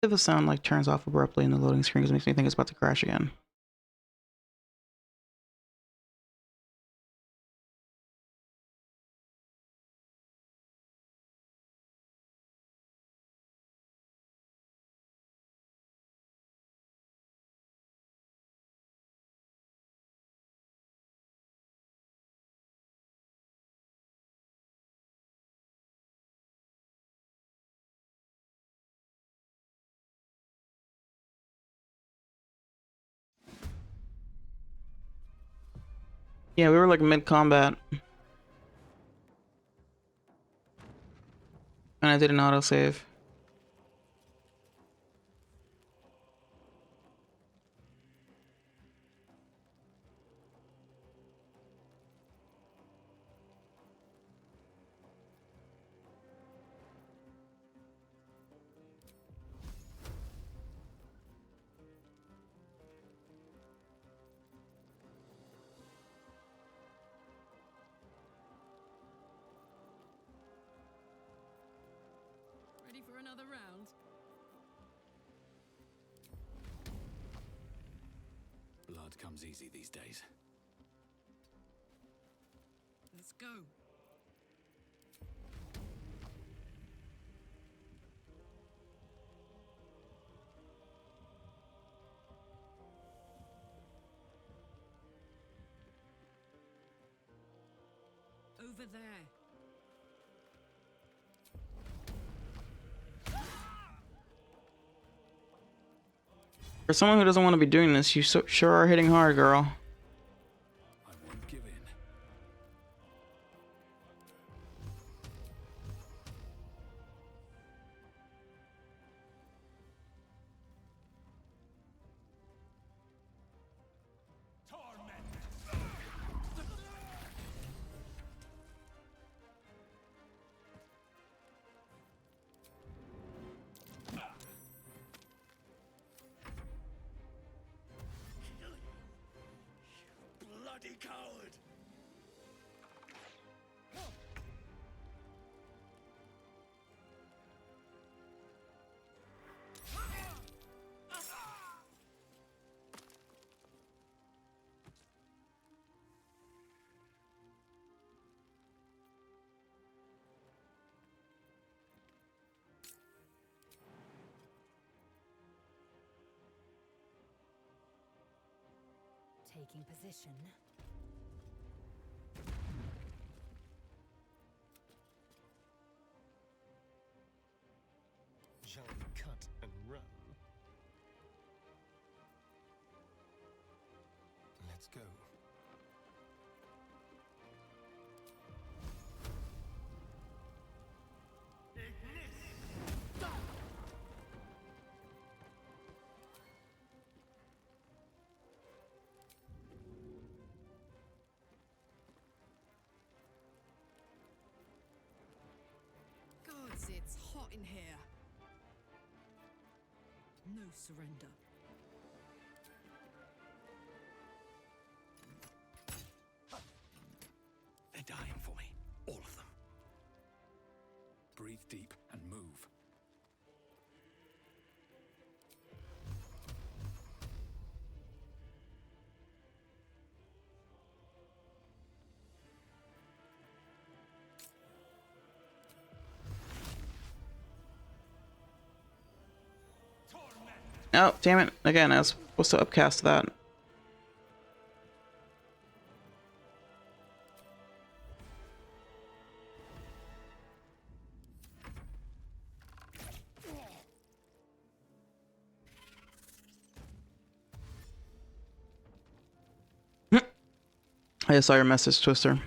If a sound like turns off abruptly in the loading screen, it makes me think it's about to crash again. Yeah, we were like mid-combat. And I did an autosave. Ready for another round? Blood comes easy these days. Let's go. Over there. For someone who doesn't want to be doing this, you sure are hitting hard, girl. I won't give in. Bloody coward! Taking position. Shall we cut and run? Let's go. Gods, it's hot in here. No surrender. They're dying for me. All of them. Breathe deep and move. Oh, damn it. Again, I was supposed to upcast that. I just saw your message, Twister.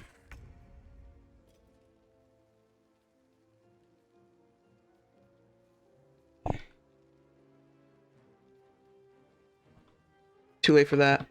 Too late for that.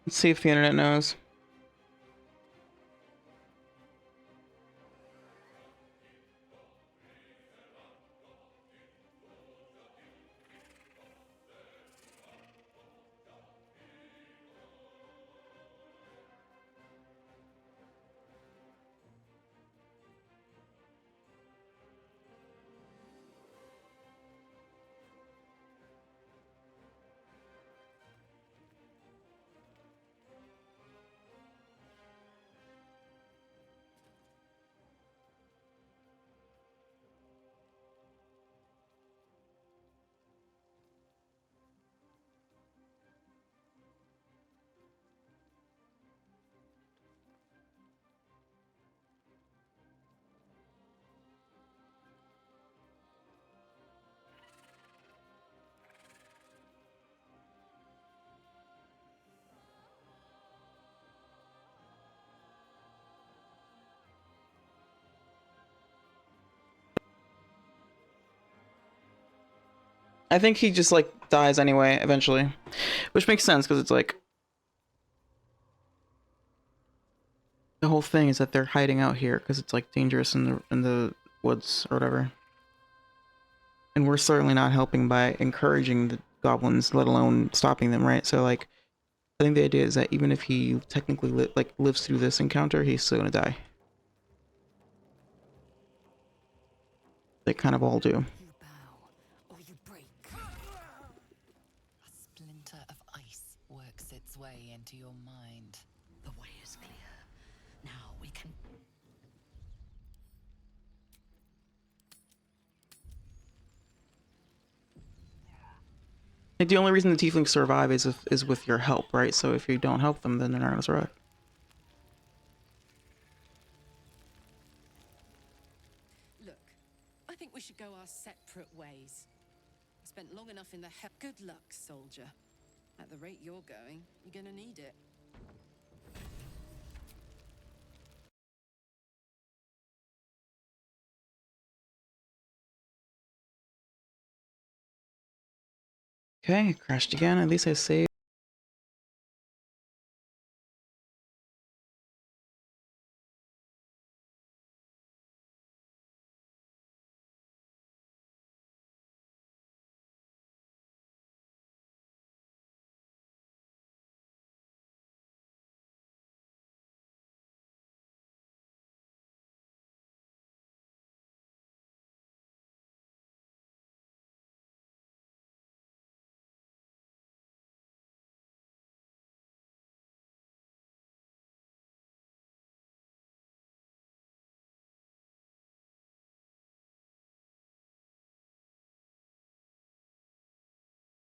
Let's see if the internet knows. I think he just like dies anyway eventually, which makes sense because it's like the whole thing is that they're hiding out here because it's like dangerous in the woods or whatever, and we're certainly not helping by encouraging the goblins, let alone stopping them, right? So like, I think the idea is that even if he technically lives through this encounter, he's still gonna die. They kind of all do. A splinter of ice works its way into your mind. The way is clear. Now we can... Like the only reason the tieflings survive is with your help, right? So if you don't help them, then they're not gonna survive. Look, I think we should go our separate ways. I spent long enough in the hell. Good luck, soldier. At the rate you're going, you're gonna need it. Okay, it crashed again. At least I saved.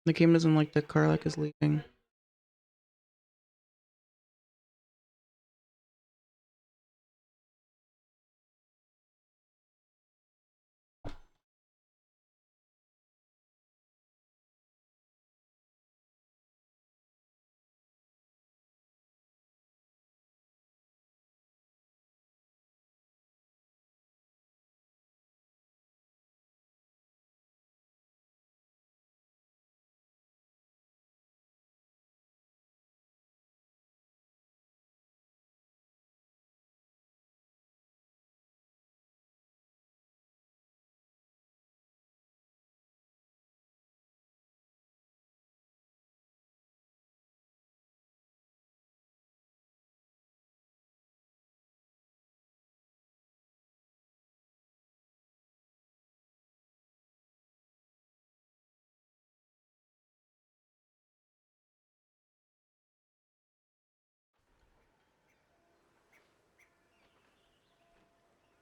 The game doesn't like that Karlach is leaving.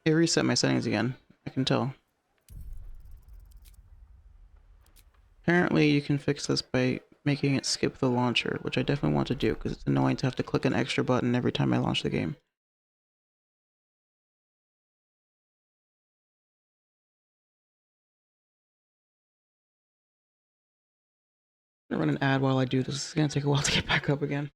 It reset my settings again. I can tell. Apparently you can fix this by making it skip the launcher, which I definitely want to do because it's annoying to have to click an extra button every time I launch the game. I'm gonna run an ad while I do this. It's gonna take a while to get back up again.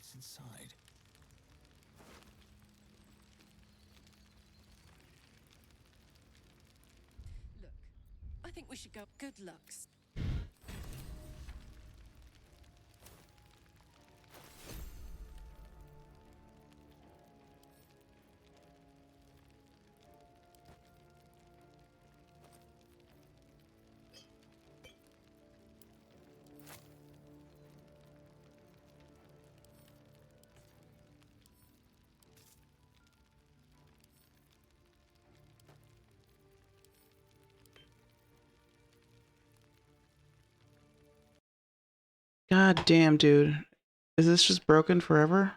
What's inside? Look, I think we should go. Good lucks. God damn, dude. Is this just broken forever?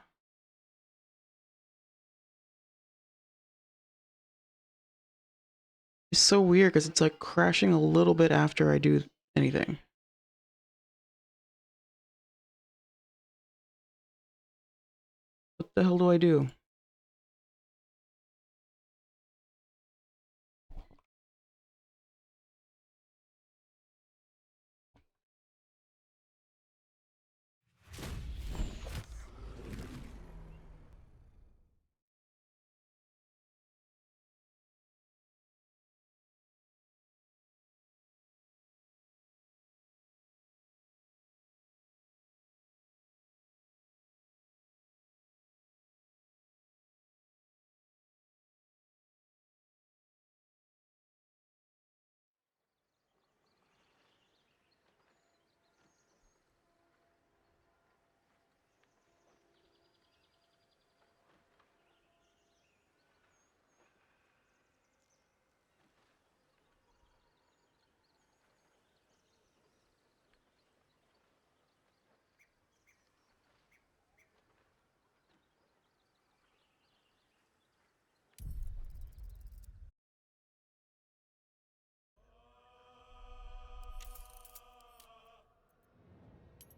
It's so weird because it's like crashing a little bit after I do anything. What the hell do I do?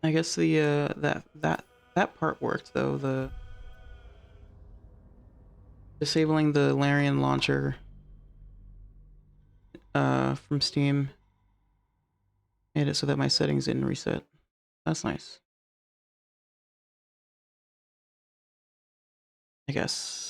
I guess the that part worked though, the disabling the Larian launcher from Steam made it so that my settings didn't reset. That's nice. I guess.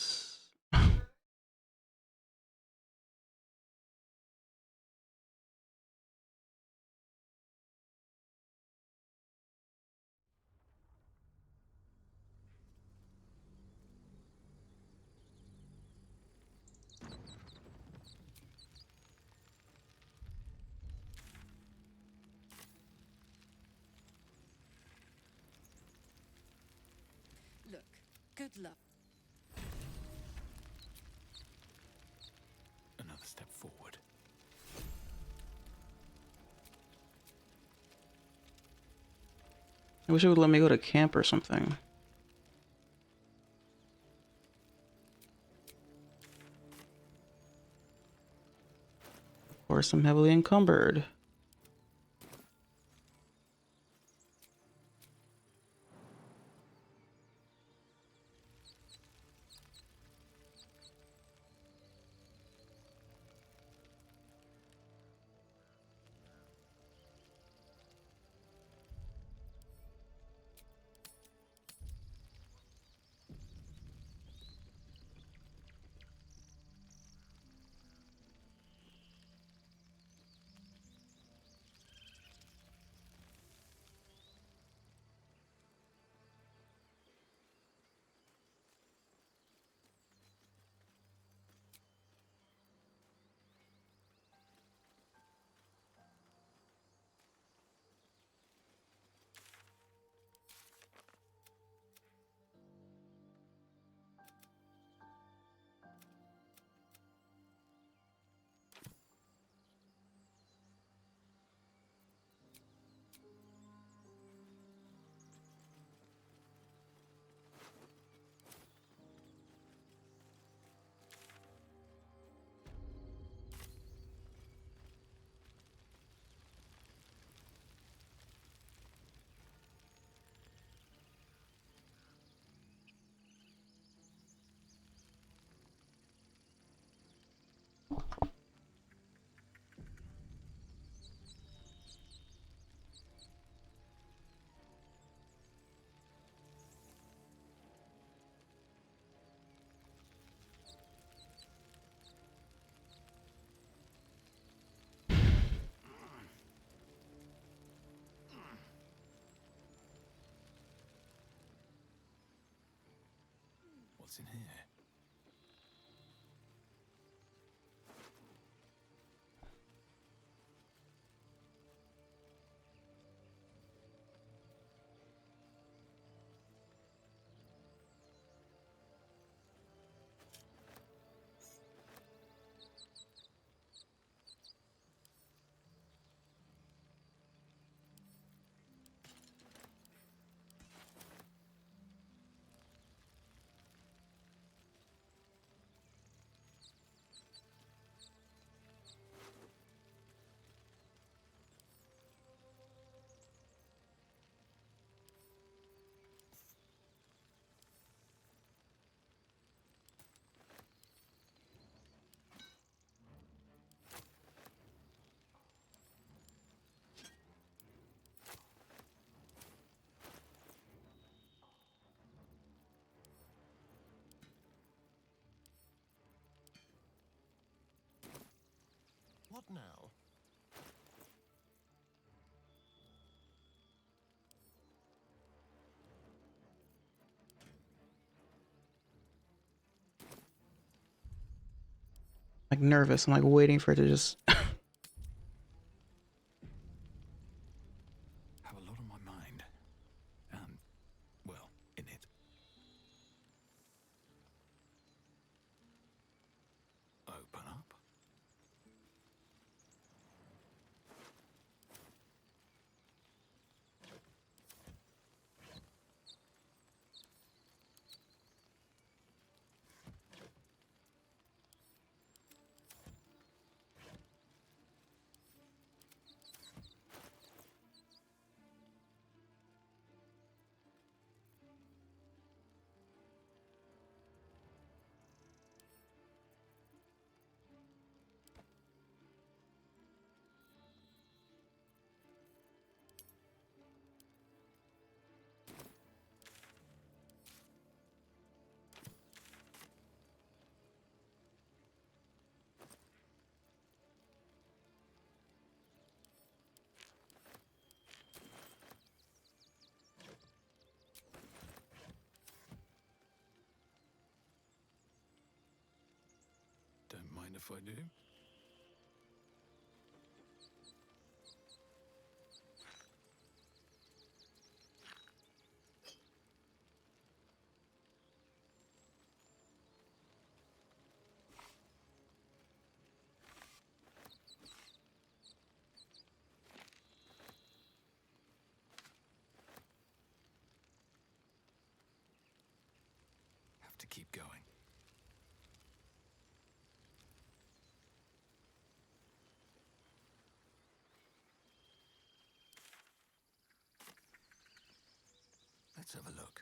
Look, good luck. Another step forward. I wish it would let me go to camp or something. Of course, I'm heavily encumbered. what's in here. What now? Like nervous. I'm like waiting for it to just. Have a lot on my mind. And, well, in it. Open up. Don't mind if I do. Have to keep going. Let's have a look.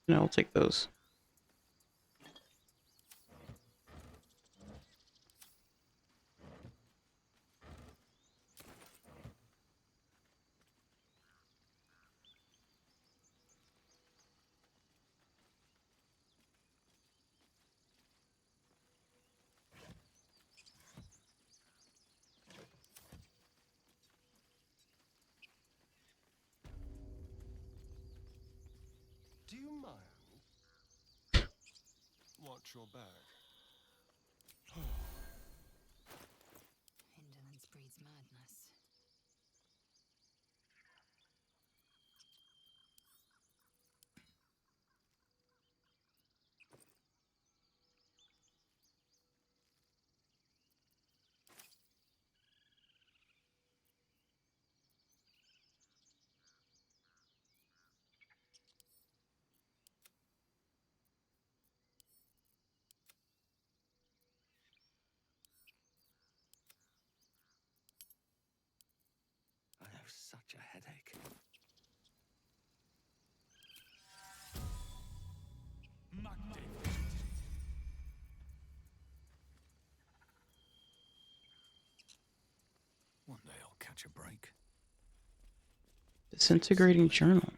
And I'll take those. Do you mind? Watch your back. Indolence breeds madness. I have such a headache. One day I'll catch a break. Disintegrating journal.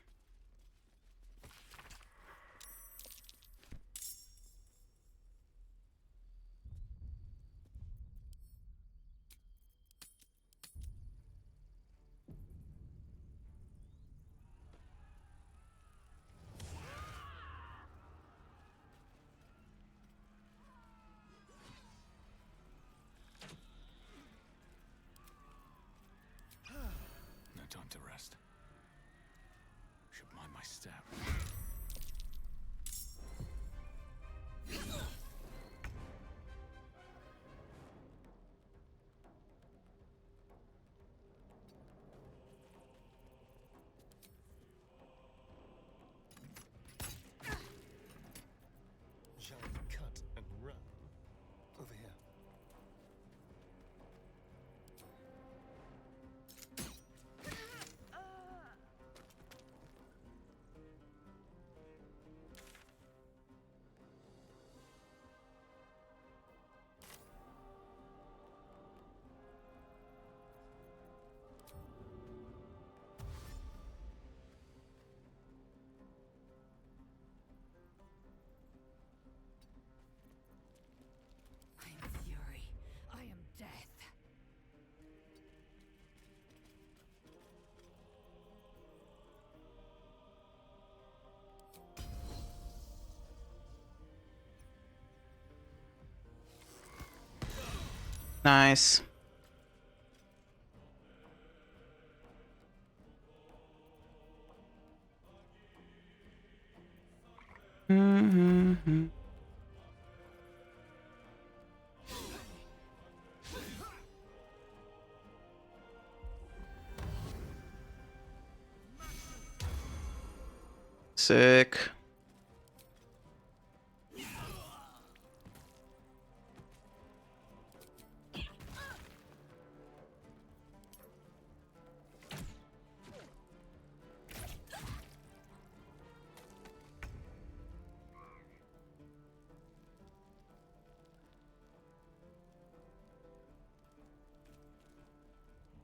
to rest. Should mind my step. Shall we cut and run? Over here. I am fury. I am death. Nice. Mm-hmm. Sick.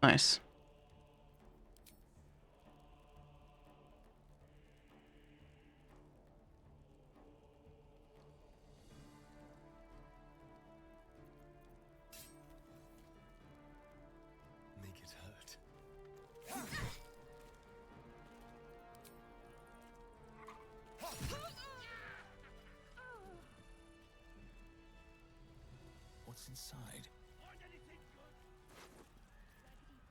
Nice. Make it hurt. What's inside? Raggedy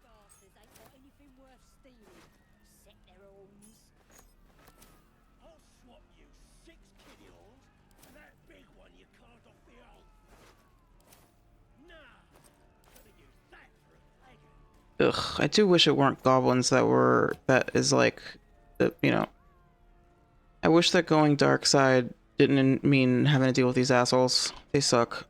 bastards ain't got anything worth stealing. Set their horns. I'll swap you 6 kiddie horns and that big one you carved off the old. Nah, gonna use that for a wagon. Ugh, I do wish it weren't goblins that is like, you know. I wish that going dark side didn't mean having to deal with these assholes. They suck.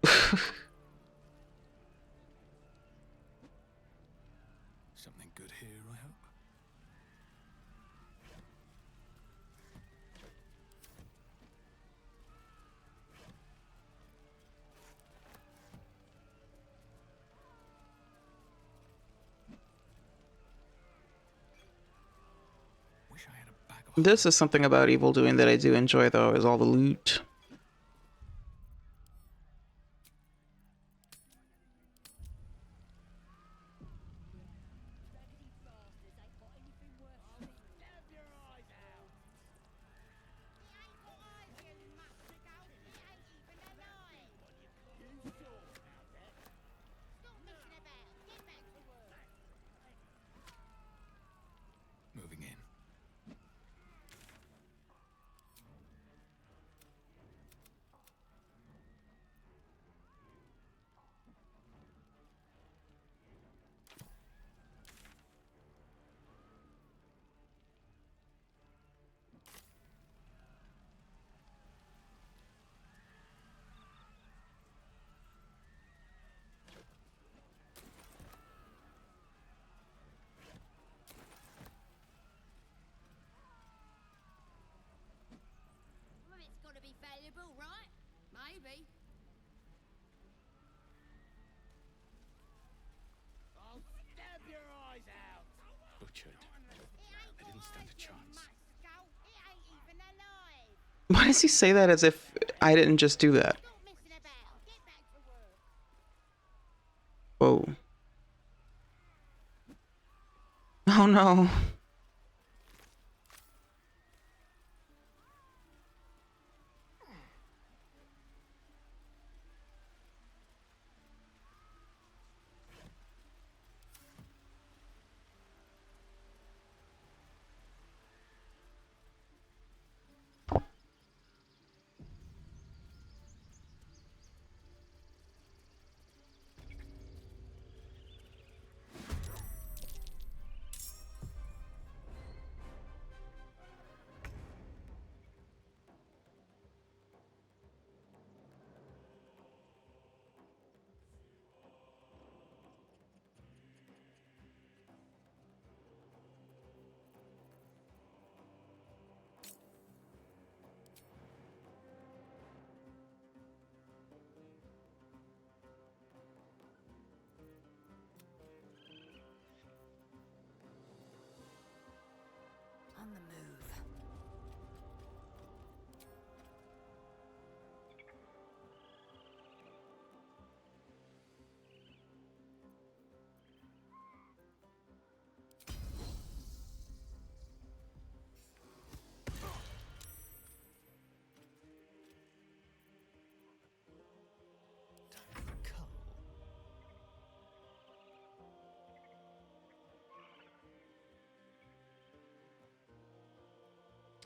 Something good here, I hope. This is something about evil doing that I do enjoy, though, is all the loot. Moving in. Well, it's got to be valuable, right? Maybe. I'll stab your eyes out. Butchered. They didn't stand a chance. Why does he say that as if I didn't just do that? Whoa. Oh no.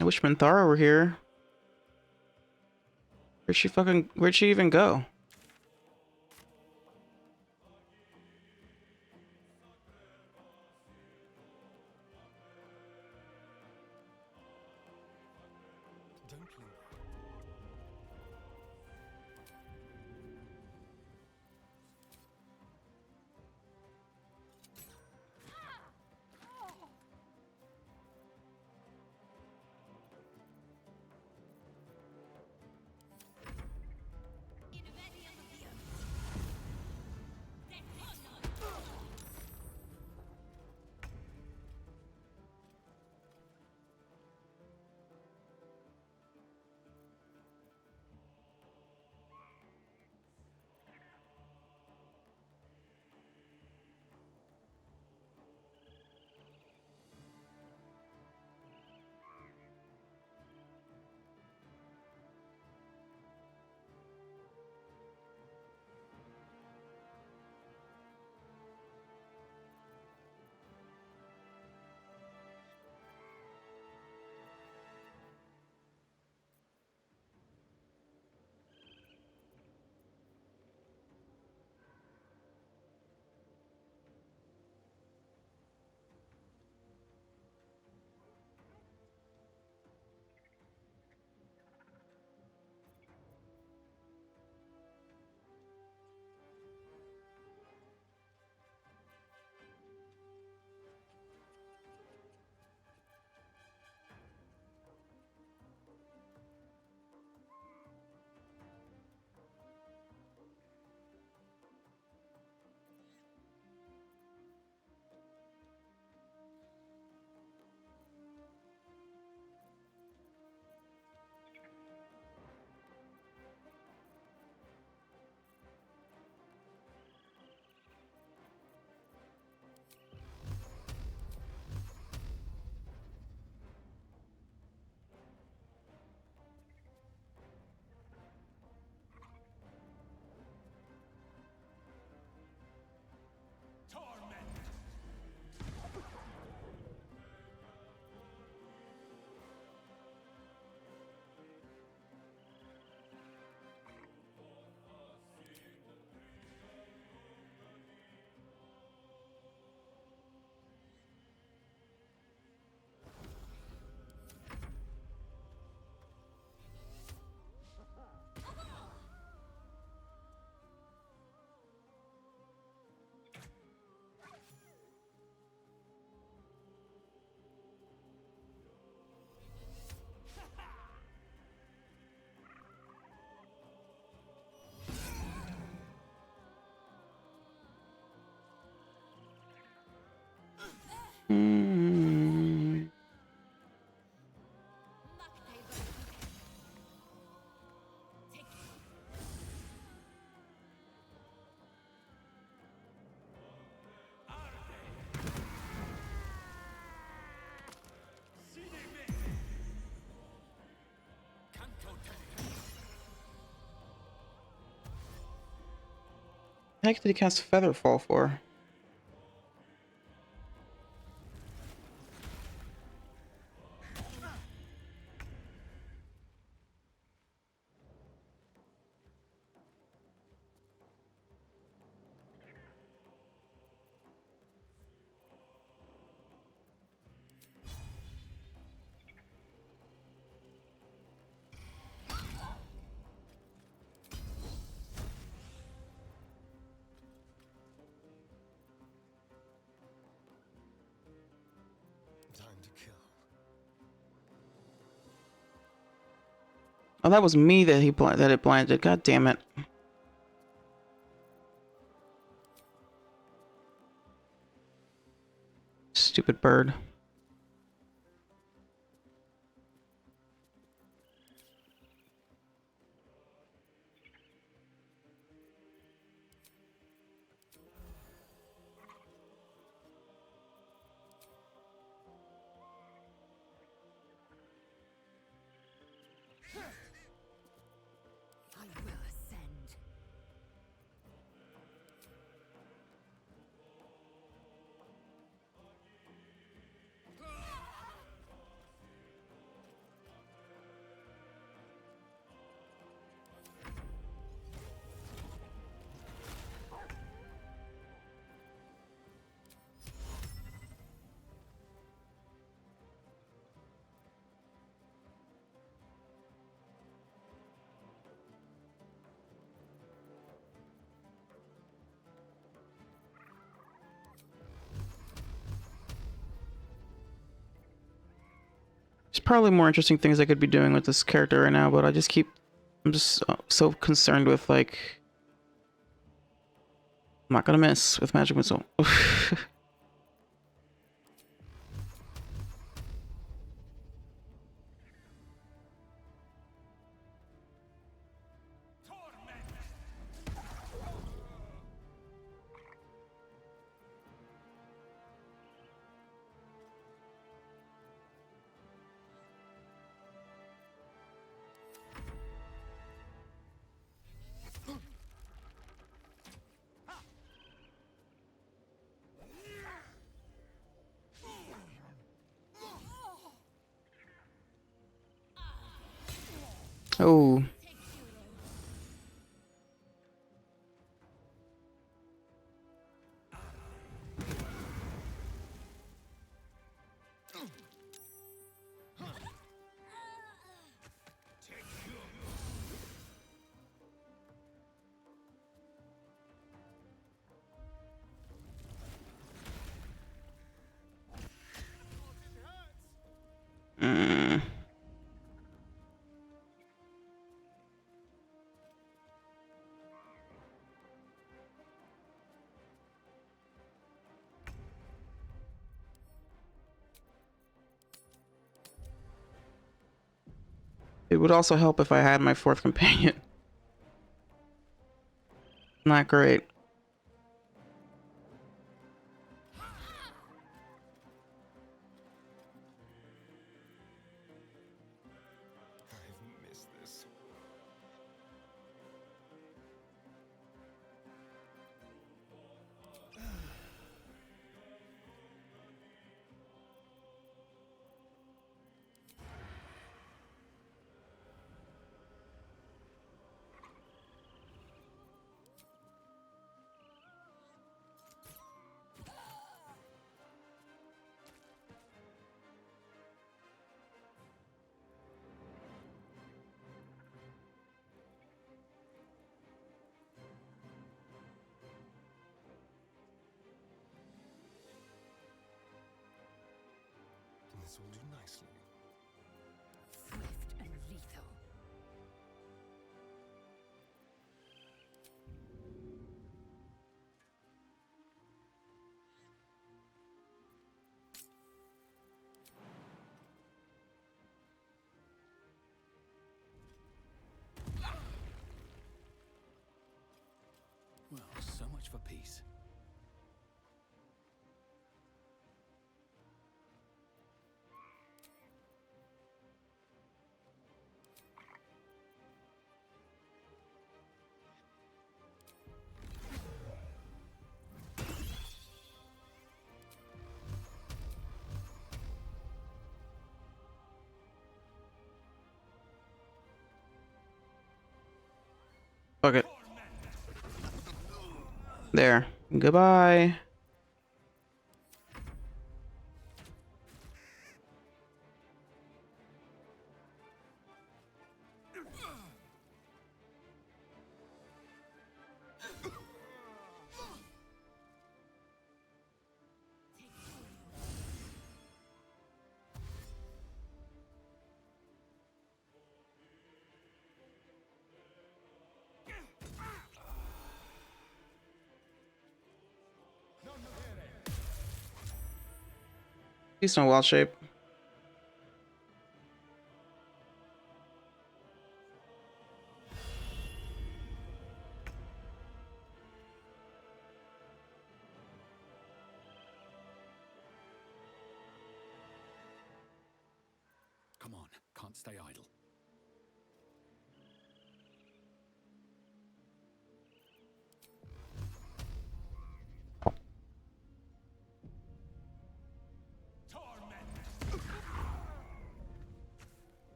I wish Minthara were here. Where'd she even go? Don't linger. Hmm. The heck did he cast Featherfall for? Time to kill. Oh, that was me that it blinded. God damn it. Stupid bird. I will ascend. probably more interesting things I could be doing with this character right now, but I'm just so concerned with, like, I'm not gonna miss with magic missile. Oh. Mm. It would also help if I had my fourth companion. Not great. I've missed this. This will do nicely. Swift and lethal. Well, so much for peace. Fuck it. There. Goodbye. He's no wild shape. Come on, can't stay idle.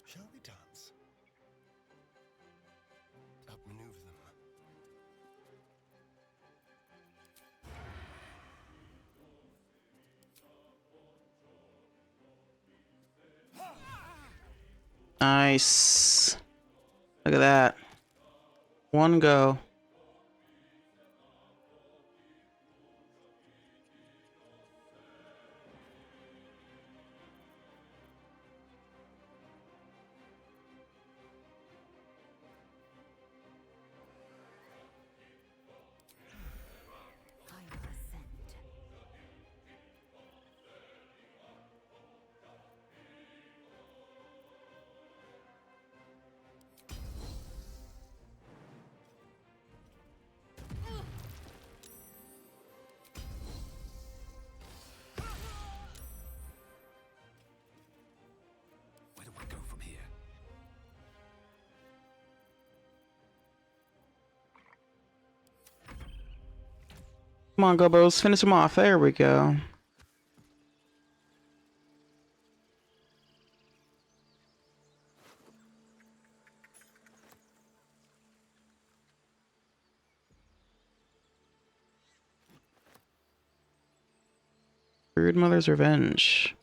Shall we dance? Outmaneuver them. Nice. Look at that. One go. Come on, Gobos, finish him off. There we go. Brood Mother's Revenge.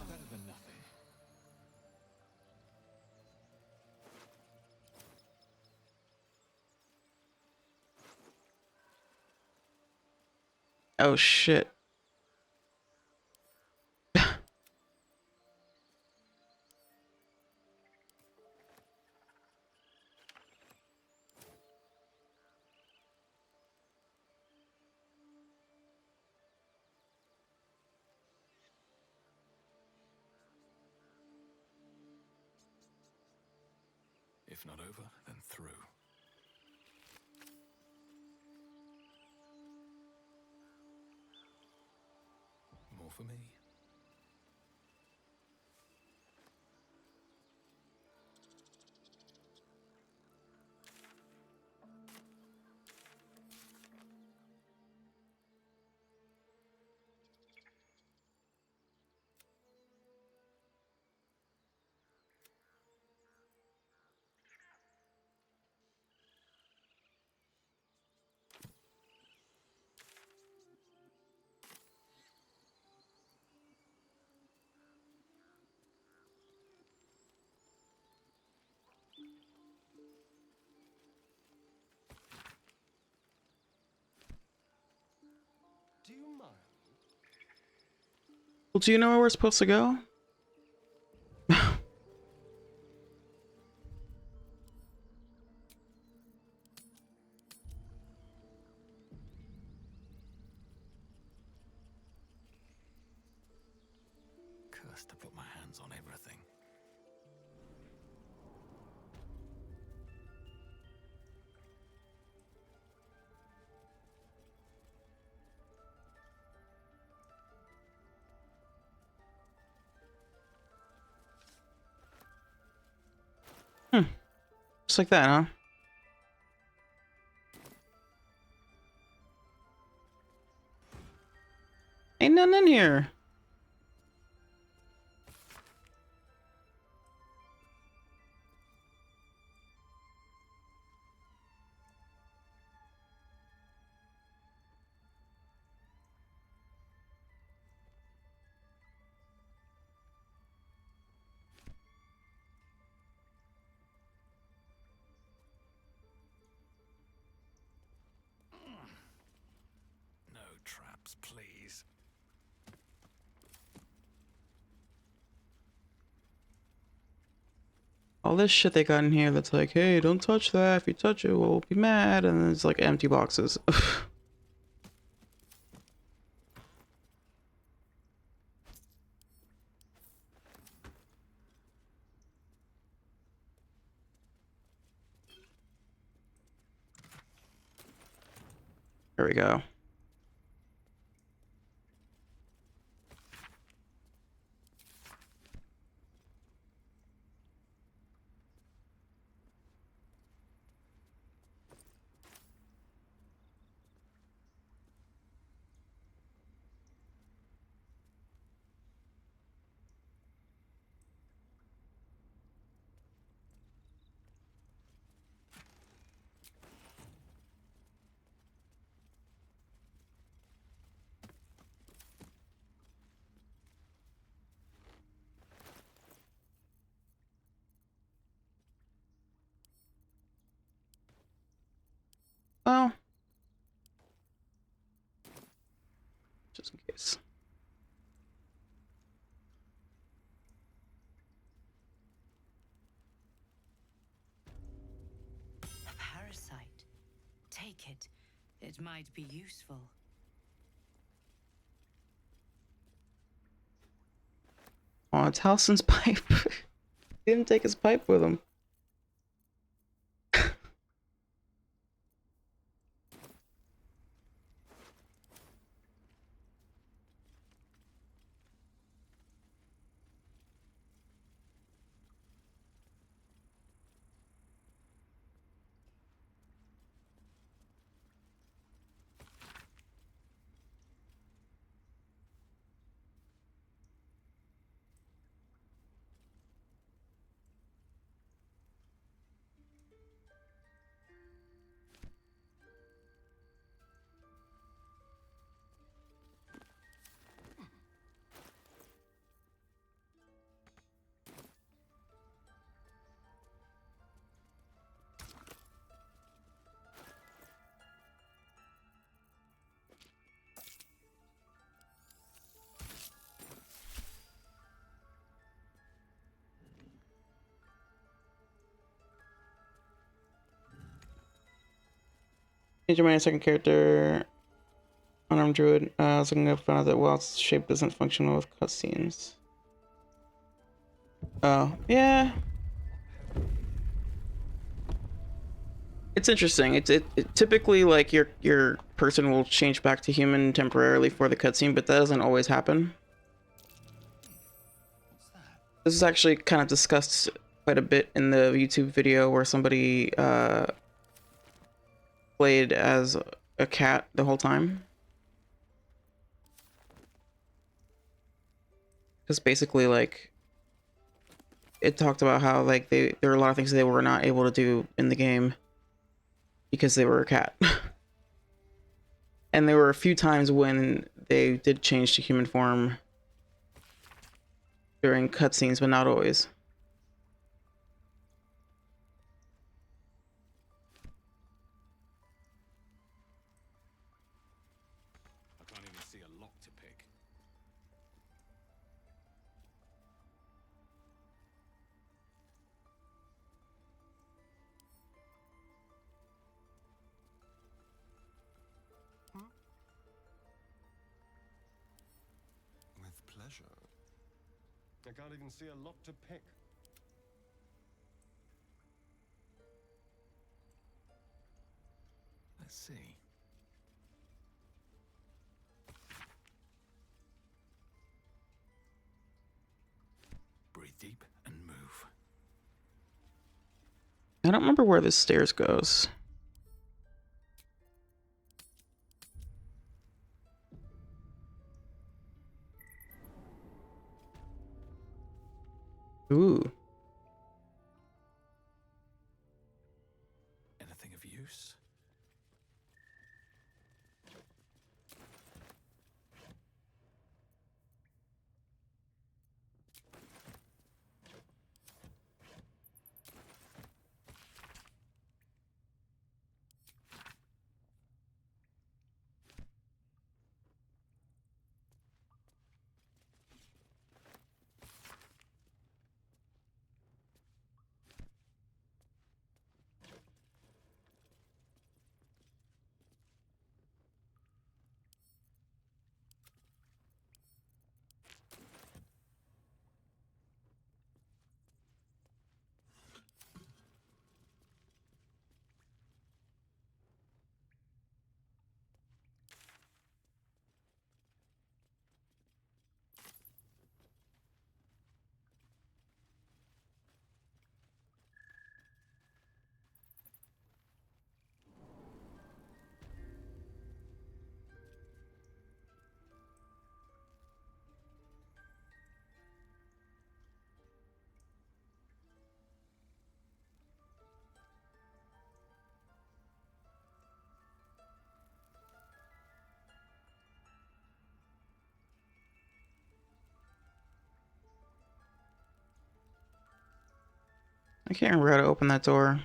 Better than nothing. Oh shit. If not over, then through. More for me. Do you mind? Well, do you know where we're supposed to go? Cursed to put my hands on everything. Just like that, huh? Ain't nothing in here. No traps, please. All this shit they got in here that's like, hey, don't touch that. If you touch it, we'll be mad. And then it's like empty boxes. There we go. Well, just in case. It might be useful. Oh, it's Halsin's pipe. He didn't take his pipe with him. Change your mind, second character. Unarmed druid. I was looking up, found out that Wild's shape doesn't function well with cutscenes. Oh, yeah. It's interesting. It typically, like, your person will change back to human temporarily for the cutscene, but that doesn't always happen. This is actually kind of discussed quite a bit in the YouTube video where somebody played as a cat the whole time. Because basically, like, it talked about how, like, there are a lot of things they were not able to do in the game because they were a cat. And there were a few times when they did change to human form during cutscenes, but not always. I can't even see a lock to pick. With pleasure. I can't even see a lock to pick. Let's see. Breathe deep and move. I don't remember where this stairs goes. Ooh. Anything of use? I can't remember how to open that door.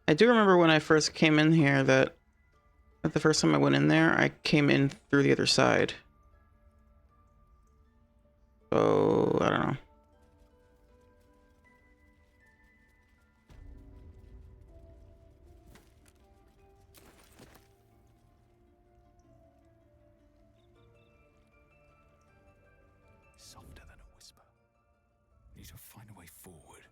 I do remember when I first came in here that the first time I went in there, I came in through the other side. So, I don't know. Need to find a way forward.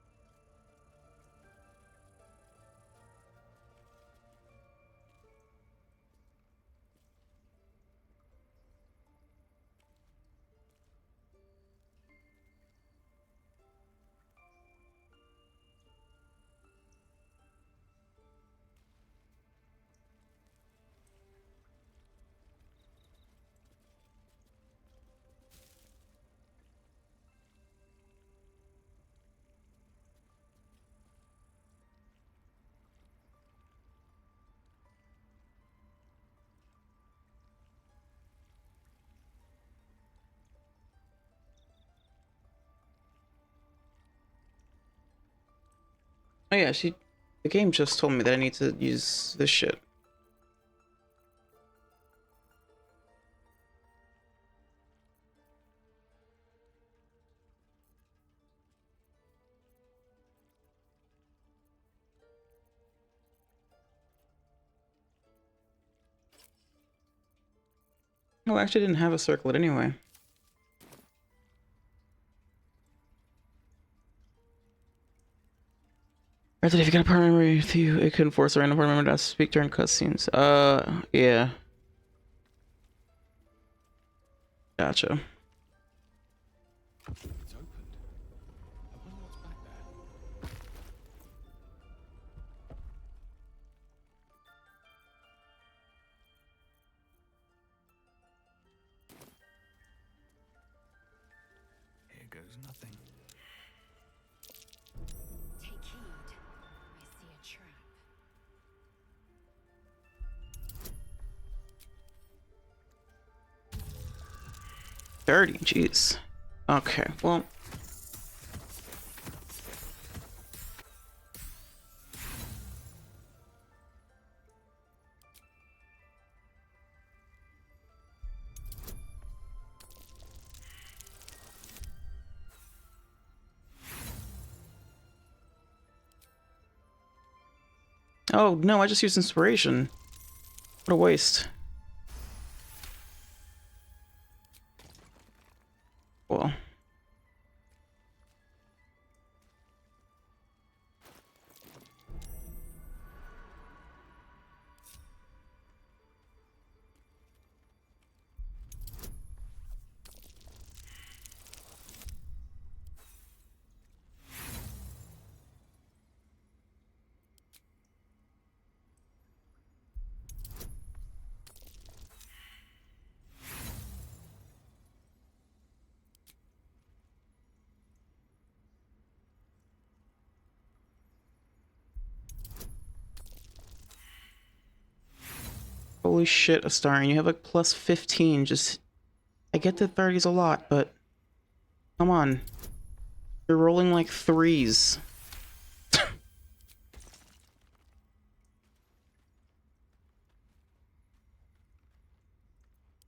Oh yeah, the game just told me that I need to use this shit. Oh, I actually didn't have a circlet anyway. Or that if you got a partner memory with you, it can force a random party member to speak during cutscenes. Yeah. Gotcha. It's opened. I wonder what's back there. Here goes nothing. Take heed. I see a trap. Dirty, jeez. Okay, well. Oh no, I just used inspiration. What a waste. Well. Holy shit, Astarion, you have like plus 15. Just, I get that 30's a lot, but come on. You're rolling like 3s.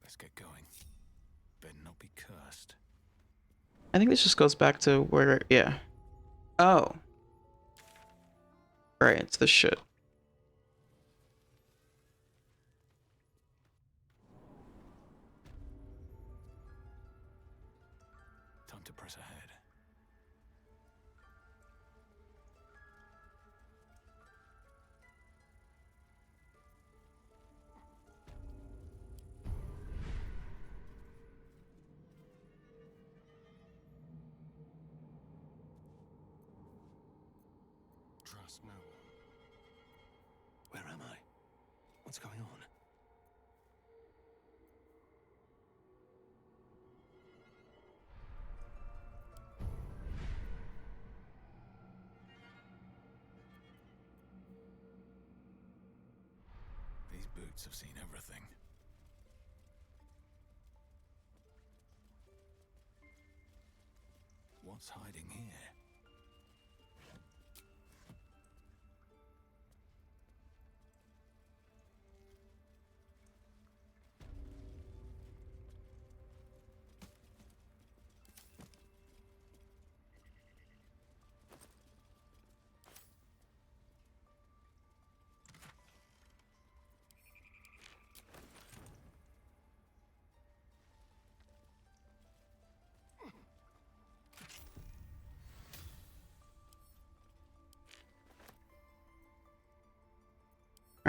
Let's get going. Better not be cursed. I think this just goes back to where, yeah. Oh. Right, it's this shit. Time to press ahead. Trust no one. Where am I? What's going on? These boots have seen everything. What's hiding here?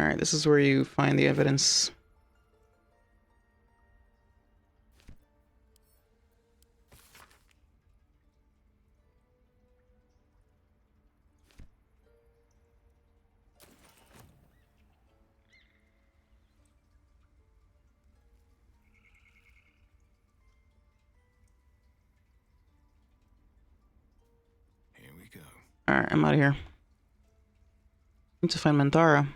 Alright, this is where you find the evidence. Here we go. Alright, I'm out of here. Need to find Minthara.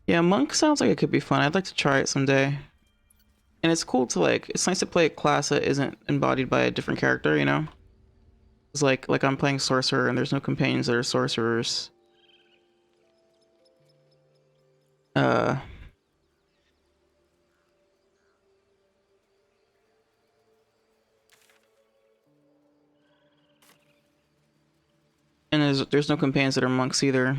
Yeah, Monk sounds like it could be fun. I'd like to try it someday. And it's cool to like, it's nice to play a class that isn't embodied by a different character, you know? It's like I'm playing Sorcerer and there's no companions that are sorcerers. And there's no companions that are monks either.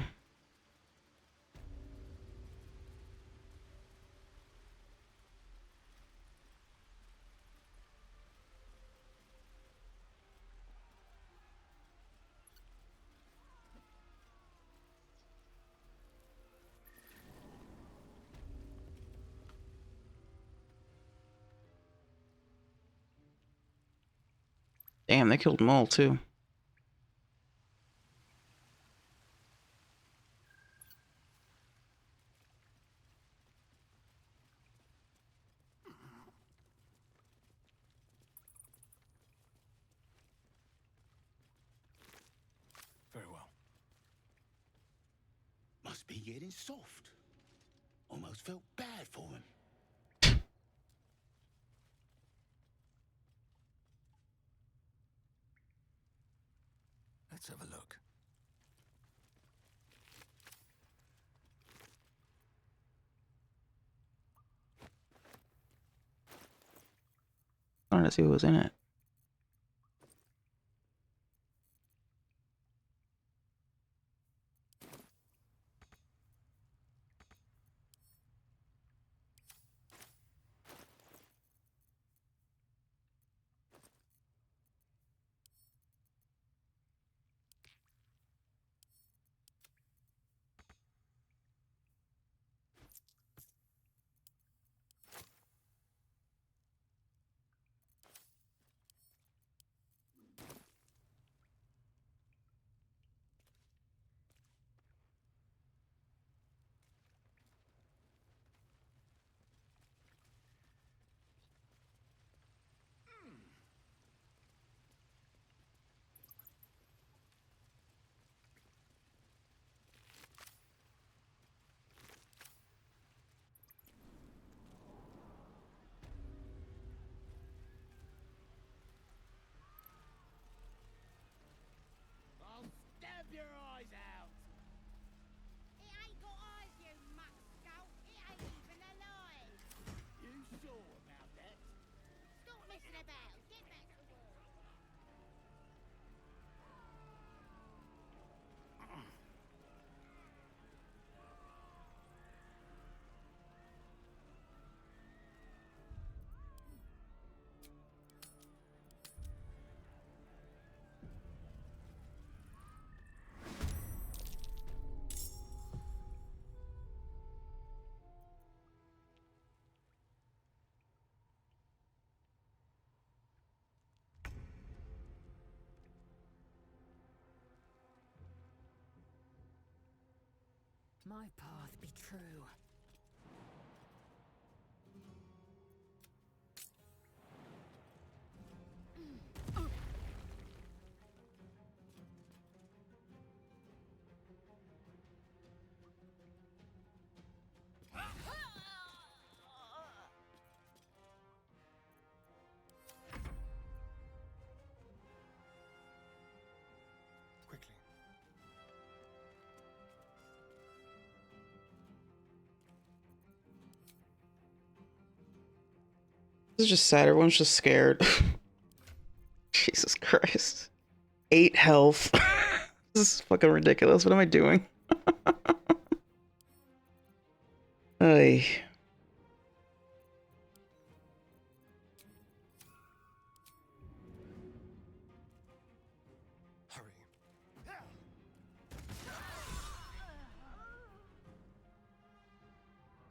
Damn, they killed Mole too. Very well. Must be getting soft. Almost felt bad for him. Let's have a look. I wanted to see what was in it. I'll stab your eyes out! It ain't got eyes, you muck scout. It ain't even alive. You sure about that? Stop messing about. Get back to work. My path be true. Quickly. This is just sad. Everyone's just scared. Jesus Christ. 8 health. This is fucking ridiculous. What am I doing? Ay.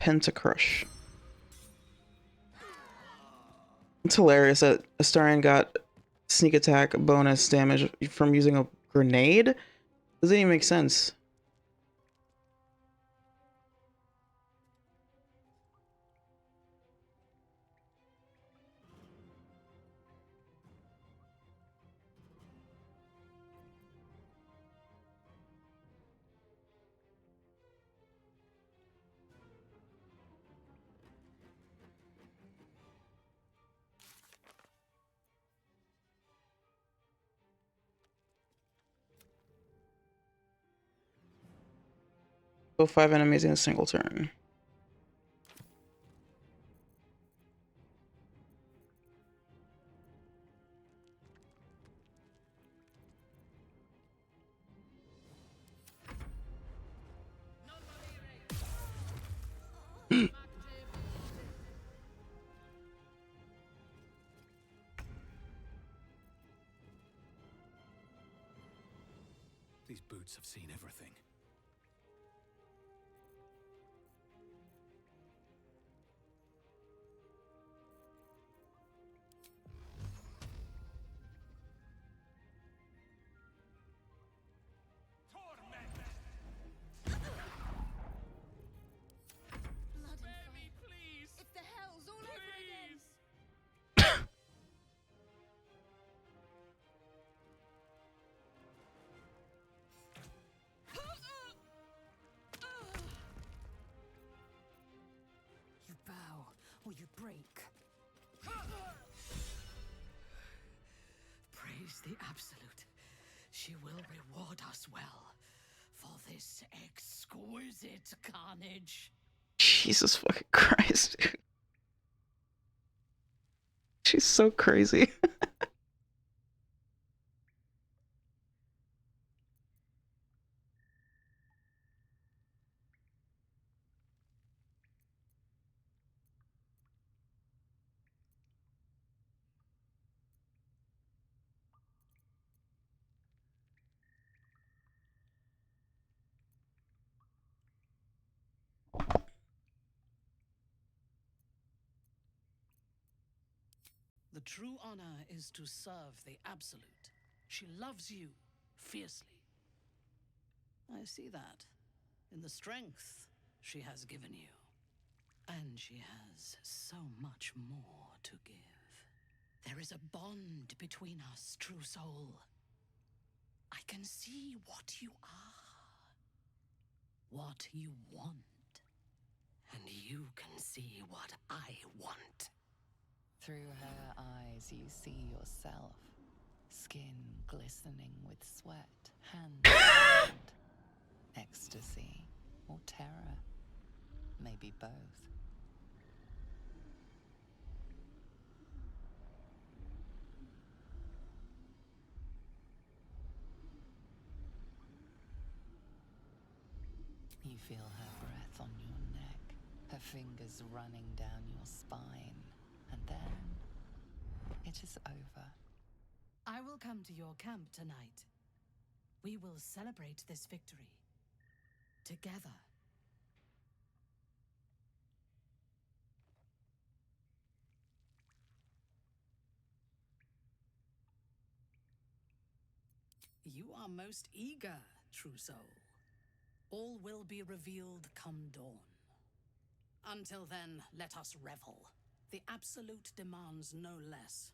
Pentacrush. It's hilarious that Astarion got sneak attack bonus damage from using a grenade. Doesn't even make sense. Kill 5 enemies in a single turn. These boots have seen everything. It's the hells all over again. You bow or you break. Praise the Absolute. She will reward us well for this exquisite carnage. Jesus fucking Christ, dude. She's so crazy. The true honor is to serve the Absolute. She loves you fiercely. I see that in the strength she has given you. And she has so much more to give. There is a bond between us, true soul. I can see what you are, what you want, and you can see what I want. Through her eyes, you see yourself, skin glistening with sweat, hand cold, ecstasy, or terror. Maybe both. You feel her breath on your neck, her fingers running down your spine, and then it is over. I will come to your camp tonight. We will celebrate this victory together. You are most eager, true soul. All will be revealed come dawn. Until then, let us revel. The Absolute demands no less.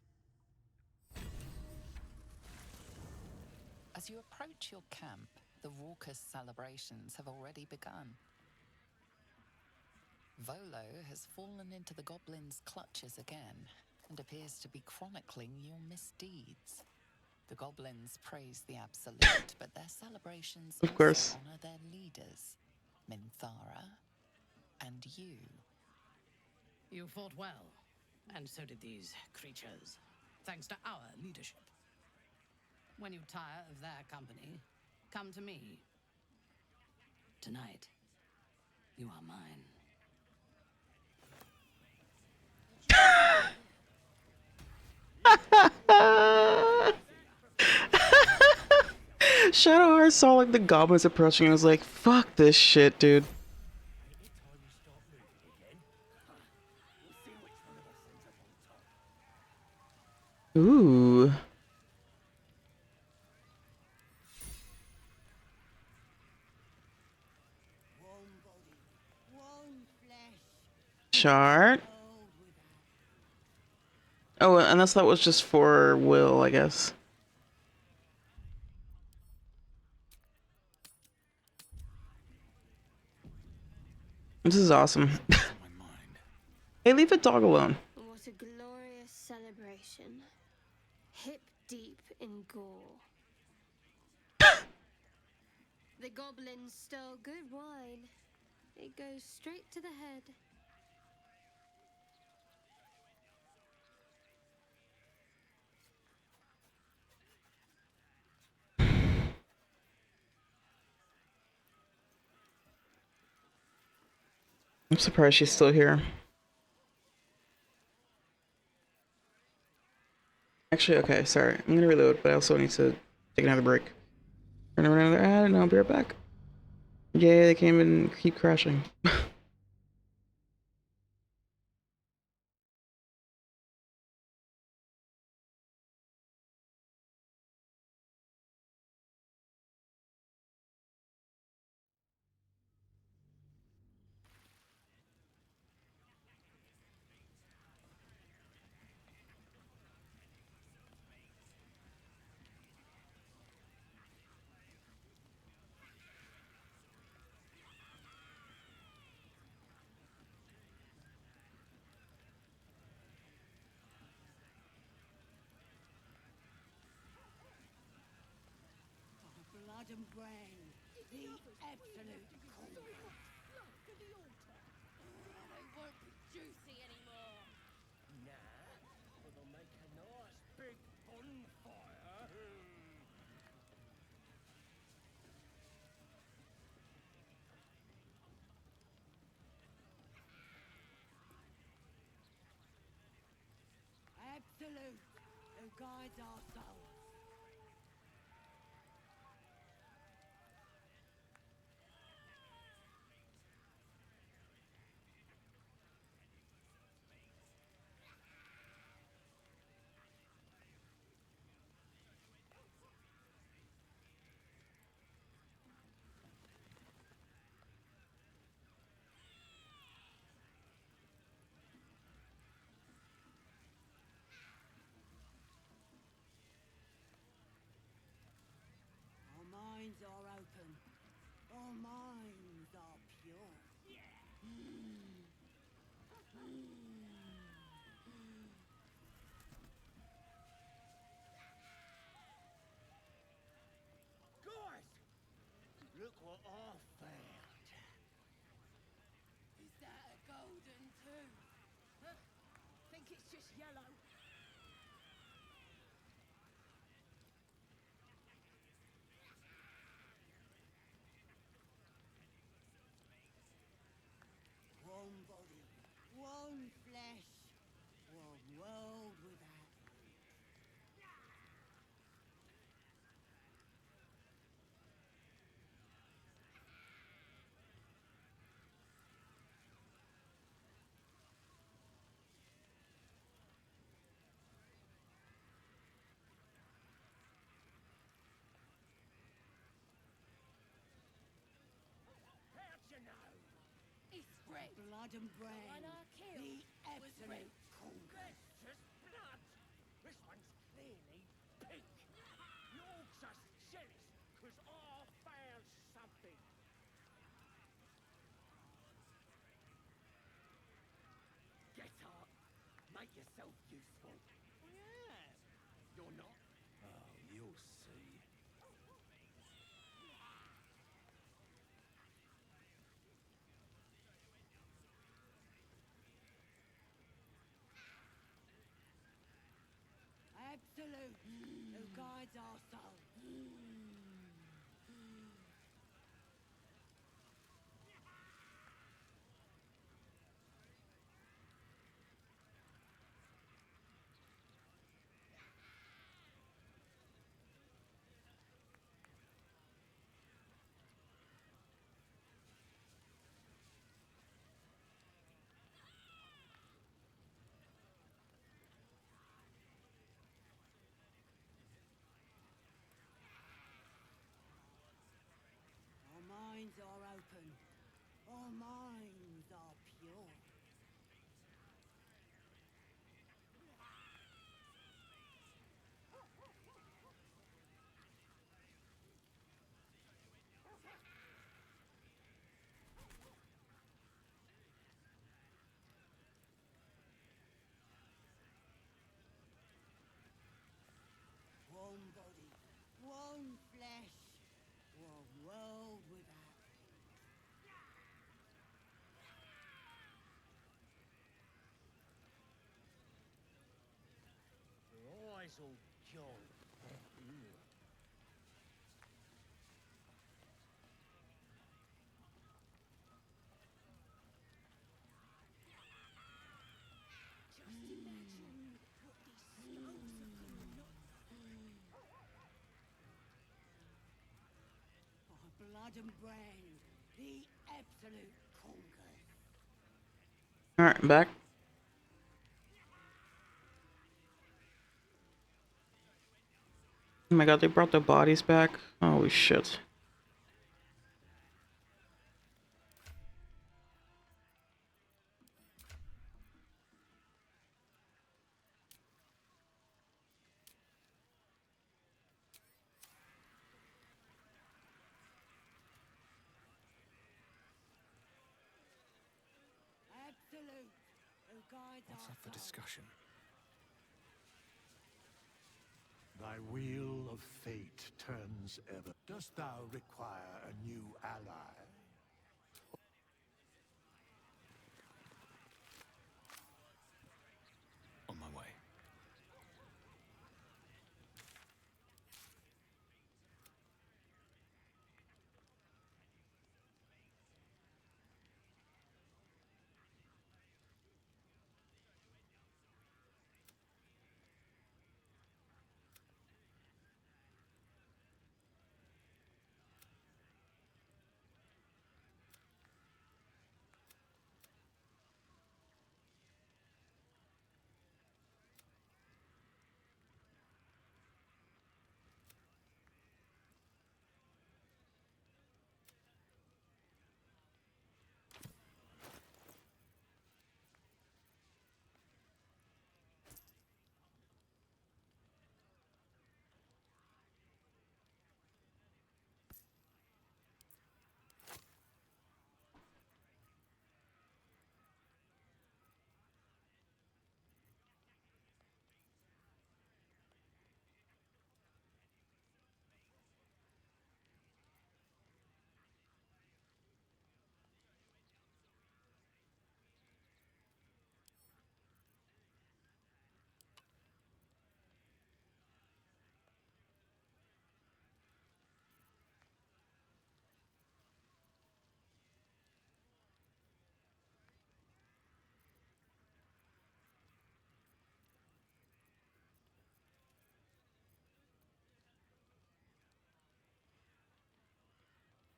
As you approach your camp, the raucous celebrations have already begun. Volo has fallen into the goblin's clutches again and appears to be chronicling your misdeeds. The goblins praise the Absolute, but their celebrations Of also course. honor their leaders, Minthara and you. You fought well, and so did these creatures, thanks to our leadership. When you tire of their company, come to me. Tonight, you are mine. Shadowheart saw like the goblins approaching and was like, fuck this shit, dude. Ooh. Chart. Oh, unless that was just for Will, I guess. This is awesome. Hey, leave a dog alone. What a glorious celebration. Hip deep in gore. The goblins stole good wine. It goes straight to the head. I'm surprised she's still here. Actually, okay, sorry. I'm gonna reload, but I also need to take another break. We're gonna run another ad, and I'll be right back. Yay, they came and keep crashing. Blood and brain. The absolute conqueror. They won't be juicy anymore. Nah, but they'll make a nice big bonfire. Absolute. Who guides our souls. Our minds are open. Our minds are pure. Guys, look what I found. Is that a golden tooth? Huh? Think it's just yellow. One body, one flesh, one world without end. How'd you know? It's red. Blood and brain. The one I killed The was red. absolute conqueror. That's just blood. This one's clearly pink. You're just jealous because I found something. Get up. Make yourself useful. Yeah. You're not? Oh, you'll see. Absolute. Who guides our souls. Our minds are pure. One body, one flesh, one world without peace. Her eyes all gone. Just imagine what these skunks have been not by blood and brand, the absolute conkers. Alright, I'm back. Oh my god, they brought the bodies back? Holy shit. Absolute, who guides What's our up for souls. discussion? Thy wheel of fate turns ever. Dost thou require a new ally? On my way.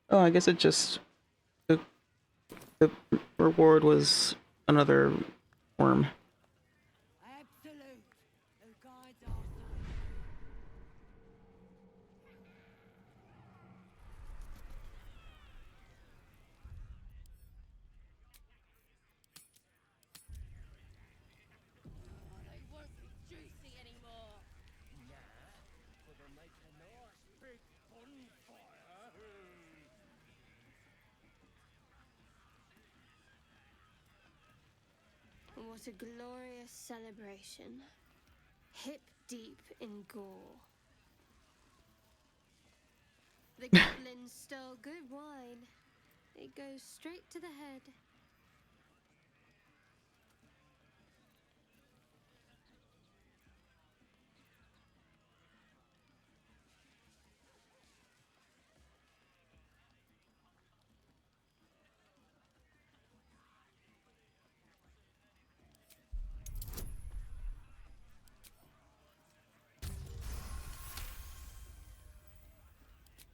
Oh, I guess it just... The reward was another worm. Absolute, who guides our souls. Oh, they wasn't juicy anymore. Nah, for to make a nice big bonfire. What a glorious celebration. Hip deep in gore. The goblins stole good wine. It goes straight to the head.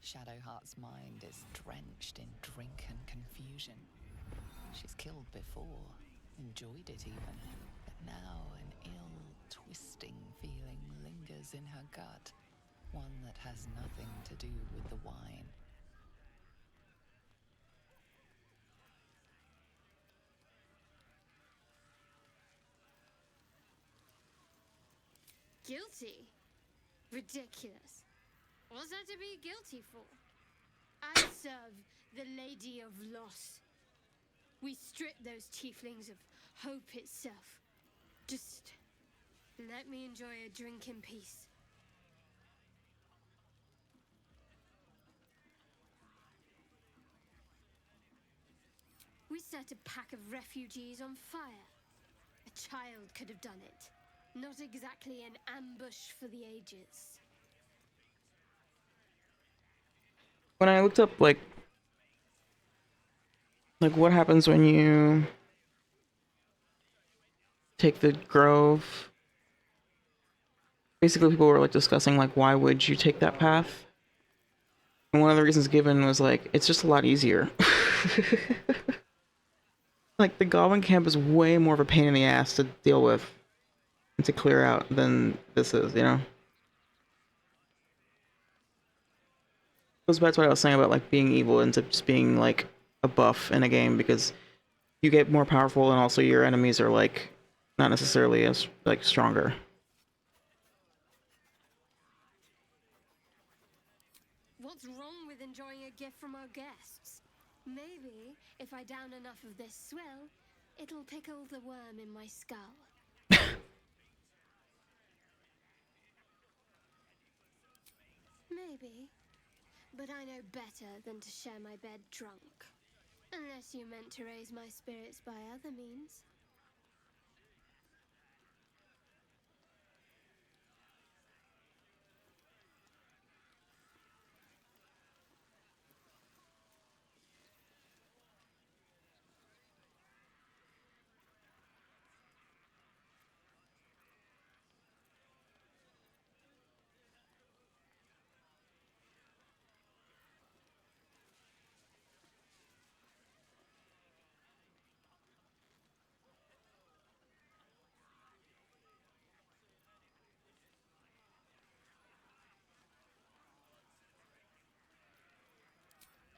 Shadowheart's mind is drenched in drink and confusion. She's killed before, enjoyed it even, but now an ill, twisting feeling lingers in her gut, one that has nothing to do with the wine. Guilty? Ridiculous. What's that to be guilty for? I serve the Lady of Loss. We strip those tieflings of hope itself. Just let me enjoy a drink in peace. We set a pack of refugees on fire. A child could have done it. Not exactly an ambush for the ages. When I looked up, like what happens when you take the grove, basically people were like discussing like why would you take that path, and one of the reasons given was like it's just a lot easier. Like the goblin camp is way more of a pain in the ass to deal with and to clear out than this is, you know. Goes back to what I was saying about like being evil ends up just being like a buff in a game because you get more powerful and also your enemies are like not necessarily as like stronger. What's wrong with enjoying a gift from our guests? Maybe if I down enough of this swill, it'll pickle the worm in my skull. Maybe. But I know better than to share my bed drunk. Unless you meant to raise my spirits by other means.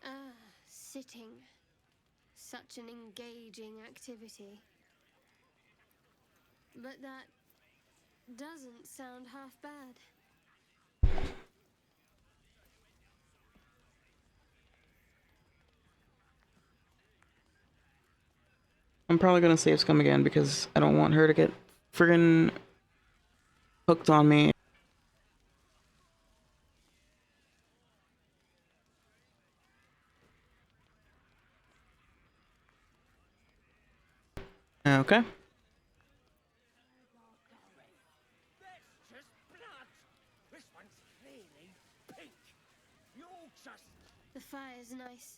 Ah, sitting. Such an engaging activity. But that doesn't sound half bad. I'm probably gonna save Scum again because I don't want her to get friggin' hooked on me. Okay. That's just blood. This one's clearly pink. You're just... The fire's nice.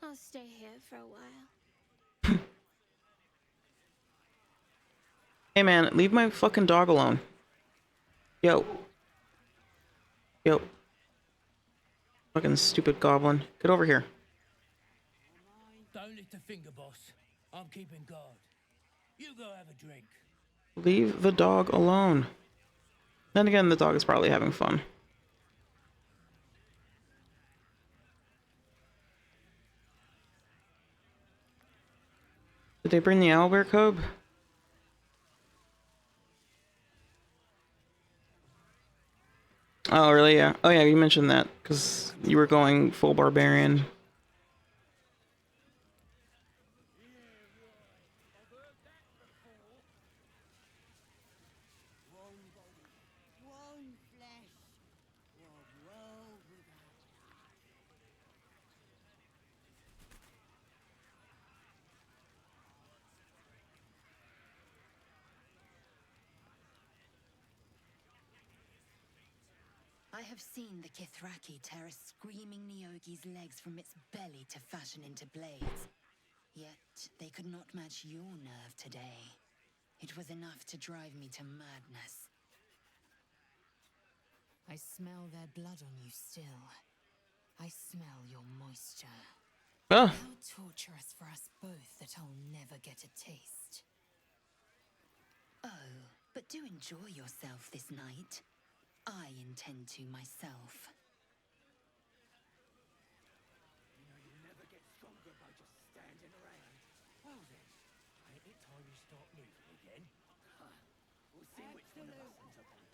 I'll stay here for a while. Hey man, leave my fucking dog alone. Yo. Yo. Fucking stupid goblin. Get over here. Don't lift a finger, boss. I'm keeping guard. You go have a drink. Leave the dog alone. Then again, the dog is probably having fun. Did they bring the owlbear cub? Oh, really? Yeah. Oh, yeah, you mentioned that, because you were going full barbarian. One flesh, one world without life. I have seen the Kithraki tear a screaming Neogi's legs from its belly to fashion into blades. Yet they could not match your nerve today. It was enough to drive me to madness. I smell their blood on you still. I smell your moisture. Oh. How torturous for us both that I'll never get a taste. Oh, but do enjoy yourself this night. I intend to myself. You know you never get stronger by just standing around. Well then, ain't it time you start moving again? We'll see which one of us ends up alive.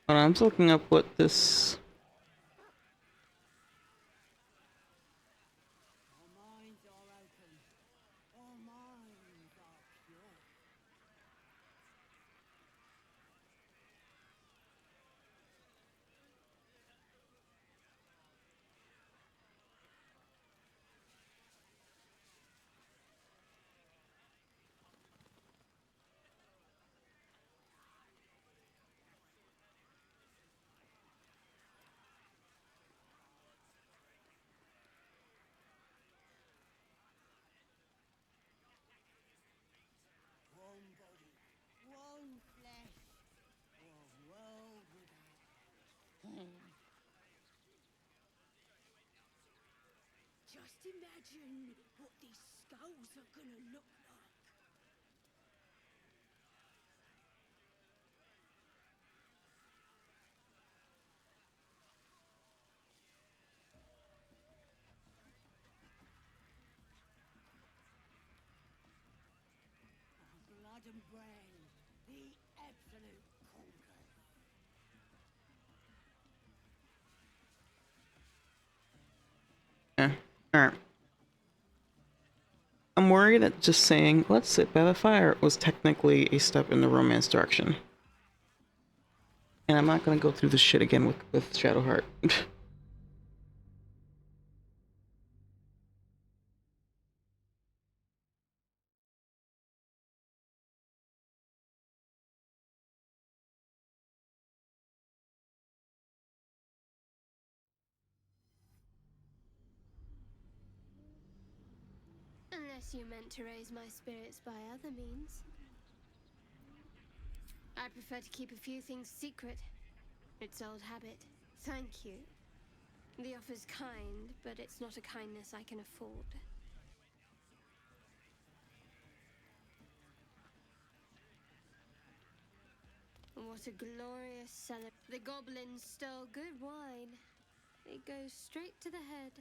Hold on, I'm just looking up what this. One body, one flesh, or world without. Just imagine what these skulls are gonna look like. Blood and brain, the absolute conquer. Yeah. Alright. I'm worried that just saying, let's sit by the fire, was technically a step in the romance direction. And I'm not gonna go through this shit again with Shadowheart. Unless you meant to raise my spirits by other means. I prefer to keep a few things secret. It's old habit. Thank you. The offer's kind, but it's not a kindness I can afford. What a glorious cellar. The goblins stole good wine. It goes straight to the head.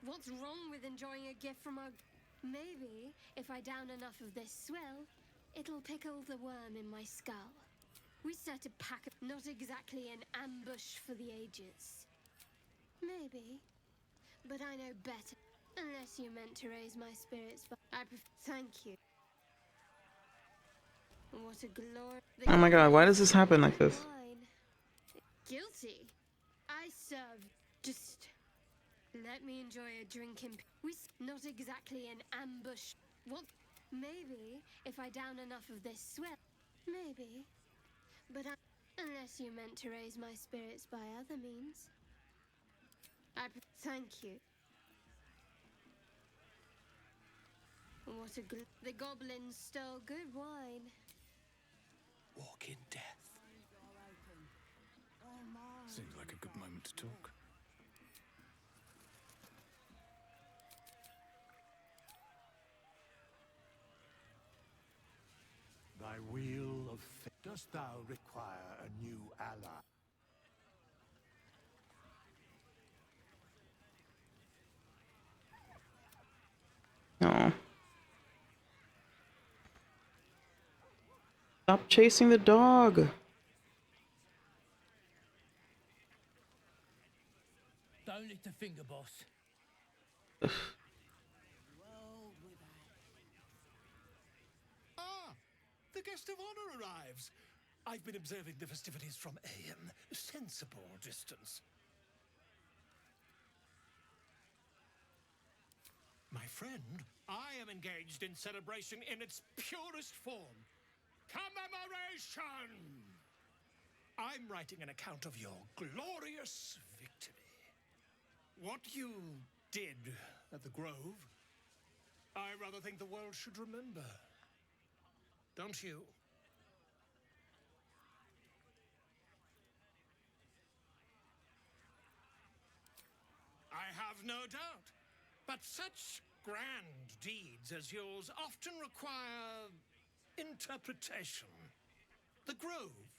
What's wrong with enjoying a gift from our... Maybe, if I down enough of this swill, it'll pickle the worm in my skull. We set a pack of... Not exactly an ambush for the ages. Maybe. But I know better. Unless you meant to raise my spirits, but thank you. What a glory. Oh my god, why does this happen like this? Guilty. I serve. Just let me enjoy a drink in not exactly an ambush. What? Maybe if I down enough of this swill. Maybe. But unless you meant to raise my spirits by other means. Thank you. What a the goblins stole good wine. Walk in death. Seems like a good moment to talk. Thy wheel of fate. Dost thou require a new ally? No. Stop chasing the dog. Don't lift a finger, boss. Ah, the guest of honor arrives. I've been observing the festivities from a sensible distance. My friend, I am engaged in celebration in its purest form. Commemoration! I'm writing an account of your glorious victory. What you did at the Grove, I rather think the world should remember. don't you? I have no doubt. But such grand deeds as yours often require interpretation. The Grove,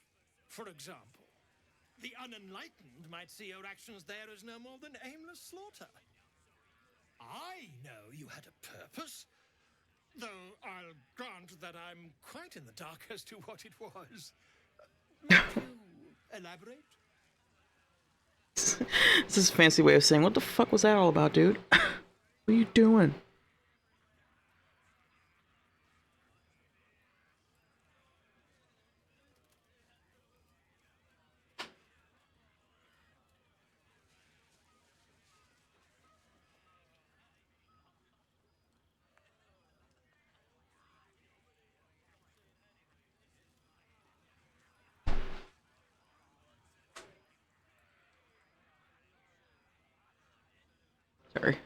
for example. The unenlightened might see your actions there as no more than aimless slaughter. I know you had a purpose, though I'll grant that I'm quite in the dark as to what it was. Might you elaborate? This is a fancy way of saying, what the fuck was that all about, dude? What are you doing? Sorry.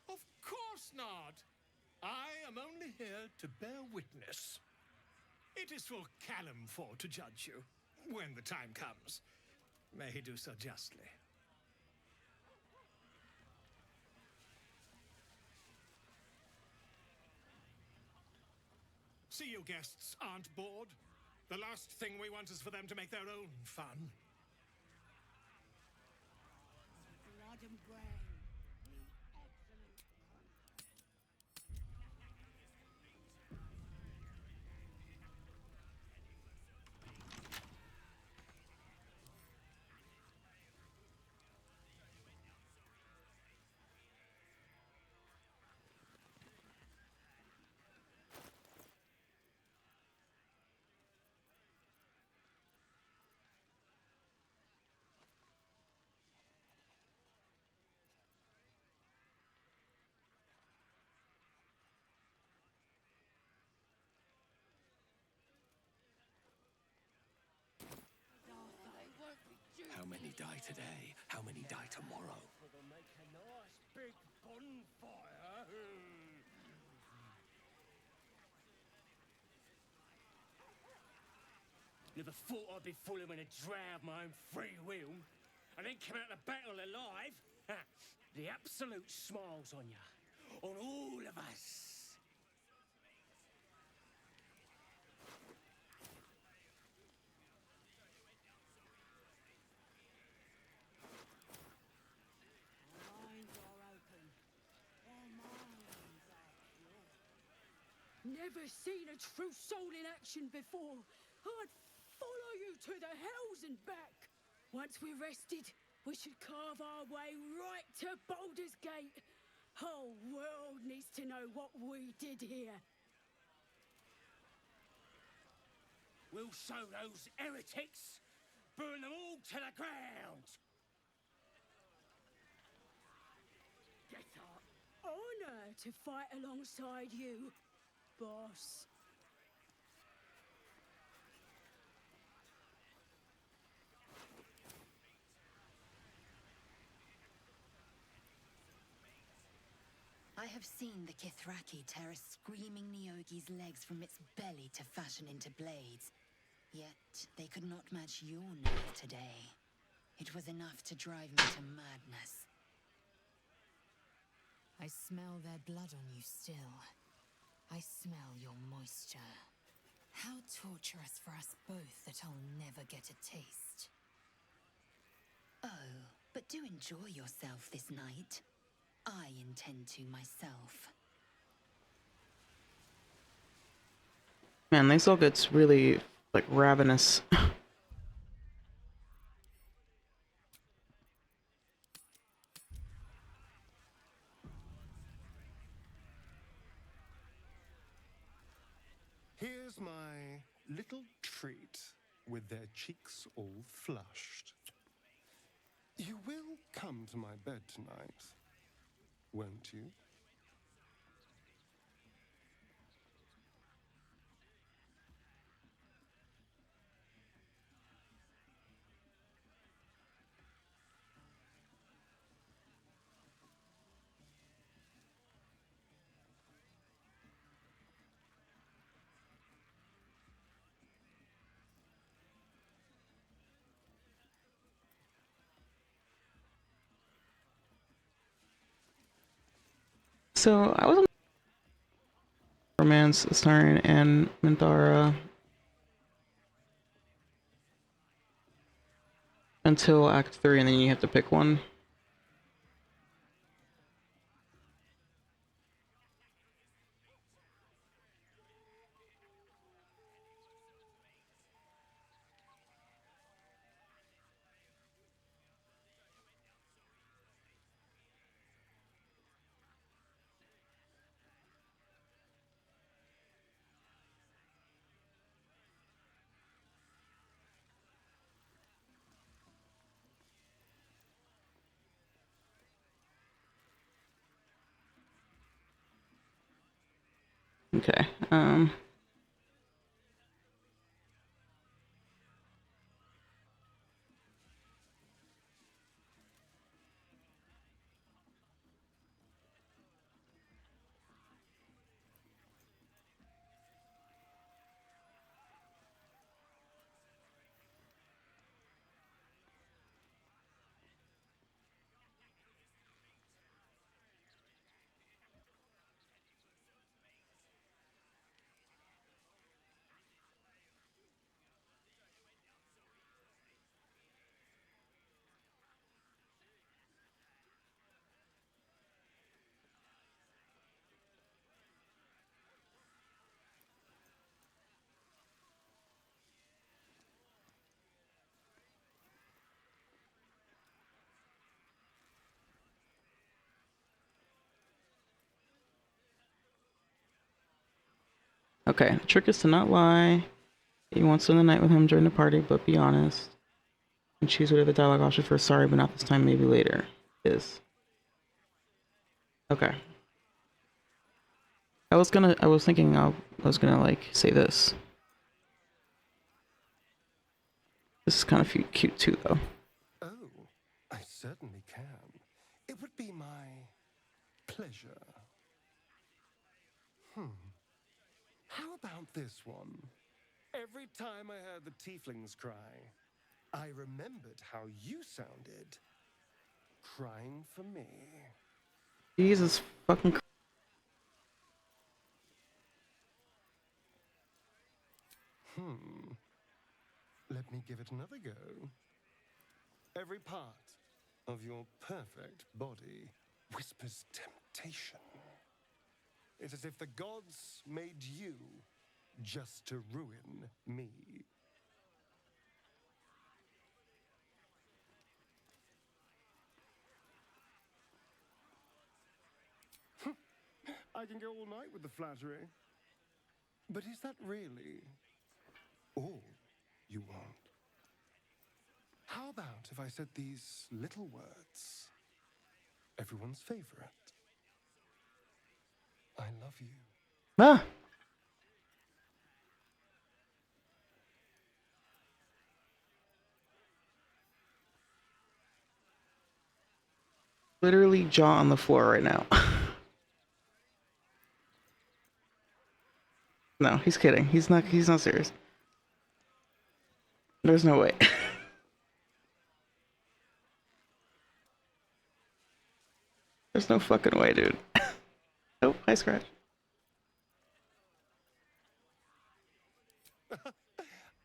Of course not. I am only here to bear witness. It is for Callum for to judge you, when the time comes. May he do so justly. See you guests aren't bored. The last thing we want is for them to make their own fun. Blood and brain. The absolute. How many die today? How many die tomorrow? We'll make a nice big bonfire. Never thought I'd be following a drow of my own free will, and then come out of battle alive. Ha, the absolute smiles on you, on all of us. Minds are open. Our minds are pure. Never seen a true soul in action before. I'd follow you to the hells and back. Once we're rested, we should carve our way right to Baldur's Gate. Whole world needs to know what we did here. We'll show those heretics. Burn them all to the ground. Get up. Honor to fight alongside you, boss. I have seen the Kithraki tear a screaming Neogi's legs from its belly to fashion into blades. Yet they could not match your nerve today. It was enough to drive me to madness. I smell their blood on you still. I smell your moisture. How torturous for us both that I'll never get a taste. Oh, but do enjoy yourself this night. I intend to myself. Man, this all gets really, like, ravenous. Here's my little treat with their cheeks all flushed. You will come to my bed tonight, won't you? So I was romance Astarion and Minthara until Act 3, and then you have to pick one. Okay. Okay. The trick is to not lie. You want to spend the night with him during the party, but be honest. And choose whatever dialogue option for sorry, but not this time, maybe later is. Okay. I was thinking I was gonna like say this. This is kind of cute too, though. Oh, I certainly can. It would be my pleasure. How about this one? Every time I heard the tieflings cry, I remembered how you sounded. Crying for me. Jesus fucking. Let me give it another go. Every part of your perfect body whispers temptation. It's as if the gods made you just to ruin me. I can go all night with the flattery. But is that really all you want? How about if I said these little words? Everyone's favorite. I love you. Ah! Literally jaw on the floor right now. No, he's kidding. He's not serious. There's no way. There's no fucking way, dude. Oh, hi, Scratch.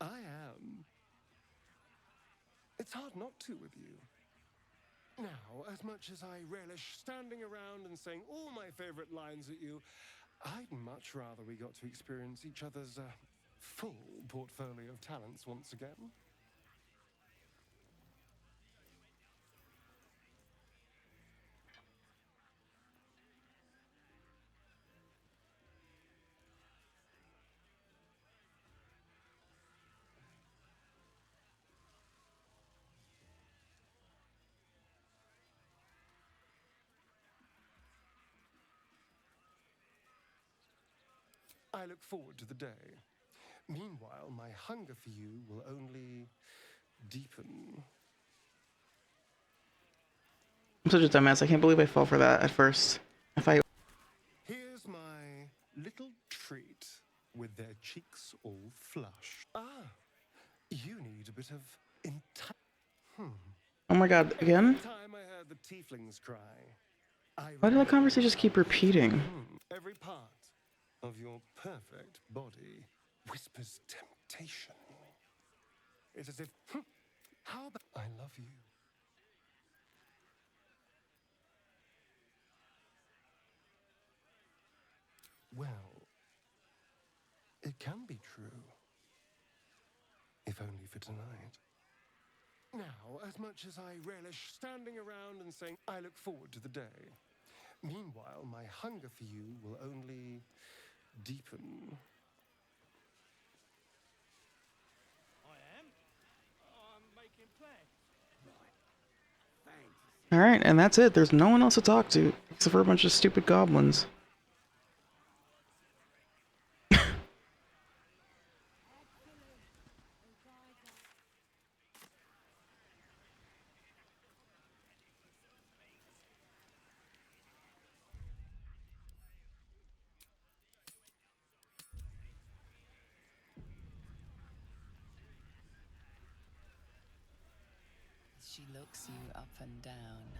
I am. It's hard not to with you. Now, as much as I relish standing around and saying all my favorite lines at you, I'd much rather we got to experience each other's full portfolio of talents once again. I look forward to the day. Meanwhile, my hunger for you will only deepen. I'm such a dumbass. I can't believe I fell for that at first. If I Here's my little treat with their cheeks all flushed. Ah, you need a bit of Oh my god, again? Every time I heard the tieflings cry, Why do the conversations just keep repeating? every part of your perfect body whispers temptation. It's as if, how about I love you? Well, it can be true. If only for tonight. Now, as much as I relish standing around and saying, I look forward to the day, meanwhile, my hunger for you will only deepen. I am? I'm making plans. Alright, and that's it. There's no one else to talk to, except for a bunch of stupid goblins. She looks you up and down,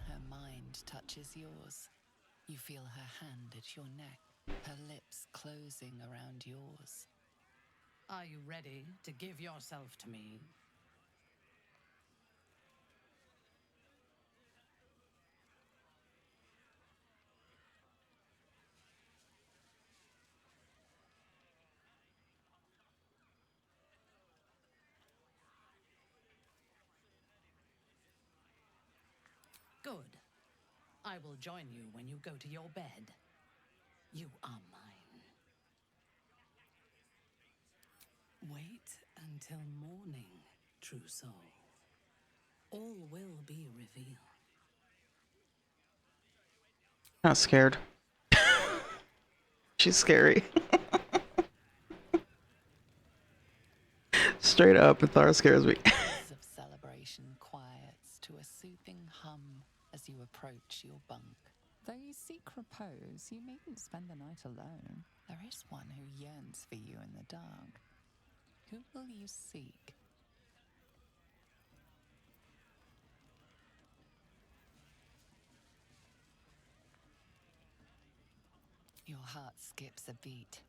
her mind touches yours. You feel her hand at your neck, her lips closing around yours. Are you ready to give yourself to me? Good. I will join you when you go to your bed. You are mine. Wait until morning, true soul. All will be revealed. Not scared. She's scary. Straight up, Minthara scares me. Buzz of celebration quiets to a soothing hum as you approach your bunk. Though you seek repose, you needn't spend the night alone. There is one who yearns for you in the dark. Who will you seek? Your heart skips a beat.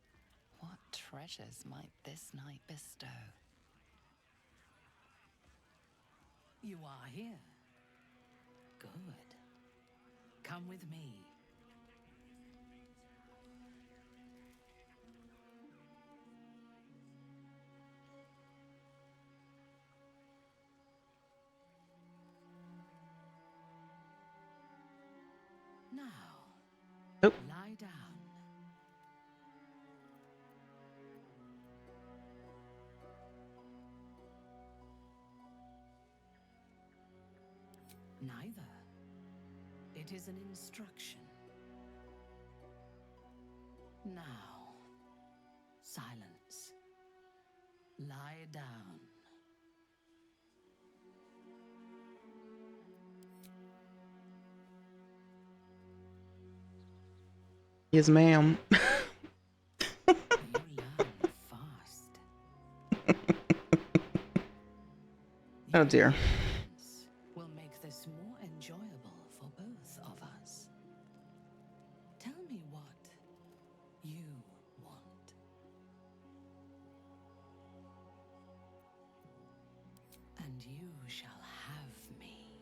What treasures might this night bestow? You are here. Good. Come with me. Now, lie down. Neither. It is an instruction. Now, silence. Lie down. Yes, ma'am. Oh dear. Will make this more enjoyable for both of us. Tell me what you want. And you shall have me.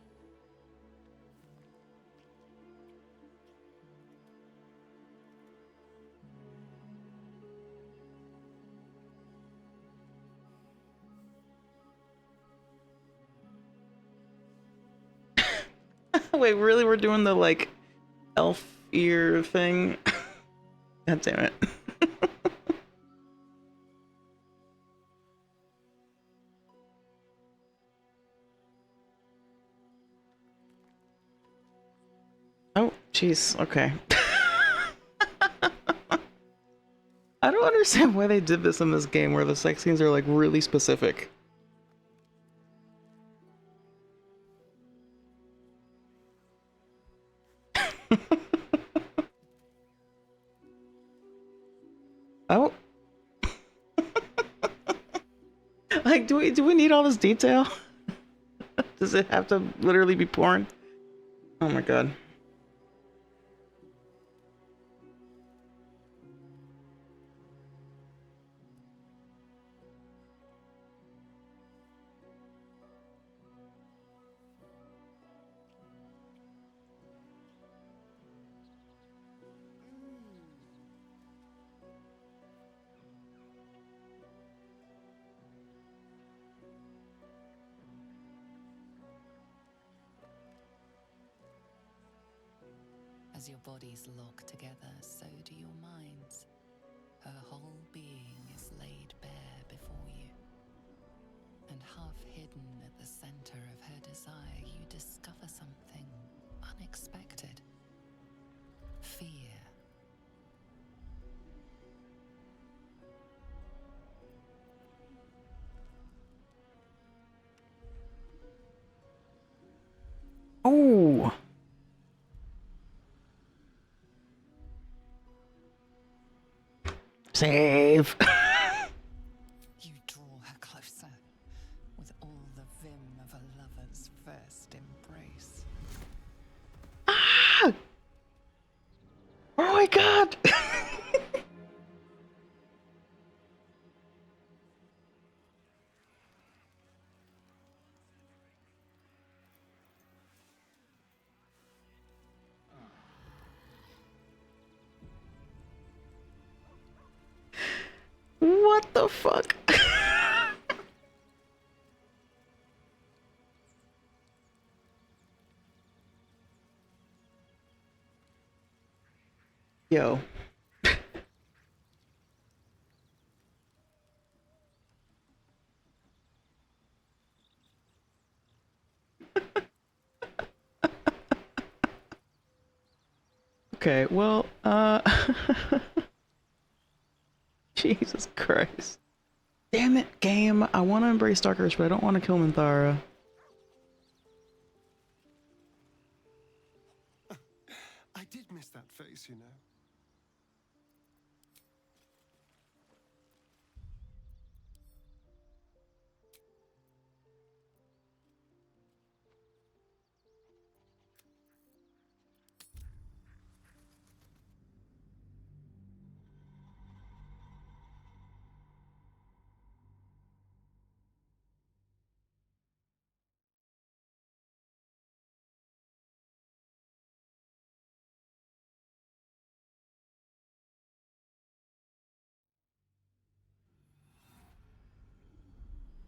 Wait, really? We're doing the like elf ear thing? God damn it. Oh, jeez. Okay. I don't understand why they did this in this game where the sex scenes are like really specific. Oh. Like, do we need all this detail? Does it have to literally be porn? Oh my god. As your bodies lock together, so do your minds. Her whole being is laid bare before you. And half hidden at the center of her desire, you discover something unexpected. Fear. Oh. Save. You draw her closer with all the vim of a lover's first embrace. Ah! Oh my god! What the fuck? Yo. Okay, well, Jesus Christ. Damn it, game. I want to embrace Darkers, but I don't want to kill Minthara. I did miss that face, you know.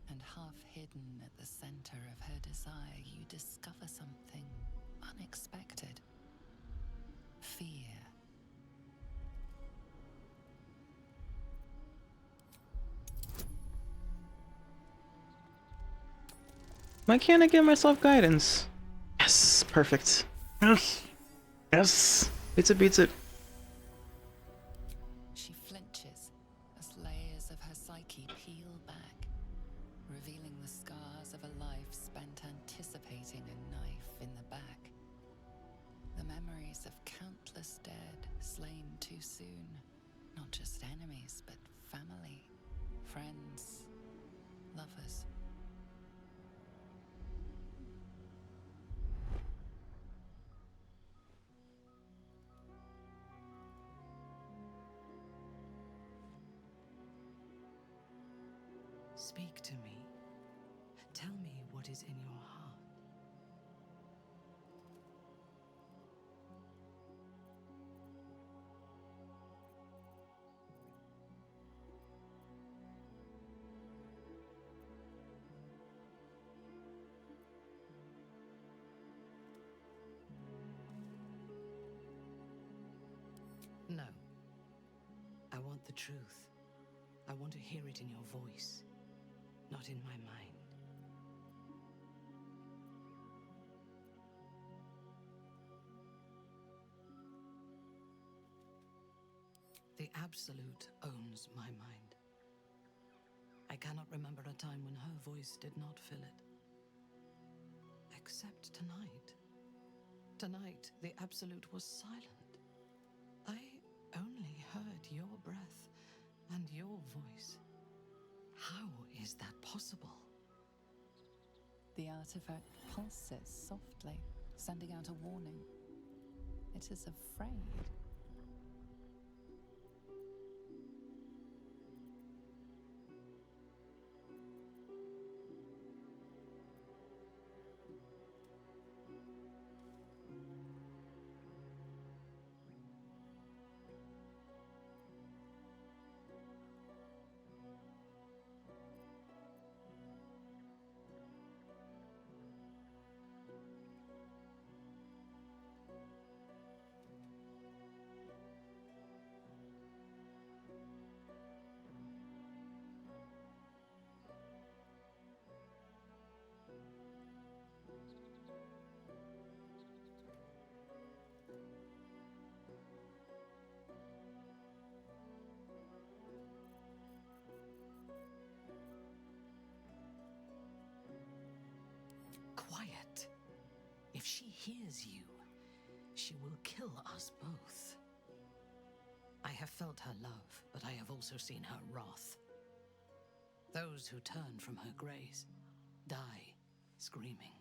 And half hidden at the center of her desire, you discover something unexpected. Fear. Why can't I give myself guidance? Yes, perfect. Yes. Yes. Beats it. She flinches as layers of her psyche peel back, revealing the scars of a life spent anticipating a knife in the back. The memories of countless dead slain too soon. Not just enemies, but family, friends, lovers. Speak to me. Tell me what is in your heart. No. I want the truth. I want to hear it in your voice, not in my mind. The Absolute owns my mind. I cannot remember a time when her voice did not fill it. Except tonight. Tonight, the Absolute was silent. I only heard your breath and your voice. How is that possible? The artifact pulses softly, sending out a warning. It is afraid. Quiet. If she hears you, she will kill us both. I have felt her love, but I have also seen her wrath. Those who turn from her grace die screaming.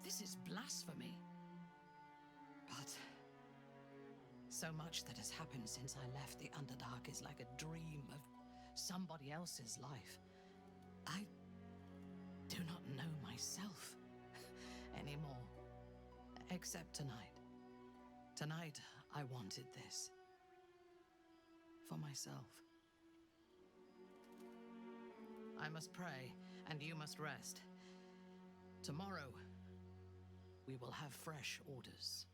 This is blasphemy. But so much that has happened since I left the Underdark is like a dream of somebody else's life. I do not know myself anymore. Except tonight. Tonight, I wanted this. For myself. I must pray, and you must rest. Tomorrow, we will have fresh orders.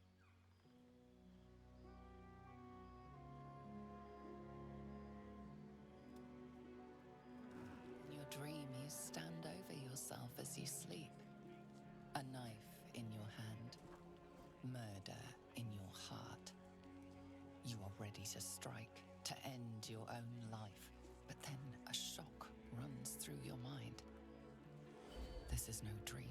In your dream, you stand over yourself as you sleep. A knife in your hand. Murder in your heart. You are ready to strike, to end your own life. But then a shock runs through your mind. This is no dream.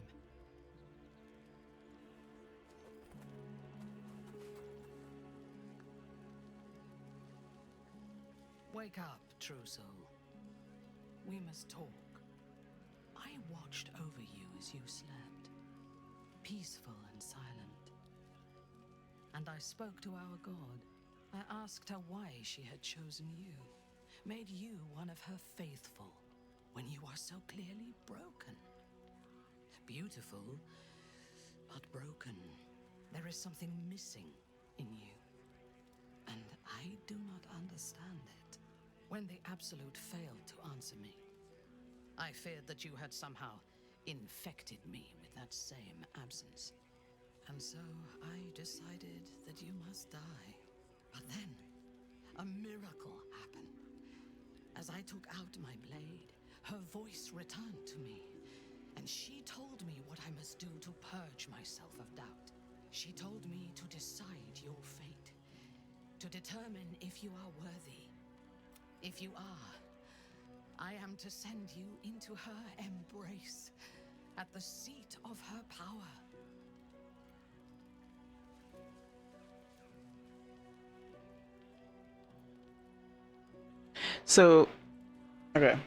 Wake up, true soul. We must talk. I watched over you as you slept, peaceful and silent. And I spoke to our god. I asked her why she had chosen you, made you one of her faithful, when you are so clearly broken. Beautiful, but broken. There is something missing in you, and I do not understand it. When the Absolute failed to answer me, I feared that you had somehow infected me with that same absence. And so I decided that you must die. But then, a miracle happened. As I took out my blade, her voice returned to me, and she told me what I must do to purge myself of doubt. She told me to decide your fate, to determine if you are worthy. If you are, I am to send you into her embrace, at the seat of her power. So, okay.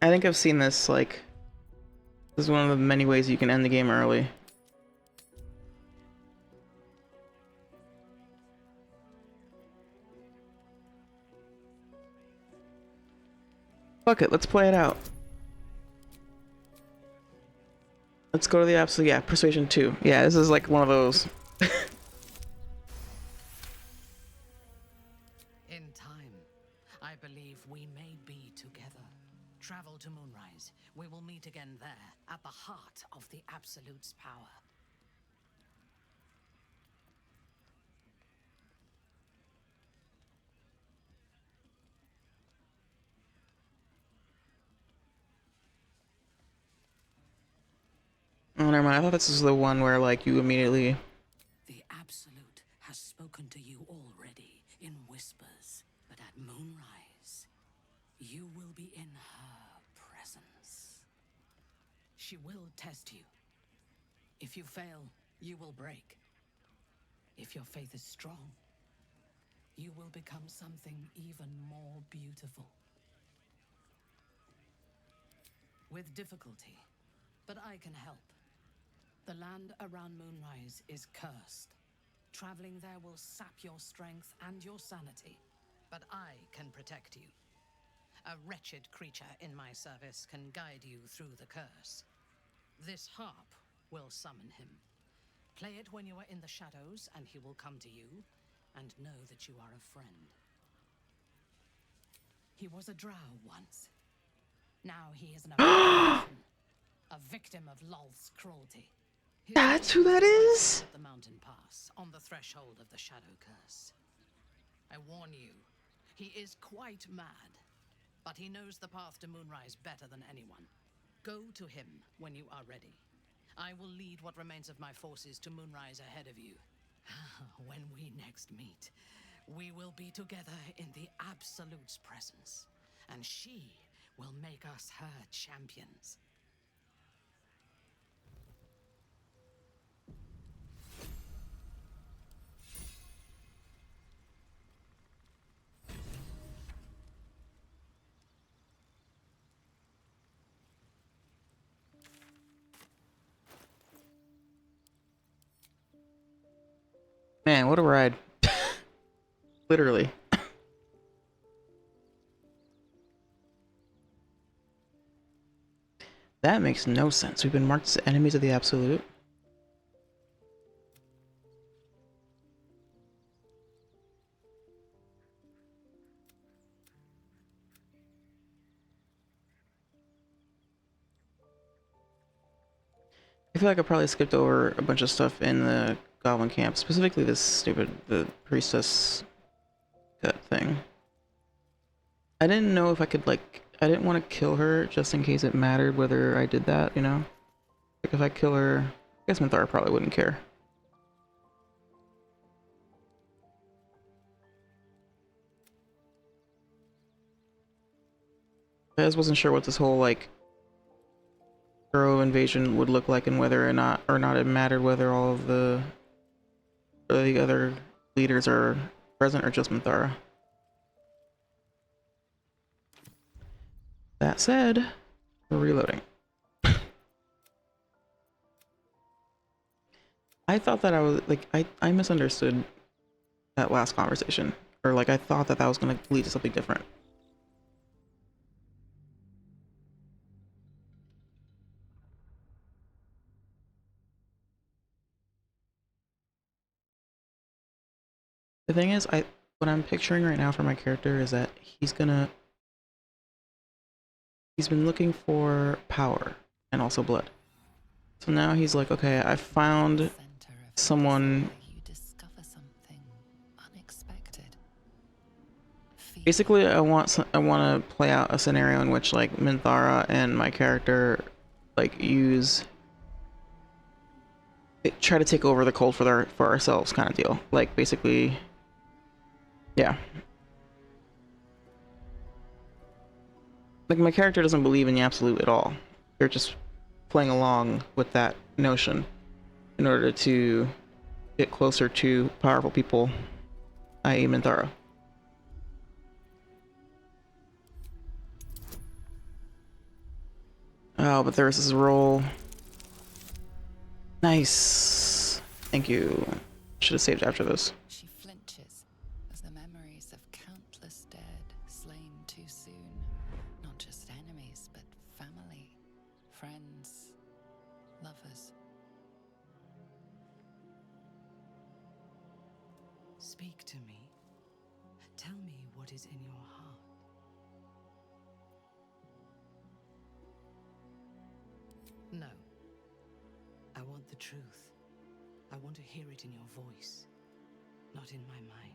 I think I've seen this, like, this is one of the many ways you can end the game early. Fuck it, let's play it out. Let's go to the absolute, yeah, Persuasion 2. Yeah, this is like one of those. In time, I believe we may be together. Travel to Moonrise. We will meet again there, at the heart of the Absolute's power. Oh, never mind. I thought this was the one where, like, you immediately... The Absolute has spoken to you already, in whispers. But at Moonrise, you will be in her presence. She will test you. If you fail, you will break. If your faith is strong, you will become something even more beautiful. With difficulty, but I can help. The land around Moonrise is cursed. Traveling there will sap your strength and your sanity, but I can protect you. A wretched creature in my service can guide you through the curse. This harp will summon him. Play it when you are in the shadows, and he will come to you, and know that you are a friend. He was a Drow once. Now he is an abomination, a victim of Lolth's cruelty. That's who that is? At the mountain pass, on the threshold of the Shadow Curse. I warn you, he is quite mad, but he knows the path to Moonrise better than anyone. Go to him when you are ready. I will lead what remains of my forces to Moonrise ahead of you. When we next meet, we will be together in the Absolute's presence, and she will make us her champions. Man, what a ride. Literally. That makes no sense. We've been marked as enemies of the Absolute. I feel like I probably skipped over a bunch of stuff in the Goblin camp, specifically the priestess cut thing. I didn't know if I could, like, I didn't want to kill her just in case it mattered whether I did that, you know? Like, if I kill her, I guess Minthara probably wouldn't care. I just wasn't sure what this whole, like, Drow invasion would look like and whether or not it mattered whether all of the other leaders are present or just Minthara. That said, we're reloading. I thought that I was like I misunderstood that last conversation, or like I thought that was going to lead to something different. The thing is, what I'm picturing right now for my character is that he's been looking for power and also blood. So now he's like, okay, I found someone. Basically, I want to play out a scenario in which like Minthara and my character like try to take over the cult for ourselves kind of deal. Like basically, yeah. Like my character doesn't believe in the Absolute at all. They're just playing along with that notion in order to get closer to powerful people, i.e. Minthara. Oh, but there's this roll. Nice. Thank you. Should have saved after this. She flinches as the memories of countless dead slain too soon. Not just enemies, but family, friends, lovers. Speak to me. Tell me what is in your heart. No. I want the truth. I want to hear it in your voice, not in my mind.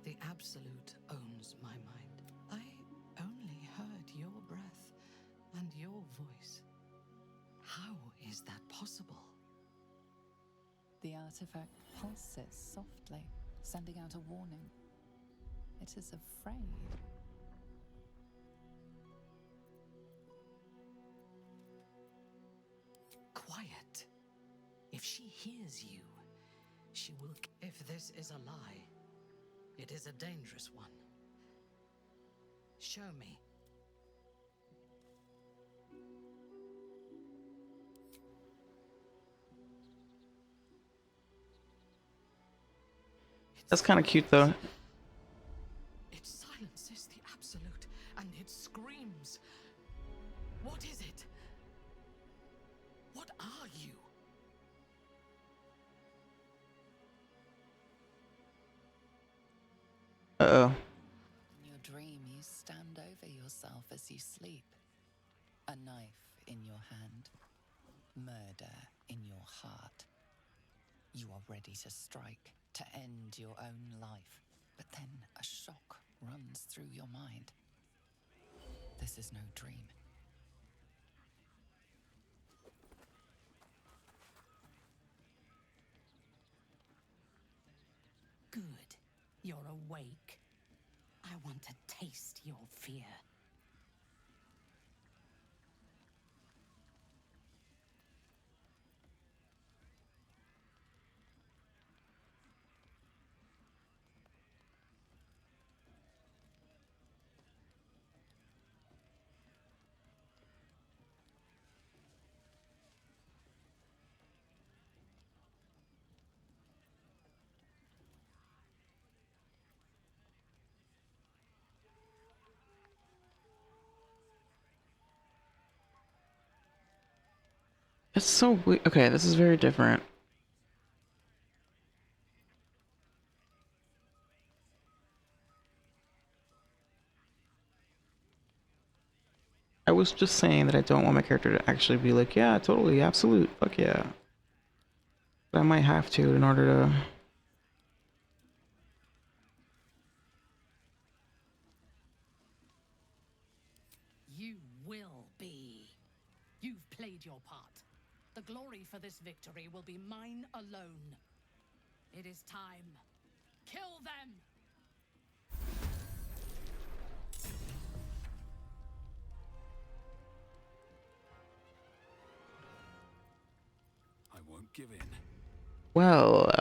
The Absolute owns my mind. I only heard your breath and your voice. How is that possible? The artifact pulses softly, sending out a warning. It is afraid. Quiet. If she hears you, she will... If this is a lie, it is a dangerous one. Show me. That's kind of cute, though. It silences the Absolute, and it screams. What is it? What are you? Uh-oh. In your dream, you stand over yourself as you sleep. A knife in your hand. Murder in your heart. You are ready to strike, to end your own life. But then a shock runs through your mind. This is no dream. Good. You're awake. I want to taste your fear. It's so weird. Okay, this is very different. I was just saying that I don't want my character to actually be like, yeah, totally, absolute, fuck yeah. But I might have to in order to... You will be. You've played your part. The glory for this victory will be mine alone. It is time. Kill them! I won't give in. Well...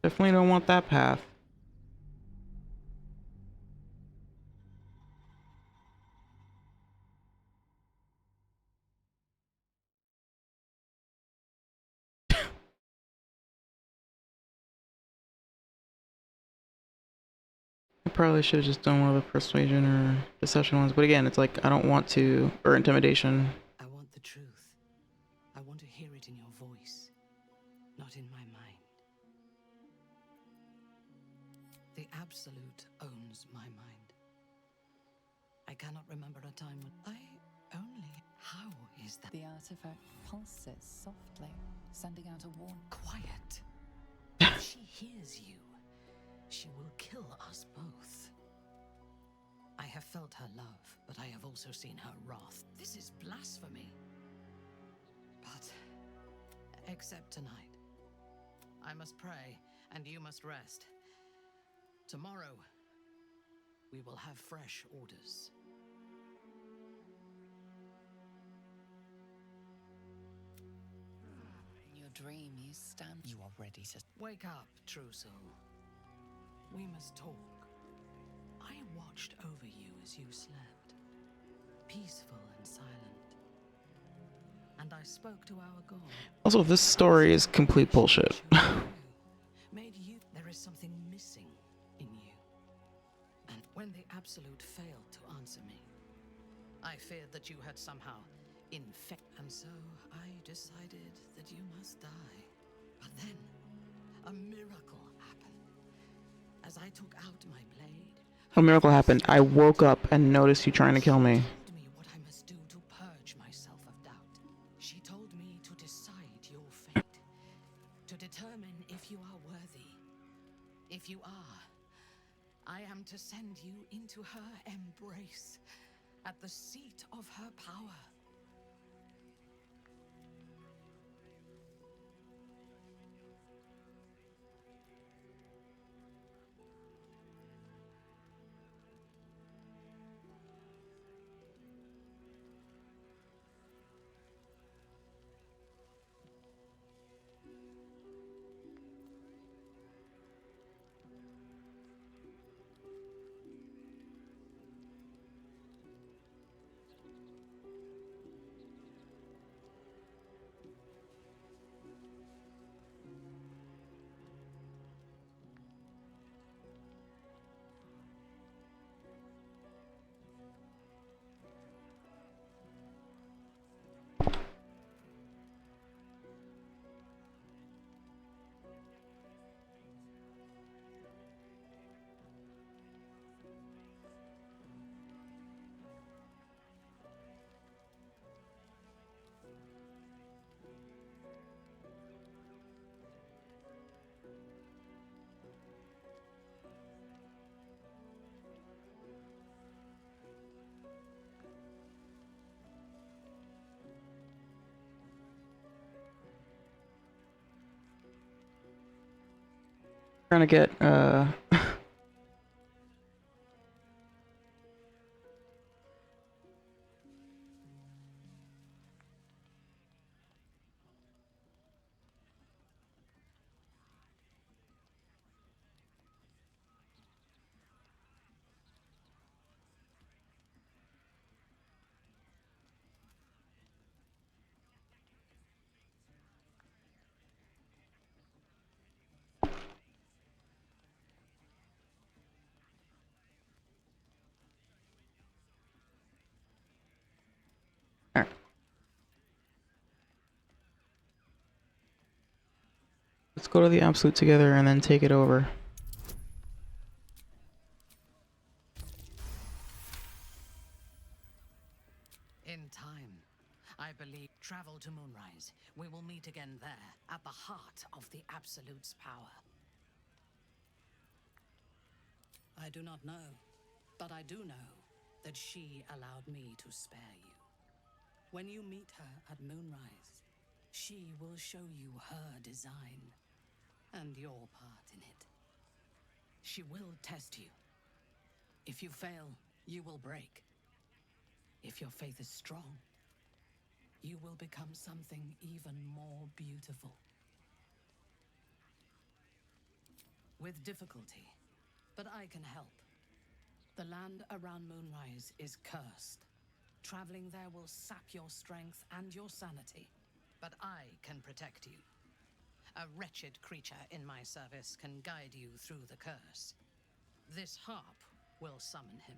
Definitely don't want that path. I probably should have just done one of the persuasion or deception ones, but again, it's like I don't want to, or intimidation. I want the truth. I want to hear it in your voice, not in my mind. The Absolute owns my mind. I cannot remember a time when I only... How is that? The artifact pulses softly, sending out a warning. Quiet. If she hears you, she will kill us both. I have felt her love, but I have also seen her wrath. This is blasphemy. But, except tonight. I must pray, and you must rest. Tomorrow, we will have fresh orders. In your dream, you stand. You are ready to... Wake up, true soul. We must talk. I watched over you as you slept, peaceful and silent. And I spoke to our God. Also, this story is complete bullshit. Made you. There is something missing in you. And when the Absolute failed to answer me, I feared that you had somehow infected. And so I decided that you must die. But then, a miracle happened. As I took out my blade, A miracle happened. I woke up and noticed you trying to kill me. told me what I must do to purge myself of doubt. She told me to decide your fate, to determine if you are worthy. If you are, I am to send you into her embrace, at the seat of her power. Trying to get let's go to the Absolute together and then take it over. In time, I believe. Travel to Moonrise. We will meet again there, at the heart of the Absolute's power. I do not know, but I do know that she allowed me to spare you. When you meet her at Moonrise, she will show you her design and your part in it. She will test you. If you fail, you will break. If your faith is strong, you will become something even more beautiful. With difficulty, but I can help. The land around Moonrise is cursed. Traveling there will sap your strength and your sanity. But I can protect you. A wretched creature in my service can guide you through the curse. This harp will summon him.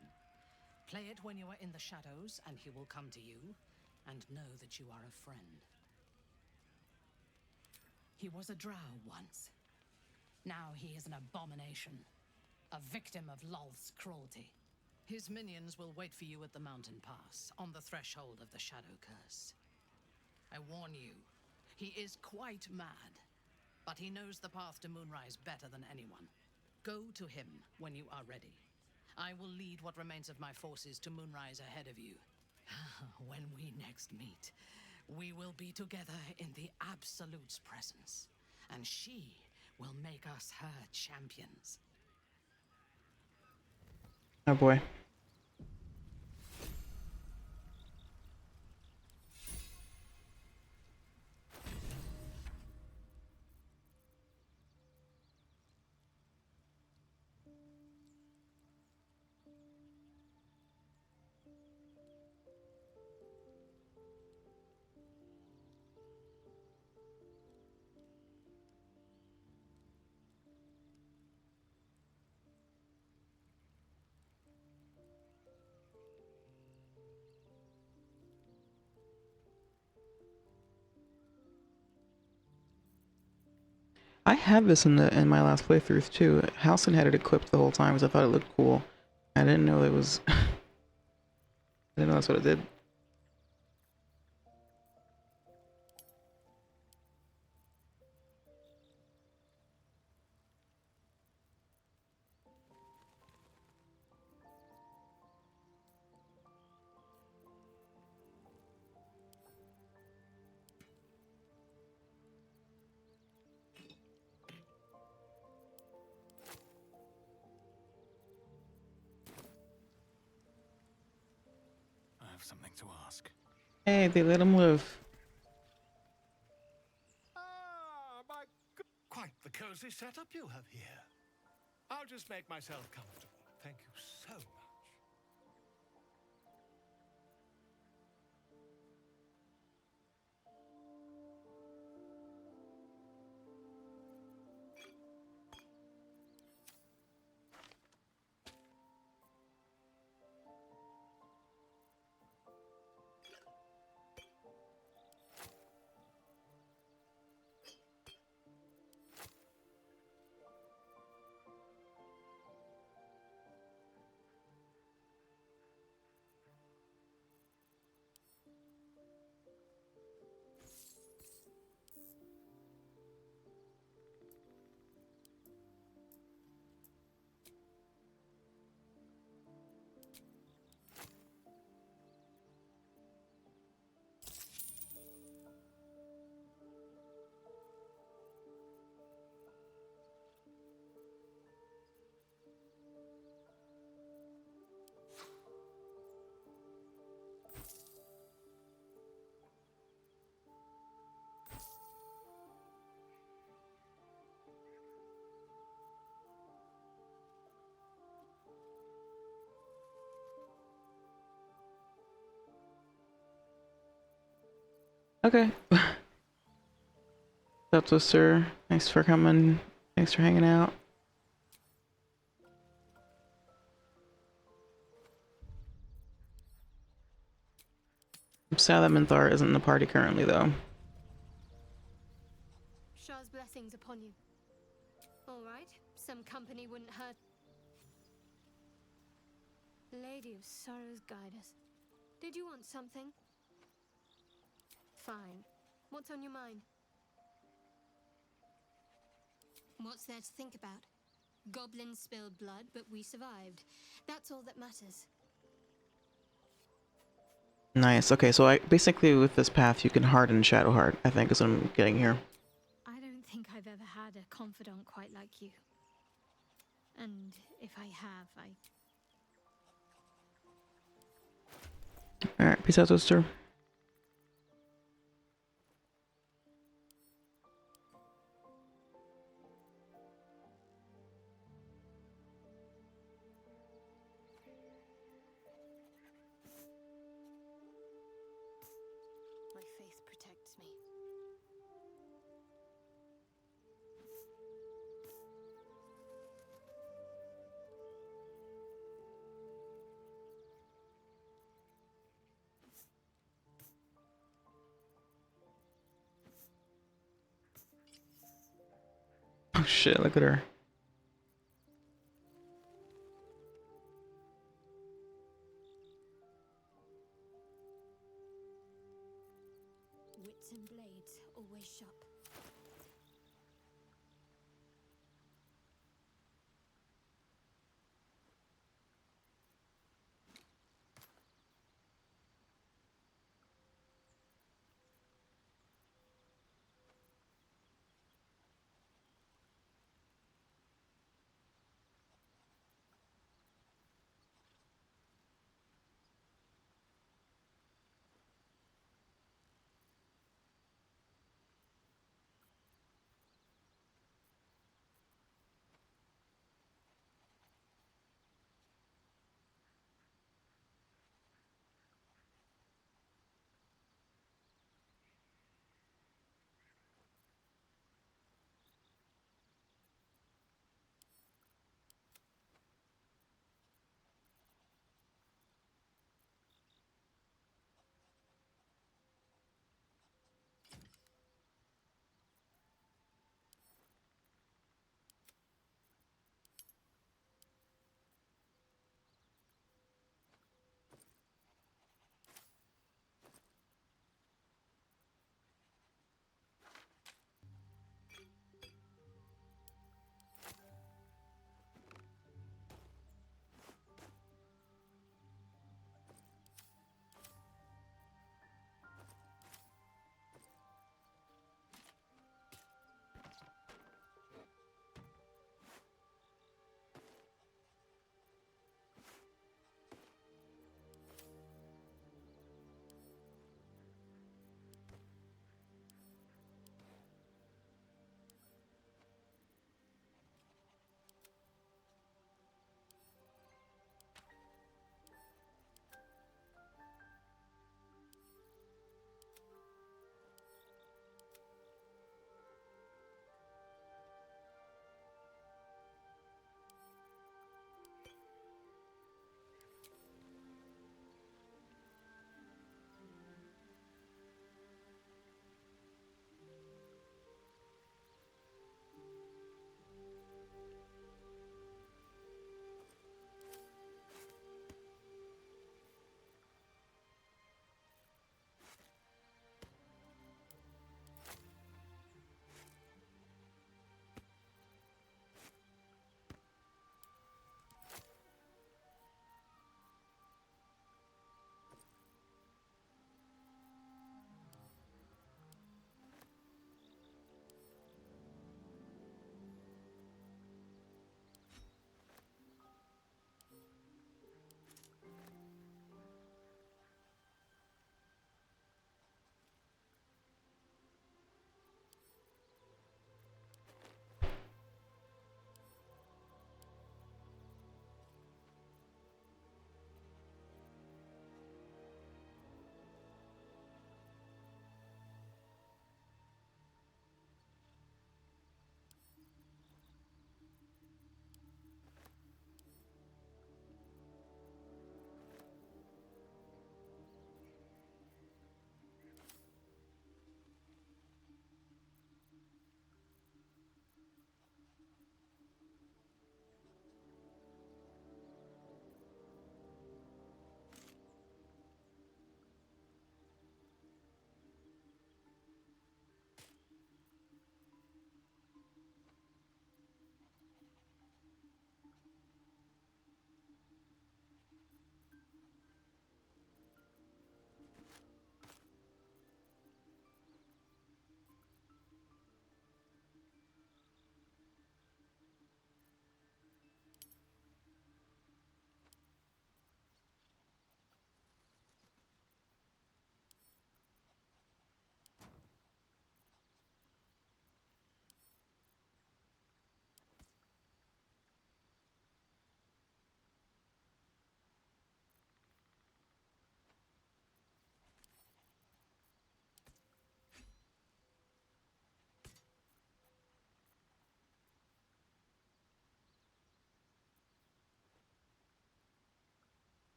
Play it when you are in the shadows, and he will come to you, and know that you are a friend. He was a drow once. Now he is an abomination. A victim of Lolth's cruelty. His minions will wait for you at the mountain pass, on the threshold of the Shadow Curse. I warn you, he is quite mad, but he knows the path to Moonrise better than anyone. Go to him when you are ready. I will lead what remains of my forces to Moonrise ahead of you. When we next meet, we will be together in the Absolute's presence, and she will make us her champions. Oh boy. I had this in my last playthroughs too. Halson had it equipped the whole time because I thought it looked cool. I didn't know it was. I didn't know that's what it did. I have something to ask. Hey, they let him live. Quite the cozy setup you have here. I'll just make myself comfortable. Thank you so much. Okay. What's up, sir? Thanks for coming. Thanks for hanging out. I'm sad that Minthara isn't in the party currently, though. Shah's blessings upon you. All right, some company wouldn't hurt. Lady of Sorrows, guide us. Did you want something? Fine. What's on your mind? What's there to think about? Goblins spilled blood, but we survived. That's all that matters. Nice. Okay, so I basically with this path you can harden Shadowheart, I think is what I'm getting here. I don't think I've ever had a confidant quite like you. And if I have, Alright, peace out, sister. my faith protects me. Oh shit, look at her. Wits and blades, always sharp.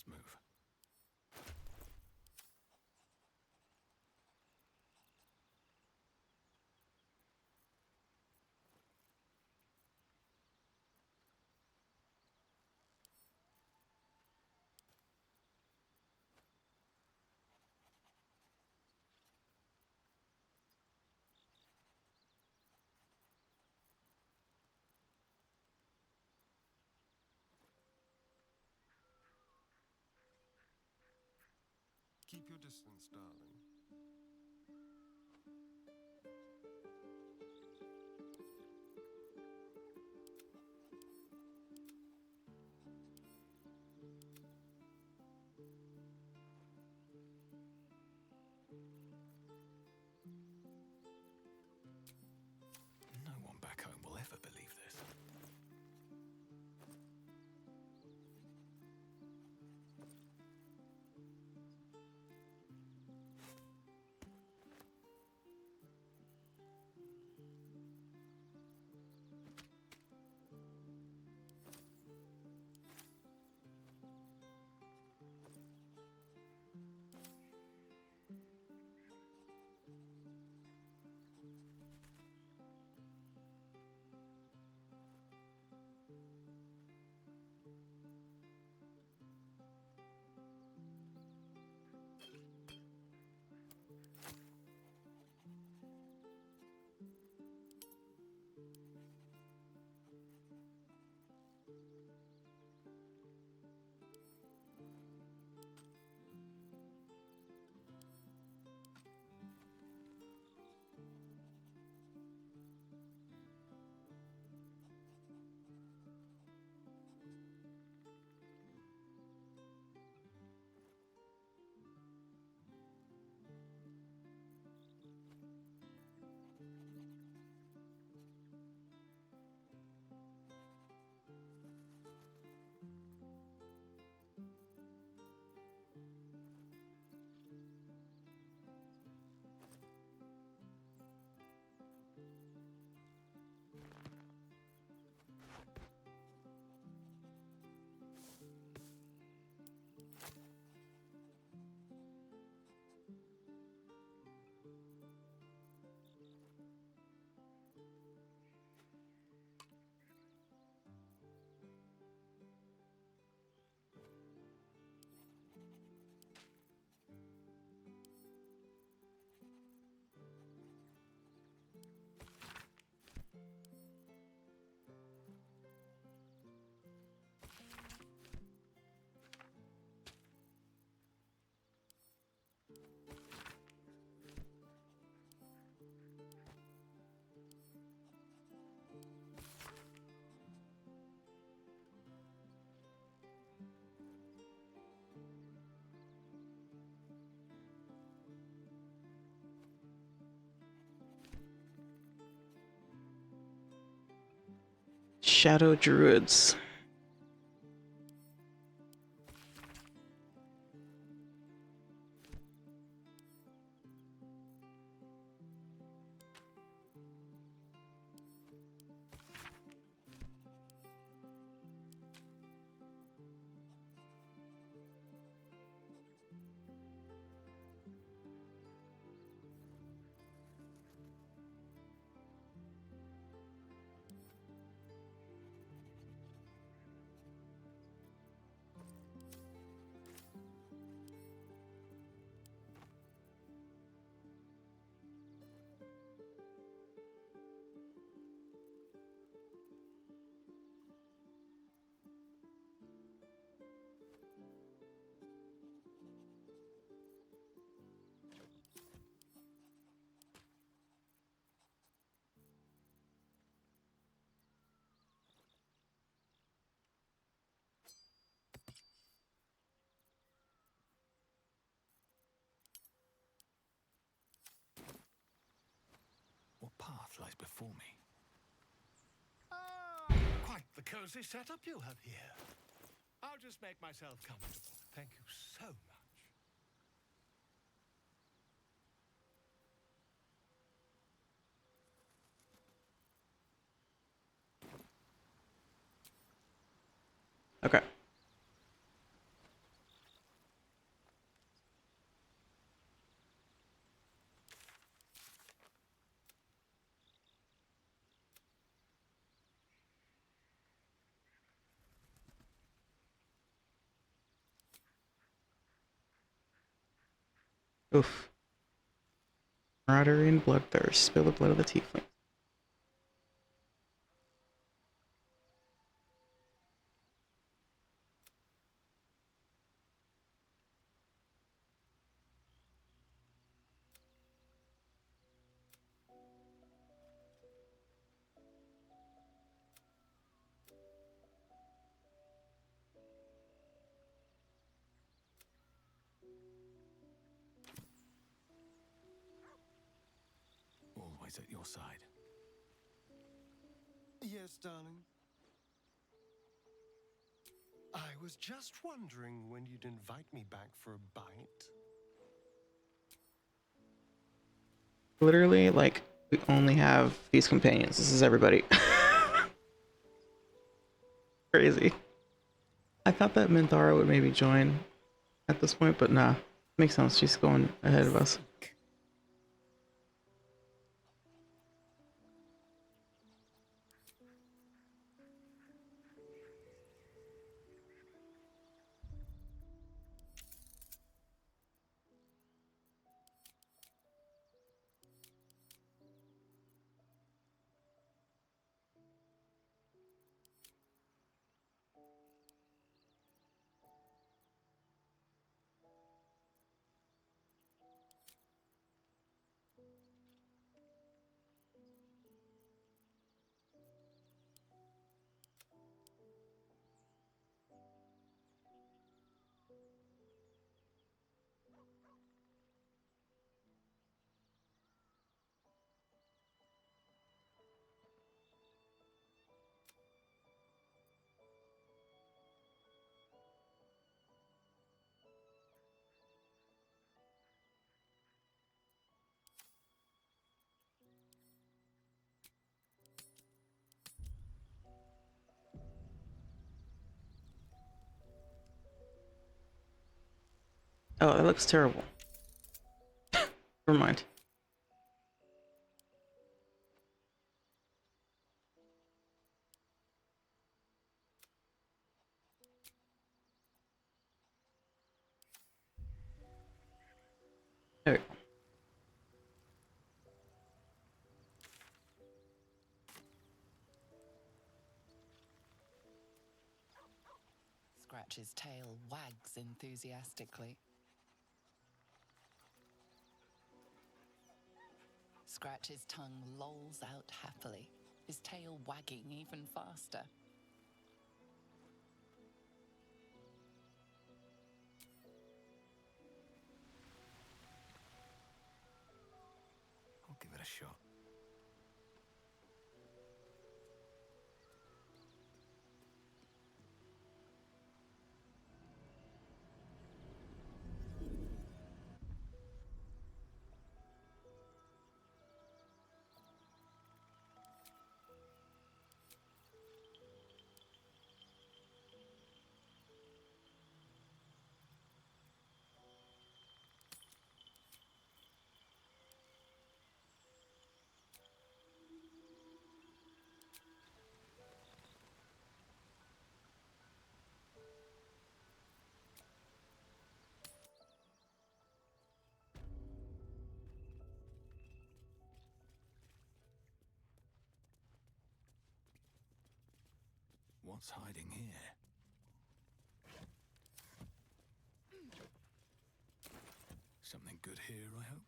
Let's move. Keep your distance, darling. No one back home will ever believe this. Shadow Druids. What path lies before me? Quite the cozy setup you have here. I'll just make myself comfortable. Thank you so much. Okay. Oof. Camaraderie and bloodthirst. Spill the blood of the tiefling. Always at your side. Yes, darling. I was just wondering when you'd invite me back for a bite. Literally, like, we only have these companions. This is everybody. Crazy. I thought that Minthara would maybe join at this point, but nah. Makes sense. She's going ahead of us. Oh, that looks terrible. Never mind. There we go. Scratch's tail wags enthusiastically. Scratch's tongue lolls out happily, his tail wagging even faster. I'll give it a shot. What's hiding here? Something good here, I hope.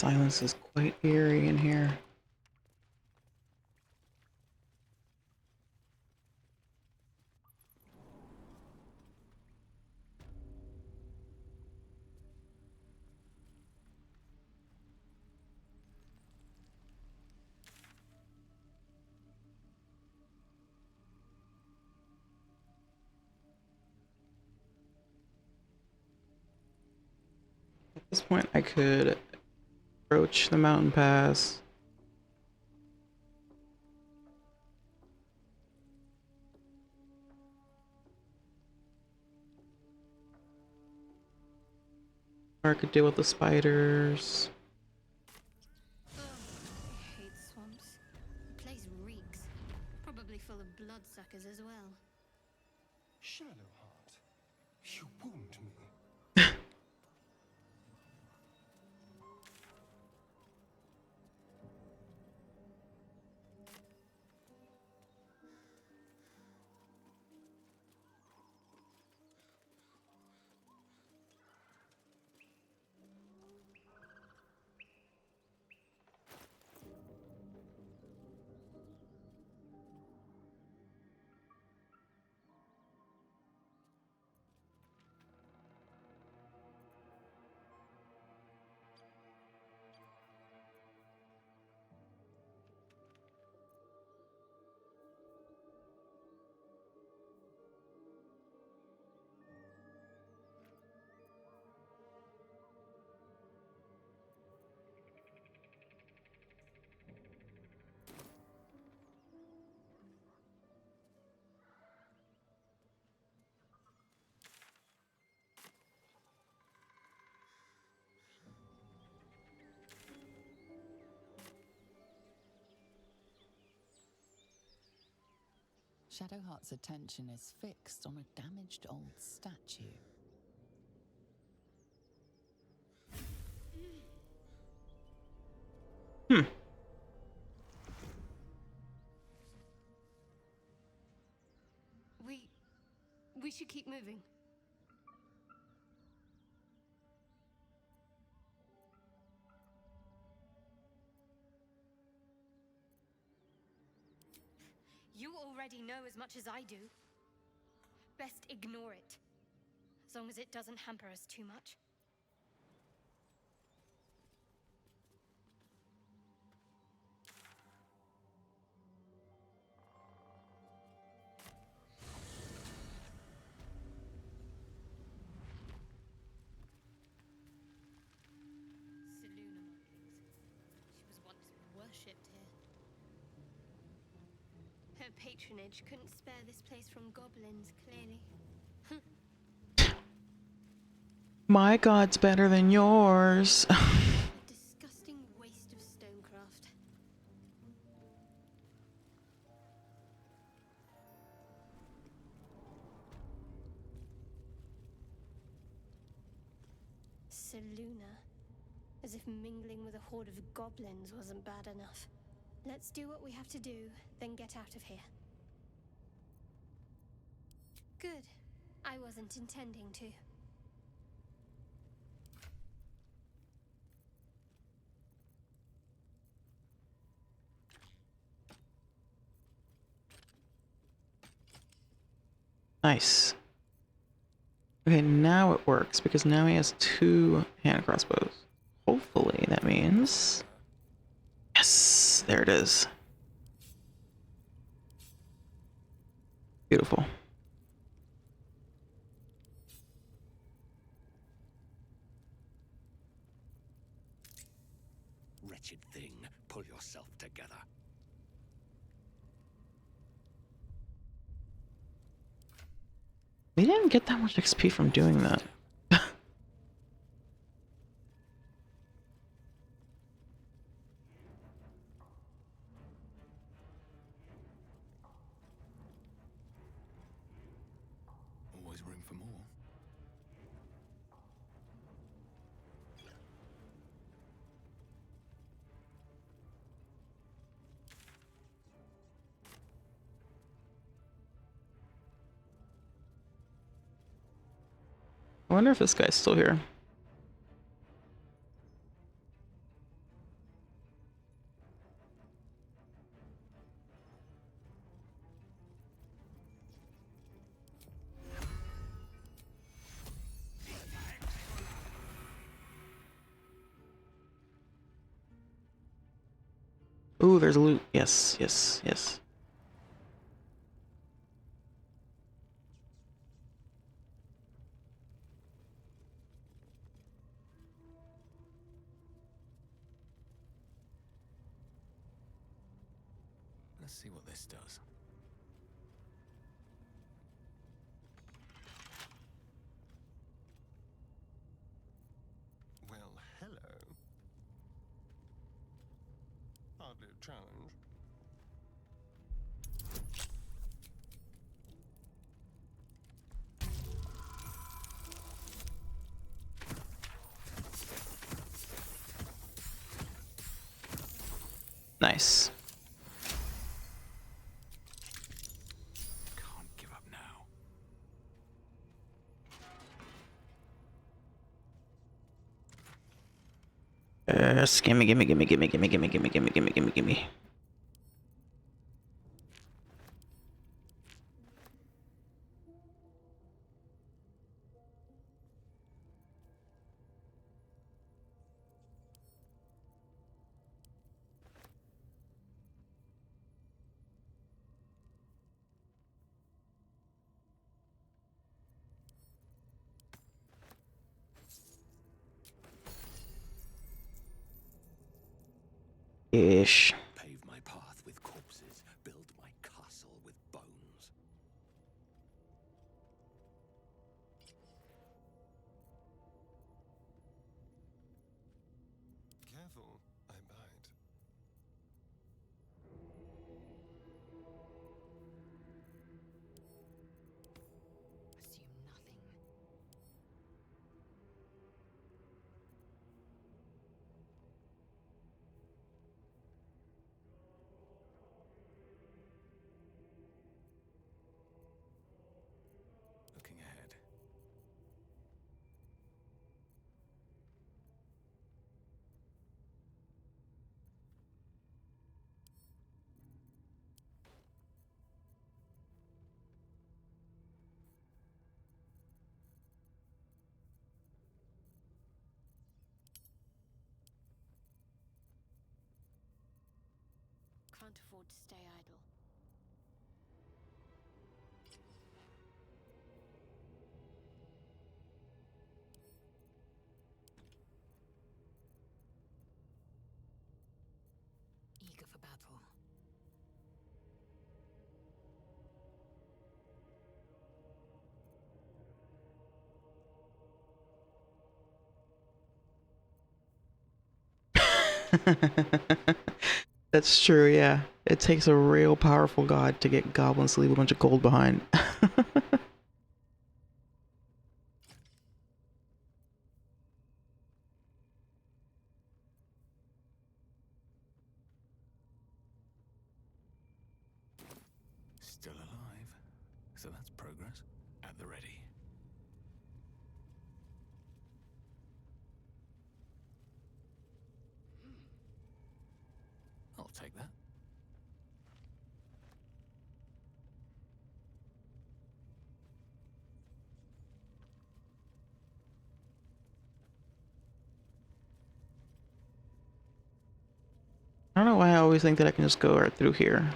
silence is quite eerie in here. At this point, I could approach the mountain pass. Or I could deal with the spiders. Oh, I hate swamps. The place reeks. Probably full of bloodsuckers as well. Shadowheart, you wound me. Shadowheart's attention is fixed on a damaged old statue. We should keep moving. You already know as much as I do. Best ignore it. As long as it doesn't hamper us too much. Seluna markings. She was once worshipped here. Her patronage couldn't spare this place from goblins, clearly. My god's better than yours. A disgusting waste of stonecraft. Seluna. As if mingling with a horde of goblins wasn't bad enough. Let's do what we have to do, then get out of here. Good. I wasn't intending to. Nice. Okay, now it works because now he has 2 hand crossbows. Hopefully that means... Yes! There it is. Beautiful. Wretched thing, pull yourself together. We didn't get that much XP from doing that. Always room for more. I wonder if this guy's still here. Ooh, there's loot. Yes, yes, yes. Let's see what this does. Well, hello. Hardly a challenge. Nice. Can't give up now. Gimme, gimme, gimme, gimme, gimme, gimme, gimme, gimme, gimme, gimme, gimme. Ish. Pave my path with corpses, build my castle with bones. Careful, I bite. Assume nothing. Looking ahead. Can't afford to stay idle. Eager for battle. That's true, yeah. It takes a real powerful god to get goblins to leave a bunch of gold behind. Still alive. So that's progress. At the ready. I'll take that. I don't know why I always think that I can just go right through here.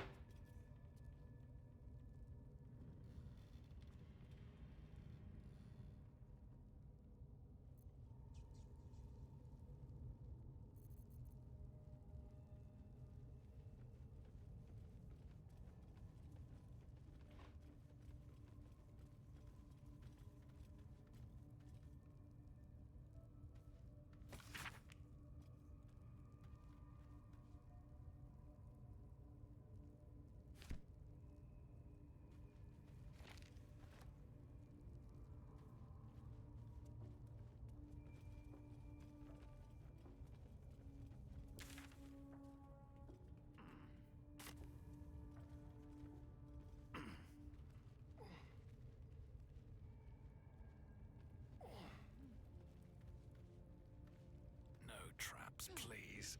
No traps, please.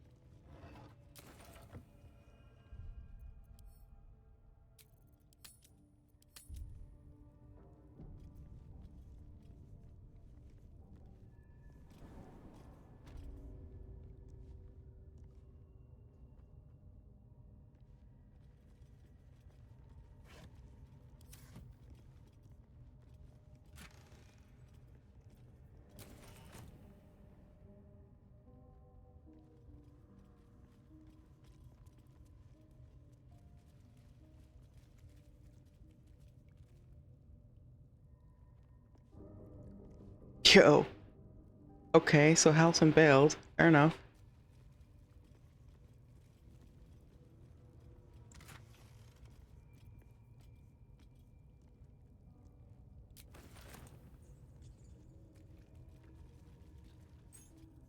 Yo. Okay, so Halson bailed. Fair enough.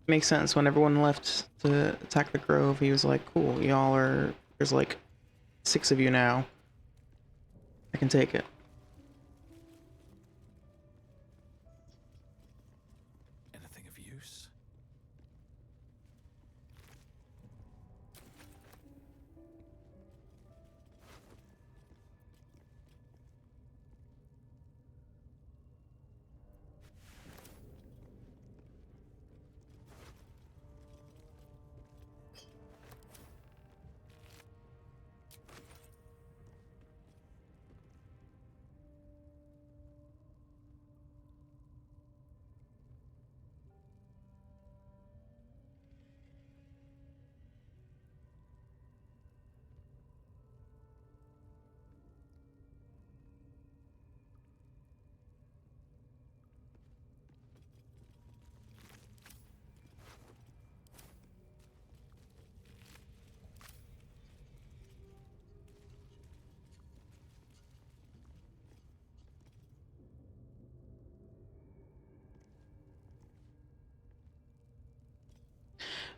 Makes sense. When everyone left to attack the grove, he was like, cool, y'all are... There's like 6 of you now. I can take it. Anything of use?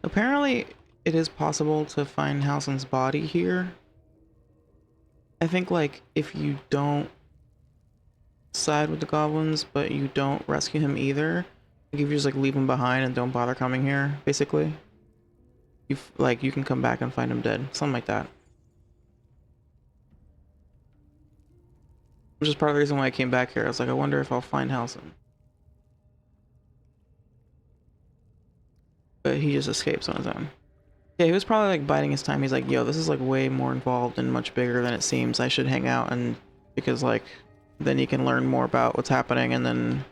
Apparently, it is possible to find Halson's body here. I think, like, if you don't side with the goblins, but you don't rescue him either, like, if you just, like, leave him behind and don't bother coming here, basically, you can come back and find him dead. Something like that. Which is part of the reason why I came back here. I was like, I wonder if I'll find Halson. But he just escapes on his own. Yeah, he was probably like biding his time. He's like, yo, this is like way more involved and much bigger than it seems. I should hang out, and because like then he can learn more about what's happening and then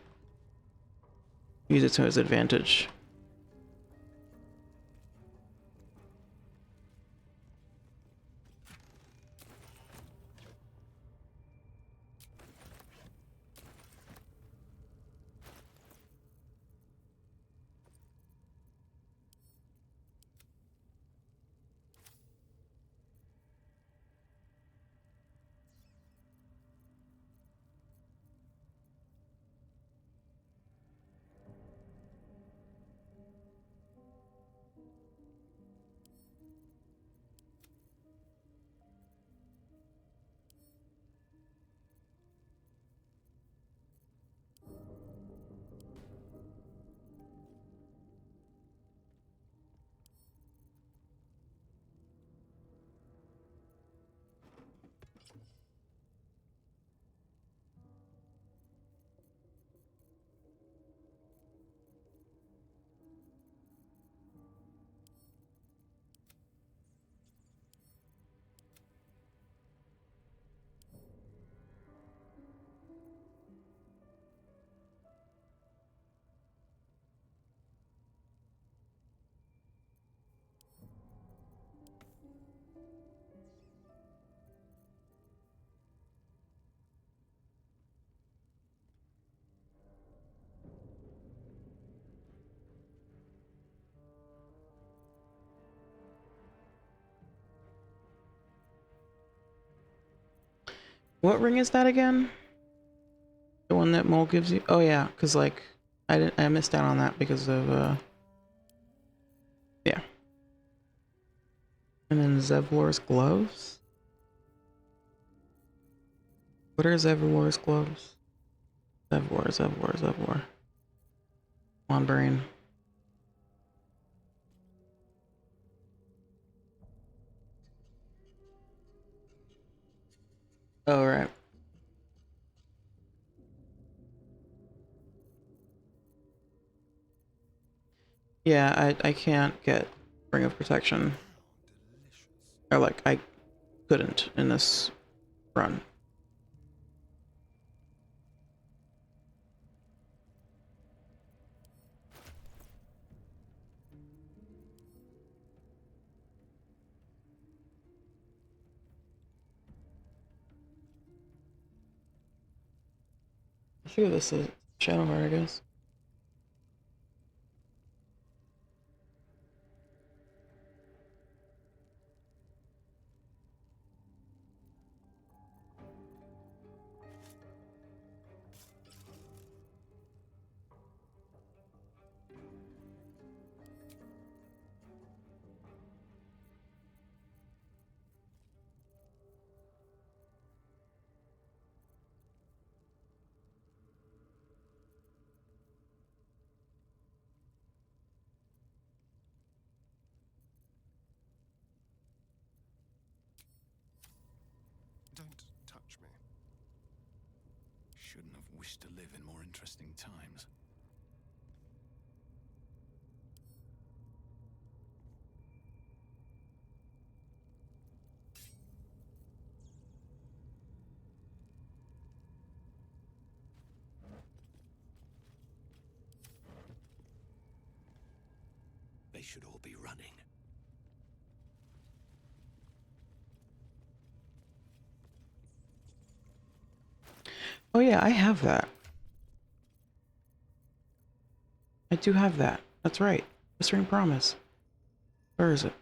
use it to his advantage. What ring is that again? The one that Mole gives you? Oh yeah, because like I missed out on that because of yeah. And then Zevlor's gloves? What are Zevlor's gloves? Zevlor. Come on, brain. Oh, right. Yeah, I can't get Ring of Protection. Or like, I couldn't in this run. I figure this is Shadowheart, I guess. Don't touch me. Shouldn't have wished to live in more interesting times. They should all be running. Oh yeah, I have that. I do have that. That's right. Whispering Promise. Where is it?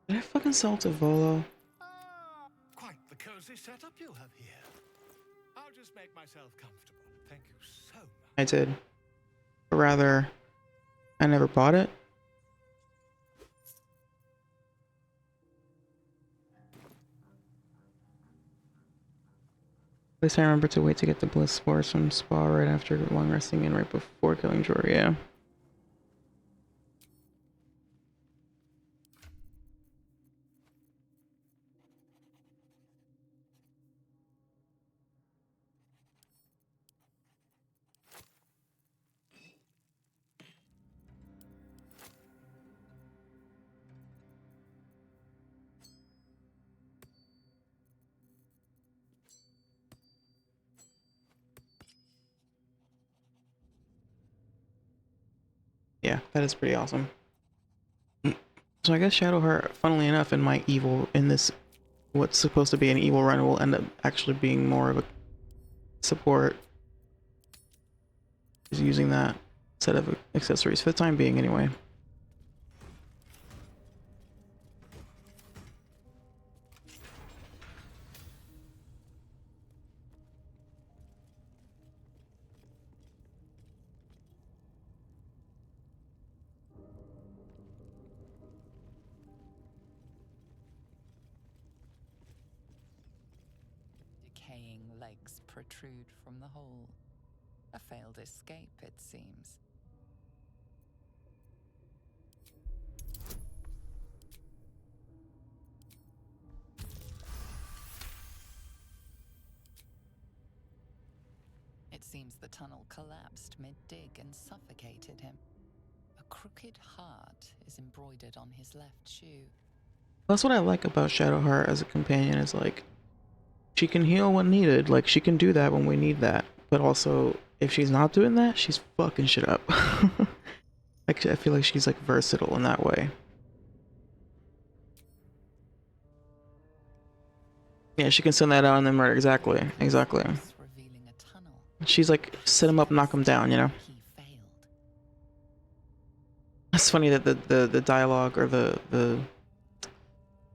Did I fucking sell to Volo? Quite the cozy setup you have here. I'll just make myself comfortable. Thank you so much. I did. Or rather, I never bought it. At least I remember to wait to get the bliss spores from spa right after long resting and right before killing Jorah, yeah. Yeah, that is pretty awesome. So I guess Shadowheart, funnily enough, in my evil, in this, what's supposed to be an evil run, will end up actually being more of a support. Is using that set of accessories for the time being, anyway. Decaying legs protrude from the hole. A failed escape, it seems. It seems the tunnel collapsed mid-dig and suffocated him. A crooked heart is embroidered on his left shoe. That's what I like about Shadowheart as a companion, is like, she can heal when needed, like she can do that when we need that, but also if she's not doing that, she's fucking shit up. Like, I feel like she's like versatile in that way. Yeah, she can send that out and then murder. Exactly, exactly. She's like, set him up, knock him down, you know? It's funny that the dialogue or the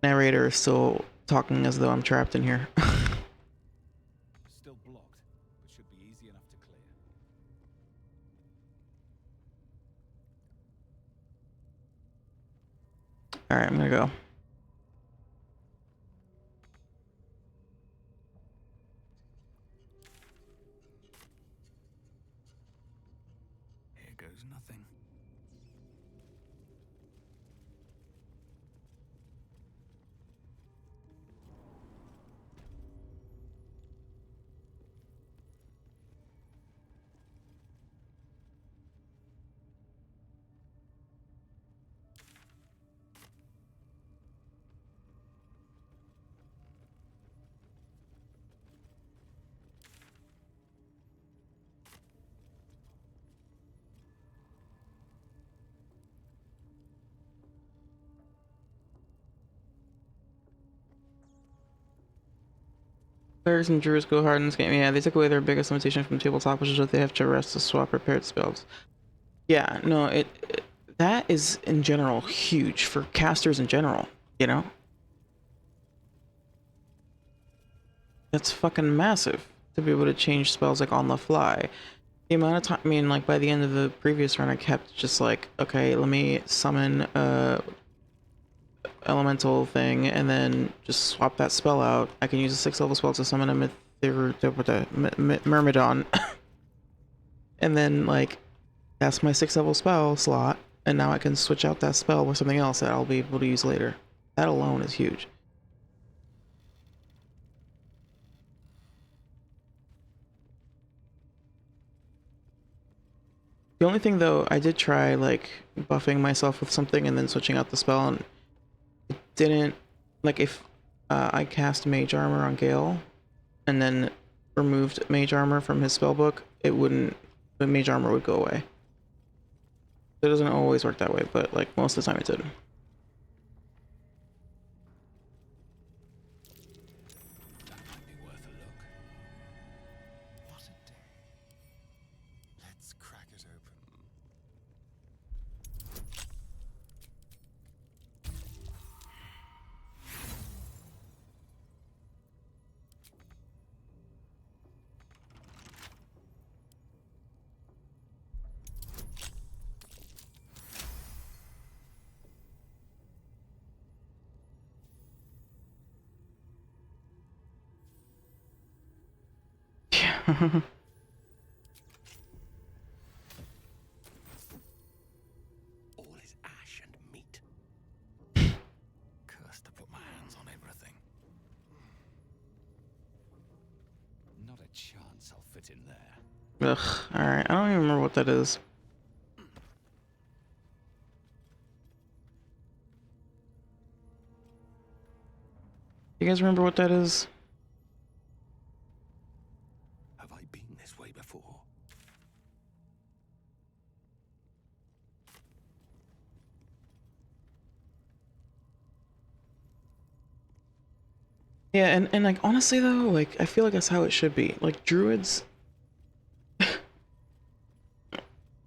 narrator is still talking as though I'm trapped in here. Still blocked, but should be easy enough to clear. Alright, I'm gonna go. Here goes nothing. Players and druids go hard in this game. Yeah, they took away their biggest limitation from tabletop, which is that they have to rest to swap prepared spells. Yeah, no, that is in general huge for casters in general, you know? That's fucking massive to be able to change spells like on the fly. The amount of time, I mean, like by the end of the previous run, I kept just like, okay, let me summon elemental thing and then just swap that spell out. I can use a 6th level spell to summon a Myrmidon. And then like that's my 6th level spell slot, and now I can switch out that spell with something else that I'll be able to use later. That alone is huge. The only thing though, I did try like buffing myself with something and then switching out the spell, and it didn't, like if I cast Mage Armor on Gale and then removed Mage Armor from his spellbook, it wouldn't, the Mage Armor would go away. It doesn't always work that way, but like most of the time it did. Let's crack it open. All is ash and meat. Cursed to put my hands on everything. Not a chance I'll fit in there. Ugh, alright, I don't even remember what that is. You guys remember what that is? Have I been this way before? Yeah, and like honestly though, like I feel like that's how it should be. Like druids,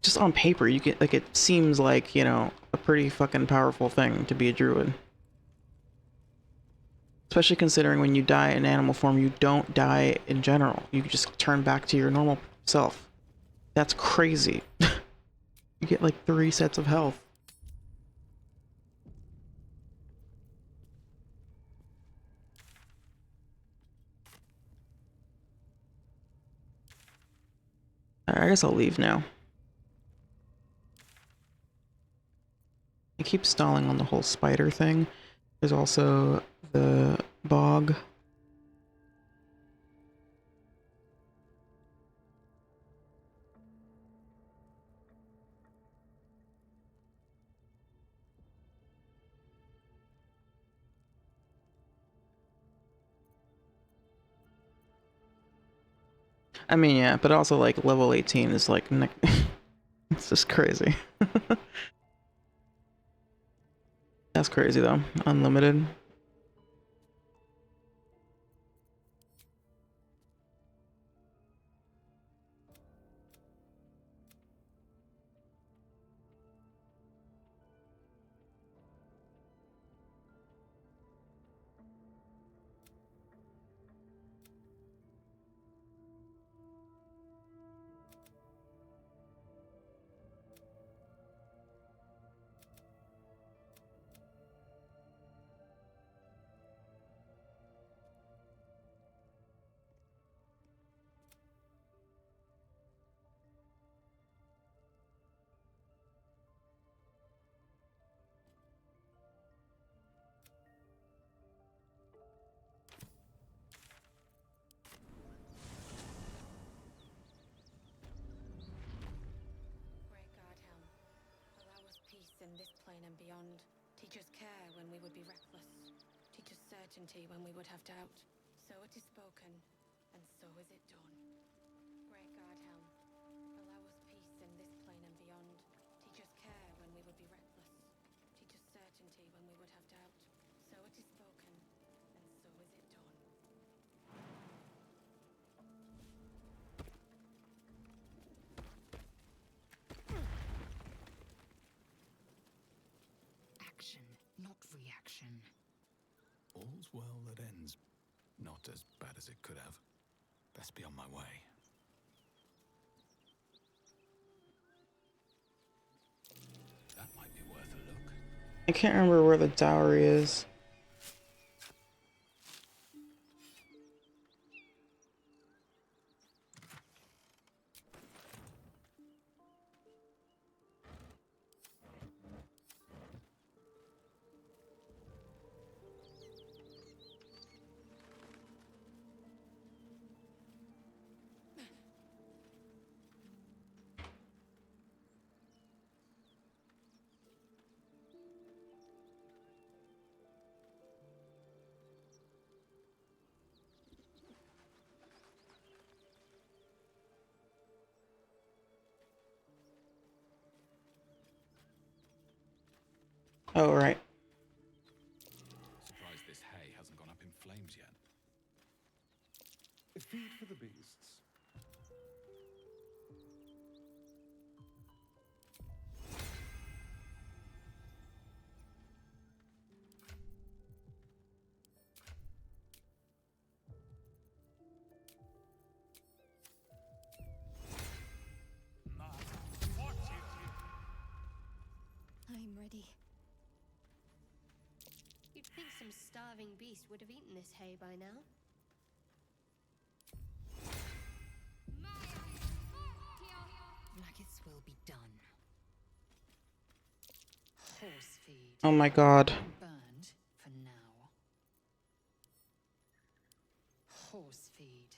just on paper, you get like it seems like, you know, a pretty fucking powerful thing to be a druid. Especially considering when you die in animal form, you don't die in general. You just turn back to your normal self. That's crazy. You get like 3 sets of health. Alright, I guess I'll leave now. I keep stalling on the whole spider thing. There's also the bog. I mean, yeah, but also like level 18 is like, it's just crazy. That's crazy though. Unlimited. In this plane and beyond, teach us care when we would be reckless. Teach us certainty when we would have doubt. So it is spoken, and so is it done. Great God Helm, allow us peace in this plane and beyond. Teach us care when we would be reckless. Teach us certainty when we would have doubt. So it is spoken, and so is it done. destruction. All's well that ends. Not as bad as it could have. Best be on my way. That might be worth a look. I can't remember where the dowry is. Oh, right. Surprised this hay hasn't gone up in flames yet. Feed for the beasts. I'm ready. You'd think some starving beast would have eaten this hay by now. Maggots will be done. Horse feed. Oh my god. Burned for now. Horse feed.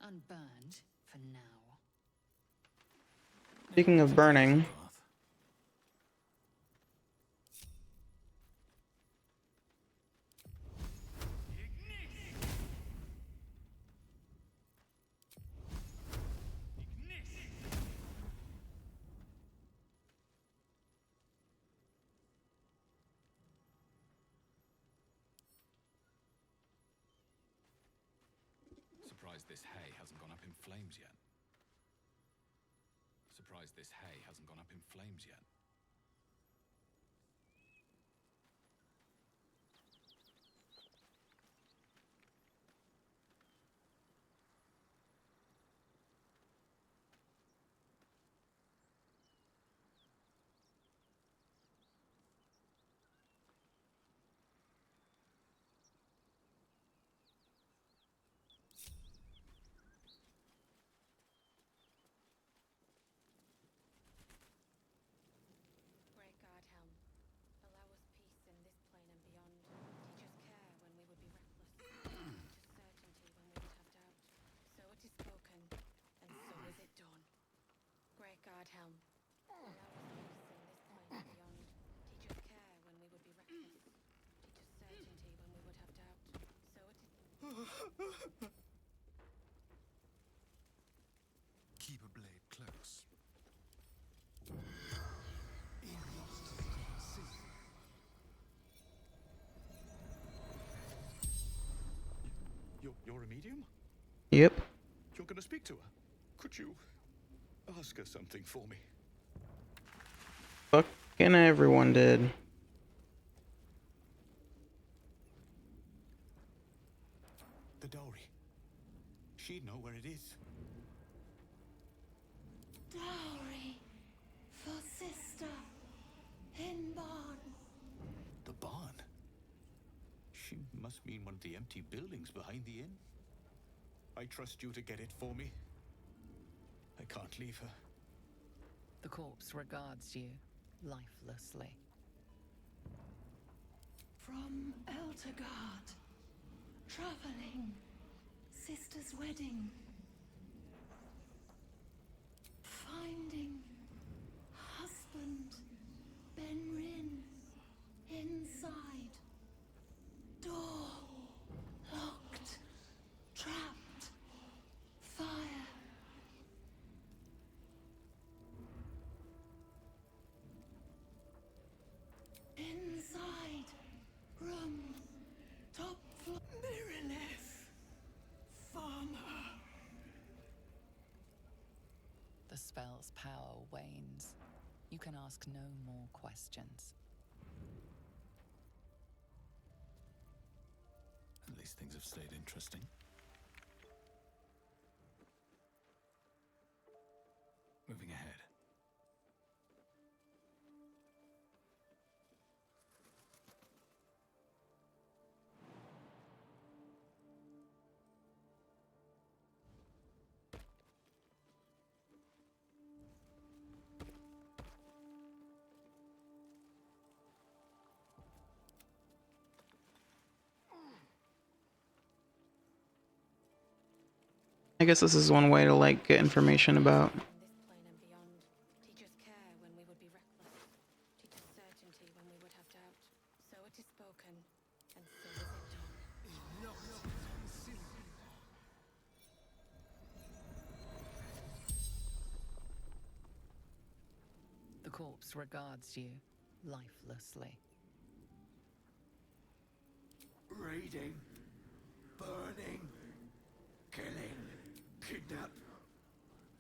Unburned for now. Speaking of burning. Surprised this hay hasn't gone up in flames yet. Surprised this hay hasn't gone up in flames yet. Great God, Helm, allow us peace in this plane and beyond. Teach us care when we would be reckless. Teach us certainty when we would have doubt. So it is spoken, and so is it done. Great God, Helm, allow us peace in this plane and beyond. Teach us care when we would be reckless. Teach us certainty when we would have doubt. So it is... Keep a blade close. You're a medium? Yep. You're gonna speak to her? Could you ask her something for me? Fucking everyone did. The dowry. She'd know where it is. Dowry for sister in barn. The barn? She must mean one of the empty buildings behind the inn. I trust you to get it for me. I can't leave her. The corpse regards you lifelessly. From Eltergard. Traveling. Sister's wedding. Finding husband Benrin inside. Door locked. Trapped. Fire. Inside. Room. Top floor. Mirrorless. Farmer. The spell's power wanes. You can ask no more questions. least things have stayed interesting. Moving ahead. I guess this is one way to like get information about. Teach us care when we would be reckless. Teach us certainty when we would have doubt. So it is spoken, and so is it done. The corpse regards you lifelessly. Raiding, burning, killing, kidnap.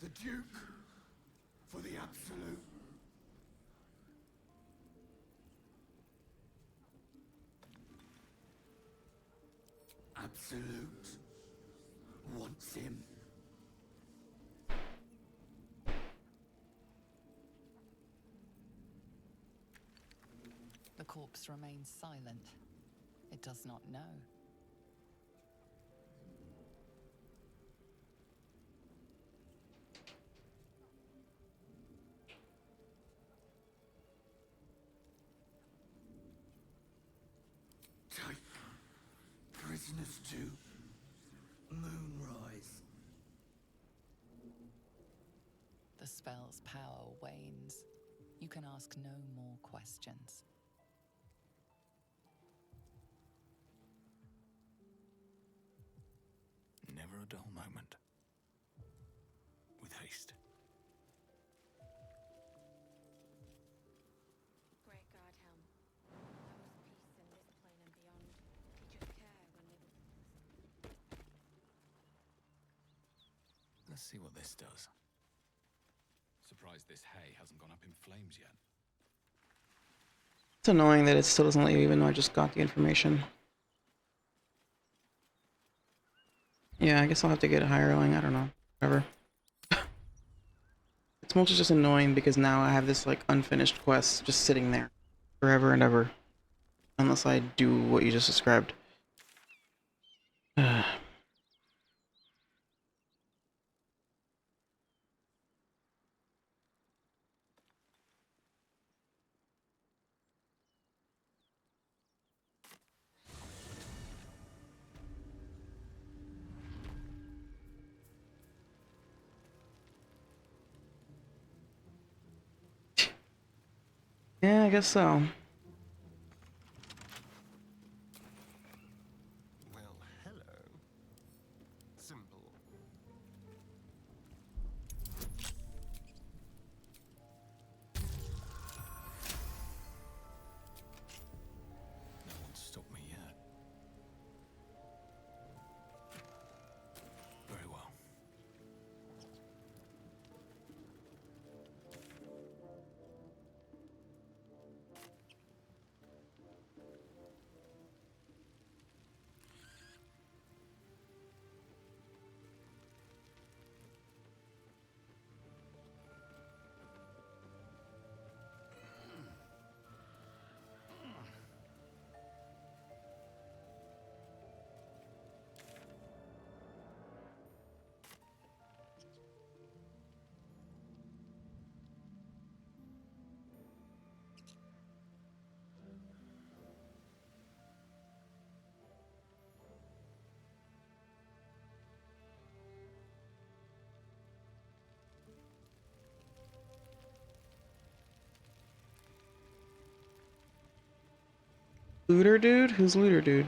The Duke for the Absolute. Absolute wants him. The corpse remains silent. It does not know. Take prisoners to Moonrise. The spell's power wanes. You can ask no more questions. Never a dull moment. With haste. Great God, Helm. Thou is peace in this plane and beyond. Teach us care when we would. Let's see what this does. Surprised this hay hasn't gone up in flames yet. It's annoying that it still doesn't let you, even though I just got the information. Yeah, I guess I'll have to get a hireling. I don't know. Whatever. It's mostly just annoying because now I have this like unfinished quest just sitting there forever and ever. Unless I do what you just described. Yeah, I guess so. Well, hello. Simple. No one's stopped me yet. Very well. Looter dude? Who's looter dude?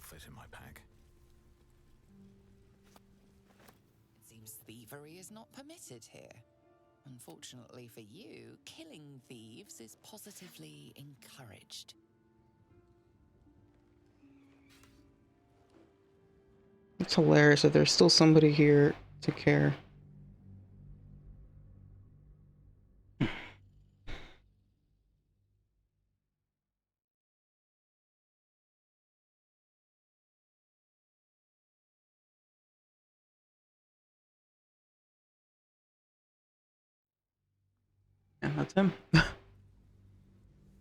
fit in my pack. It seems thievery is not permitted here. Unfortunately for you, killing thieves is positively encouraged. It's hilarious that there's still somebody here to care. And that's him. The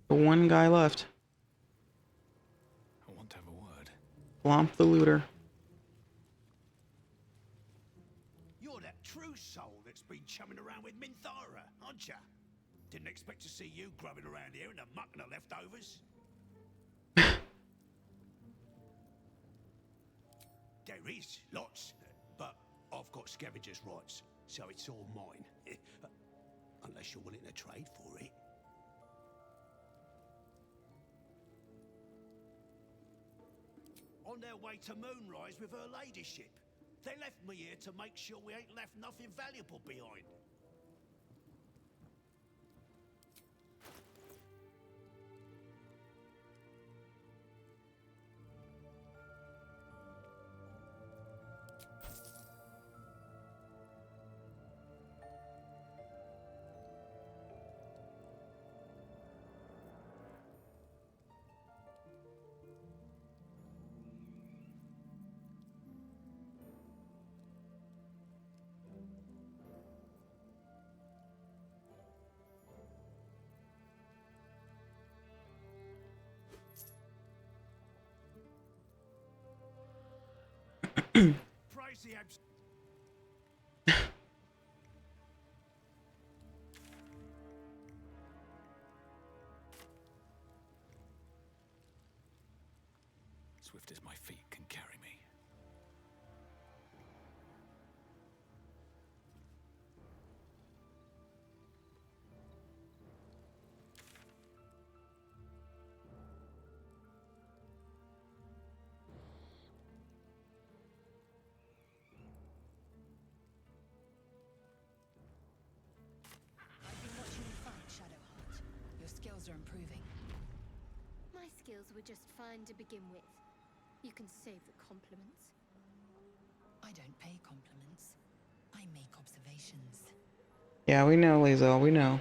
one guy left. I want to have a word. Blomp the looter. You're that true soul that's been chumming around with Minthara, aren't ya? Didn't expect to see you grubbing around here in the muck and the leftovers. There is, lots, but I've got scavenger's rights, so it's all mine. Unless you're willing to trade for it. On their way to Moonrise with her ladyship. They left me here to make sure we ain't left nothing valuable behind. Praise the abs. Swift as my feet can carry me. I've been watching you fight, Shadowheart. Your skills are improving. My skills were just fine to begin with. You can save the compliments. I don't pay compliments. I make observations. Yeah, we know, Lae'zel, we know.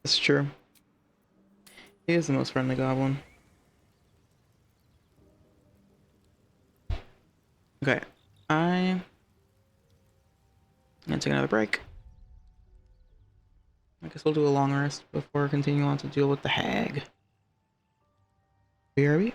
It's true. He is the most friendly goblin. Okay, I'm gonna take another break. I guess we'll do a long rest before continuing on to deal with the hag. BRB.